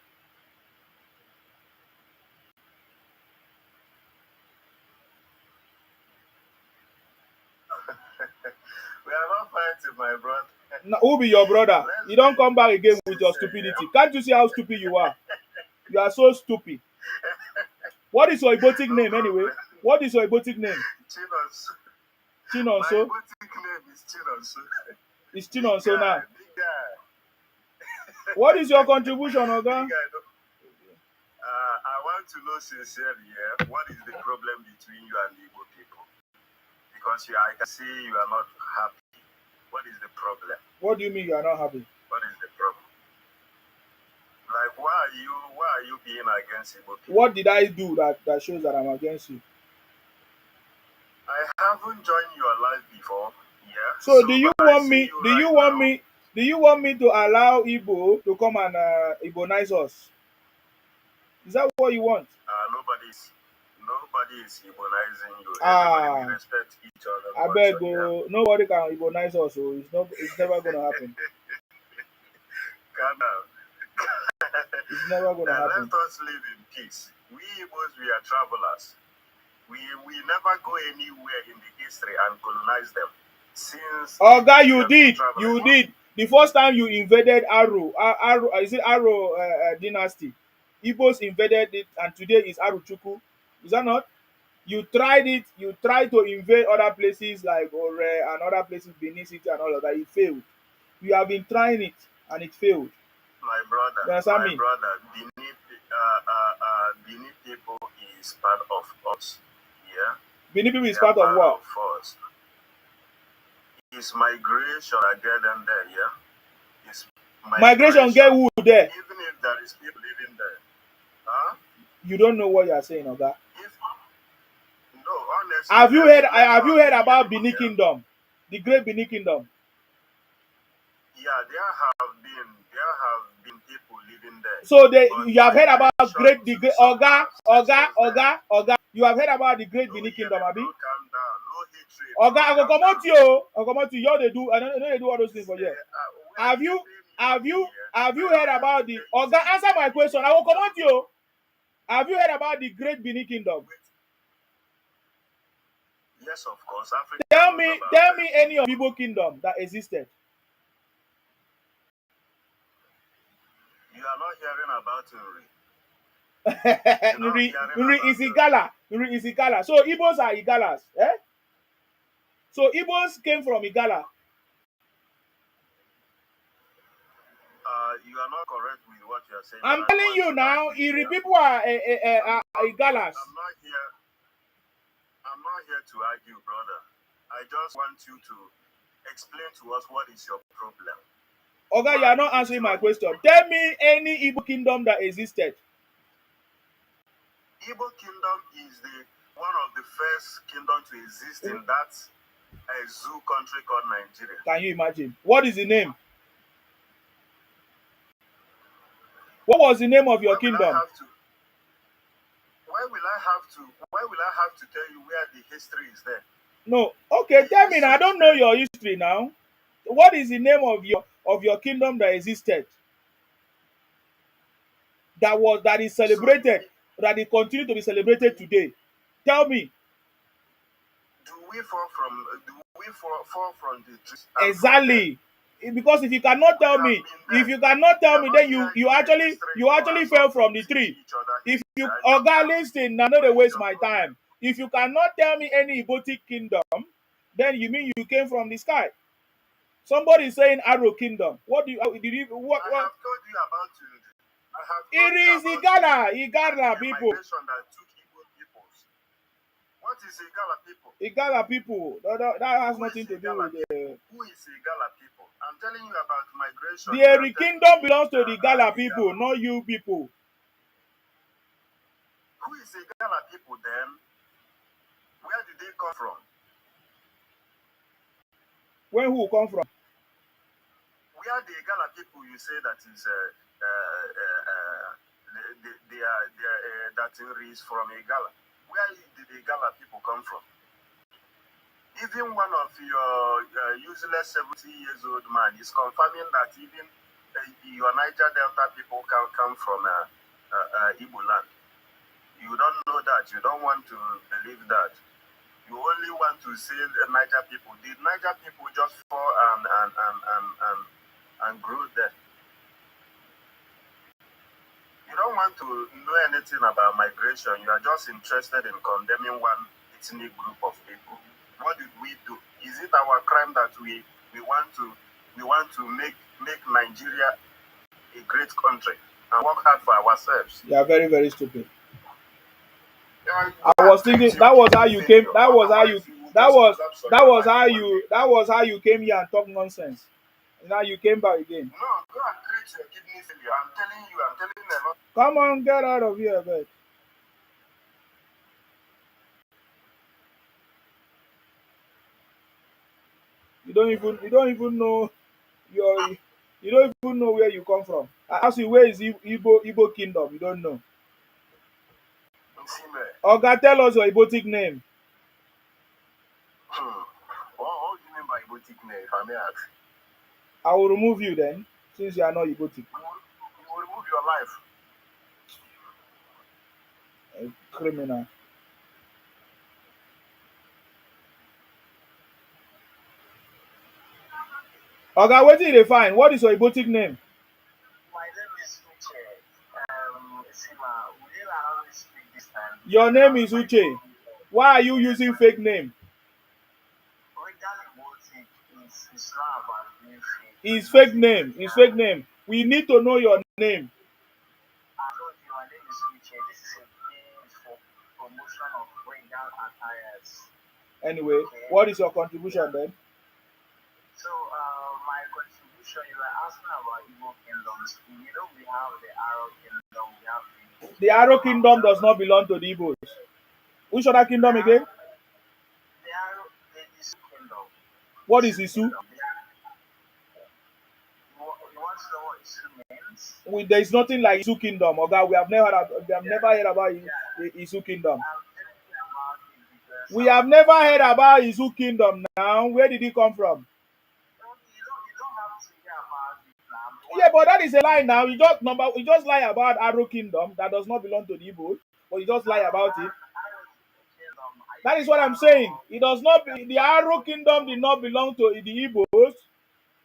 We are not fighting, my brother. Now, who be your brother? You don't come back again with your stupidity. Can't you see how stupid you are? You are so stupid. What is your Ibotic name anyway? What is your Ibotic name? Chinonso. Chinonso? My Ibotic name is Chinonso. It's Chinonso now. Big guy. What is your contribution, Oga? I want to know sincerely, what is the problem between you and the Igbo people? Because I can see you are not happy. What is the problem? What do you mean you are not happy? What is the problem? Like, why are you being against Igbo people? What did I do that shows that I'm against you? I haven't joined your life before. Yeah. So do you want me? Do you want me to allow Igbo to come and Igbonize us? Is that what you want? Nobody is Igbonizing you. Everybody will respect each other. I beg you, nobody can Igbonize us. So it's never gonna happen. Calm down. It's never gonna happen. Let us live in peace. We Igbos, we are travelers. We never go anywhere in the history and colonize them. Since Oga, you did. The first time you invaded Aro, is it Aro dynasty? Ibos invaded it, and today is Aruchuku. Is that not? You tried it. You tried to invade other places like Ore and other places, Benin City and all of that. It failed. You have been trying it, and it failed. My brother, Benin people is part of us. Yeah. Benin people is part of what? Of us. It's migration I get them there, yeah. It's migration get who there? Even if there is people living there, huh? You don't know what you are saying, Oga. No, honestly. Have you heard about Benin Kingdom, the Great Benin Kingdom? Yeah, there have been people living there. So you have heard about the great Oga. You have heard about the Great Benin Kingdom, Abi? Calm down, no hatred. Oga, I go comot you. You all they do. I know they do all those things for you. Have you heard about the Oga? Answer my question. I will comot you. Have you heard about the Great Benin Kingdom? Yes, of course. Tell me any of Igbo kingdom that existed. You are not hearing about Nri. Nri is Igala. So Ibos are Igalas. Eh? So Ibos came from Igala. You are not correct with what you are saying. I'm telling you now, Iri people are Igalas. I'm not here to argue, brother. I just want you to explain to us what is your problem. Okay, you are not answering my question. Tell me any Igbo kingdom that existed. Igbo kingdom is one of the first kingdom to exist in that a zoo country called Nigeria. Can you imagine? What is the name? What was the name of your kingdom? Why will I have to tell you where the history is there? No. Okay, tell me now. I don't know your history now. What is the name of your kingdom that existed? That is celebrated, that it continue to be celebrated today. Tell me. Do we fall from the trees? Exactly. Because if you cannot tell me, then you actually fell from the tree. If you listen, now not to waste my time. If you cannot tell me any Ibotic kingdom, then you mean you came from the sky. Somebody is saying Arrow Kingdom. What do you did you what? I have told you about it. I have It told you is about Igala people. migration that took Igbo peoples. What is Igala people? Igala people. That has nothing to do with Who is Igala people? I'm telling you about migration. The Eri kingdom belongs to the Igala people, not you people. Who is Igala people then? Where did they come from? Where who come from? Where the Igala people you say that is that is from Igala? Where did the Igala people come from? Even one of your useless 70 years old man is confirming that even your Niger Delta people can come from Igbo land. You don't know that. You don't want to believe that. You only want to say the Niger people. Did Niger people just fall and grow there? You don't want to know anything about migration. You are just interested in condemning one ethnic group of people. What did we do? Is it our crime that we want to make Nigeria a great country and work hard for ourselves? You are very, very stupid. I was thinking that was how you came. That was how you came here and talk nonsense. Now you came back again. No, go and treat your kidney failure. I'm telling you a lot. Come on, get out of here, man. You don't even know you don't even know where you come from. I ask you, where is Igbo kingdom? You don't know. Oga, tell us your Ibotic name. What do you mean by Ibotic name, if I may ask? I will remove you then, since you are not Ibotic. You will remove your life. A criminal. Oga, what did they find? What is your Ibotic name? My name is Uche. Sima, will you allow me to speak this time? Your name is Uche. Why are you using fake name? It's not about being fake. It's fake name. It's fake name. We need to know your name. I told you my name is Uche. This is a page for promotion of regal attires. Anyway, Okay. What is your contribution then? So, my contribution, you were asking about Igbo kingdoms. You know, we have the Arab kingdom, we have the Arrow kingdom does not belong to the Ibos. Which other kingdom again? The Isu kingdom. What is Isu? You want to know what Isu means? There is nothing like Isu kingdom. Okay, we have never heard about Isu kingdom. We have never heard about Isu kingdom now. Where did it come from? Yeah, but that is a lie now. You just lie about Arrow Kingdom that does not belong to the Igbo, but you just lie about it. That is what I'm saying. It does not. The Arrow Kingdom did not belong to the Igbos.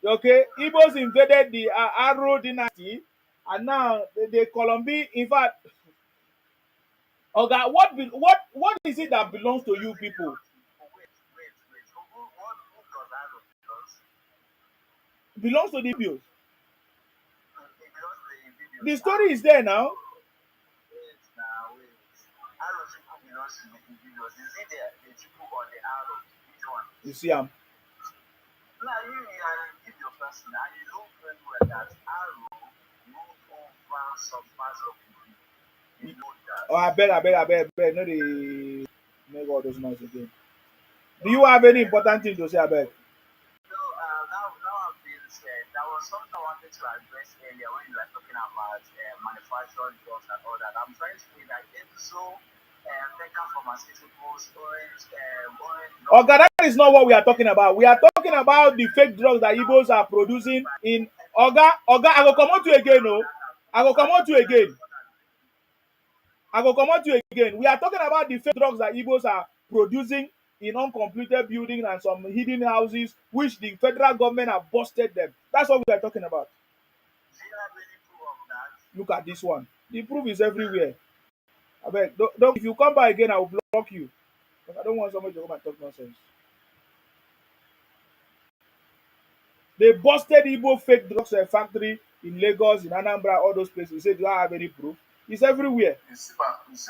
Okay, Igbos invaded the Arrow dynasty, and now the Colombi. In fact, okay, what is it that belongs to you people? Belongs to the Igbos. The story is there now. You see, Now you give your person, and you know very well that Arrow ruled over some parts of the people. You know that. Oh, I beg. No, they make all those noise again. Do you have any important thing to say, Abeg? So now I've been said, there was something I wanted to address earlier when you were talking about manufactured drugs and all that. I'm trying to say that also Becca Pharmaceuticals, Okay, that is not what we are talking about. We are talking about the fake drugs that Ibos are producing in Oga, I go come on to you again, no? I go come on to you again. We are talking about the fake drugs that Ibos are producing in uncompleted buildings and some hidden houses, which the federal government have busted them. That's what we are talking about. Look at this one. The proof is everywhere. I beg, don't, if you come back again, I will block you. Because I don't want somebody to come and talk nonsense. They busted Igbo fake drugs factory in Lagos, in Anambra, all those places. You say, do I have any proof? It's everywhere. You see, you brought me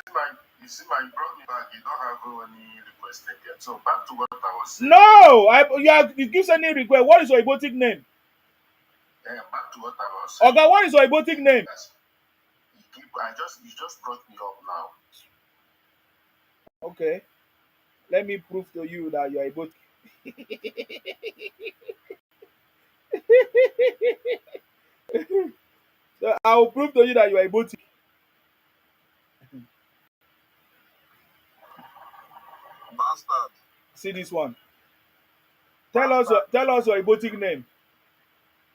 back. You don't have any request yet. So back to what I was saying. No, you give any request. What is your Ibotic name? Yeah, back to what I was saying. Okay, what is your Ibotic name? You just brought me up now. Okay. Let me prove to you that you are Ibotic. So I will prove to you that you are Ibotic. Bastard. See this one. Tell us your Ibotic name.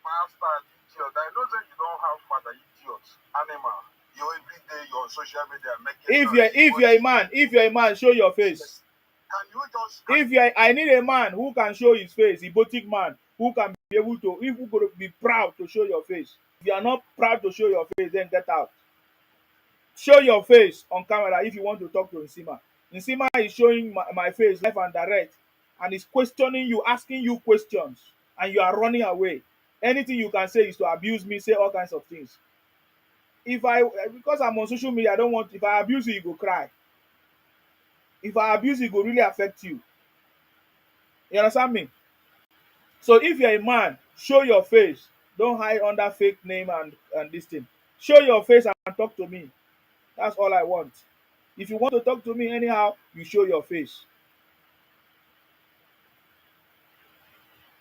Bastard, idiot. I know that you don't have father, idiot. Animal. You every day you're on social media making If you're a man, show your face. Can you just I need a man who can show his face, Ibotic man, who can be able to, who could be proud to show your face. If you are not proud to show your face, then get out. Show your face on camera if you want to talk to Nsima. Nsima is showing my face live and direct, and is questioning you, asking you questions, and you are running away. Anything you can say is to abuse me, say all kinds of things. Because I'm on social media, I don't want, if I abuse you, you go cry. If I abuse you, it go really affect you. You understand me? So if you're a man, show your face. Don't hide under fake name and this thing. Show your face and talk to me. That's all I want. If you want to talk to me anyhow, you show your face.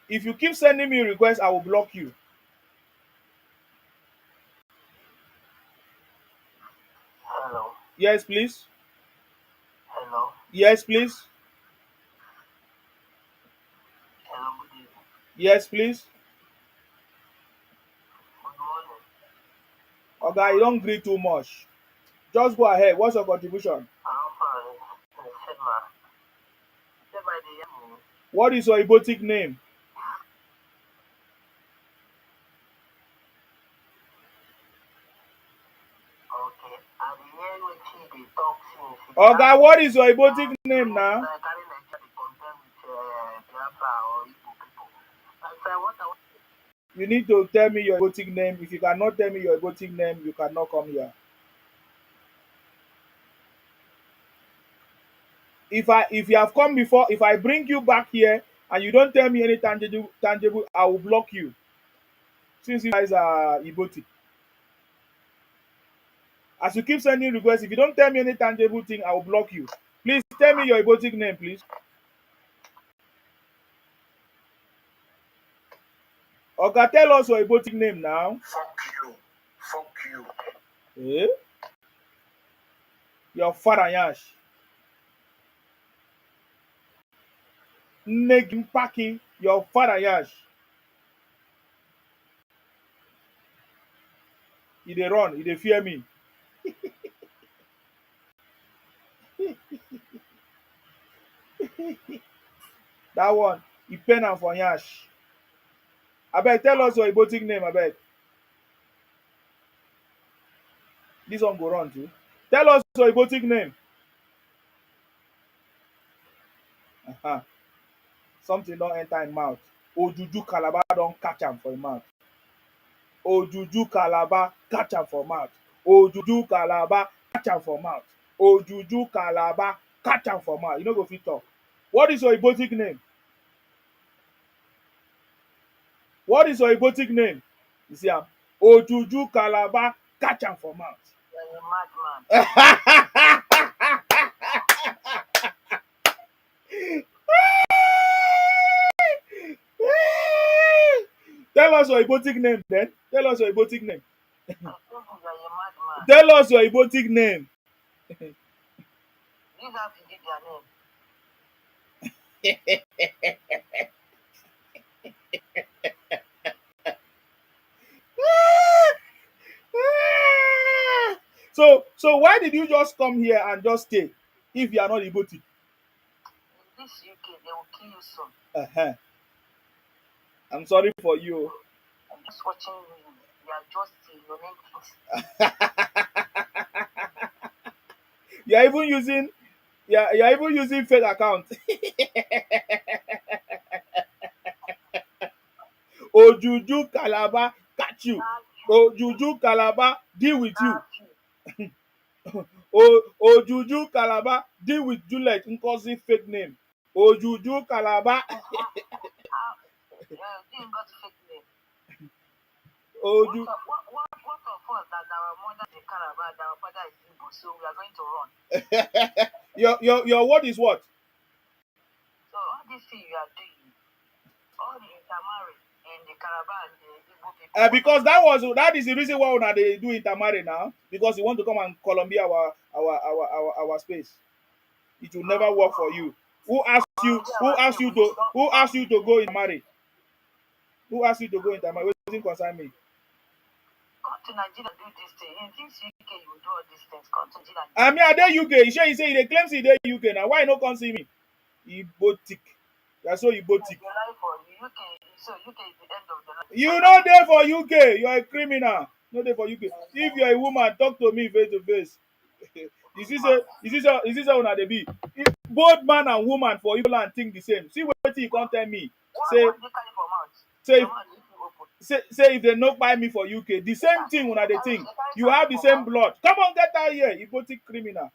If you keep sending me requests, I will block you. Hello. Yes, please. Hello. Yes, please. Hello, good evening. Yes, please. Good morning. Okay, you don't agree too much. Just go ahead. What's your contribution? I'm fine. What is your Ibotic name? Okay. At the end when they talk since Okay, what is your Ibotic name now? You need to tell me your Ibotic name. If you cannot tell me your Ibotic name, you cannot come here. If you have come before, if I bring you back here and you don't tell me any tangible, I will block you. Since you guys are Ibotic. As you keep sending requests, if you don't tell me any tangible thing, I will block you. Please tell me your Ibotic name, please. Okay, tell us your Ibotic name now. Fuck you. Eh? Your father yash. Negimpaki, your father yash. He dey run, he dey fear me. That one, he pen am for yash. Abeg, tell us your Ibotic name, abeg. This one go run too. Tell us your Ibotic name. Uh-huh. Something don enter im mouth. Ojuju Calabar don catch am for im mouth. Ojuju Calabar catch am for mouth. Ojuju Calabar catch am for mouth. Ojuju Calabar catch am for mouth. You no go fit talk. What is your Ibotic name? What is your Ibotic name? You see am? Ojuju Calabar catch am for mouth. You're a madman. Tell us your Ibotic name then. Tell us your Ibotic name. I told you you are a madman. Tell us your Ibotic name. These have to give their name. So why did you just come here and just stay if you are not Ibotic? In this UK, they will kill you soon. Uh-huh. I'm sorry for you. I'm just watching you. You are just your name. You're even using fake account. Ojuju Calabar catch you. Ojuju Calabar deal with you. Ojuju Calabar deal with Juliet Nkosi fake name. Ojuju Calabar. You got fake name. Oju. What of us that our mother is Calabar, that our father is Ibos, so we are going to run. Your word is what? So all this thing you are doing, all the intermarry and the Calabar and the Igbo people. Because that is the reason why una they do intermarry now, because you want to come and Colombia our space. It will never work for you. Who asked you to go intermarry? Who asked you to go intermarry? What doesn't concern me? Come to Nigeria do this thing. In this UK you will do all these things. Come to Nigeria. I mean, are they UK? He say they claim he dey UK now. Why no come see me? Ibotic. That's so Ibotic. The life for UK, so UK is the end of the life. You know there for UK. You are a criminal. No there for UK. If you are a woman, talk to me face to face. Is this how una dey be? If both man and woman for Igbo land think the same. See wetin you come tell me. Say if they no buy me for UK, the same thing una dey think. You have the same blood. Come on, get out here, Ibotic criminal.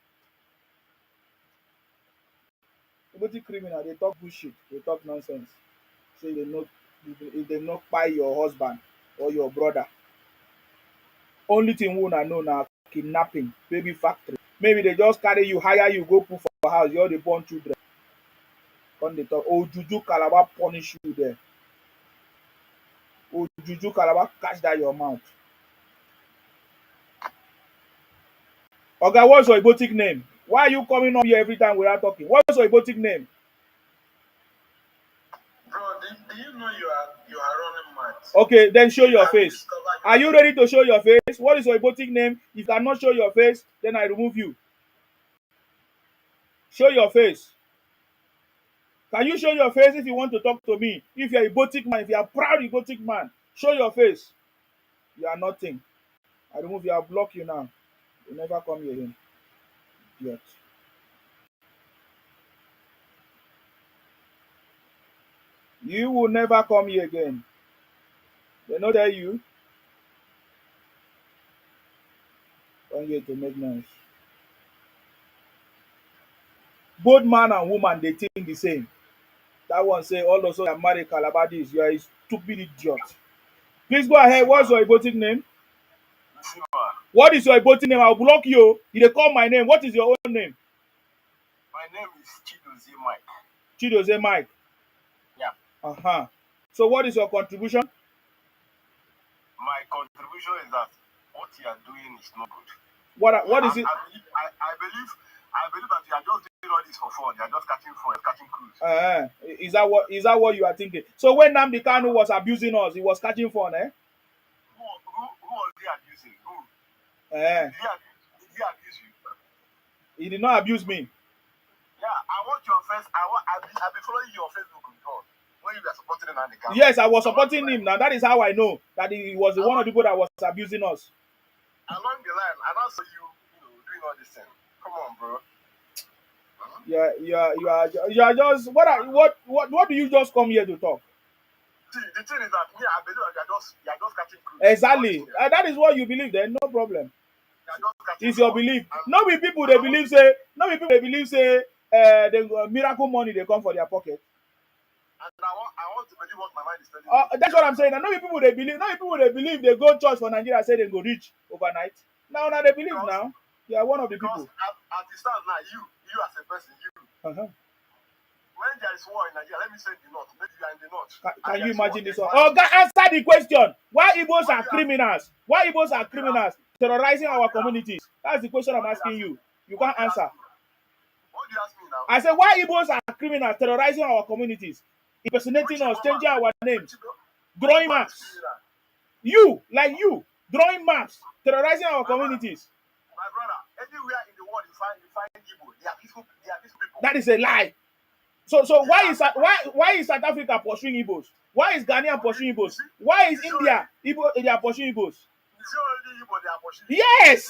Ibotic criminal, they talk bullshit, they talk nonsense. Say if they not buy your husband or your brother. Only thing we una know na kidnapping, baby factory. Maybe they just carry you, hire you, go put for house, you all the born children. When they talk, oh Juju Calabar punish you there. Oh Juju Calabar catch that your mouth. Oga, what's your Ibotic name? Why are you coming up here every time we are talking? What's your Ibotic name? Bro, do you know you are running mad? Okay, then show your face. Are you ready to show your face? What is your Ibotic name? If you cannot show your face, then I remove you. Show your face. Can you show your face if you want to talk to me? If you're a Ibotic man, if you're a proud Ibotic man, show your face. You are nothing. I remove you, I'll block you now. You never come here again. Yet. You will never come here again. They know that you. Come here to make noise. Both man and woman, they think the same. That one say, all of you marry Calabadis. You are a stupid idiot. Please go ahead. What's your Ibotic name? What is your Ibotic name? I'll block you. You dey call my name. What is your own name? My name is Chidozie Mike. Chidozie Mike. Yeah. So what is your contribution? My contribution is that what you are doing is not good. What is it? I believe that you are just doing all this for fun. You are just catching cruise. Is that what you are thinking? So when Nnamdi Kanu was abusing us, he was catching fun, eh? Who was he abusing? Who? Did he abuse you? He did not abuse me. Yeah, I want your face. I've been following your Facebook before when you were supporting Nnamdi Kanu. Yes, I was supporting him. Now that is how I know that he was one of the people that was abusing us. Along the line, and also you doing all this thing. Come on, bro. You are just what do you just come here to talk? See, the thing is that I believe that you are just catching cruise. Exactly. That is what you believe then, no problem. It's your belief. No be people they believe say the miracle money they come for their pocket. And I want to believe what my mind is telling me. That's what I'm saying. And no be people they believe they go church for Nigeria say they go rich overnight. Now they believe now. You are one of the people. At the start now, you as a person, when when there is war in Nigeria, let me say the north. Maybe you are in the north. Can you imagine this one? Oh, God, answer the question. Why Ibos are criminals? Why Ibos are criminals terrorizing our communities? That's the question I'm asking you. You can't answer. What do you ask me now? I said, why Ibos are criminals terrorizing our communities? Impersonating us, changing our names, drawing maps. You, like you, drawing maps, terrorizing our communities. My brother, anywhere in the world you find Igbo, they are peaceful people. That is a lie. So why is South Africa pursuing Ibos? Why is Ghana pursuing Ibos? Why is India they are pursuing Ibos? Is it only Igbo they are pursuing? Yes.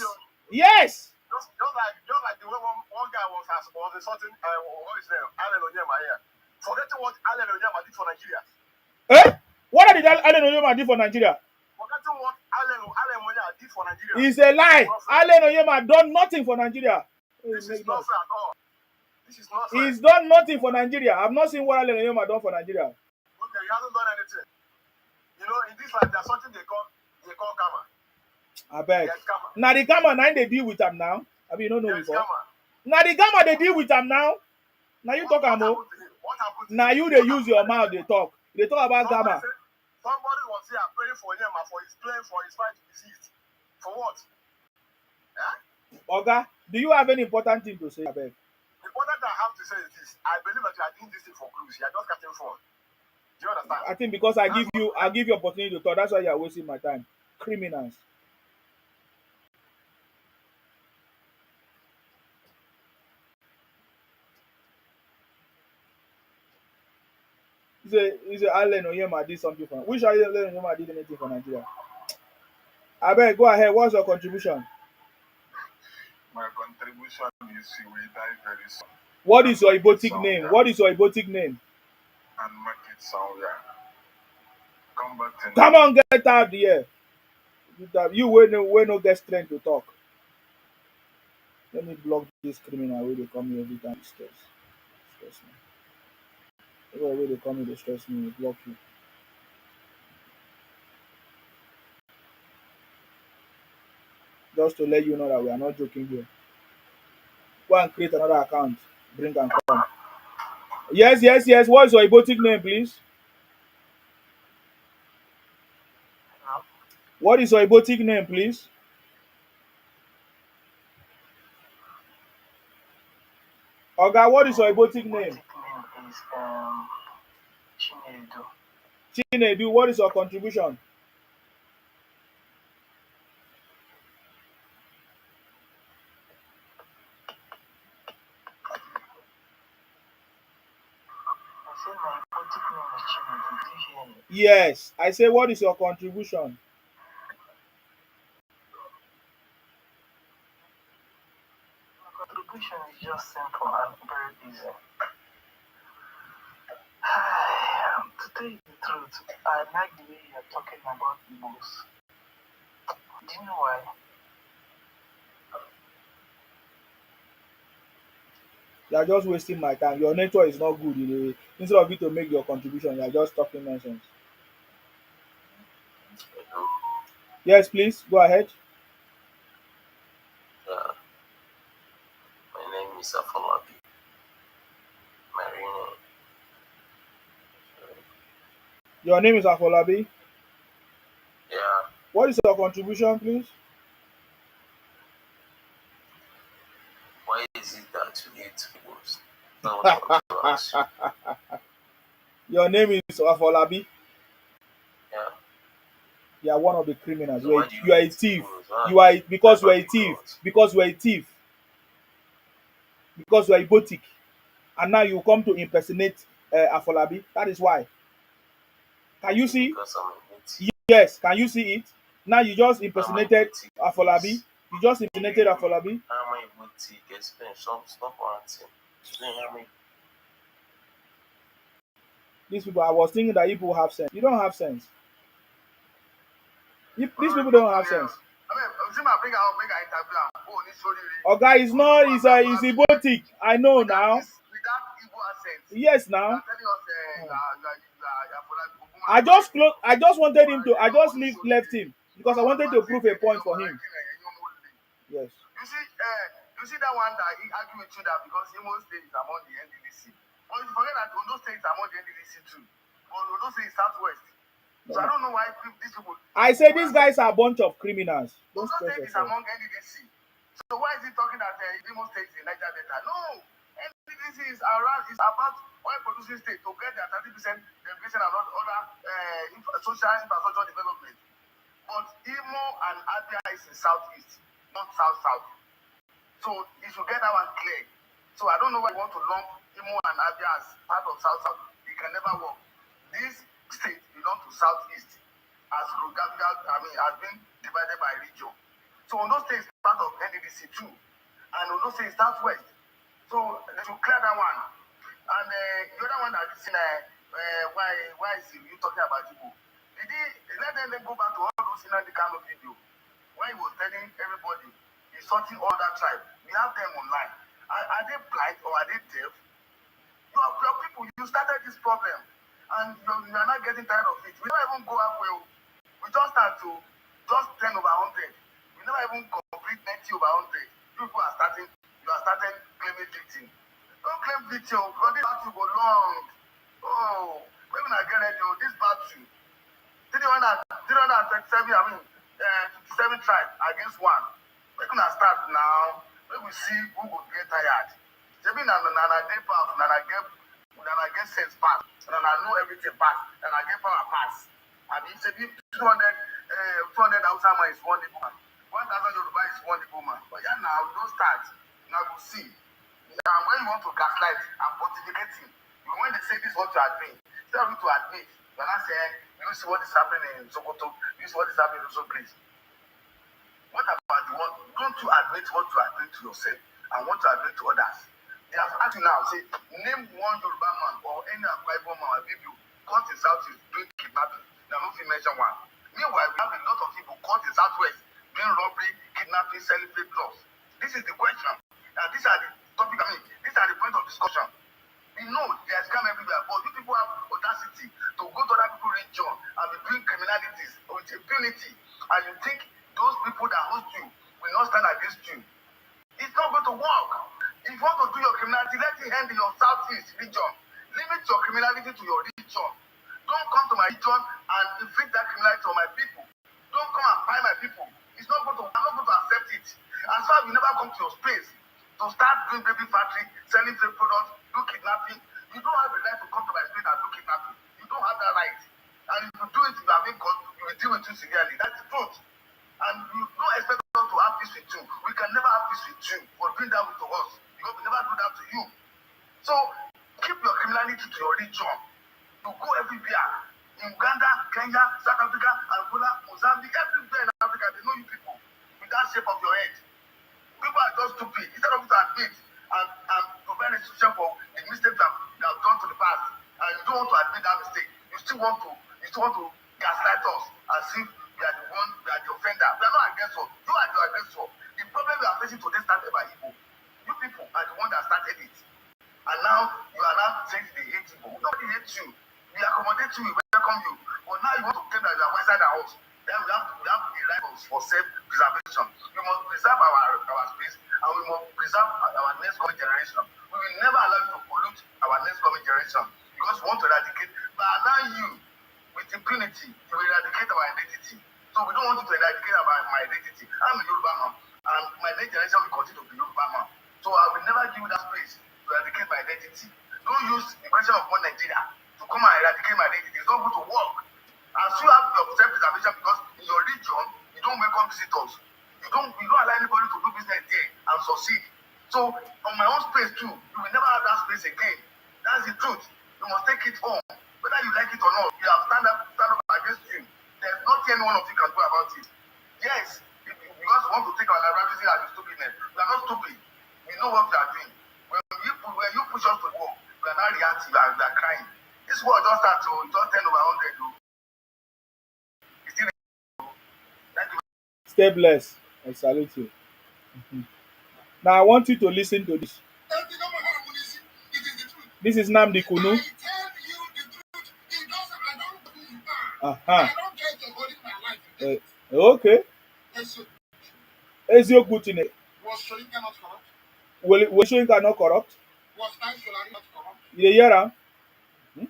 Yes. Just like the way one guy was insulting what is name? Allen Onyema here. Forgetting what Allen Onyema did for Nigeria. Eh? What did Allen Onyema do for Nigeria? Forgetting what Allen Onyema did for Nigeria. It's a lie. Allen Onyema done nothing for Nigeria. This is not fair at all. This is not fair. He's done nothing for Nigeria. I've not seen what Allen Onyema done for Nigeria. Okay, he hasn't done anything. You know, in this life, there's something they call karma. I beg. Now the gamma now they deal with them now. I mean, you don't know before. Now the gamma they deal with them now. Now you talk about. Now you they use your mouth. They talk. They talk about gamma. Somebody was here praying for him for his plane for his fight to be seized. For what? Yeah? Oga, do you have any important thing to say? I beg. The important thing I have to say is this: I believe that you are doing this thing for cruise. You are just catching fun. Do you understand? I think because I give you opportunity to talk. That's why you are wasting my time. Criminals. He say Allen Onyema did something for which Allen Onyema did anything for Nigeria. I beg, go ahead. What's your contribution? My contribution is you will die very soon. What is your Ibotic name? What is your Ibotic name? And make it somewhere. Come on, get out here. You will no get strength to talk. Let me block this criminal where they come here every time. Stress me. Every way they come here, they stress me. Block you. Just to let you know that we are not joking here. Go and create another account. Bring and come. Yes. What is your Ibotic name, please? What is your Ibotic name, please? Oga, what is your Ibotic name? Name is Chinedu. Chinedu, what is your contribution? I said my Ibotic name is Chinedu. Did you hear me? Yes. I say, what is your contribution? My contribution is just simple and very easy. To tell you the truth, I like the way you're talking about Ibos. Do you know why? You are just wasting my time. Your network is not good. Instead of you to make your contribution, you are just talking nonsense. Yes, please. Go ahead. My name is Afolabi. My real name. Your name is Afolabi? Yeah. What is your contribution, please? Why is it that you hate Igbo's? Not what I want to ask. Your name is Afolabi? Yeah. You are one of the criminals. So you are a thief. You are because you are a thief. Because you are a thief. Because you are Ibotic. And now you come to impersonate Afolabi. That is why. Can you see? Because I'm a native. Yes. Can you see it? Now you just impersonated Afolabi. You just impersonated Afolabi. I'm a Ibotic. Explain. Stop ranting. Explain how me. These people, I was thinking that people have sense. You don't have sense. These people don't have sense. Oga is not, he's Ibotic. I know now. Yes, now. I just wanted him to, I just left him because I wanted to prove a point for him. Yes. You see that one that he argued with you that because Imo State is among the NDDC. But you forget that Ondo State is among the NDDC too. But Ondo State is southwest. So I don't know why these people. I say these guys are a bunch of criminals. Don't Ondo stress State is yourself. among NDDC. So why is he talking that Ibos State is in Niger Delta? No, NDDC is around. Is about oil producing state to get their 30% delegation and other social infrastructure development. But Imo and Abia is in southeast, not south. So you should get that one clear. So I don't know why you want to lump Imo and Abia as part of south. It can never work. This state belongs to southeast, as has been divided by region. So Ondo State is part of NDDC too, and Ondo State is southwest. So they should clear that one. And the other one that is in why is you talking about Igbo? Did he let them go back to all those in the kind of video when he was telling everybody he's sorting all that tribe? We have them online. Are they blind or are they deaf? Your people, you started this problem and you are not getting tired of it. We don't even go halfway. We just start to just 10 over 100. We never even complete 90 over 100. People are starting, you are starting claiming victim. Don't claim victim because this battle go long. Oh, when I get ready, this battle. 337, 57 tribes against one. We're gonna start now. When we see who will get tired. Maybe Nana get sense pass. And I know everything pass. And I get power pass. I mean, 200 outside man is one Igbo man. 1,000 Yoruba is one Igbo man. But yeah, now we don't start. Now we'll see. And when you want to gaslight and pontificating, when they say this is what you are doing, instead of you to admit, you're not saying, you see what is happening in Sokoto, you see what is happening in so place. What about the one? Don't you admit what you are doing to yourself and what you are doing to others? They have asked you now, say, name one Yoruba man or any Akwa Ibom man or people caught in Southeast doing kidnapping. Now, no fit mention one. Meanwhile, we have a lot of people caught in Southwest doing robbery, kidnapping, selling fake drugs. This is the question. And these are the topic, these are the point of discussion. We know there's scam everywhere, but you people have audacity to go to other people's region and be doing criminalities with impunity. And you think those people that host you will not stand against you. It's not going to work. If you want to do your criminality, let it end in your southeast region. Limit your criminality to your region. Don't come to my region and inflict that criminality on my people. Don't come and buy my people. I'm not going to accept it. As far as you never come to your space to start doing baby factory, selling fake products, do kidnapping, you don't have the right to come to my space and do kidnapping. You don't have that right. And if you do it, you have been caught, you will deal with you severely. That's the truth. And you don't expect us to have peace with you. We can never have peace with you for doing that to us. Because we never do that to you. So keep your criminality to your region. You go everywhere. In Uganda, Kenya, South Africa, Angola, Mozambique, everywhere in Africa, they know you people with that shape of your head. People are just stupid. Instead of you to admit and provide a solution for the mistakes that they have done to the past, and you don't want to admit that mistake, you still want to gaslight us as if we are the offender. We are not aggressor. You are the aggressor. The problem we are facing today started by Igbo. You people are the one that started it. And now you are now saying they hate Igbo. Nobody hates you. We accommodate you, we welcome you. But now you want to claim that you are wiser than us. Then we have a right for self-preservation. We must preserve our space and we must preserve our next coming generation. We will never allow you to pollute our next coming generation because we want to eradicate. By allowing you with impunity, you will eradicate our identity. So we don't want you to eradicate my identity. I'm a Yoruba man, and my next generation will continue to be Yoruba man. So I will never give you that space to eradicate my identity. Don't use the question of one Nigeria to come and eradicate my identity. It's not going to work. As you have your self-preservation because in your region, you don't welcome visitors. You don't allow anybody to do business there and succeed. So on my own space too, you will never have that space again. That's the truth. You must take it home. Whether you like it or not, we have stand up against you. There's nothing any one of you can do about it. Yes, because we want to take our liberalism as a stupidness. We are not stupid. We know what we are doing. When you push us to work, we are not reacting, we are crying. This war just started, just 10 over 100. Stay blessed. I salute you. Now I want you to listen to this. This is Namdi Kunu. Okay. Ezio Putin. Was Shoyinka not corrupt? Was Shoyinka not corrupt? Was Tansolari not corrupt? You dey hear am? Name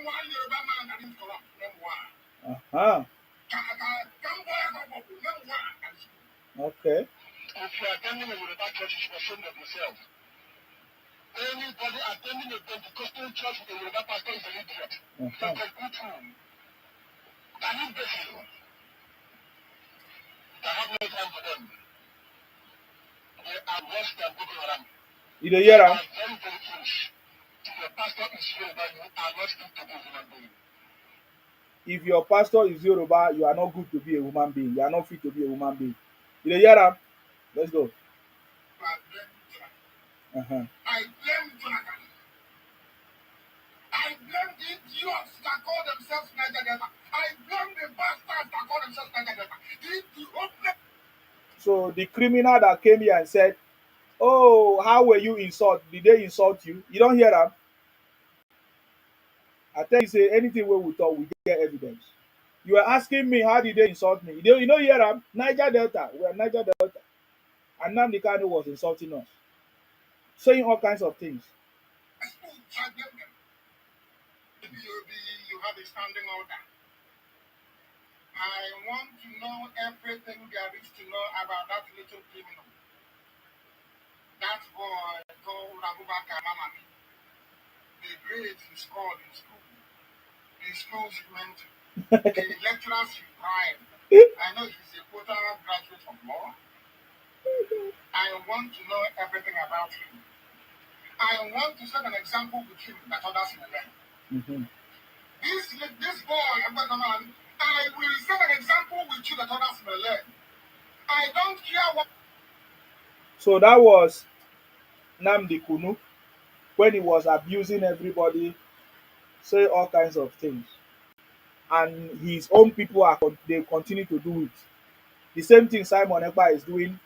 one Yoruba man that is corrupt. Name one. Name one. Okay. If you are attending a Yoruba church, you should be ashamed of yourself. Anybody attending a Pentecostal church with a Yoruba pastor is an idiot. It's a complete fool. An imbecile. I have no time for them. They are worse than Boko Haram. You dey hear They am? are very, very foolish. If your pastor is Yoruba, you are not fit to be a human being. If your pastor is Yoruba, you are not good to be a human being. You are not fit to be a human being. You dey hear am? Let's go. I blame Jonathan. I blame Jonathan. I blame the idiots that call themselves Niger Delta. I blame the bastards that call themselves Niger Delta. The hopeless. So the criminal that came here and said, "Oh, how were you insult? Did they insult you?" You don't hear am? I tell you, say anything wey we talk, we get evidence. You are asking me how did they insult me? You know hear am? Niger Delta. We are Niger Delta. And Nnamdi Kanu was insulting us, saying all kinds of things. I blame them. You have a standing order. I want to know everything there is to know about that little criminal. That boy told Abubakar Mamami the grades he scored in school, the schools he went to, the lecturers he bribed. I know he's a quota graduate of law. I want to know everything about him. I want to set an example with him that others will learn. This boy, Abubakar, I will set an example with you that others will learn. I don't care what. So that was Nnamdi Kanu when he was abusing everybody, say all kinds of things, and his own people they continue to do it. The same thing Simon Ekpa is doing,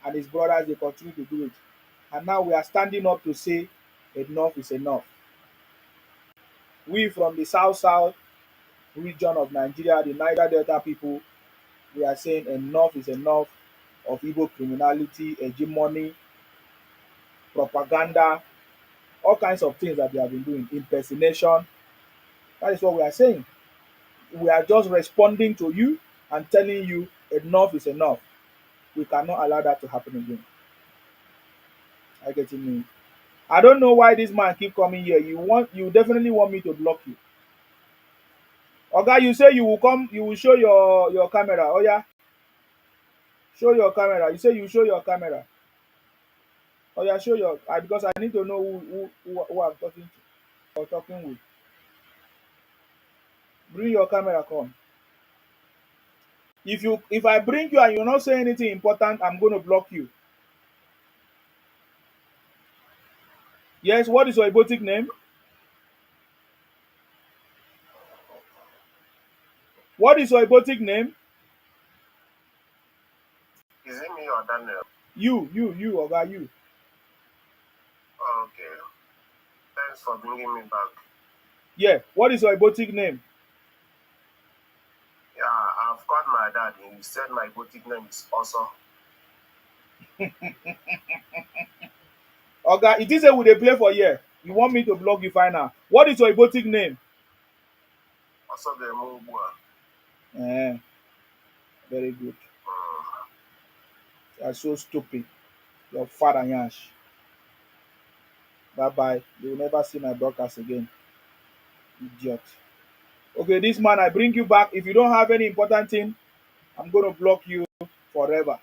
and his brothers they continue to do it. And now we are standing up to say enough is enough. We from the south region of Nigeria, the Niger Delta people, we are saying enough is enough of Igbo criminality, hegemony, propaganda, all kinds of things that they have been doing, impersonation. That is what we are saying. We are just responding to you and telling you enough is enough. We cannot allow that to happen again. I get it. I don't know why this man keep coming here. You definitely want me to block you. Oga, you say you will come, you will show your camera. Oh yeah. Show your camera. You say you show your camera. Oh yeah, show your because I need to know who I'm talking to or talking with. Bring your camera, come. If I bring you and you're not saying anything important, I'm gonna block you. Yes, what is your Ibotic name? What is your Ibotic name? Is it me or Daniel? You, Oga, you. Okay. Thanks for bringing me back. Yeah, what is your Ibotic name? Yeah, I've called my dad and he said my boutique name is also. Oga, it is a we dey play for here. You want me to block you final? What is your Ibotic name? Also the Mubua. Very good. You are so stupid. Your father Yash. Bye bye. You will never see my broadcast again. Idiot. Okay, this man, I bring you back. If you don't have any important thing, I'm gonna block you forever.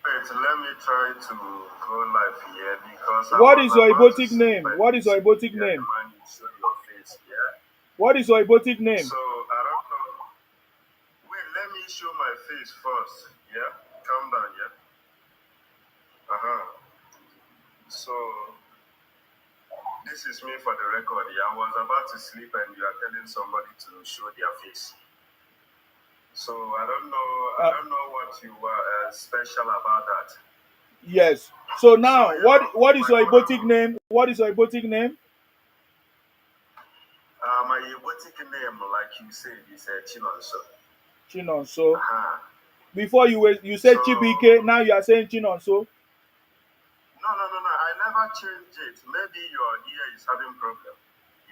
Wait, let me try to go live here because What is your Ibotic name? What is your Ibotic name? Show your face here. What is your Ibotic name? So I don't know. Wait, let me show my face first. Yeah, calm down. Yeah. So this is me for the record. Yeah, I was about to sleep and you are telling somebody to show their face. So I don't know what you were special about that. Yes. So now, what is your Ibotic name? What is your Ibotic name? My Ibotic name, like you said, is Chinonso. Chinonso. Before you said So Chibike, now you are saying Chinonso. no. I never changed it. Maybe your ear is having problem.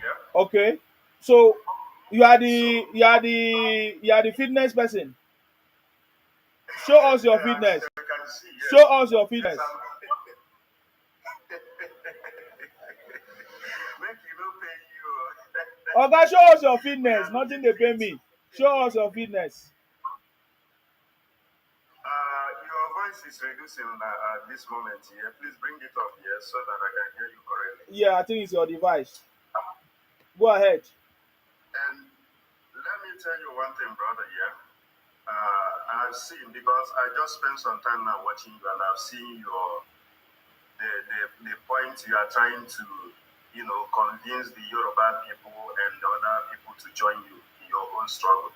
Yeah. Okay. So you are So the fitness person. Show us your as fitness. you can see, Show yes. us your Yes, fitness. I'm make you no pay you. Okay, show us your We are fitness. Nothing looking they pay fit. me. Show us your fitness. Your voice is reducing at this moment here. Please bring it up here so that I can hear you correctly. Yeah, I think it's your device. Go ahead. And let me tell you one thing, brother. Yeah, I've seen, because I just spent some time now watching you, and I've seen the point you are trying to, convince the Yoruba people and other people to join you in your own struggle.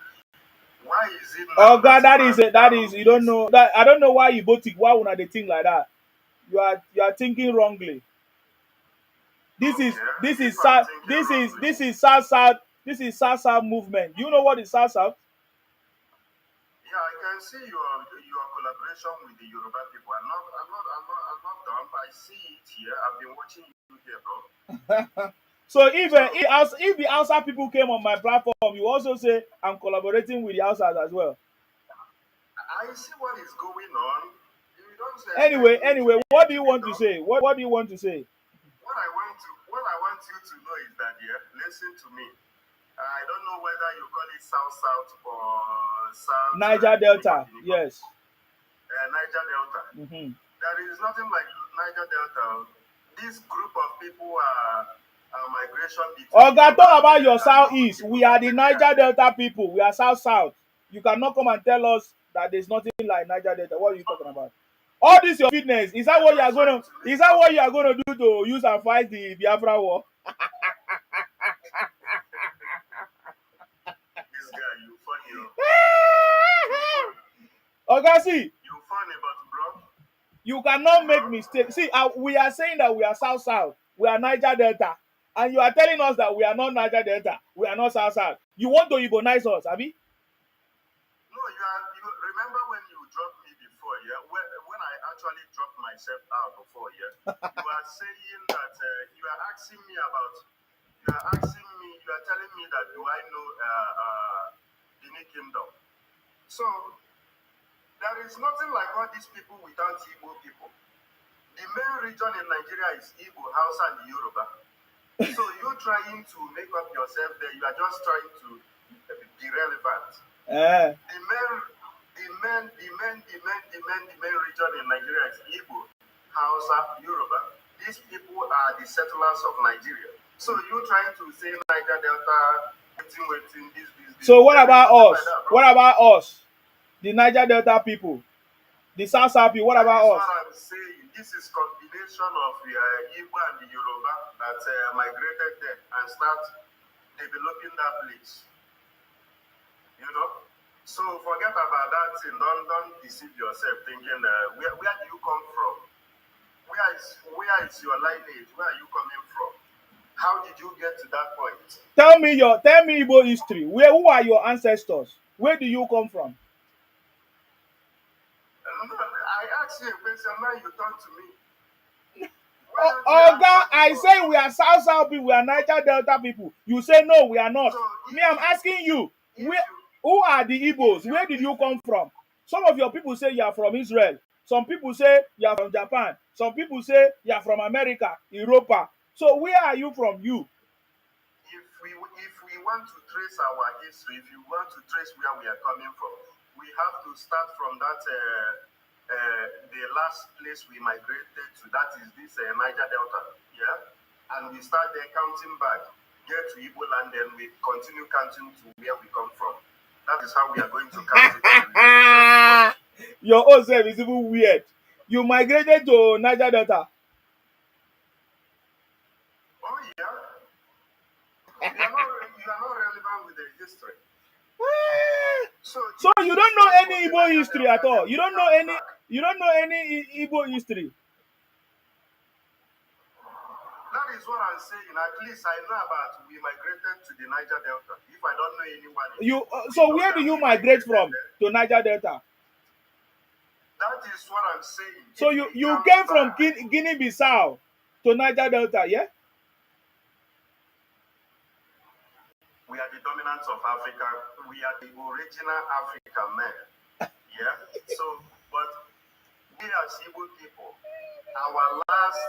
Why is it Oh now God, that that is you don't know that. I don't know why you both think. Why would they think like that? You are thinking wrongly. This is South South. This is South South movement. You know what is South South? Yeah, I can see your collaboration with the Yoruba people. I'm not dumb. I see it here. I've been watching you here, bro. So if the outside people came on my platform, you also say I'm collaborating with the outside as well. I see what is going on. You don't say Anyway, what do you want to say? What do you want to say? What I want you to know is that, yeah, listen to me. I don't know whether you call it South South or South Niger Delta, yes. Niger Delta. Mm-hmm. There is nothing like Niger Delta. This group of people are migration between. Oh God, talk about your southeast. We are the Niger Delta people. We are South. You cannot come and tell us that there's nothing like Niger Delta. What are you talking about? All this your fitness. Is that what you are going to do to use and fight the Biafra war? This guy, you funny. Okay, see. You funny, but bro. You cannot make mistakes. See, we are saying that we are South. We are Niger Delta. And you are telling us that we are not Niger Delta. We are not South. You want to Ibonize us, Abi? No, you remember when you dropped me before, yeah? When I actually dropped myself out before, yeah? You are saying that you are telling me that do I know Benin Kingdom? So there is nothing like all these people without Igbo people. The main region in Nigeria is Igbo, Hausa, and Yoruba. So you're trying to make up yourself there. You are just trying to be relevant. The main region in Nigeria is Igbo, Hausa, Yoruba. These people are the settlers of Nigeria. So you're trying to say Niger Delta, waiting, this. So what about us? What about us? The Niger Delta people. The South people, what about us? That's what I'm saying. This is combination of the Igbo and the Yoruba that migrated there and start developing that place. You know? So forget about that thing. Don't deceive yourself thinking where do you come from? Where is your lineage? Where are you coming from? How did you get to that point? Tell me Igbo history. Who are your ancestors? Where do you come from? I asked you a question, now you turn to me. God, I say we are South people, we are Niger Delta people. You say no, we are not. So I'm asking you, who are the Ibos? Where did you come from? Some of your people say you are from Israel. Some people say you are from Japan. Some people say you are from America, Europa. So where are you from? You? If we want to trace our history, if you want to trace where we are coming from, we have to start from that the last place we migrated to. That is this Niger Delta, yeah. And we start there counting back, get to Igbo land, then we continue counting to where we come from. That is how we are going to count it. Your own self is even weird. You migrated to Niger Delta. Oh yeah. You are not relevant with the history. So you don't know any Igbo history at all. You don't know any Igbo history. That is what I'm saying. At least I know about we migrated to the Niger Delta. If I don't know anyone, So where do you migrate from to Niger Delta? That is what I'm saying. So you came from Guinea-Bissau to Niger Delta, yeah? We are the dominants of Africa. We are the original African men. Yeah. So, but we as Igbo people, our last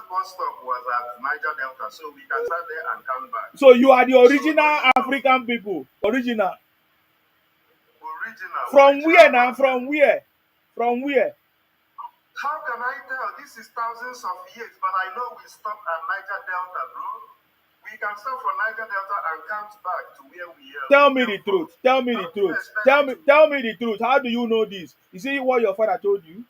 bus stop was at Niger Delta, so we can start there and come back. So you are the original African people. Original. From where now? From where? From where? How can I tell? This is thousands of years, but I know we stopped at Niger Delta, bro. We can start from Niger Delta and count back to where we are. Tell me the truth. Tell me the truth. Tell me the truth. How do you know this? Is it what your father told you?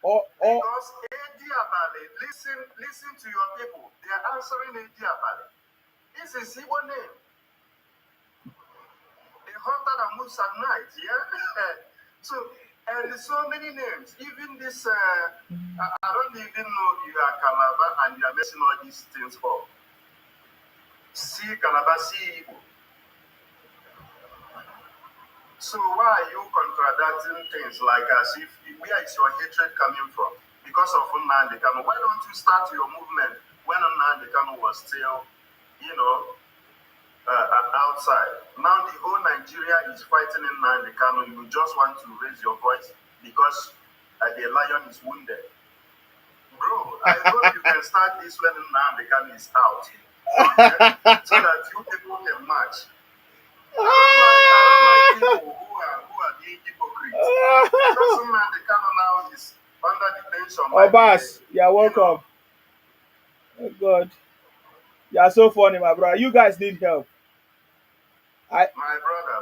Because Edi Abale, listen to your people. They are answering Edi Abale. This is Igbo name. The hunter that moves at night, yeah? And so many names. Even this, I don't even know you are Calabar and you are messing all these things up. See Calabar, see Igbo. So why are you contradicting things like as if, where is your hatred coming from? Because of Nnamdi Kanu. Why don't you start your movement when Nnamdi Kanu was still, outside? Now the whole Nigeria is fighting Nnamdi Kanu. You just want to raise your voice because the lion is wounded. Bro, I hope you can start this when Nnamdi Kanu is out. Okay? So that you people can match. I don't like people who are being hypocrites. Because Nnamdi Kanu now is under detention. Obas, you're welcome. Oh God. You're so funny, my brother. You guys need help. My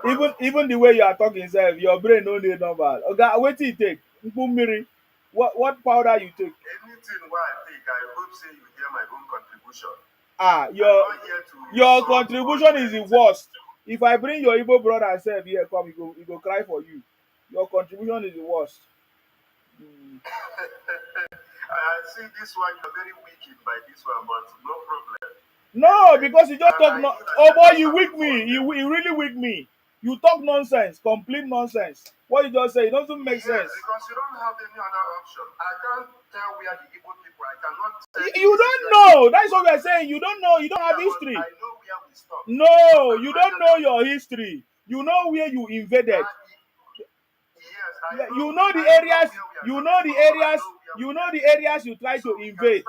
brother. Even the way you are talking, self, your brain no need number. Okay, what do you take? What powder you take? Anything what I take, I hope say you hear my own contribution. Your contribution is the worst. If I bring your Igbo brother self here, come, he go cry for you. Your contribution is the worst. I see this one, you're very wicked by this one, but no problem. No, because you just talk oh boy, you weak me. You really weak me. You talk nonsense, complete nonsense. What you just say, it doesn't make sense. Because you don't have any other option. I can't tell where the Igbo people, I cannot tell you don't know. That's what we're saying. You don't know. You don't have history. I know where we stopped. No, you don't know your history. You know where you invaded. You know the areas. You know the areas. You know the areas you try to invade.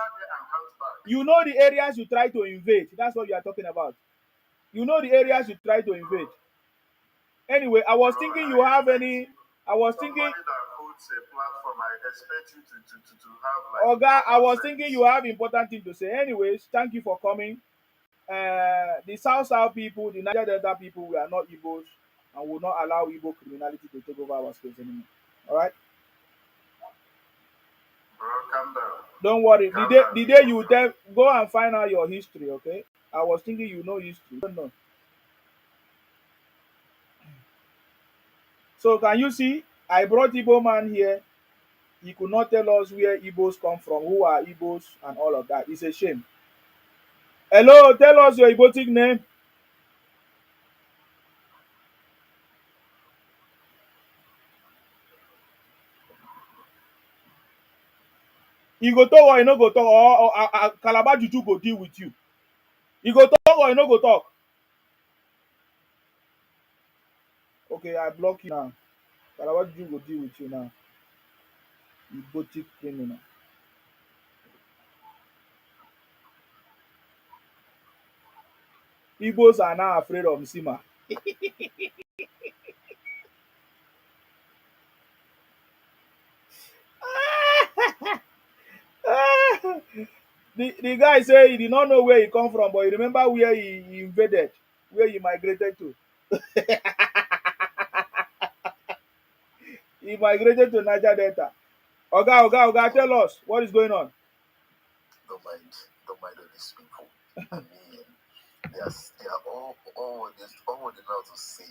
You know the areas you try to invade. That's what you are talking about. You know the areas you try to invade. Anyway, I was thinking you have any. I was thinking. Oga, I was thinking you have important thing to say. Anyways, thank you for coming. The South people, the Niger Delta people, we are not Ibos and will not allow Igbo criminality to take over our space anymore. All right. Bro, calm down. Don't worry. The day you go and find out your history, okay? I was thinking you know history. You don't know. So can you see? I brought Igbo man here. He could not tell us where Igbos come from, who are Igbos, and all of that. It's a shame. Hello, tell us your Igbotic name. You go talk or you no go talk, or Calabar Juju go deal with you. You go talk or you no go talk. Okay, I block you now. Calabar Juju go deal with you now. Igbotic criminal. Igbos are now afraid of Nsima. The guy say he did not know where he come from, but he remember where he invaded, where he migrated to. He migrated to Niger Delta. Oga, tell us what is going on. Don't mind all these people. I mean, they are all what they know how to say.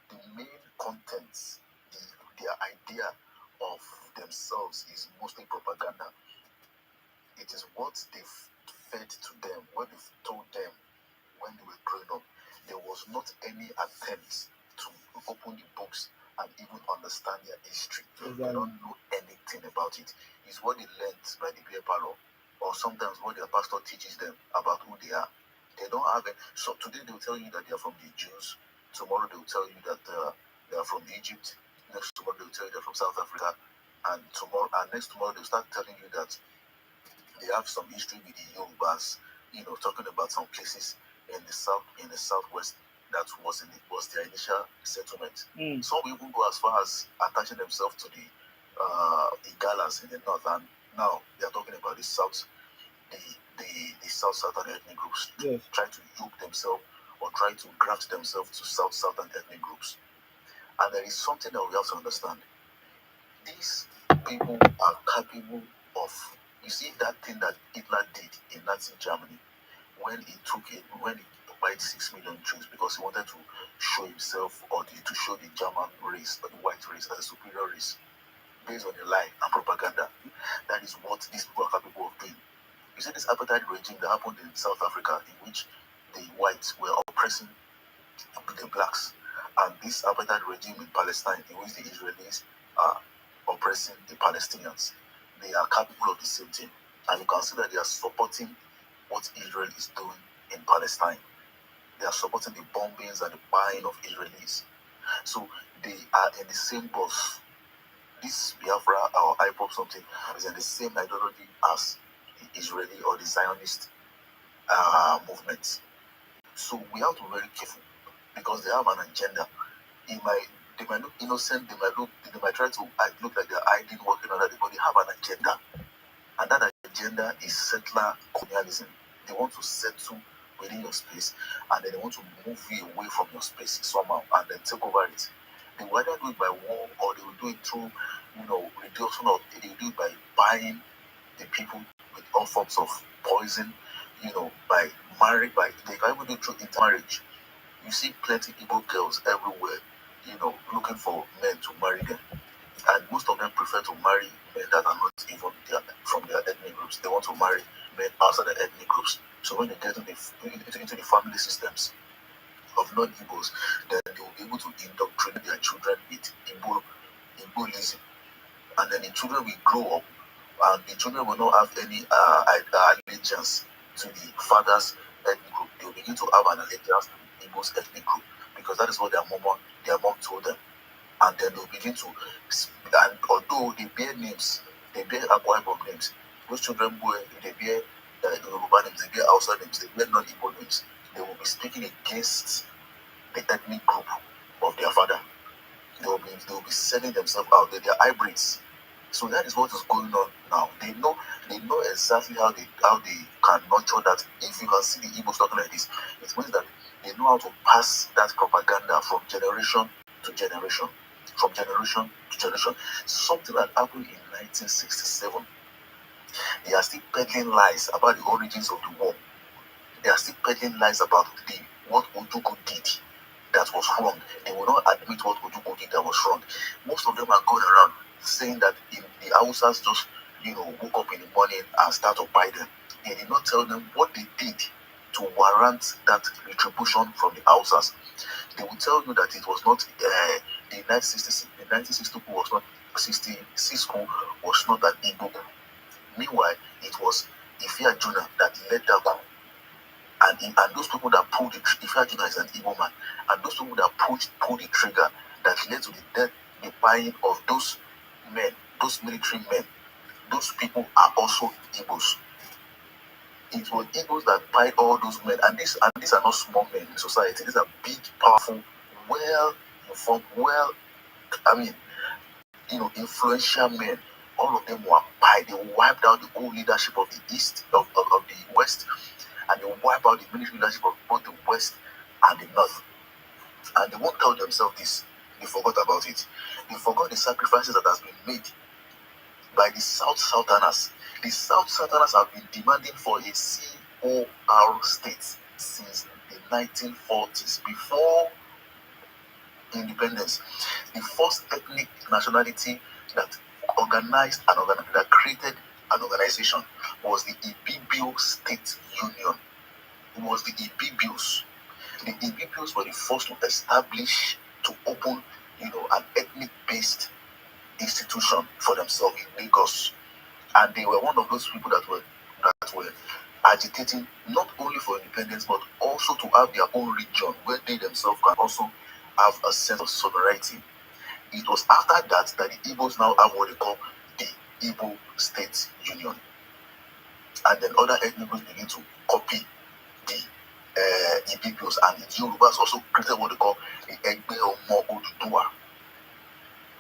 The main contents, their idea of themselves is mostly propaganda. It is what they've fed to them, what they've told them when they were growing up. There was not any attempt to open the books and even understand their history. They don't know anything about it. It's what they learned by the beer parlor, or sometimes what their pastor teaches them about who they are. They don't have it. So today they'll tell you that they are from the Jews. Tomorrow they'll tell you that they are from Egypt. Next tomorrow they'll tell you they're from South Africa. And next tomorrow they'll start telling you that they have some history with the Yorubas, talking about some places in the southwest that was their initial settlement. Some even go as far as attaching themselves to the Igalas in the north, and now they are talking about the south, the southern ethnic groups, try to yoke themselves or try to graft themselves to southern ethnic groups. And there is something that we have to understand. These people are capable of, you see that thing that Hitler did in Nazi Germany when he occupied 6 million Jews because he wanted to show himself or to show the German race or the white race as a superior race based on a lie and propaganda. That is what these people are capable of doing. You see this apartheid regime that happened in South Africa, in which the whites were oppressing the blacks, and this apartheid regime in Palestine, in which the Israelis are oppressing the Palestinians. They are capable of the same thing, and you can see that they are supporting what Israel is doing in Palestine. They are supporting the bombings and the buying of Israelis. So they are in the same bus. This Biafra or IPOP something is in the same ideology as the Israeli or the Zionist movement. So we have to be very careful because they have an agenda. They might look innocent, they might try to look like they're hiding, working on that, but they have an agenda. And that agenda is settler colonialism. They want to settle within your space, and then they want to move you away from your space somehow and then take over it. They will either do it by war, or they will do it through, reduction, or they will do it by buying the people with all forms of poison, by marriage, they can even do it through intermarriage. You see plenty Igbo girls everywhere, looking for men to marry them. And most of them prefer to marry men that are not even from their ethnic groups. They want to marry men outside their ethnic groups. So when they get into the family systems of non-Igbos, then they will be able to indoctrinate their children with Igboism. And then the children will grow up, and the children will not have any allegiance to the father's ethnic group. They will begin to have an allegiance to the Igbo's ethnic group, because that is what their mom told them. And then they'll begin to, and although they bear names, they bear Akwa Ibom names, those children, they bear Yoruba names, they bear Hausa names, they bear non-Igbo names, they will be speaking against the ethnic group of their father. They will be selling themselves out. They're hybrids. So that is what is going on now. They know exactly how they can nurture that. If you can see the Igbos talking like this, it means that they know how to pass that propaganda from generation to generation. From generation to generation. Something that happened in 1967. They are still peddling lies about the origins of the war. They are still peddling lies about what Ojukwu did that was wrong. They will not admit what Ojukwu did that was wrong. Most of them are going around saying that the Hausas just, woke up in the morning and start to buy them. They did not tell them what they did to warrant that retribution from the Hausas. They will tell you that it was not the 1960 coup was not 66 coup was not an Igbo coup. Meanwhile, it was Ifeanyi Juna that led that coup. And those people that pulled the trigger, Ifeanyi Juna is an Igbo man, and those people that pulled the trigger that led to the death, the buying of those men, those military men, those people are also Igbos. It was Igbos that buyed all those men, and these are not small men in society. These are big, powerful, well-informed, influential men. All of them were buyed. They wiped out the whole leadership of the East, of the West, and they wiped out the military leadership of both the West and the North. And they won't tell themselves this. They forgot about it. They forgot the sacrifices that has been made by the Southerners. The Southerners have been demanding for a COR state since the 1940s, before independence. The first ethnic nationality that that created an organization was the Ibibio State Union. It was the Ibibios. The Ibibios were the first to establish, to open an ethnic-based institution for themselves in Lagos, and they were one of those people that were agitating not only for independence but also to have their own region where they themselves can also have a sense of sovereignty. It was after that that the Ibos now have what they call the Igbo State Union, and then other ethnic groups begin to copy the Ibos, and the Yorubas also created what they call the Egbe Omo Oduduwa.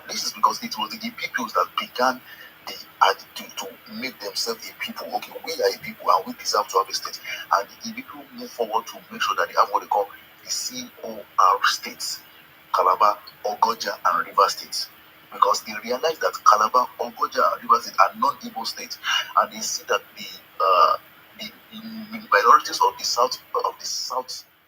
This is because it was the Ibos that began the attitude to make themselves a people. Okay, we are a people and we deserve to have a state. And the people move forward to make sure that they have what they call the COR states, Calabar, Ogoja, and River states. Because they realize that Calabar, Ogoja, and River State are non-Igbo states, and they see that the minorities of the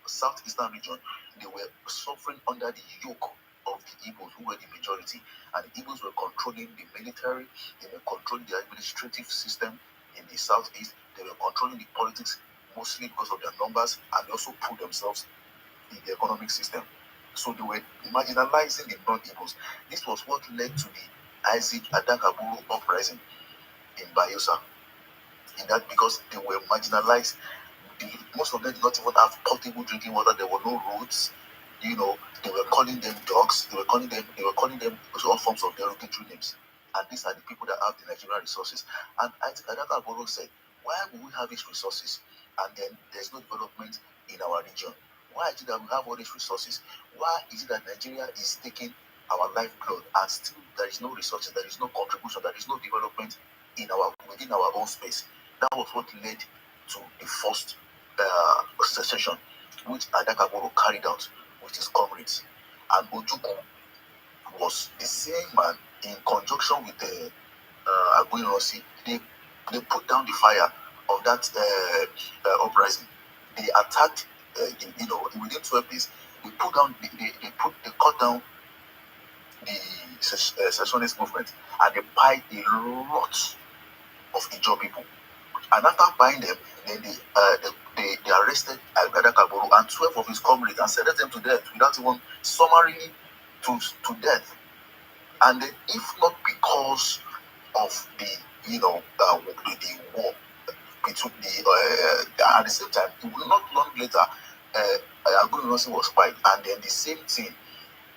southeastern region, they were suffering under the yoke of the Igbos, who were the majority, and the Igbos were controlling the military, they were controlling the administrative system in the southeast, they were controlling the politics mostly because of their numbers, and they also put themselves in the economic system. So they were marginalizing the non-Igbos. This was what led to the Isaac Adakaburu uprising in Bayelsa. In that, because they were marginalized, most of them did not even have potable drinking water. There were no roads. They were calling them dogs. They were calling them all forms of derogatory names. And these are the people that have the Nigerian resources. And Isaac Adakaburu said, why will we have these resources and then there's no development in our region? Why is it that we have all these resources? Why is it that Nigeria is taking our lifeblood and still there is no resources, there is no contribution, there is no development within our own space? That was what led to the first secession, which Adakaburu carried out with his comrades. And Ojukwu was the same man in conjunction with the Aguiyi. They put down the fire of that uprising. They attacked, within 12 days. They cut down the secessionist movement, and they pied a lot of Ijaw people. And after buying them, then they arrested Adakaburu and 12 of his comrades and sentenced them to death without even summarily to death. And then, if not because of the war between at the same time, not long later, Aguiyi was fired, and then the same thing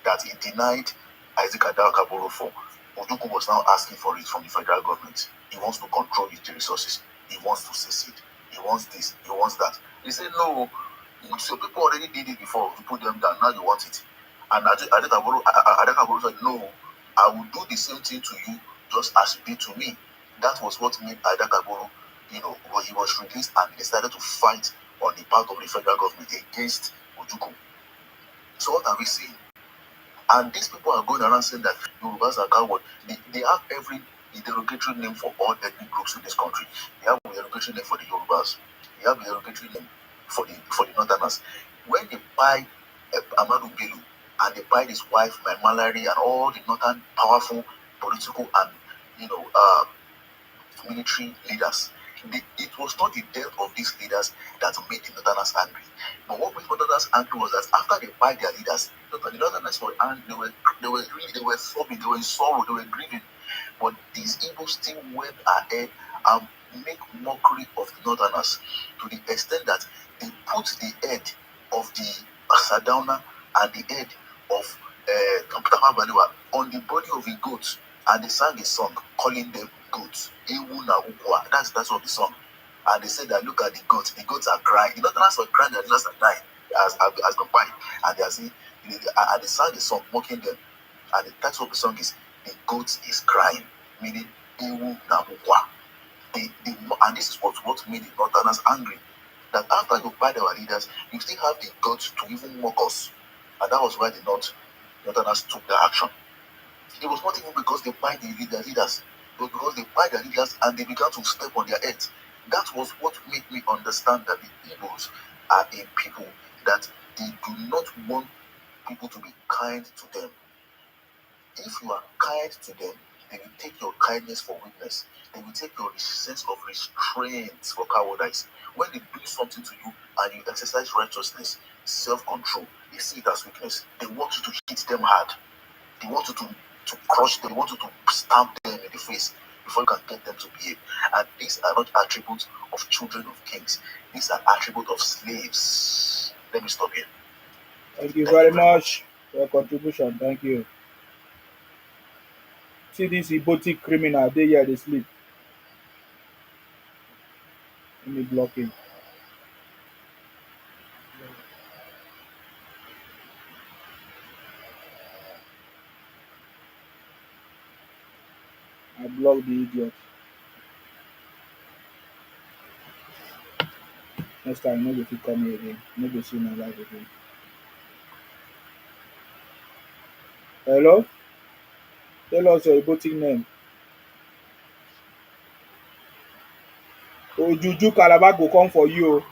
that he denied Isaac Adakaburu for, Ojukwu was now asking for it from the federal government. He wants to control the resources. He wants to secede. He wants this. He wants that. He said, no, so people already did it before. You put them down. Now you want it. And Adakaburu said, no, I will do the same thing to you just as you did to me. That was what made Adakaburu, he was released and decided to fight on the part of the federal government against Ojukwu. So what are we seeing? And these people are going around saying that Yorubas are coward. They have every derogatory name for all ethnic groups in this country. They have a derogatory name for the Yorubas. They have a derogatory name for the Northerners. When they buy Amadu Bello and they buy his wife, my Mallory, and all the Northern powerful political and military leaders, it was not the death of these leaders that made the Northerners angry. But what made the Northerners angry was that after they buy their leaders, the Northerners were angry, they were sobbing, they were in sorrow, they were grieving. But these Igbos still went ahead and make mockery of the Northerners to the extent that they put the head of the Sardauna and the head of Tafawa Balewa on the body of a goat, and they sang a song calling them goats. Ewu na ukwa. That's what the song. And they said that look at the goats are crying. The Northerners were crying, the Northerners are dying as the pipe. And they are saying, and they sang a song mocking them. And the title of the song is "The Goat is Crying," meaning Ewu na ukwa. And this is what made the Northerners angry. That after you buy our leaders, you still have the guts to even mock us. And that was why the Northerners took the action. It was not even because they buy their leaders, but because they buy their leaders and they began to step on their heads. That was what made me understand that the Ibos are a people that they do not want people to be kind to them. If you are kind to them, they will take your kindness for weakness. They will take your sense of restraint for cowardice. When they do something to you and you exercise righteousness, self-control, they see it as weakness. They want you to hit them hard. They want you to crush them. They want you to stamp them in the face before you can get them to behave. And these are not attributes of children of kings. These are attributes of slaves. Let me stop here. Thank you very much for your contribution. Thank you. See this Ibotic criminal, they here they sleep. Let me block him. I block the idiot. Next time, maybe if you come here again, maybe see my life again. Hello? Tell us your Ibotic name. Ojuju Calabar go come for you.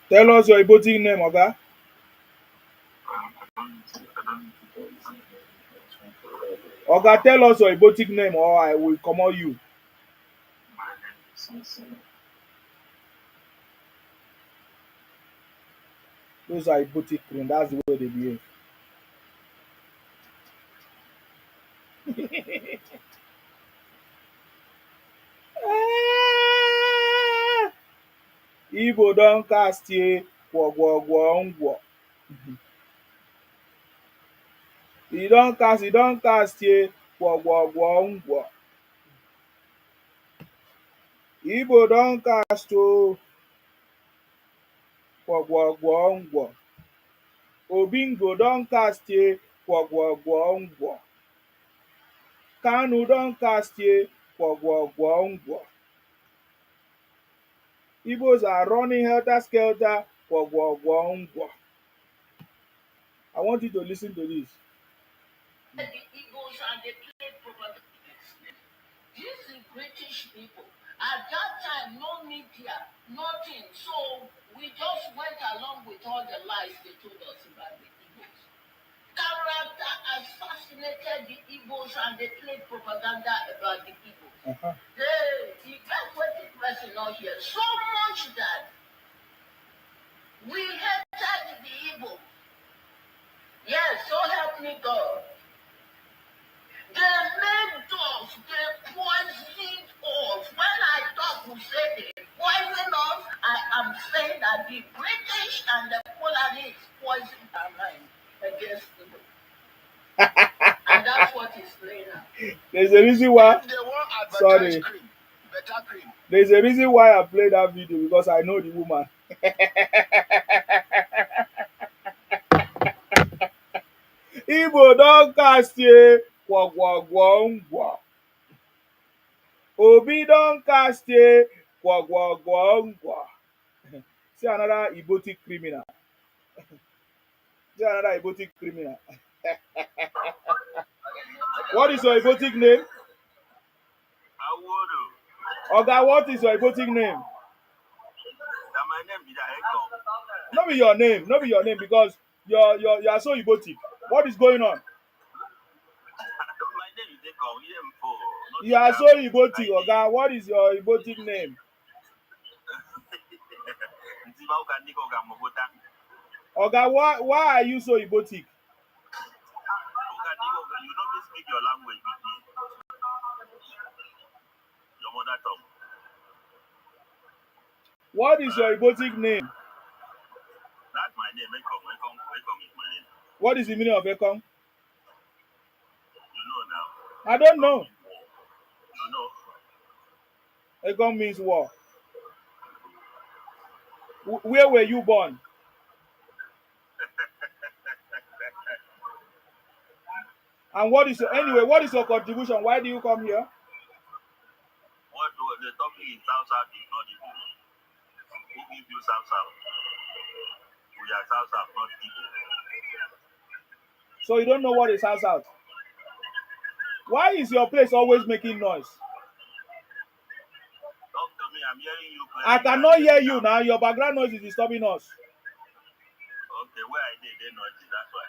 Tell us your Ibotic name, Oga. Oga, tell us your Ibotic name or I will come on you. Those are Ibotic criminals. That's the way they behave. Igbo don cast ye gwogwogwo. He don cast ye gwogwogwo. Igbo don cast o gwogwogwo. Obingo don cast ye gwogwogwo. Kanu don cast ye gwogwogwo. Igbos are running helter-skelter gwogwogwo. I want you to listen to this. The Ibos and the these British people, at that time, no media, nothing. So we just went along with all the lies they told us about the Ibos. Character assassinated the Ibos and they played propaganda about the Ibos. The best way to person out here, so much that we hated the Igbo. Yes, so help me God. They made us, they poisoned us. When I talk, we say they poisoned us. I am saying that the British and the colonists poisoned our mind against the world. And that's what is playing out. There's a reason why. Sorry. There's a reason why I played that video because I know the woman. Igbo don cast ye gwogwogwo. Obi don cast ye gwogwogwo. See another Ibotic criminal. See another Ibotic criminal. What is your Ibotic name? Oga, what is your Ibotic name? My name is Echo. No be your name, no be your name because you are so Ibotic. What is going on? My name is Echo. You are so Ibotic, Oga. What is your Ibotic name? Oga, why are you so Ibotic? You don't speak your language with me. Your mother tongue. What is your Ibotic name? That's my name, Ekom. Ekom is my name. What is the meaning of Ekom? You know now. I don't know. You know. Ekom means war. Where were you born? And what is your contribution? Why do you come here? What the topic is South is not Igbo. Who gives you South? We are South, not Igbo. So you don't know what is South? Why is your place always making noise? Talk to me, I'm hearing you clearly. I cannot hear you now. Your background noise is disturbing us. Okay, where I did they noisy, that's why.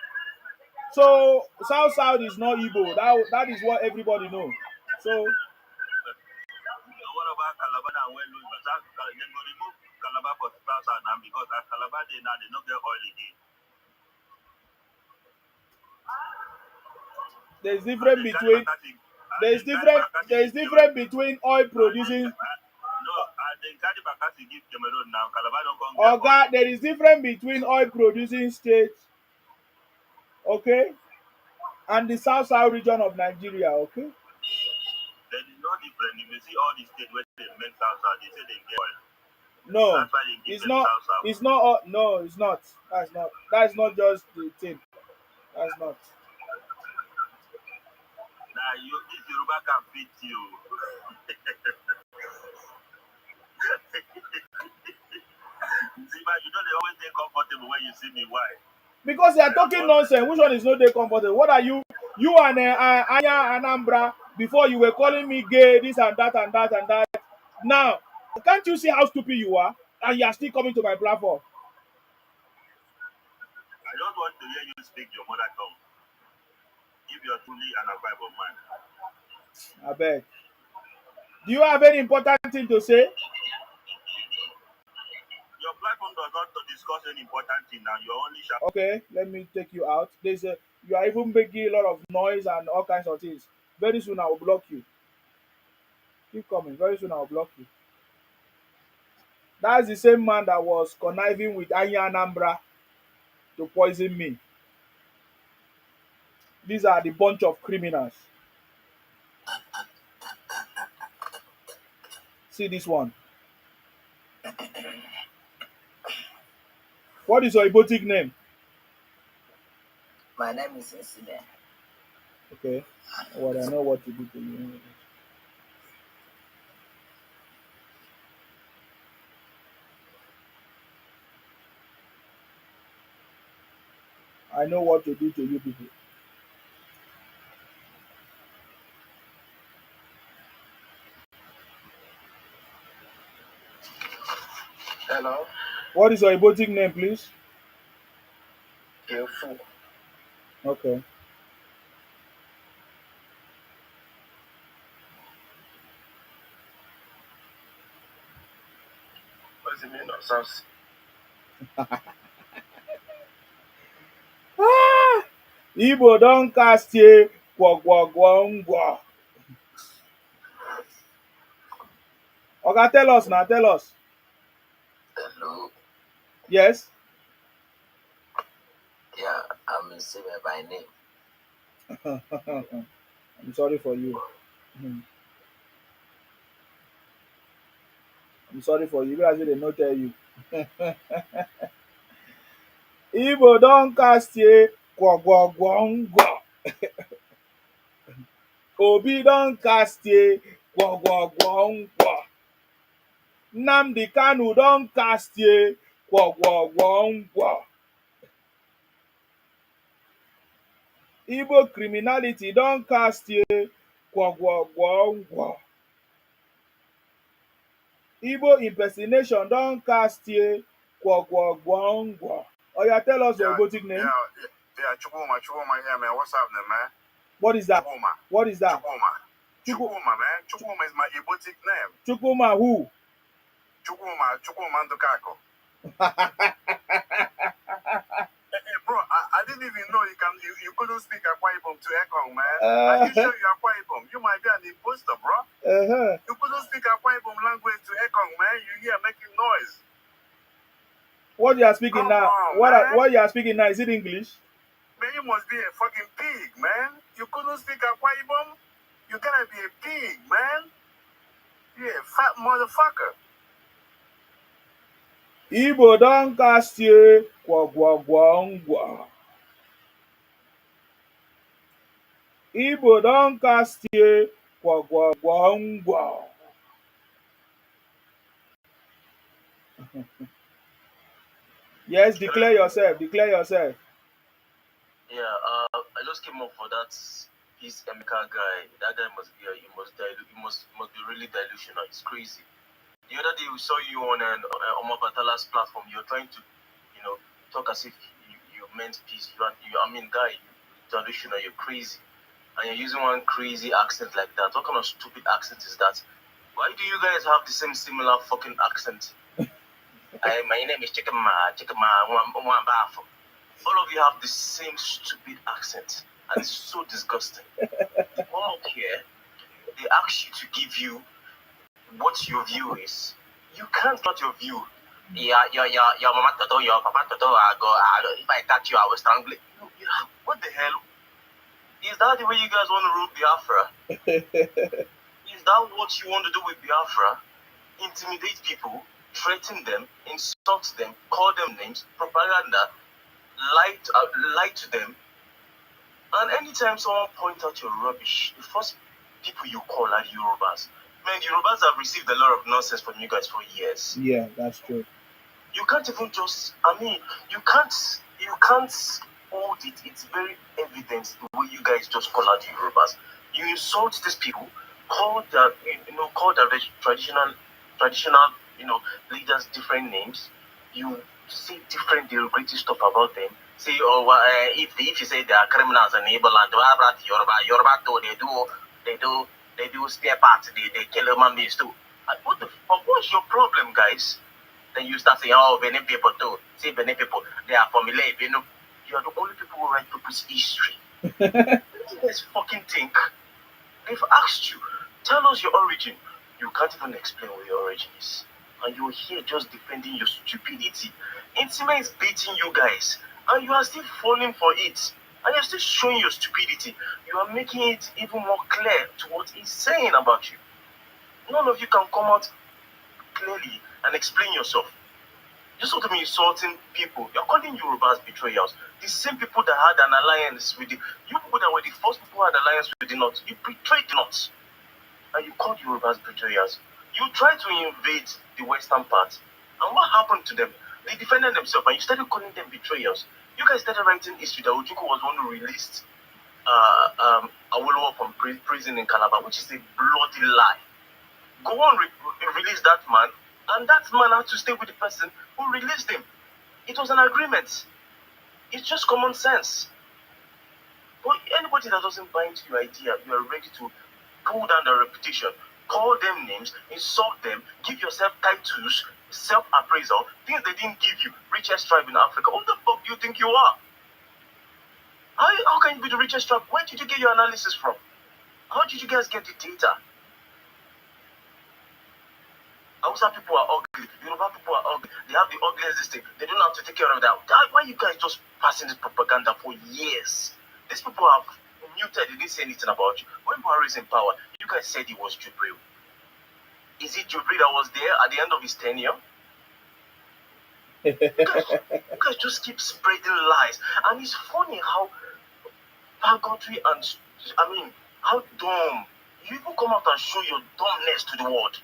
So South is not Igbo. That is what everybody knows. So what about Calabar and when they go remove Calabar for South now because at Calabar they don't get oil again. There's difference between between oil producing. No, they carry Bakassi give Cameroon now. Calabar don't come there. Okay, there is difference between oil producing states, okay, and the south region of Nigeria, okay. There is no difference. If you see all the states where they make south, they say they get oil. No, That's why they give it's them not. south. It's not. No, it's not. That's not just the thing. That's not. Now this Yoruba can fit you. Zima, you know they always get comfortable when you see me. Why? Because they are talking nonsense. Which one is not they comfortable? What are you? You and Anya Anambra, before you were calling me gay, this and that and that and that. Now, can't you see how stupid you are? And you are still coming to my platform. I don't want to hear you speak your mother tongue. If you're truly an Bible man. I beg. Do you have any important thing to say? Your platform does not discuss any important thing now. You're only okay, let me take you out. You are even making a lot of noise and all kinds of things. Very soon I will block you. Keep coming. Very soon I will block you. That's the same man that was conniving with Anya Anambra to poison me. These are the bunch of criminals. See this one. What is your Ibotic name? My name is Insime. Okay. Well, I know what to do to you. I know what to do to you people. Hello. What is your Ibotic name, please? Yofu. Okay. What's the meaning of South? Igbo don cast ye gwogwogwongwo. Oga, tell us now, tell us. Hello. Yes? Yeah, I'm Insime by name. I'm sorry for you. I'm sorry for you. Guys did not tell you. Igbo don cast ye gwogwogwongwo. Obi don cast ye gwogwogwongwo. Nnamdi Kanu don cast ye gwogwogwongwo. Igbo criminality don cast ye gwogwogwongwo. Igbo impersonation don cast ye gwogwogwongwo. Oya, tell us your Igbotic name. Yeah, Chukuma, yeah, man. What's happening, man? What is that? Chukuma. What is that? Chukuma, man. Chukuma is my Ibotic name. Chukuma who? Chukuma Ndukako. Hey, bro, I didn't even know you couldn't speak Akwa Ibom to Ekong, man. Are you sure you're Akwa Ibom? You might be an imposter, bro. You couldn't speak Akwa Ibom language to Ekong, man. You here making noise. What you are speaking Come now? on, What you are speaking now? Is it English? Man, you must be a fucking pig, man. You couldn't speak Akwa Ibom? You gotta be a pig, man. You're a fat motherfucker. Igbo don cast ye gwogwogwongwo. Igbo don cast ye gwogwogwongwo. Yes, declare yourself. Declare yourself. Yeah, I just came up for that. This Emeka guy. That guy must be. He must be really delusional. It's crazy. The other day we saw you on Omar Batala's platform. You're trying to, talk as if you meant peace. Guy, you're delusional. You're crazy, and you're using one crazy accent like that. What kind of stupid accent is that? Why do you guys have the same similar fucking accent? My name is Chikama, All of you have the same stupid accent. and it's so disgusting. You come up here, they ask you to give you what your view is. You can't get your view. Your mama toto, your papa toto, if I touch you, I will strangle you. What the hell? Is that the way you guys want to rule Biafra? Is that what you want to do with Biafra? Intimidate people, threaten them, insult them, call them names, propaganda, lie to them. And anytime someone points out your rubbish, the first people you call are the Yorubas. Man, the Yorubas have received a lot of nonsense from you guys for years. Yeah, that's true. You can't even just, you can't hold it. It's very evident the way you guys just call out the Yorubas. You insult these people, call their traditional, leaders different names. You say different derogatory stuff about them. Say, if you say they are criminals and evil and about Yoruba too, they do spare parts, they kill human beings too. What the fuck? What's your problem, guys? Then you start saying, oh, Benin people too. See, Benin people, they are formulated. You are the only people who write people's history. What do you guys fucking think? They've asked you, tell us your origin. You can't even explain what your origin is. And you're here just defending your stupidity. Intima is beating you guys. And you are still falling for it. And you're still showing your stupidity. You are making it even more clear to what he's saying about you. None of you can come out clearly and explain yourself. Just want to be insulting people. You're calling Yorubas betrayals. The same people that had an alliance with you people that were the first people who had alliance with the North, you betrayed the North. And you called Yorubas betrayals. You tried to invade the western part. And what happened to them? They defended themselves and you started calling them betrayals. You guys started writing history that Ojukwu was one who released Awolowo from prison in Calabar, which is a bloody lie. Go on, release that man, and that man had to stay with the person who released him. It was an agreement. It's just common sense. But anybody that doesn't buy into your idea, you are ready to pull down their reputation, call them names, insult them, give yourself titles, self-appraisal, things they didn't give you, richest tribe in Africa. What the fuck do you think you are? How can you be the richest tribe? Where did you get your analysis from? How did you guys get the data? Hausa people are ugly. Yoruba people are ugly. They have the ugliest thing. They don't know how to take care of that. Why you guys just passing this propaganda for years? These people have muted. They didn't say anything about you. When Buhari is in power, you guys said it was Jubril. Is it Jubril that was there at the end of his tenure? You guys just keep spreading lies. And it's funny how purgatory and, how dumb. You even come out and show your dumbness to the world.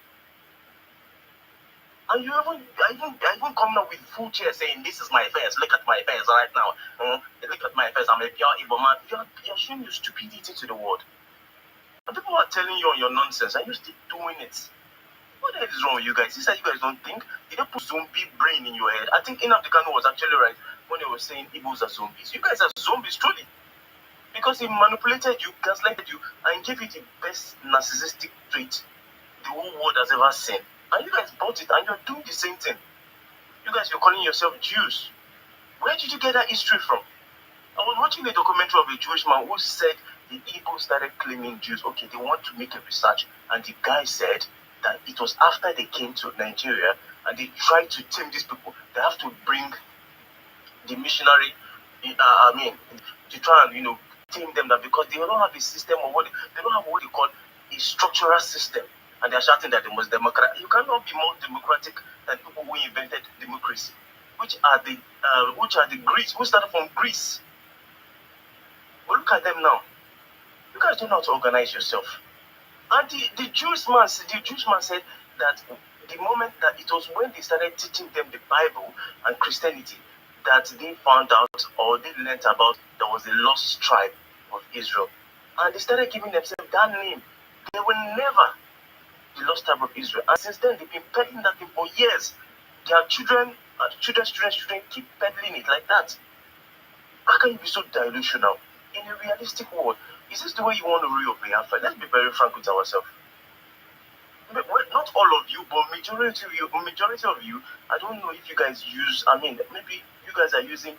And you even coming up with full chair saying, this is my face, look at my face right now. Look at my face, I'm a pure Igbo man. You're showing your stupidity to the world. And people are telling you on your nonsense, and you're still doing it. What the hell is wrong with you guys? Is that you guys don't think? They don't put zombie brain in your head. I think Nnamdi Kanu was actually right when he was saying Igbos are zombies. You guys are zombies, truly. Because he manipulated you, gaslighted you, and gave you the best narcissistic trait the whole world has ever seen. And you guys bought it, and you're doing the same thing. You guys, you're calling yourself Jews. Where did you get that history from? I was watching a documentary of a Jewish man who said the Igbo started claiming Jews. Okay, they want to make a research, and the guy said that it was after they came to Nigeria and they tried to tame these people. They have to bring the missionary, to try and tame them, that because they don't have a system or they don't have what they call a structural system. And they're shouting that the most democratic. You cannot be more democratic than people who invented democracy, which are the Greeks, who started from Greece. But look at them now. You guys don't know how to organize yourself. And the Jewish man said that the moment that it was when they started teaching them the Bible and Christianity that they found out, or they learned about, there was a lost tribe of Israel, and they started giving themselves that name. They were never the lost tribe of Israel. And since then, they've been peddling that thing for years. Their children keep peddling it like that. How can you be so delusional? In a realistic world, is this the way you want to rule your Biafra? Let's be very frank with ourselves. Not all of you, but majority of you, I don't know if you guys use, maybe you guys are using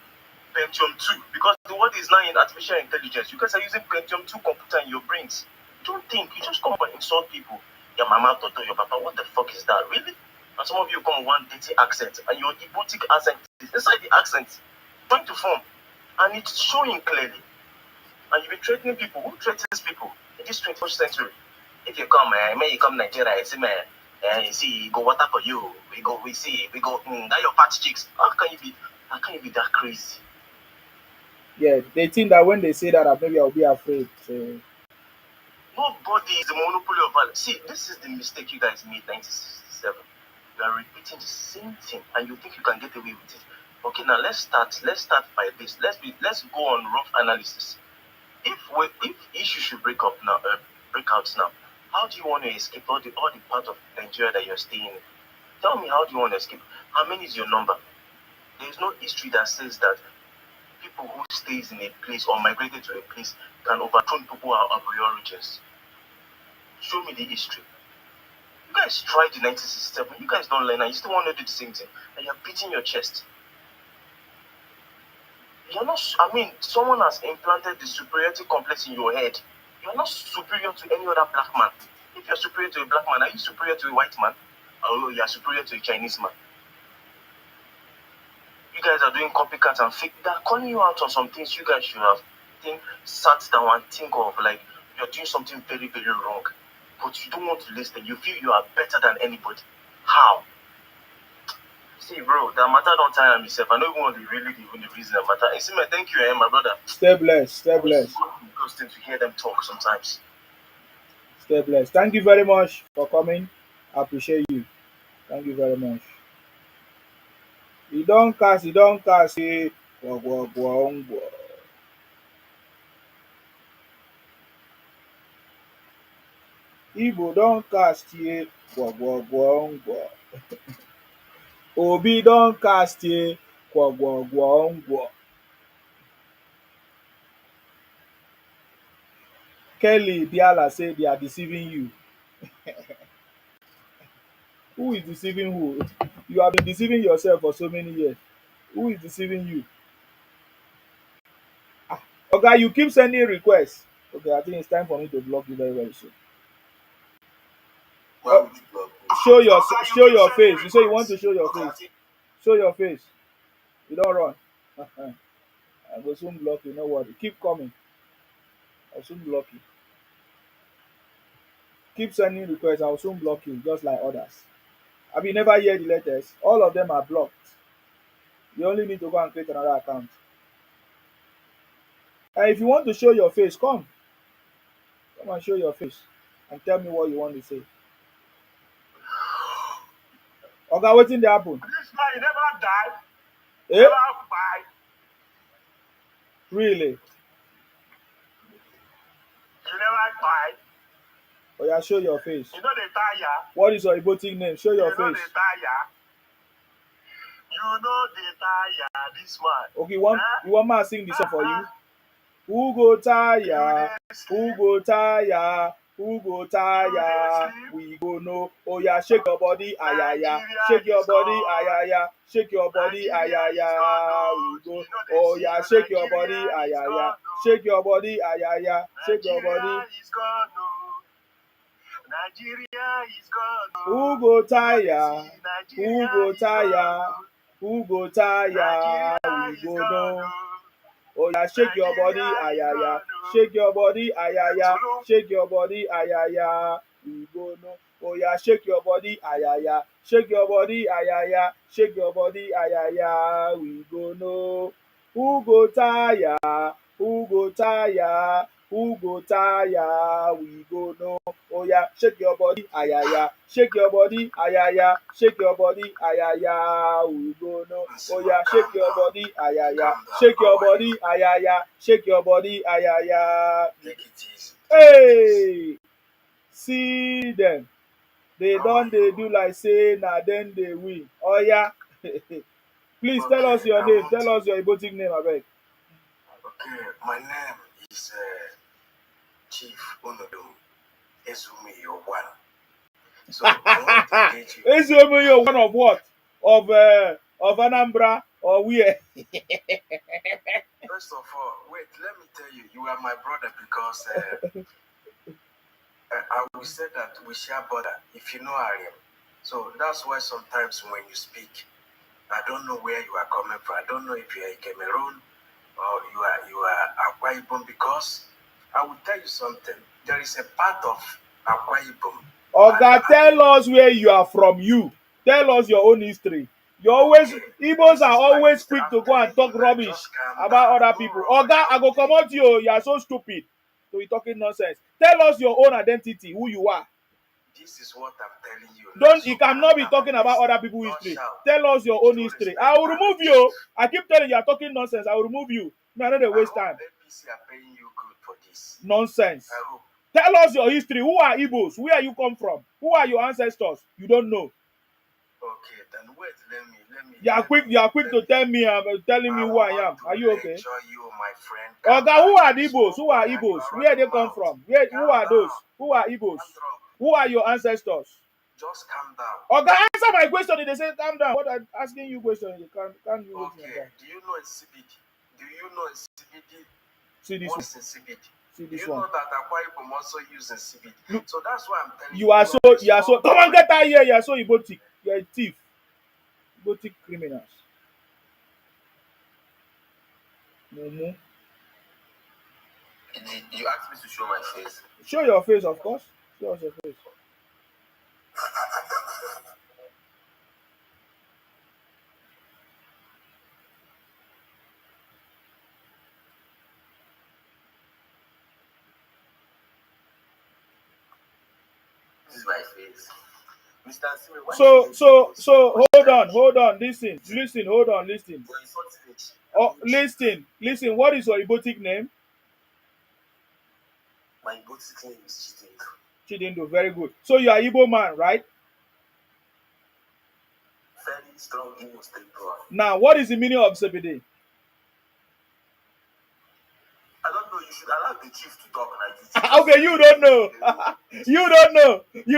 Pentium 2, because the the world is now in artificial intelligence. You guys are using Pentium 2 computer in your brains. Don't think. You just come and insult people. Your mama, Toto, your papa, what the fuck is that? Really? And some of you come with one dirty accent, and your Ibotic accent is inside the accent, trying to form. And it's showing clearly. And you've been threatening people. Who threatens people in this 21st century? If you come, may you come Nigeria, I say, you see, go water for you. We go, that your party chicks. How can you be that crazy? Yeah, they think that when they say that, maybe I'll be afraid. So. Nobody is the monopoly of violence. See, this is the mistake you guys made 1967. You are repeating the same thing, and you think you can get away with it. Okay, now let's start by this. Let's go on rough analysis. If issues should break out now, how do you want to escape all the part of Nigeria that you're staying in? Tell me, how do you want to escape? How many is your number? There is no history that says that people who stays in a place or migrated to a place can overthrow people of your origins. Show me the history. You guys tried in 1967. You guys don't learn, and you still want to do the same thing, and you're beating your chest. You're not. I mean, someone has implanted the superiority complex in your head. You're not superior to any other black man. If you're superior to a black man, are you superior to a white man? Or you're superior to a Chinese man? You guys are doing copycats and fake. They're calling you out on some things you guys should have sat down and think of, like you're doing something very, very wrong. But you don't want to listen. You feel you are better than anybody. How? See, bro, that matter don't tire myself. I don't even want to really even the reason that matter. And see, man, thank you, my brother. Stay blessed. Stay blessed. It's interesting to hear them talk sometimes. Stay blessed. Thank you very much for coming. I appreciate you. Thank you very much. You don't cast. Igbo don cast here. Obi don cast here. Kelly Biala say they are deceiving you. Who is deceiving who? You have been deceiving yourself for so many years. Who is deceiving you? Okay, you keep sending requests. Okay, I think it's time for me to block you very, very soon. Why would you block me? Show your face. You say you want to show your face. Show your face. You don't run. I will soon block you. No worry. Keep coming. I'll soon block you. Keep sending requests. I'll soon block you, just like others. Have you never heard the letters? All of them are blocked. You only need to go and create another account. And if you want to show your face, come. Come and show your face and tell me what you want to say. Okay, wetin dey happen? This man, he never died. Eh? Never died. Really? He never died. Oh yeah, show your face. You know the tire. What is your Ibotic name? Show your You know face. the tire. You know the tire. This man. Okay, you want me to sing the song for you? Who go tire? Who go tire? Who go tire? We go know. Oh yeah, shake your body, ayaya. Shake your body, ayaya. Shake your body, ayaya. We go. Oh yeah, shake your body, ayaya. Shake your body, ayaya. Shake your body. Nigeria is gone. Who go tire? Who go tire? Who go tire? We go know. Oh yeah, shake your body, ayaya. Shake your body, ayaya. Shake your body, ayaya. We go no. Oh yeah, shake your body, ayaya. Shake your body, ayaya. Shake your body, ayaya. We go no. Who go tire? Who go tire? Who go tire? We go no. Oh yeah, shake your body, ayaya. Shake your body, ayaya. Shake your body, ayaya. We go no. Oh yeah, shake your body, ayaya. Shake your body, ayaya. Shake your body, ayaya. Take it easy. Hey, see them. They do like say na then they win. Oh yeah. Please tell us your name. Tell us your Ibotic name, abeg. Okay, my name is Chief Onodum Ezumi Yowan. So I want to engage you. Ezumi Yowan of what? Of Anambra or where? First of all, wait, let me tell you, you are my brother because I will say that we share border, if you know Ariam. So that's why sometimes when you speak, I don't know where you are coming from. I don't know if you are in Cameroon or you are Akwa Ibom, because I will tell you something. There is a part of Akwa Ibom. Oga, tell us where you are from. You tell us your own history. You always Ibos are always quick to go and talk rubbish about other people. Oga, I go come out to you. You are so stupid to be talking nonsense. Tell us your own identity, who you are. This is what I'm telling you. Don't you cannot be talking about other people's history. Tell us your own history. I will remove you. I keep telling you, are talking nonsense. I will remove you. No, I don't waste time. APC are paying you good for this. Nonsense. I hope. Tell us your history. Who are Ibos? Where you come from? Who are your ancestors? You don't know. Okay, then wait. Let me. You are quick to tell me. Telling me who I am. Are you okay? You, my friend. Oga, who are the Ibos? Who are Ibos? Where they come from? Who are those? Who are Ibos? Who are your ancestors? Just calm down. Oga, answer my question. They say calm down. What I'm asking you question, you can't you okay. Do you know in CBD? Do you know in CBD? See this what one. is in CBD? See this you one. know that Akwa Ibom also using CBD. Look, so that's why I'm telling you. You are so come on, get out here. You are so ibotic. You are a thief. Ibotic criminals. You asked me to show my face. Show your face, of course. Show us your face. This is my face. Mr. Sime, So hold on, listen, hold on, listen. Oh, listen. What is your ibotic name? My ibotic name is Chidindo. Chidindo, very good. So you are Igbo man, right? Very strong Igbo state bro. Now, what is the meaning of CBD? I don't know. You should allow the chief to talk like okay, you don't know. You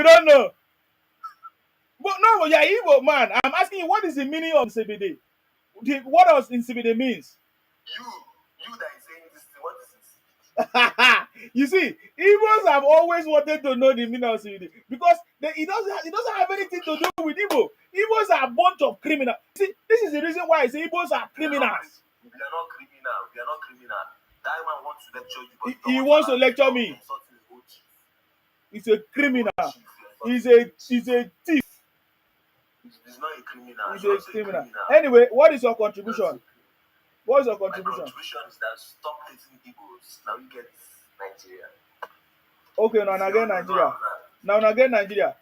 don't know. But no, you're Igbo man. I'm asking you, what is the meaning of CBD? What does CBD means? You that is saying this thing, what is it? You see, Igbos have always wanted to know the meaning of CBD because it doesn't have anything to do with Igbo. Igbos are a bunch of criminals. See, this is the reason why I say Igbos are criminals. We are not criminal. That man wants to lecture you. But he wants to lecture me. He's a criminal. He's a thief. He's not a criminal. He's a criminal. Anyway, what is your contribution? What is your contribution? My contribution is that stop hating Igbos. Now you get Nigeria. Okay, now again Nigeria. Now again Nigeria.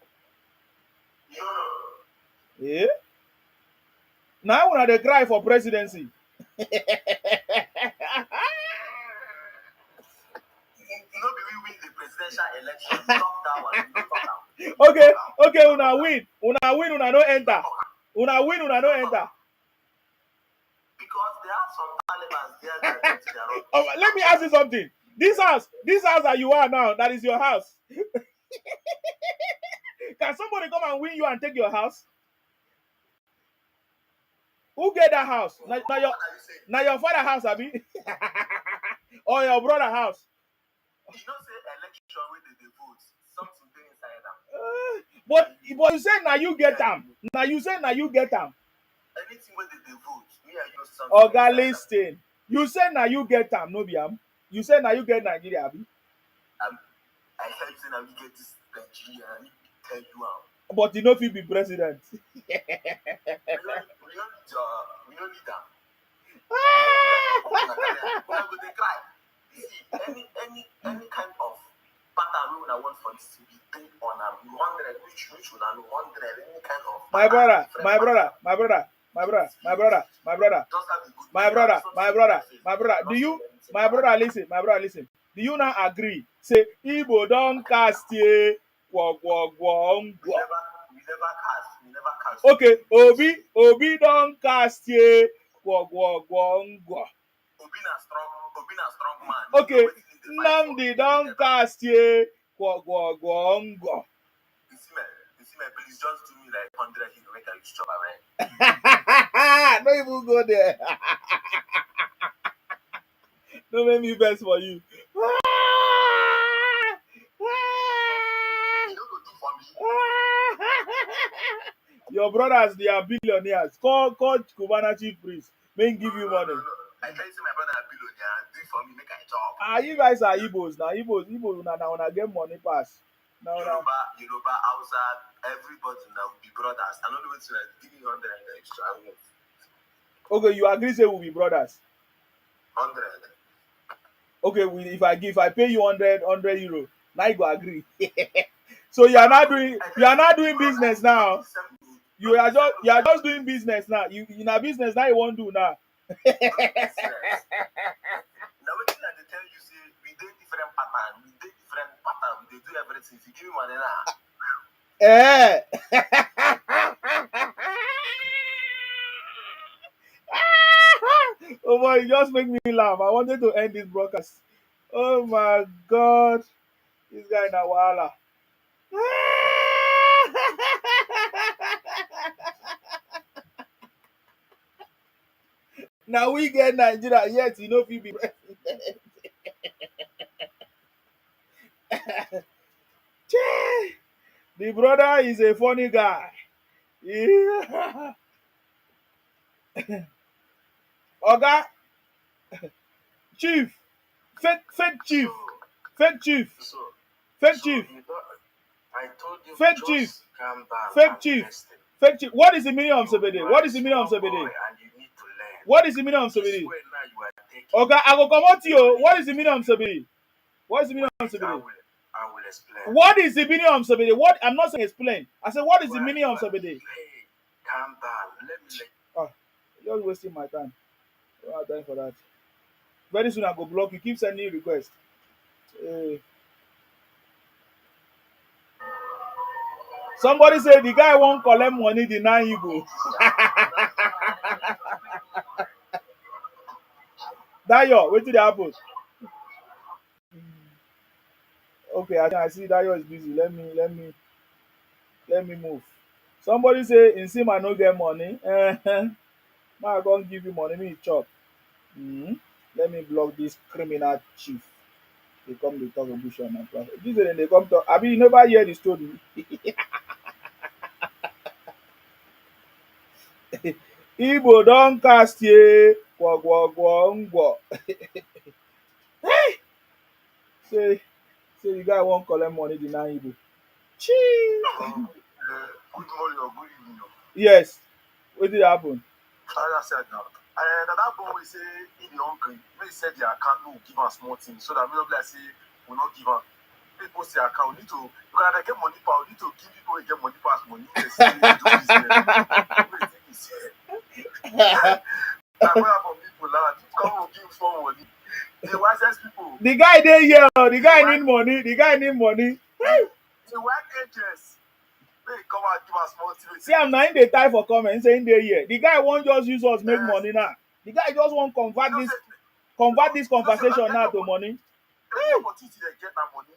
Yeah. Now when they cry for presidency. We win the presidential election. Stop that one. Okay, una win, una no enter. Una win, una no enter. Because there are some Taliban there that let me ask you something. This house that you are now, that is your house. Can somebody come and win you and take your house? Who get that house? Now your father house, Abi? Or your brother house? You don't say election with the vote. Something there inside them. But you say now you get them. Now you say now you get them. Anything with the vote. Me and you something. Oga, listen. You say now you get them, no biam. You say now you get Nigeria, Abi. I heard you say now you get this Nigeria. I need to tell you out. But you know if you be president. we don't need that. They cry. See, any kind of pattern we want for this to be paid on a 100, which one 100, any kind of my brother, listen. Do you not agree? Say Igbo don't cast ye. We never cast. Okay, Obi don't cast ye. Obi na strong man. Okay, Nnamdi don't cast ye. Please just do me like 100 hit make I chop away. Don't even go there. Don't make me best for you. You know what do for me? Your brothers, they are billionaires. Call Cubana chief priest. Make give you money. No. I tell you, say my brother a billionaire. Do it for me, make I talk. You guys are Ibos now. Ibos now get money pass. Now. Yoruba, Hausa, everybody now will be brothers. I don't know what's like. Give me 100 extra. Okay, you agree say we'll be brothers. 100. Okay, if I pay you 100 euro, now you go agree. So you are not doing business now. You are just doing business now. You in a business now you won't do now. Now what I tell you say we do different pattern. We do everything. If you give me money now. Oh boy, you just make me laugh. I wanted to end this broadcast. Oh my god. This guy na wahala. Now we get Nigeria, yet you know people be president. The brother is a funny guy. Yeah. Oga, chief, fake chief, fake chief, fake chief, I told you fake just chief, calm down fake and chief, listen. fake chief. What is the meaning of You Sebede? are What a is the meaning of small boy Sebede? and you need to learn. What is the meaning of This Sebede? way now you are taking. Oga, I go come out to you. What is the meaning of Sebede? What is the meaning of Wait, Sebede? I will explain. What is the meaning of Sebede? What I'm not saying explain. I said what is the meaning of Sebede? Hey, calm down. Let me You're wasting my time. I don't have time for that. Very soon I go block you. Keep sending requests. Somebody say the guy won't collect money, deny Igbo. Dayo, wait till they happen. Okay, I see Dayo is busy. Let me move. Somebody say in sim I no get money. Now I gonna give you money, me chop. Let me block this criminal chief. They come to talk bush on my platform. This is they come talk. I mean, you never hear the story. Igbo don cast ye. Ngwo. Say the guy won't collect money, deny Igbo. Chee. Good morning or good evening. Yes. What did happen? As I said now. And that boy will say in the hungry, may say the account no give us small thing so that we don't like say we not give up. People say account need to because they get money power, need to give people get money pass money. They say do business. That's what happen people now. Come on, give for money. The wisest people. The guy there here. The guy need money. The white agents. They come and give us small thing. See, I'm not in the type for comment saying they here. The guy won't just use us make money now. The guy just won't convert this conversation now to money. Any opportunity they get that money.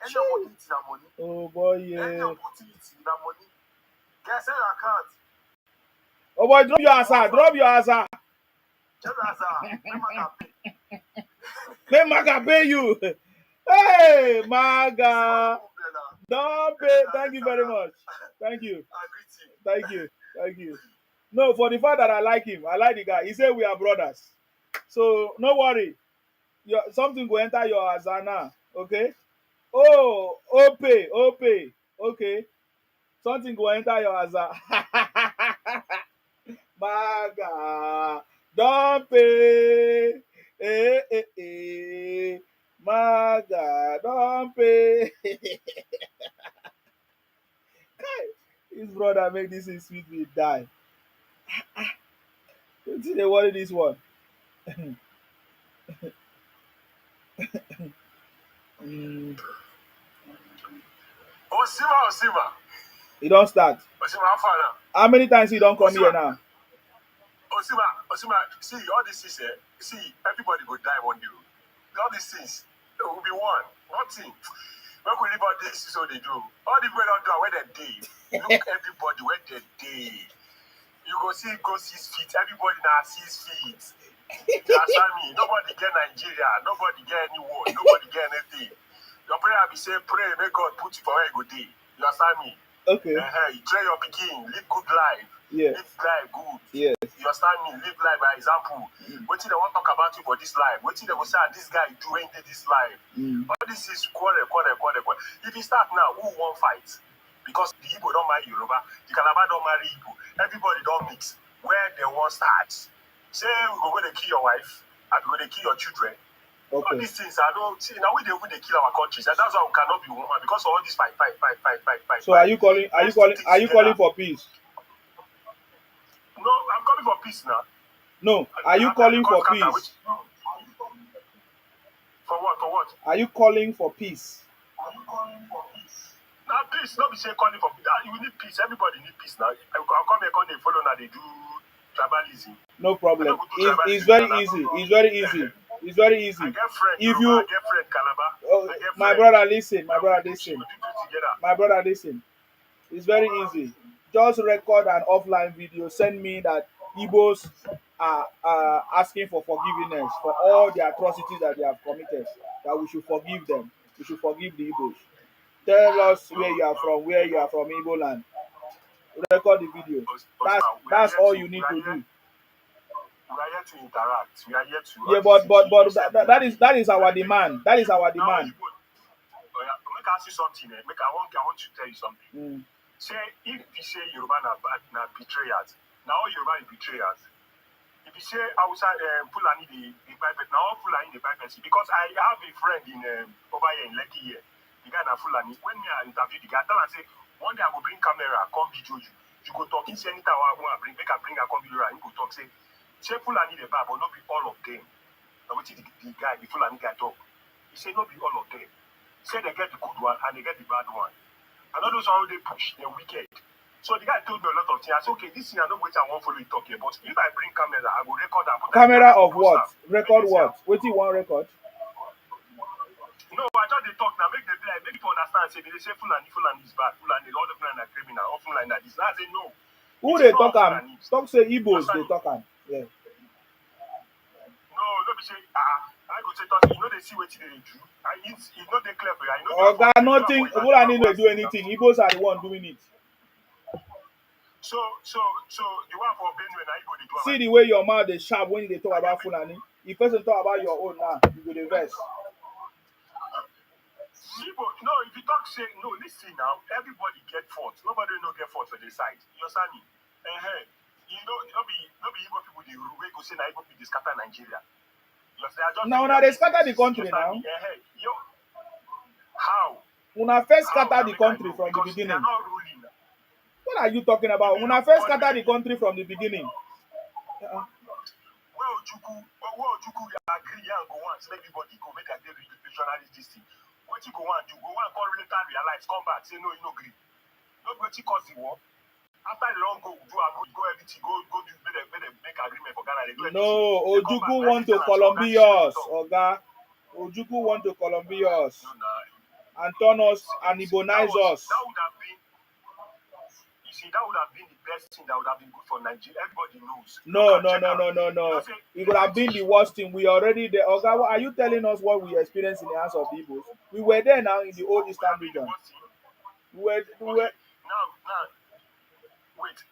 Any opportunity that money. Oh boy, yeah. Any opportunity that money. Guys, send your account. Oh boy, drop your answer. Drop your answer. Make Maga pay you. Hey, Maga. Don't pay. Thank you very much. Thank you. No, for the fact that I like him, I like the guy. He said we are brothers. So no worry. Something will enter your Azana. Okay? Oh, Ope. Okay. Something will enter your Azana. Maga. Don't pay. Maga. Don't pay. His brother make this thing sweet me die. You see they worry this one. Osima. He don't start. Osima, how far now? How many times he don't come here now? Osima, see all these things, see everybody go die one day. All these things, there will be one thing. When we leave all this, is what they do. All the men don't do where they day. Look everybody where they day. You go see his feet. Everybody now see his feet. You understand me? Nobody get Nigeria. Nobody get any war. Nobody get anything. Your prayer be say, pray, make God put you for where you go day. You understand me? Okay. You train your pikin, live good life. Yeah. Live life good. Yes. You understand me? Live life by example. What they want to talk about you for this life? What they will say, this guy doing this life? All this is quarrel. If you start now, who won't fight? Because the Igbo don't marry Yoruba, the Calabar don't marry Igbo. Everybody don't mix. Where they won't start? Say we go to kill your wife, and we go to kill your children. Okay. All these things, I don't see. Now we they kill our countries, and that's why we cannot be woman because of all this fight. So are you calling for peace? No, I'm calling for peace now. No, are you calling for peace? For what? Are you calling for peace? Now peace, not be say calling for peace. You need peace. Everybody need peace now. I'll come here, come they follow now. They do tribalism. No problem. It's very easy. It's very easy. It's very easy. I get friend. If Yoruba, you, I get friend Calabar. my brother, listen. My brother, listen. It's very easy. Just record an offline video. Send me that Ibos are asking for forgiveness for all the atrocities that they have committed. That we should forgive them. We should forgive the Ibos. Tell us where you are from Igbo land. Record the video. That's all you need to do. We are here to interact. We are here to. Yeah, but that is our demand. That is our demand. Make I ask you something. I want to tell you something. Say if you say Yoruba na betrayers, now Yoruba is betrayers. If you say outside Fulani the Bible, now Fulani the Bible. Because I have a friend in over here in Lekki here. The guy na Fulani. When me I interview the guy, I tell him say one day I go bring camera, come video you. You go talk. He say anytime I want to bring, make I bring a come video and you go talk. Say Fulani the Bible, not be all of them. Now what the guy, the Fulani guy talk. He say not be all of them. Say they get the good one and they get the bad one. And all those how they push, they're wicked. So the guy told me a lot of things. I said, okay, this thing I know what I want for you talking, but if I bring camera, I will record that. Camera of what? Record what? What do you want record? No, I just they talk now, make the play, make people understand. Say they say Fulani is bad, Fulani, all the Fulani are criminal, all Fulani are this. I say no. Who they talk am? Stop say Ibos they talk am. Yeah. No, be say I go say talk. You know they see what they do. It's not they clear for you. I know. Oh God, nothing. Fulani don't do anything. Ibos are the one doing it. So the one for Benue na Igbo they do. See the way your mouth is sharp when they talk about Fulani. If person talk about your own now, you go the verse. Igbo, no, if you talk say no, listen now. Everybody get fault. Nobody no get fault for their side. You understand me? You know, no be Igbo people they rule. Go say na Igbo people they scatter Nigeria. You understand? Now they scatter the country now. How? Una first scatter the country from the beginning. They are not ruling. What are you talking about? Una first scatter the country from the beginning. Well, Ojuku agree and go on. So everybody go make a revolutionary this thing. What you go on do? Go on, call later realize, come back, say no, you no agree. No, what you cause the war. After the long go everything, go do make agreement for Ghana. They do no, Ojuku want to Columbia us, Oga. Ojuku want to Columbia us. And turn us and Ibonize us. That would have been, you see, that would have been the best thing that would have been good for Nigeria. Everybody knows. No. It would have been the worst thing. We already there. Oga, are you telling us what we experienced in the hands of the Ibos? We were there now in the old Eastern region. We were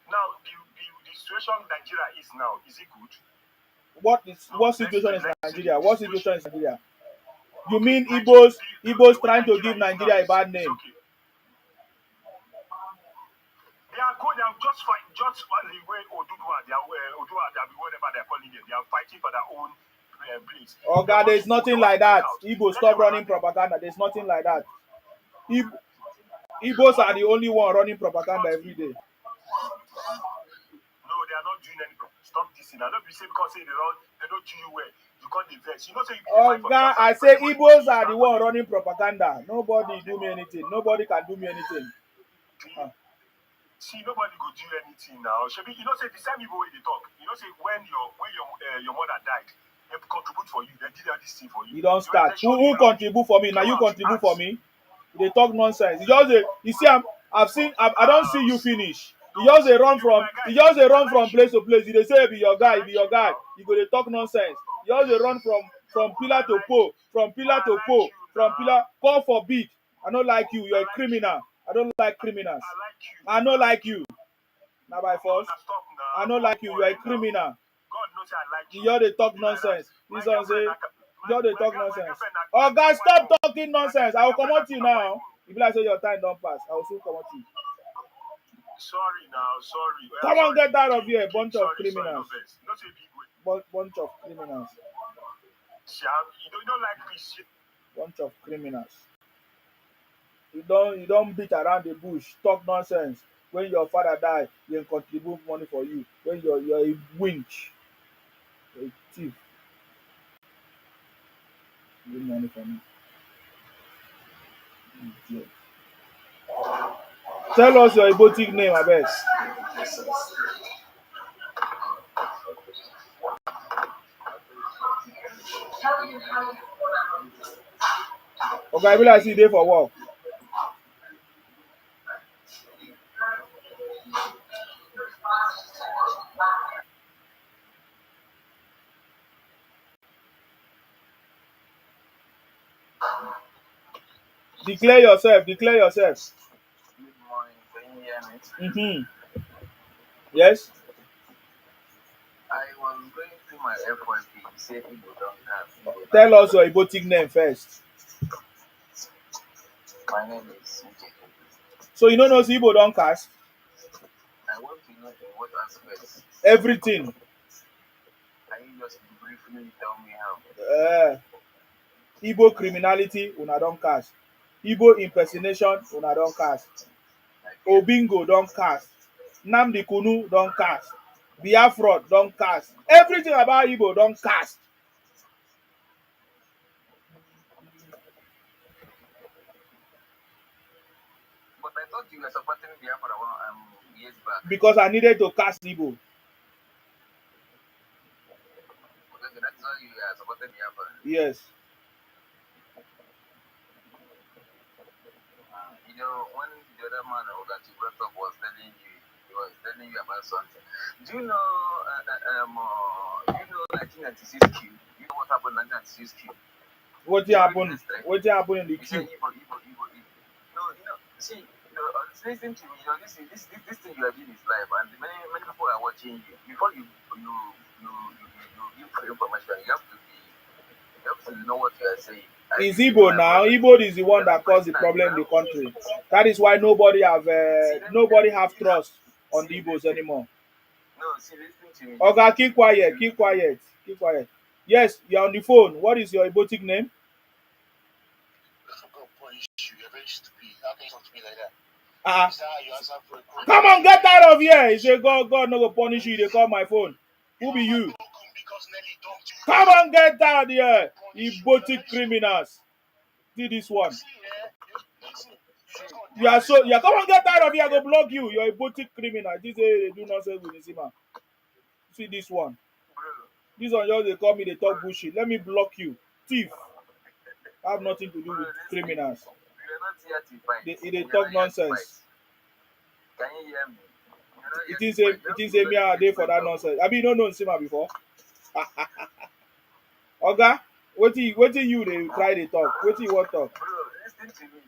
Now the situation Nigeria is now, is it good? What situation is Nigeria? What situation is Nigeria? You mean Ibos trying to give Nigeria a bad name? They are going, they are just fighting, just the way Oduduwa, they are whatever they are calling it. They are fighting for their own place. Oh God, there's nothing like that. Igbo, stop running propaganda. There's nothing like that. Igbos are the only one running propaganda every day. No, they are not doing any. Stop this. I don't be saying because they don't do you well. You can't invest. You know, say God, I say Igbos are the one running propaganda. Nobody do me anything. Nobody can do me anything. See, nobody go do anything now. Shebi, you know, say the same Igbo way they talk. You know, say when your mother died, they contribute for you. They did all this thing for you. You don't start. Who contribute for me? Now you contribute for me. They talk nonsense. You see, I don't see you finish. You just dey run from place to place. You dey say be your guy, be your guy. You go dey talk nonsense. You just dey run from pillar to pole, from pillar to pole, from pillar. God forbid. I don't like you. You're a criminal. I don't like criminals. I don't like you. Now by force. I don't like you. You're a criminal. You just dey talk nonsense. This one say, you just dey talk nonsense. Oh guys, stop talking nonsense. I will come out you now. If like say your time don't pass, I will soon come out you. Sorry now, sorry. Come on, get out of here, bunch of criminals. Bunch of criminals. You don't like peace. Bunch of criminals. You don't beat around the bush, talk nonsense. When your father die, they contribute money for you. When you're a winch, a thief. Give money for me. Idiot. Tell us your Ibotic name, I bet. Okay, I will see you there for work. Declare yourself. Declare yourself. Good morning. Can you hear me? Yes. I was going through my FYP. You said people don't have. Tell us your Ibotic name first. My name is Insecurity. So you don't know Igbo don't cast? I want to know in what aspects. Everything. Can you just briefly tell me how? Igbo criminality, una don't cast. Igbo impersonation, una don't cast. Obingo don't cast. Nnamdi Kunu don't cast. Biafra don't cast. Everything about Igbo don't cast. But I thought you were supporting Biafra years back. Because I needed to cast Igbo. Okay, that's why you are supporting Biafra. Yes. You know, when the other man that you brought up was telling you, he was telling you about something. Do you know 1996 Q? You know what happened in 1996 Q? What happened? What happened in the queue? No, see, listen to me. This thing you are doing is live, and many people are watching you. Before you give information, you have to know what you are saying. Is Igbo now? Igbo is the one that caused the problem in the country. That is why nobody have trust on the Igbos anymore. No, see, listen to me. Okay, keep quiet, keep quiet, keep quiet. Yes, you're on the phone. What is your Ibotic name? Come on, get out of here. He said, God no go punish you. They call my phone. Who be you? Come on, get out of here. Ibotic criminals. See this one. You come on, get out of here. I go block you. You're a Ibotic criminal. This they do nonsense with Nisima. See this one. This one just they call me, they talk bullshit. Let me block you. Thief. I have nothing to do with criminals. They talk nonsense. Can you hear me? It is a mere day for that nonsense. Have you not known Sima before? Oga, what you they try to talk? What you want to talk? Bro, listen to me.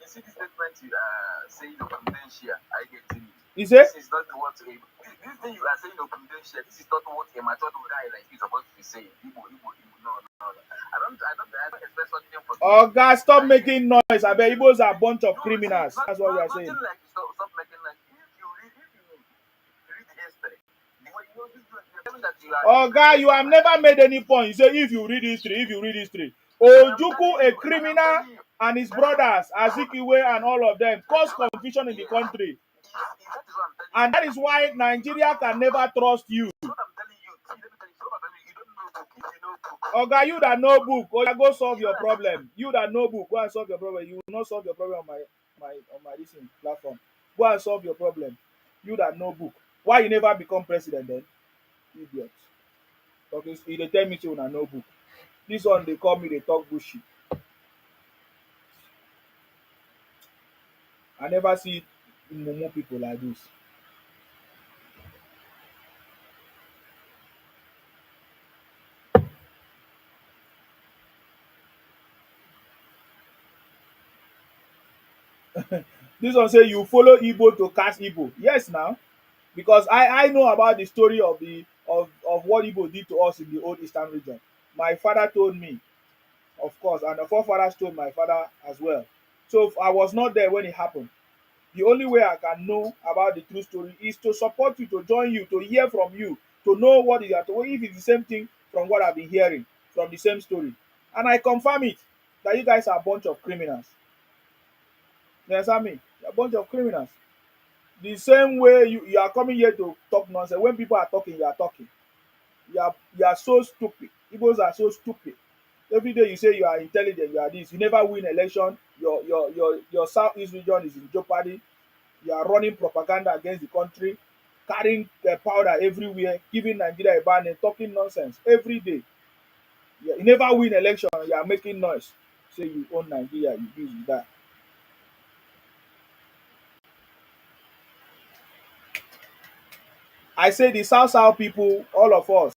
You see the statement you are saying confidential. I get to you. Is it? This is not what this thing you are saying confidential. This is not what a mature guy like you supposed to be saying. Igbo. No. I don't expect something from you. Oga, stop making noise. I bet Igbos are a bunch of criminals. That's what we are saying. Like stop making like if you read the history. Oga, you have never made any point. You say if you read history. Ojuku, a criminal, and his brothers, Azikiwe and all of them, cause confusion in the country. And that is why Nigeria can never trust you. Oga, you that know book, go solve your problem. You that know book, go and solve your problem. You will not solve your problem on my listening platform. Go and solve your problem. You that know book. Why you never become president then? Idiot. Okay, so they tell me to una no book. This one they call me, they talk bullshit. I never see mumu people like this. This one say you follow Igbo to cast Igbo. Yes, now, because I know about the story of of what Igbo did to us in the old Eastern region. My father told me, of course, and the forefathers told my father as well. So I was not there when it happened. The only way I can know about the true story is to support you, to join you, to hear from you, to know what is at if it's the same thing from what I've been hearing from the same story. And I confirm it that you guys are a bunch of criminals. You understand me? You're a bunch of criminals. The same way you are coming here to talk nonsense. When people are talking, you are talking. You are so stupid. Igbos are so stupid. Every day you say you are intelligent, you are this. You never win election. Your southeast region is in jeopardy. You are running propaganda against the country, carrying powder everywhere, giving Nigeria a ban and talking nonsense every day. You never win election. You are making noise. Say you own Nigeria, you this, you that. I say the South people, all of us,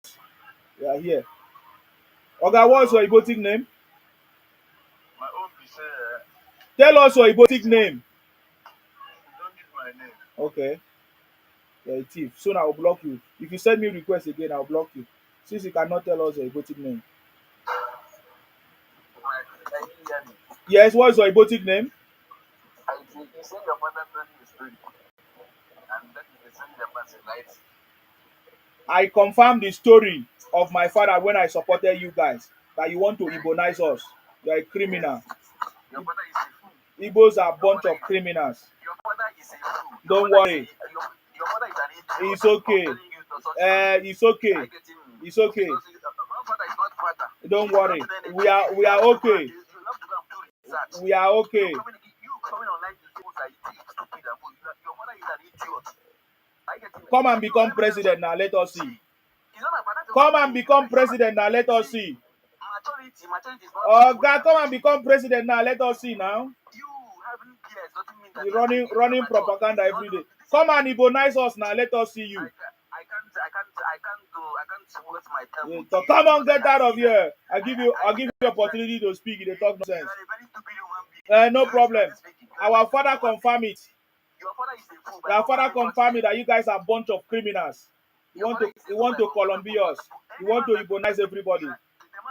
we are here. Oga, what's your Ibotic name? My own be say, Tell us your Ibotic name. you don't need my name. Okay. You're a thief. Soon I will block you. If you send me request again, I'll block you. Since you cannot tell us your Ibotic name. Can you hear me? Yes, what's your Ibotic name? You say your mother told you a story, and that is the story the person, right? I confirm the story of my father when I supported you guys that you want to Igbonize us. You're a criminal. Your mother is a fool. Igbos are a bunch of criminals. Your mother is a fool. Don't worry. Your mother is an idiot. It's okay. It's okay. I get him. It's okay. Because my father is not father. Don't worry. We are okay. You have to go and do research. We are okay. You coming online to say that you stupid and fool. Your mother is an idiot. I get him. Come and become president now. Let us see. Come and become president now. Let us see. Maturity is not. Oh God, come and become president now. Let us see now. You having peers doesn't mean that You're running propaganda every day. Come and Igbonize us now. Let us see you. I can't waste my time. Yeah, so come on, get out of here. I'll give you opportunity to speak. They talk nonsense. You are a very stupid human being. No problem. Our father confirm it. Your father is a fool. Our father confirm it that you guys are a bunch of criminals. You want to Columbia us. You want to Igbonize everybody.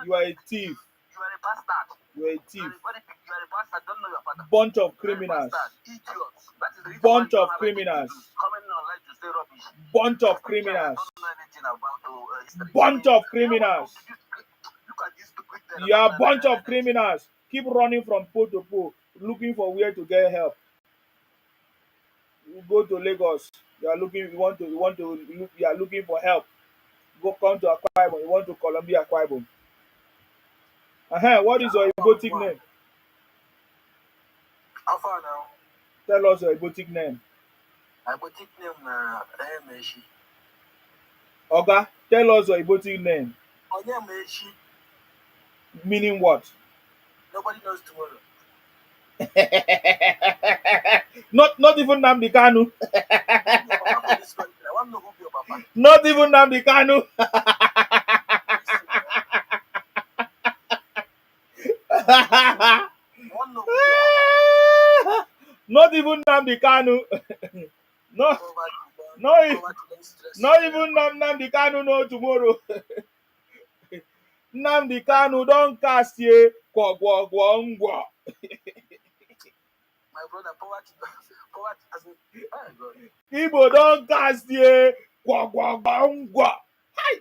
You are a thief. You are a bastard. You are a thief. You are a bastard. Don't know your father. Bunch of criminals. Idiots. That is the reason Bunch why you of criminals. coming online to say rubbish. Bunch of criminals. Don't know anything about history. Bunch of criminals. Look at this stupid. You are a bunch of criminals. Keep running from pole to pole, looking for where to get help. You go to Lagos. You are looking for help. Come to Akwa Ibom. You want to Columbia Akwa Ibom. What is your Ibotic name? How far now? Tell us your Ibotic name. My Ibotic name na Emeshi. Oga, tell us your Ibotic name. Onyemeshi. Meaning what? Nobody knows tomorrow. Not even Nnamdi Kanu. Not even Nnamdi Kanu. Not even Nnamdi Kanu. Not even Nnamdi Kanu know tomorrow. Nnamdi Kanu don cast ye ngwa. My brother, poverty as Igbo don cast ye ngwa. Hi.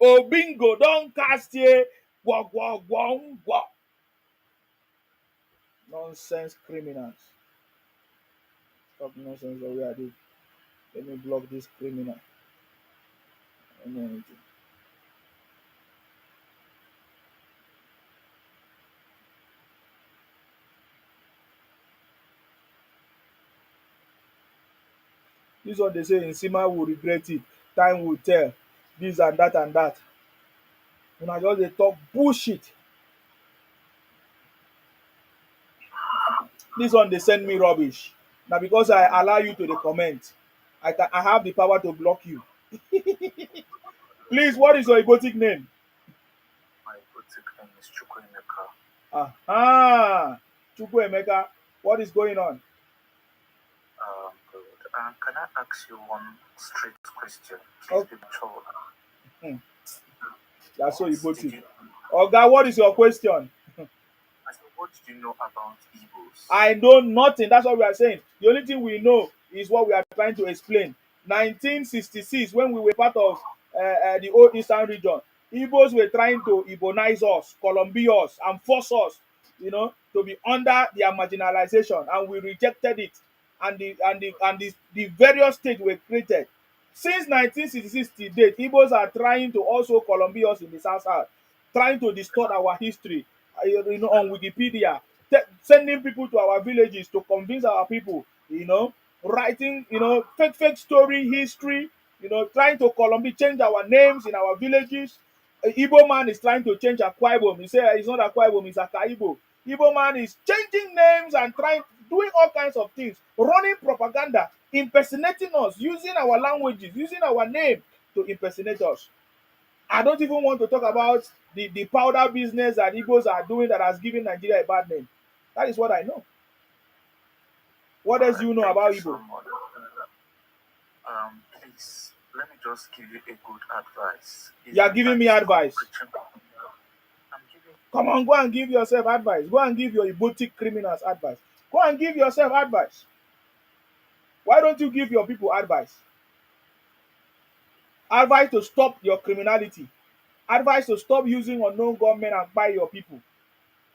Obingo don cast ye ngwa. Nonsense criminals. Stop nonsense that we are doing. Let me block this criminal. This one they say Nsima will regret it. Time will tell. This and that and that. When I just they talk bullshit. This one they send me rubbish. Now because I allow you to the comment, I have the power to block you. Please, what is your Ibotic name? My Ibotic name is Chukwuemeka. Aha. Chukwuemeka, what is going on? Good. Can I ask you one straight question? Oh. Please be mature. That's so Igbo. Oga, what is your question? I said, what do you know about Ibos? I know nothing. That's what we are saying. The only thing we know is what we are trying to explain. 1966, when we were part of the old Eastern region, Igbos were trying to Igbonize us, Columbia us, and force us, to be under their marginalization, and we rejected it. And the various states were created. Since 1966 to date, Igbos are trying to also Columbia us in the South, trying to distort our history, on Wikipedia, sending people to our villages to convince our people, writing, fake story, history, trying to Colombia, change our names in our villages. Igbo man is trying to change Akwa Ibom. He said it's not Akwa Ibom, it's Akaibo. Igbo man is changing names and doing all kinds of things, running propaganda, impersonating us, using our languages, using our name to impersonate us. I don't even want to talk about the powder business that Igbos are doing that has given Nigeria a bad name. That is what I know. What else do you know about Igbo? Please, let me just give you a good advice. You are giving me advice. Come on, go and give yourself advice. Go and give your Igbotic criminals advice. Go and give yourself advice. Why don't you give your people advice? Advice to stop your criminality. Advice to stop using unknown government and buy your people.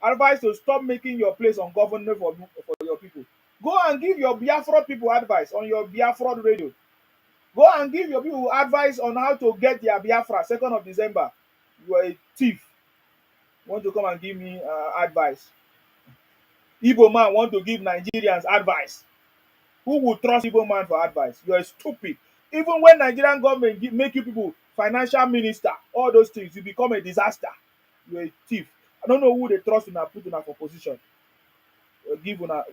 Advice to stop making your place ungovernable for your people. Go and give your Biafra people advice on your Biafra radio. Go and give your people advice on how to get their Biafra 2nd of December. You are a thief. Want to come and give me advice? Igbo man want to give Nigerians advice. Who would trust Igbo man for advice? You are stupid. Even when Nigerian government make you people financial minister, all those things, you become a disaster. You are a thief. I don't know who they trust una put una for position. Give una.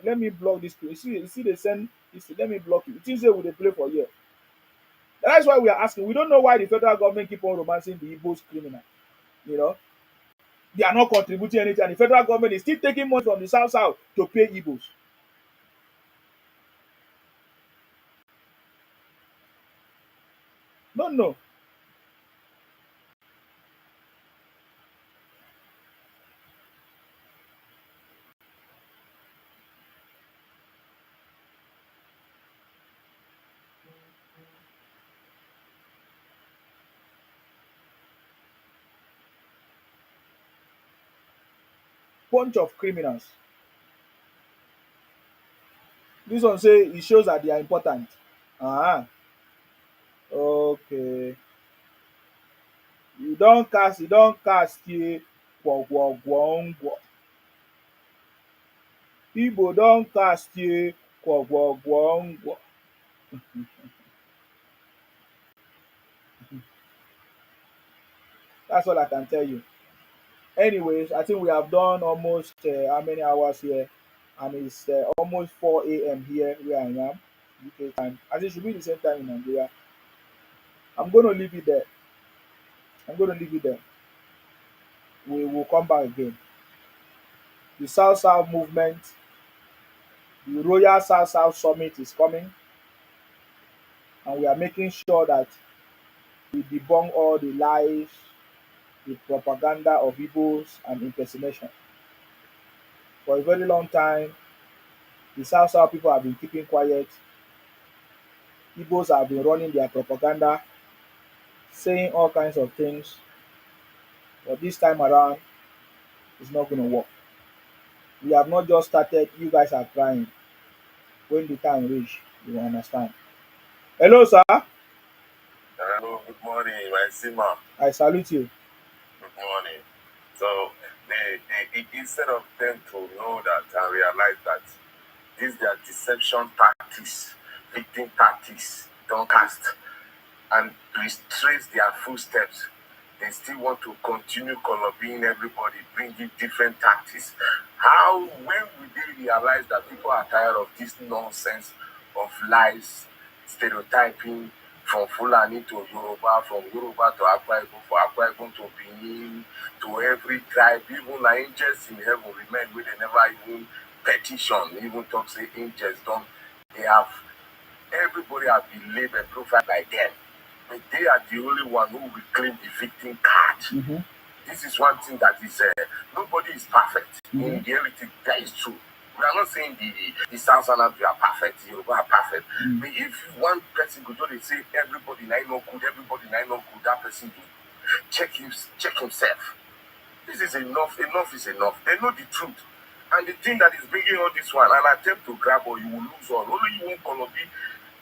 Let me block this. You see they send. Let me block you. Things say we dey play for here. That's why we are asking. We don't know why the federal government keep on romancing the Igbos criminal. They are not contributing anything, and the federal government is still taking money from the South to pay Igbos. No. Bunch of criminals. This one say it shows that they are important. Okay. You don't cast here. Igbo don cast here. That's all I can tell you. Anyways, I think we have done almost how many hours here? And it's almost 4 a.m. here where I am, UK time. As it should be the same time in Nigeria. I'm going to leave it there. We will come back again. The South movement, the Royal South Summit is coming. And we are making sure that we debunk all the lies, the propaganda of Igbos and impersonation. For a very long time, the South people have been keeping quiet. Igbos have been running their propaganda, saying all kinds of things. But this time around, it's not going to work. We have not just started, you guys are crying. When the time reach, you will understand. Hello, sir. Hello, good morning, my Sima. I salute you. Good morning. So, instead of them to know that and realize that these their deception tactics, victim tactics, don't cast and retrace their footsteps, they still want to continue coloring everybody, bringing different tactics. When will they realize that people are tired of this nonsense of lies, stereotyping, from Fulani to Yoruba, from Yoruba to Akwa Ibom, from Akwa Ibom to Benin, to every tribe, even the angels in heaven remain where they never even petition, even talk say angels don't. They have, everybody have been labeled profile by them. But they are the only one who will claim the victim card. This is one thing that is, nobody is perfect. In reality, that is true. We are not saying the Southerners are perfect, you are perfect. But if one person could only say everybody I know good, everybody I know good, that person will check himself. This is enough. Enough is enough. They know the truth. And the thing that is bringing all this one, an attempt to grab or you will lose all. Only you won't call up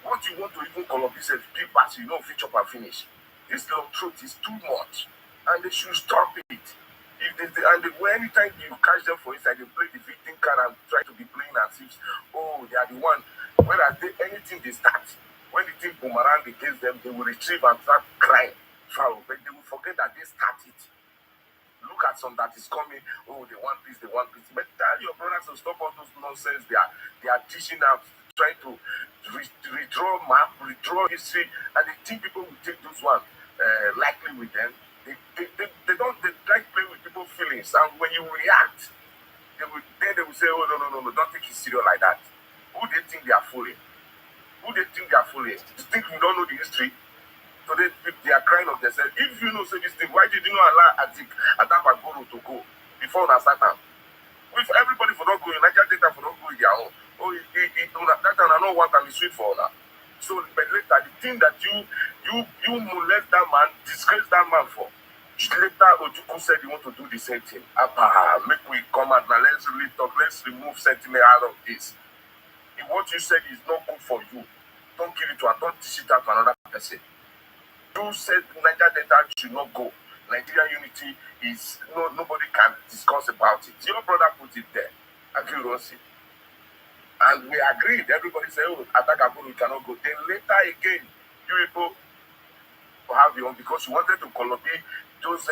what you want to even call up is a big pass, you know, feature and finish. This little truth is too much. And they should stop it. Anytime you catch them for inside, they play the victim card and try to be playing as if, oh, they are the one. Whereas anything they start, when the thing boomerang against them, they will retrieve and start crying foul. But they will forget that they started it. Look at some that is coming, oh, they want peace, they want peace. But tell your brothers to stop all those nonsense they are teaching them, trying to redraw history, and they think people will take those one lightly with them. They like play with people's feelings, and when you react, they will say, oh, no, don't take it serious like that. Who they think they are fooling? Do you think we don't know the history? So they are crying of themselves. If you know say this thing, why did you not allow Adabagoro to go before that time? If everybody for not going, Nigeria data for not going their own. Oh, that time I don't want to be sweet for now. So, but later the thing that you molest that man, disgrace that man for. Later Ojukwu said you want to do the same thing. Make we come out now. Let's really talk. Let's remove sentiment out of this. If what you said is not good for you, don't give it to her. Don't teach it out to another person. You said Nigeria data should not go. Nigerian unity is nobody can discuss about it. Your brother put it there. Accuracy. And we agreed. Everybody said, oh, Atagaburu, we cannot go. Then later again, you people have your own because you wanted to Colombia those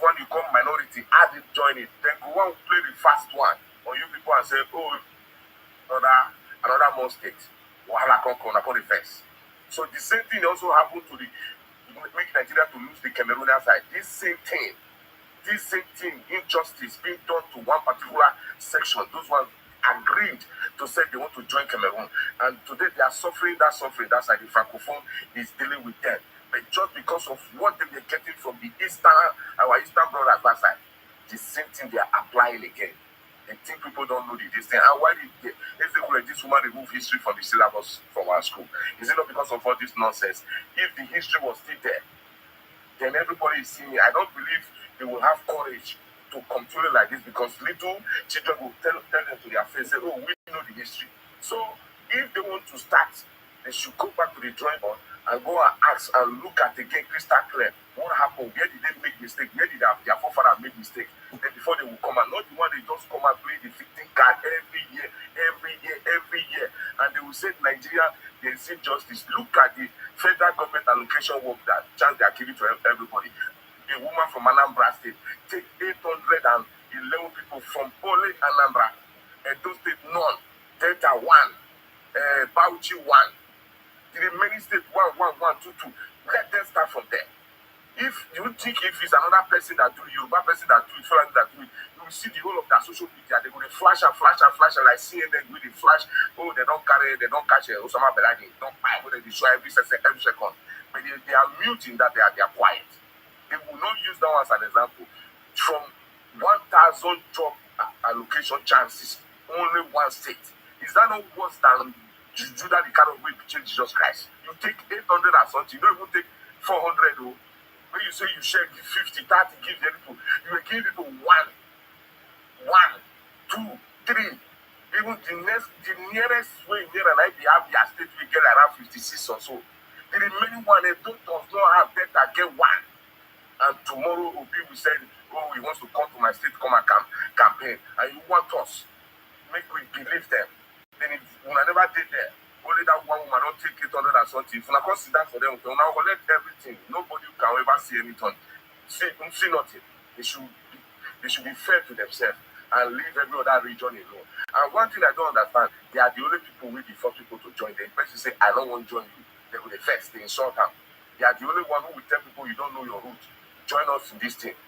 one you call minority, add it, join it. Then go on play the first one. Or you people and say, oh, another more state. Wahala come upon the first. So the same thing also happened to make Nigeria to lose the Cameroonian side. This same thing, injustice being done to one particular section. Those ones agreed to say they want to join Cameroon. And today they are suffering that side. The Francophone is dealing with them. But just because of what they were getting from our Eastern brothers that side, the same thing they are applying again. I think people don't know this thing. And why did this woman remove history from the syllabus from our school? Is it not because of all this nonsense? If the history was still there, then everybody is seeing it. I don't believe they will have courage to continue like this because little children will tell them to their face, say, oh, we know the history. So if they want to start, they should go back to the drawing board and go and ask and look at again crystal clear what happened, where did they make mistake, where did their forefathers make mistake, then before they will come and not the one they just come and play the victim card every year, and they will say Nigeria there is injustice. Look at the federal government allocation work that chance they are giving to everybody. A woman from Anambra State take 811 people from Pole Anambra, Edo State none, Delta 1, Bauchi 1. The remaining state 1, 2, 2. Let them start from there. If you think if it's another person that do it, Yoruba person that do it, Fulani that do it, you will see the whole of their social media. They're going to flash like CNN with the flash. Oh, they don't catch Osama bin Laden. Don't buy when they destroy every second. But they are muting that they are quiet. They will not use that one as an example. From 1,000 job allocation chances, only one state. Is that not worse than Judah the kind of way between Jesus Christ? You take 800 and something, you don't even take 400 though. When you say you share 50, 30, give them people, you will give people 1, 2, 3. Even the nearest way near an IBR state we get around 56 or so. The remaining one, they does not have data, get 1. And tomorrow Obi will say, oh, he wants to come to my state, come and campaign. And you want us, make we believe them. Then if we never did there, only that one woman don't take 800 and something. If we not consider for them, we now collect everything. Nobody can ever see anything. See nothing. They should be fair to themselves and leave every other region alone. And one thing I don't understand, they are the only people with the first people to join. The person say, I don't want to join you. they will first, they insult them. They are the only one who will tell people you don't know your route. Join us in this thing.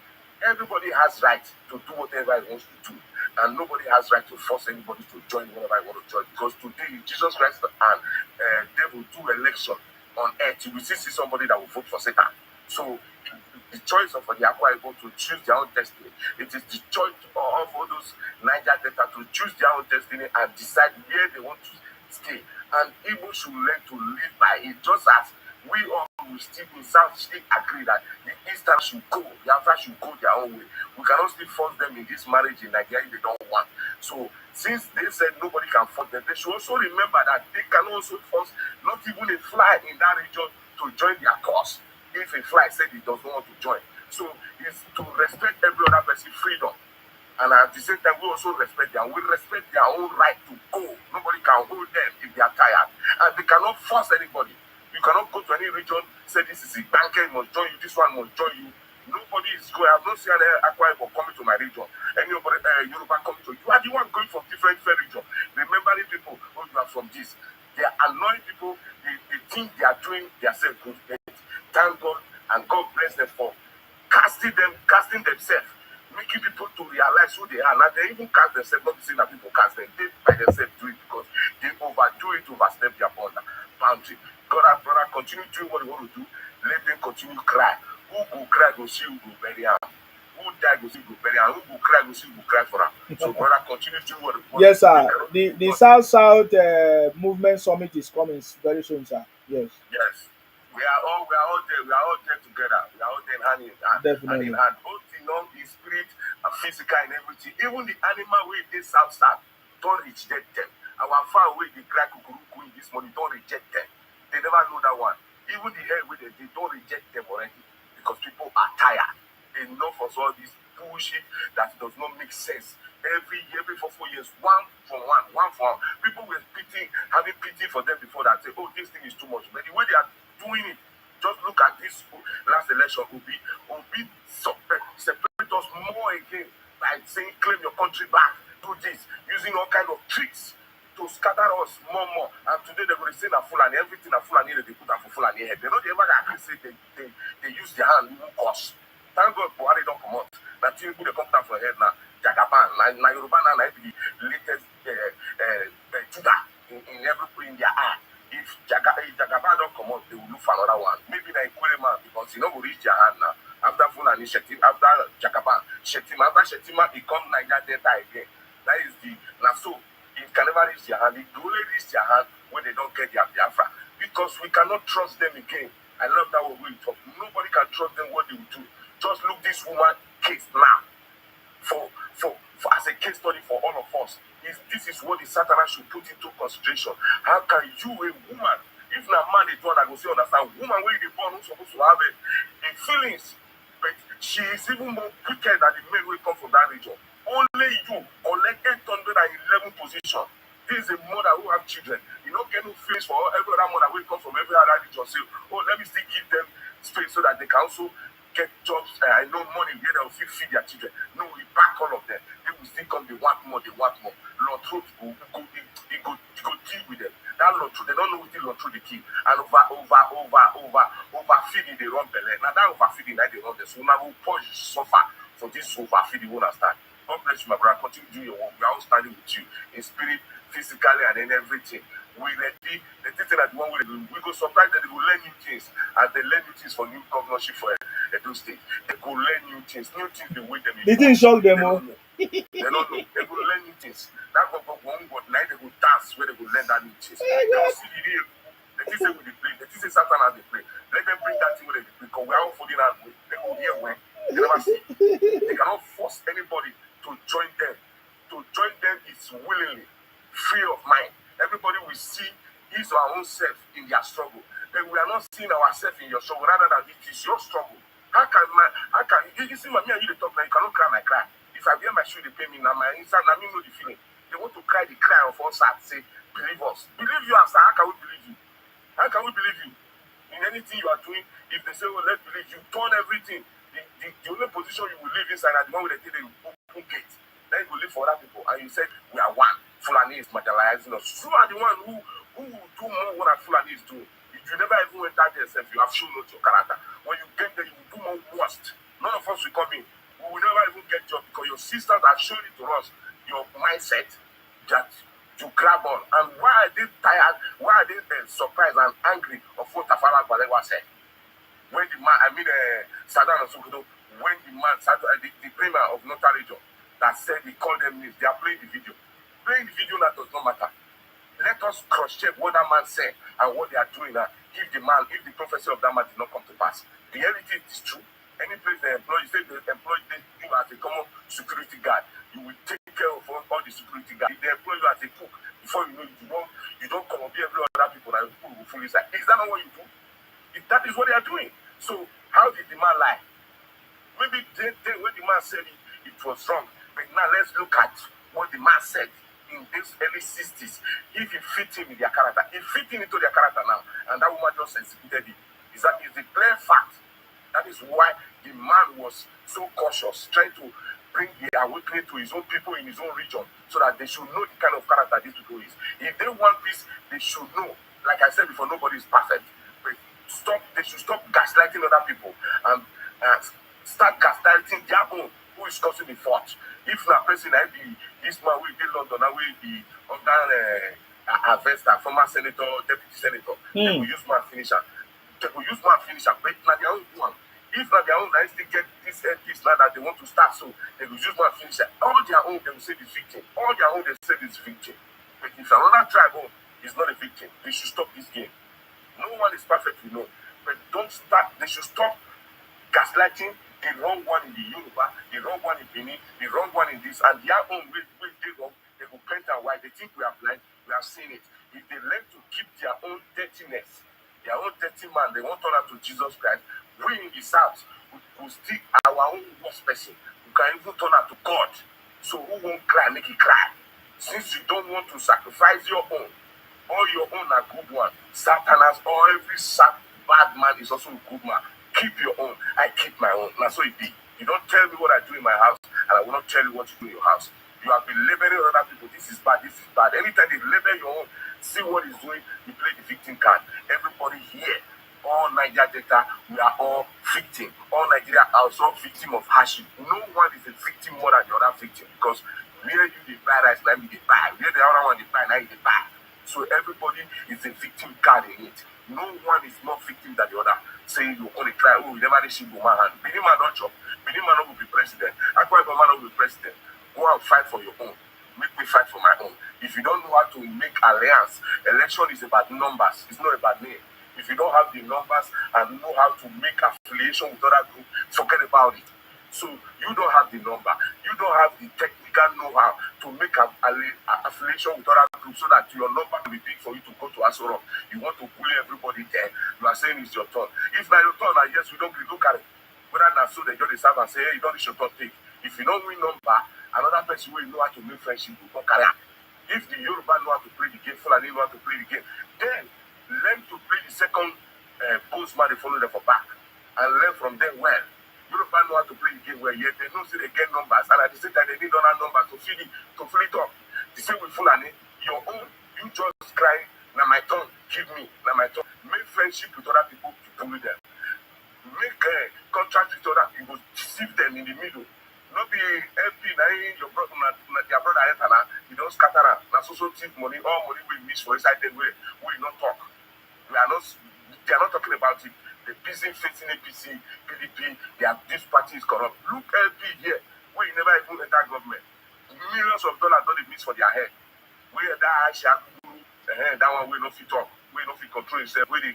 Everybody has right to do whatever he wants to do. And nobody has right to force anybody to join whatever he wants to join. Because today, Jesus Christ and they will do election on earth. You will see somebody that will vote for Satan. So the choice of the Akwa Ibom to choose their own destiny. It is the choice of all those Niger Delta to choose their own destiny and decide where they want to stay. And Igbo should learn to live by it, just as we all will still in South still agree that the Eastern should go, the Afro should go their own way. We cannot still force them in this marriage in Nigeria if they don't want. So since they said nobody can force them, they should also remember that they can also force not even a fly in that region to join their cause. If a fly said he doesn't want to join. So it's to respect every other person's freedom. And at the same time, we also respect them. We respect their own right to go. Nobody can hold them if they are tired. And they cannot force anybody. You cannot go to any region, say this is a banker must join you, this one must join you. Nobody is going. I have not seen any Akwa Ibom coming to my region. Anybody, Yoruba coming to you. You are the one going from different regions. Remembering people who you are from this. They are annoying people. They think they are doing themselves good. Thank God and God bless them for casting themselves, making people to realize who they are. Now they even cast themselves, not saying that people cast them. They by themselves do it because they overdo it, overstep their boundary. Brother, continue doing what you want to do. Let them continue cry. Who go cry go see who go bury him. Who die go see who go bury him. Who go cry go see who go cry for him. So brother, continue doing what you want. Yes, sir. The South Movement Summit is coming very soon, sir. Yes. Yes. We are all there. We are all there together. We are all there hand in hand. Definitely. Hand in hand. Both in spirit and physical and everything. Even the animal way they south, don't reject them. Our far away they cry kukuruku in this morning, don't reject them. They never know that one. Even the hair way they don't reject them already. Because people are tired. Enough of all this bullshit that does not make sense. Every 4 years, one for one. People were having pity for them before that say, oh, this thing is too much. But the way they are doing it, just look at this last election. Obi separate us more again by saying, claim your country back, do this, using all kind of tricks to scatter us more. And today they're going to say that Fulani, everything that Fulani they put up for Fulani head. They know they ever agree say they use their hand, even cause. Thank God Buhari don't come out. That thing put the company for head now. Jagaban, na Yoruba now, the latest Judah in every in their eye. If Jagaban don't come out, they will look for another one. Maybe they equate man because you know will reach their hand now. After Fulani Shetima, after Jagaban, after Shetima, he come Niger Delta again. That is so it can never reach their hand. It will only reach their hand when they don't get their Biafra. Because we cannot trust them again. I love that way we talk. Nobody can trust them what they will do. Just look this woman case now. For as a case study for all of us. This is what the Satan should put into consideration. How can you, a woman, if not man is one, I will say understand, woman where they born who's supposed to have a feelings, but she is even more wicked than the men who come from that region. Only you collect 811 position. This is a mother who have children. You don't get no feelings for every other mother who comes from every other region. Say, oh, let me still give them space so that they can also get jobs. I know money where they will still feed their children. No, we back all of them. They will still come. They want more. Lord Truth go deal with them. That Lord Truth, they don't know what the Lord Truth they keep. And overfeeding they run belly. Now that overfeeding that they run this. So now we push suffer for this overfeeding. We understand. God bless you, my brother. Continue doing your work. We are all standing with you in spirit, physically, and in everything. We ready. The thing that we go surprise that they will learn new things. As they learn new things for new governorship for Edo State. They go learn new things. New things they wait them. They didn't shock them all. They don't know. They go learn new things. That go one God night they go dance where they go learn that new things. They will see the real. The thing say we dey play. The thing say Satan as they play. Let them bring that thing where they play. Because we are all folding out. They go hear when. They never see. They cannot force anybody to join them. To join them is willingly, free of mind. Everybody will see his or her own self in their struggle. Then we are not seeing ourselves in your struggle, rather than it is your struggle. How can you see me and you they talk now? You cannot cry my cry. If I wear my shoe, they pay me now. My inside, now me know the feeling. They want to cry the cry of us and say, believe us. Believe you, and say, how can we believe you? How can we believe you? In anything you are doing, if they say, well, let's believe you, turn everything. The only position you will live inside are the one where they take the open gate. Then you will live for other people. And you said, we are one. Fulani is marginalizing us. You are the one who will do more what Fulani is doing. You You never even enter there yourself. You have shown not your character. When you get there, you will do more worst. None of us will come in. We will never even get job because your sisters have shown it to us. Your mindset that you grab on. And why are they tired? Why are they surprised and angry of what Tafara Balewa said? When the man, Sadan and Sokoto, when the man, the premier of Northern Region, that said he called them names, they are playing the video. Playing the video that does not matter. Let us cross-check what that man said and what they are doing now. If the prophecy of that man did not come to pass. The reality is true. Any place they employ, you say they employ you as a common security guard. You will take care of all the security guards. If they employ you as a cook, before you know it, you don't come up here every other people and people will fool inside. Is that not what you do? That is what they are doing. So how did the man lie? Maybe then when the man said it was wrong. But now let's look at what the man said in these early 60s. If it fit him in their character, it fit him into their character now. And that woman just executed it. Is the clear fact. That is why the man was so cautious, trying to bring the awakening to his own people in his own region so that they should know the kind of character these people is. If they want peace, they should know. Like I said before, nobody is perfect. But they should stop gaslighting other people and start gaslighting their own who is causing the fault. If na person I be this man will be London, I will be under Avesta, former senator, deputy senator, they will use man finisher. They will use man finisher, but na their own one. If na their own, I still get this piece now that they want to start, so they will use man finisher. All their own, they will say this victim. All their own, they say this victim. But if another tribe own is not a victim, they should stop this game. No one is perfect, we know. But don't start, they should stop gaslighting the wrong one in the Yoruba, the wrong one in Benin, the wrong one in this, and their own way they wrong, they will paint and white. They think we are blind, we have seen it. If they learn to keep their own dirtiness, their own dirty man, they won't turn out to Jesus Christ. We in the South will still our own worst person. We can even turn out to God. So who won't cry, make it cry? Since you don't want to sacrifice your own, all your own are good one. Satanas or every bad man is also a good man. Keep your own. I keep my own. That's so it be. You don't tell me what I do in my house, and I will not tell you what you do in your house. You have been labeling other people. This is bad. This is bad. Anytime they label your own, see what he's doing. You play the victim card. Everybody here, all Nigeria data, we are all victim. All Nigeria are also victim of hardship. No one is a victim more than the other victim because where you they buy rice, now you they buy. Where the other one they buy, now you they buy. So everybody is a victim card in it. No one is more victim than the other. Saying you only cry, oh, you never did shit man hand. Benin man don't chop. Benin man will be president. Akwa Ibom man will be president. Go and fight for your own. Make me fight for my own. If you don't know how to make alliance, election is about numbers. It's not about name. If you don't have the numbers and know how to make affiliation with other group, forget about it. So you don't have the number. You don't have the technical know-how to make an affiliation with other groups so that your number will be big for you to go to Asserting. You want to bully everybody there. You are saying it's your turn. If now your turn, and yes, we don't look at it. Whether that's so they just decide and say, hey, you don't need your turn take. If you don't win number, another person will know how to make friendship will not carry out. If the Yoruba know how to play the game, Fulani know how to play the game, then learn to play the second postman they follow them for back and learn from them well. Yoruba know how to play the game well, yet they know say they get numbers, and at the same time they need other numbers to fill it up. The same with Fulani, your own, you just cry, now my turn, give me, now my turn. Make friendship with other people to bully them. Make a contract with other people, deceive them in the middle. Not be LP, your brother, their brother, you don't scatter them. Now so thief money, all money we miss for inside them, we not talk. They are not talking about it. The busy facing APC, PDP, this party is corrupt. Look LP here, we never even enter government. Millions of dollars don't miss for their head. We that Aisha, that one we no fit talk. We no fit control himself. They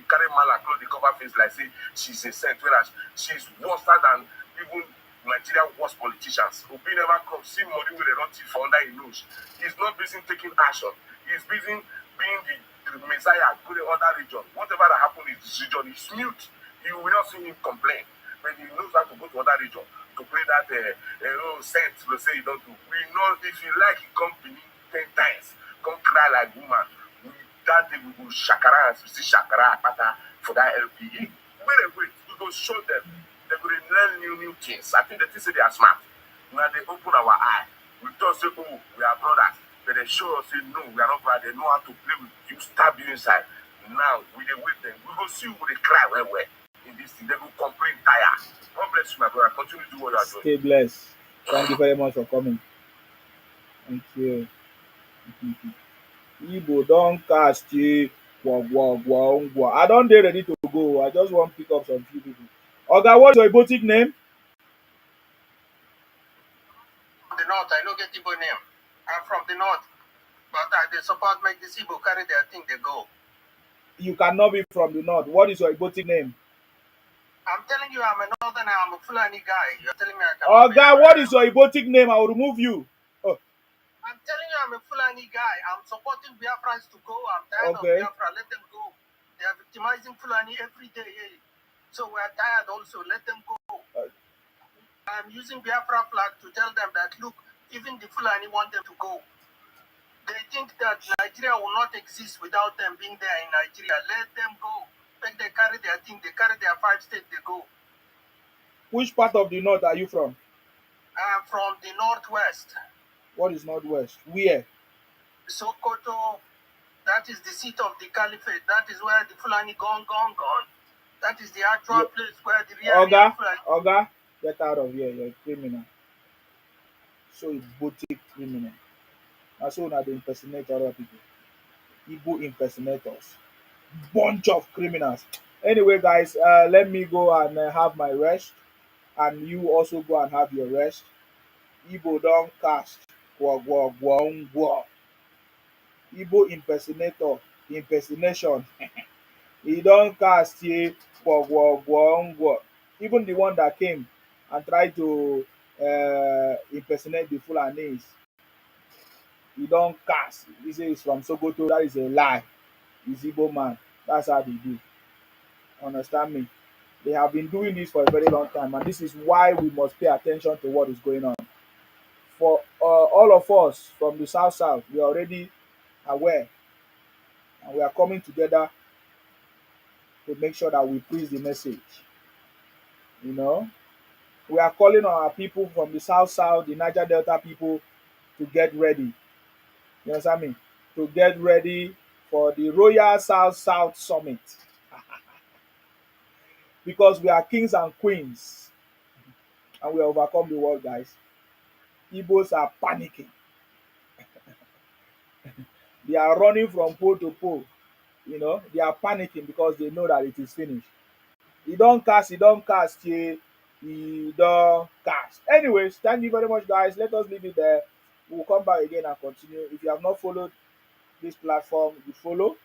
carry malaclo, they cover face like say she's a saint, whereas she's worse than even Nigerian worst politicians. Obi never come see money with a run for under his nose. He's not busy taking action. He's busy being the Messiah, go to other region. Whatever that happened in this region, he's mute. You will not see him complain. But he knows how to go to other region to play that saint will say you don't do. We know if you like, he come 10 times, come cry like woman. That day we will shakara and see shakara for that LPE. Wait, we will show them. They will learn new things. I think the things say they are smart. Now they open our eye. We thought say, oh, we are brothers. But they show us say no, we are not brothers. They know how to play with you, stab you inside. Now, we dey wait them. We go see who dey cry well in this thing. They go complain tire. God bless you, my brother. Continue to do what you are doing. Stay blessed. Thank you very much for coming. Thank you. Igbo don cast ye. I don dey ready to go. I just wan pick up some few people. Oga, what's your Igbo name? From the north, I no get Igbo name. I'm from the north, but I dey support make this Igbo carry their thing they go. You cannot be from the north. What is your Igbo name? I'm telling you, I'm a northerner. I'm a Fulani guy. You're telling me I cannot be. Oga, what is your Igbo name? I will remove you. Oh. I'm telling you, I'm a Fulani guy. I'm supporting Biafrans to go. I'm tired of Biafra. Let them go. They are victimizing Fulani every day. So we are tired also. Let them go. I'm using Biafra flag to tell them that, look, even the Fulani want them to go. They think that Nigeria will not exist without them being there in Nigeria. Let them go. When they carry their thing, they carry their 5 states, they go. Which part of the north are you from? I'm from the northwest. What is northwest? Where? Sokoto. That is the seat of the caliphate. That is where the Fulani gone. That is the actual place where the real Fulani. Oga, get out of here. You're a criminal. So a boutique criminal. That's why they impersonate other people. Igbo impersonators. Bunch of criminals. Anyway, guys, let me go and have my rest. And you also go and have your rest. Igbo don cast. Igbo impersonation. He don cast here. Even the one that came and tried to impersonate the Fulanis, he don cast. He say he's from Sokoto. That is a lie. He's Igbo man. That's how they do. Understand me? They have been doing this for a very long time, and this is why we must pay attention to what is going on. For all of us from the South, we are already aware, and we are coming together to make sure that we preach the message. You know, we are calling on our people from the South, the Niger Delta people, to get ready. You understand me? To get ready for the Royal South Summit. Because we are kings and queens, and we overcome the world, guys. Ibos are panicking. They are running from pole to pole. You know, they are panicking because they know that it is finished. He don't cast, he don't cast. Anyways, thank you very much, guys. Let us leave it there. We'll come back again and continue. If you have not followed this platform, you follow.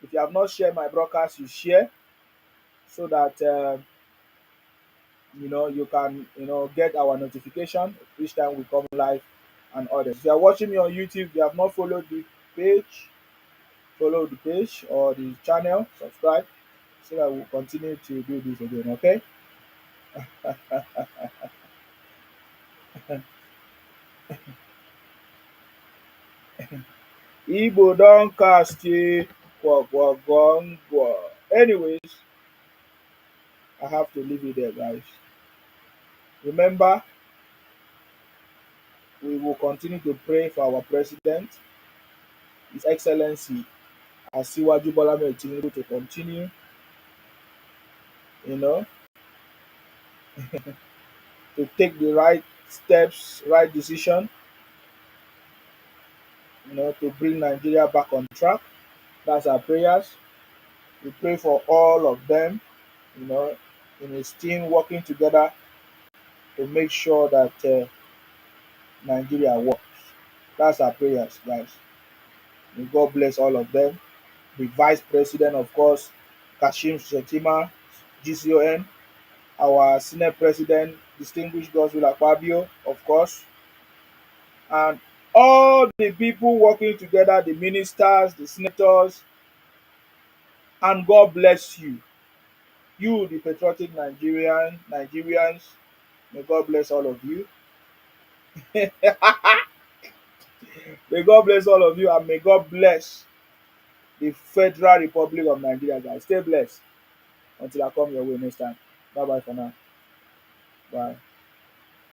If you have not shared my broadcast, you share, so that you can get our notification each time we come live and others. If you are watching me on YouTube, you have not followed the page, follow the page or the channel, subscribe, so that we'll continue to do this again. Okay. Igbo don cast ye. Anyways, I have to leave it there, guys. Remember, we will continue to pray for our president, His Excellency Asiwaju Bola Ahmed Tinubu, to continue, to take the right steps, right decision, to bring Nigeria back on track. That's our prayers. We pray for all of them, in his team working together to make sure that Nigeria works. That's our prayers, guys. May God bless all of them. The Vice President, of course, Kashim Shettima, GCON, our Senate President, distinguished Godswill Akpabio, of course, and all the people working together, the ministers, the senators, and God bless you. You, the patriotic Nigerians, may God bless all of you. May God bless all of you, and may God bless the Federal Republic of Nigeria, guys. Stay blessed until I come your way next time. Bye-bye for now. Bye.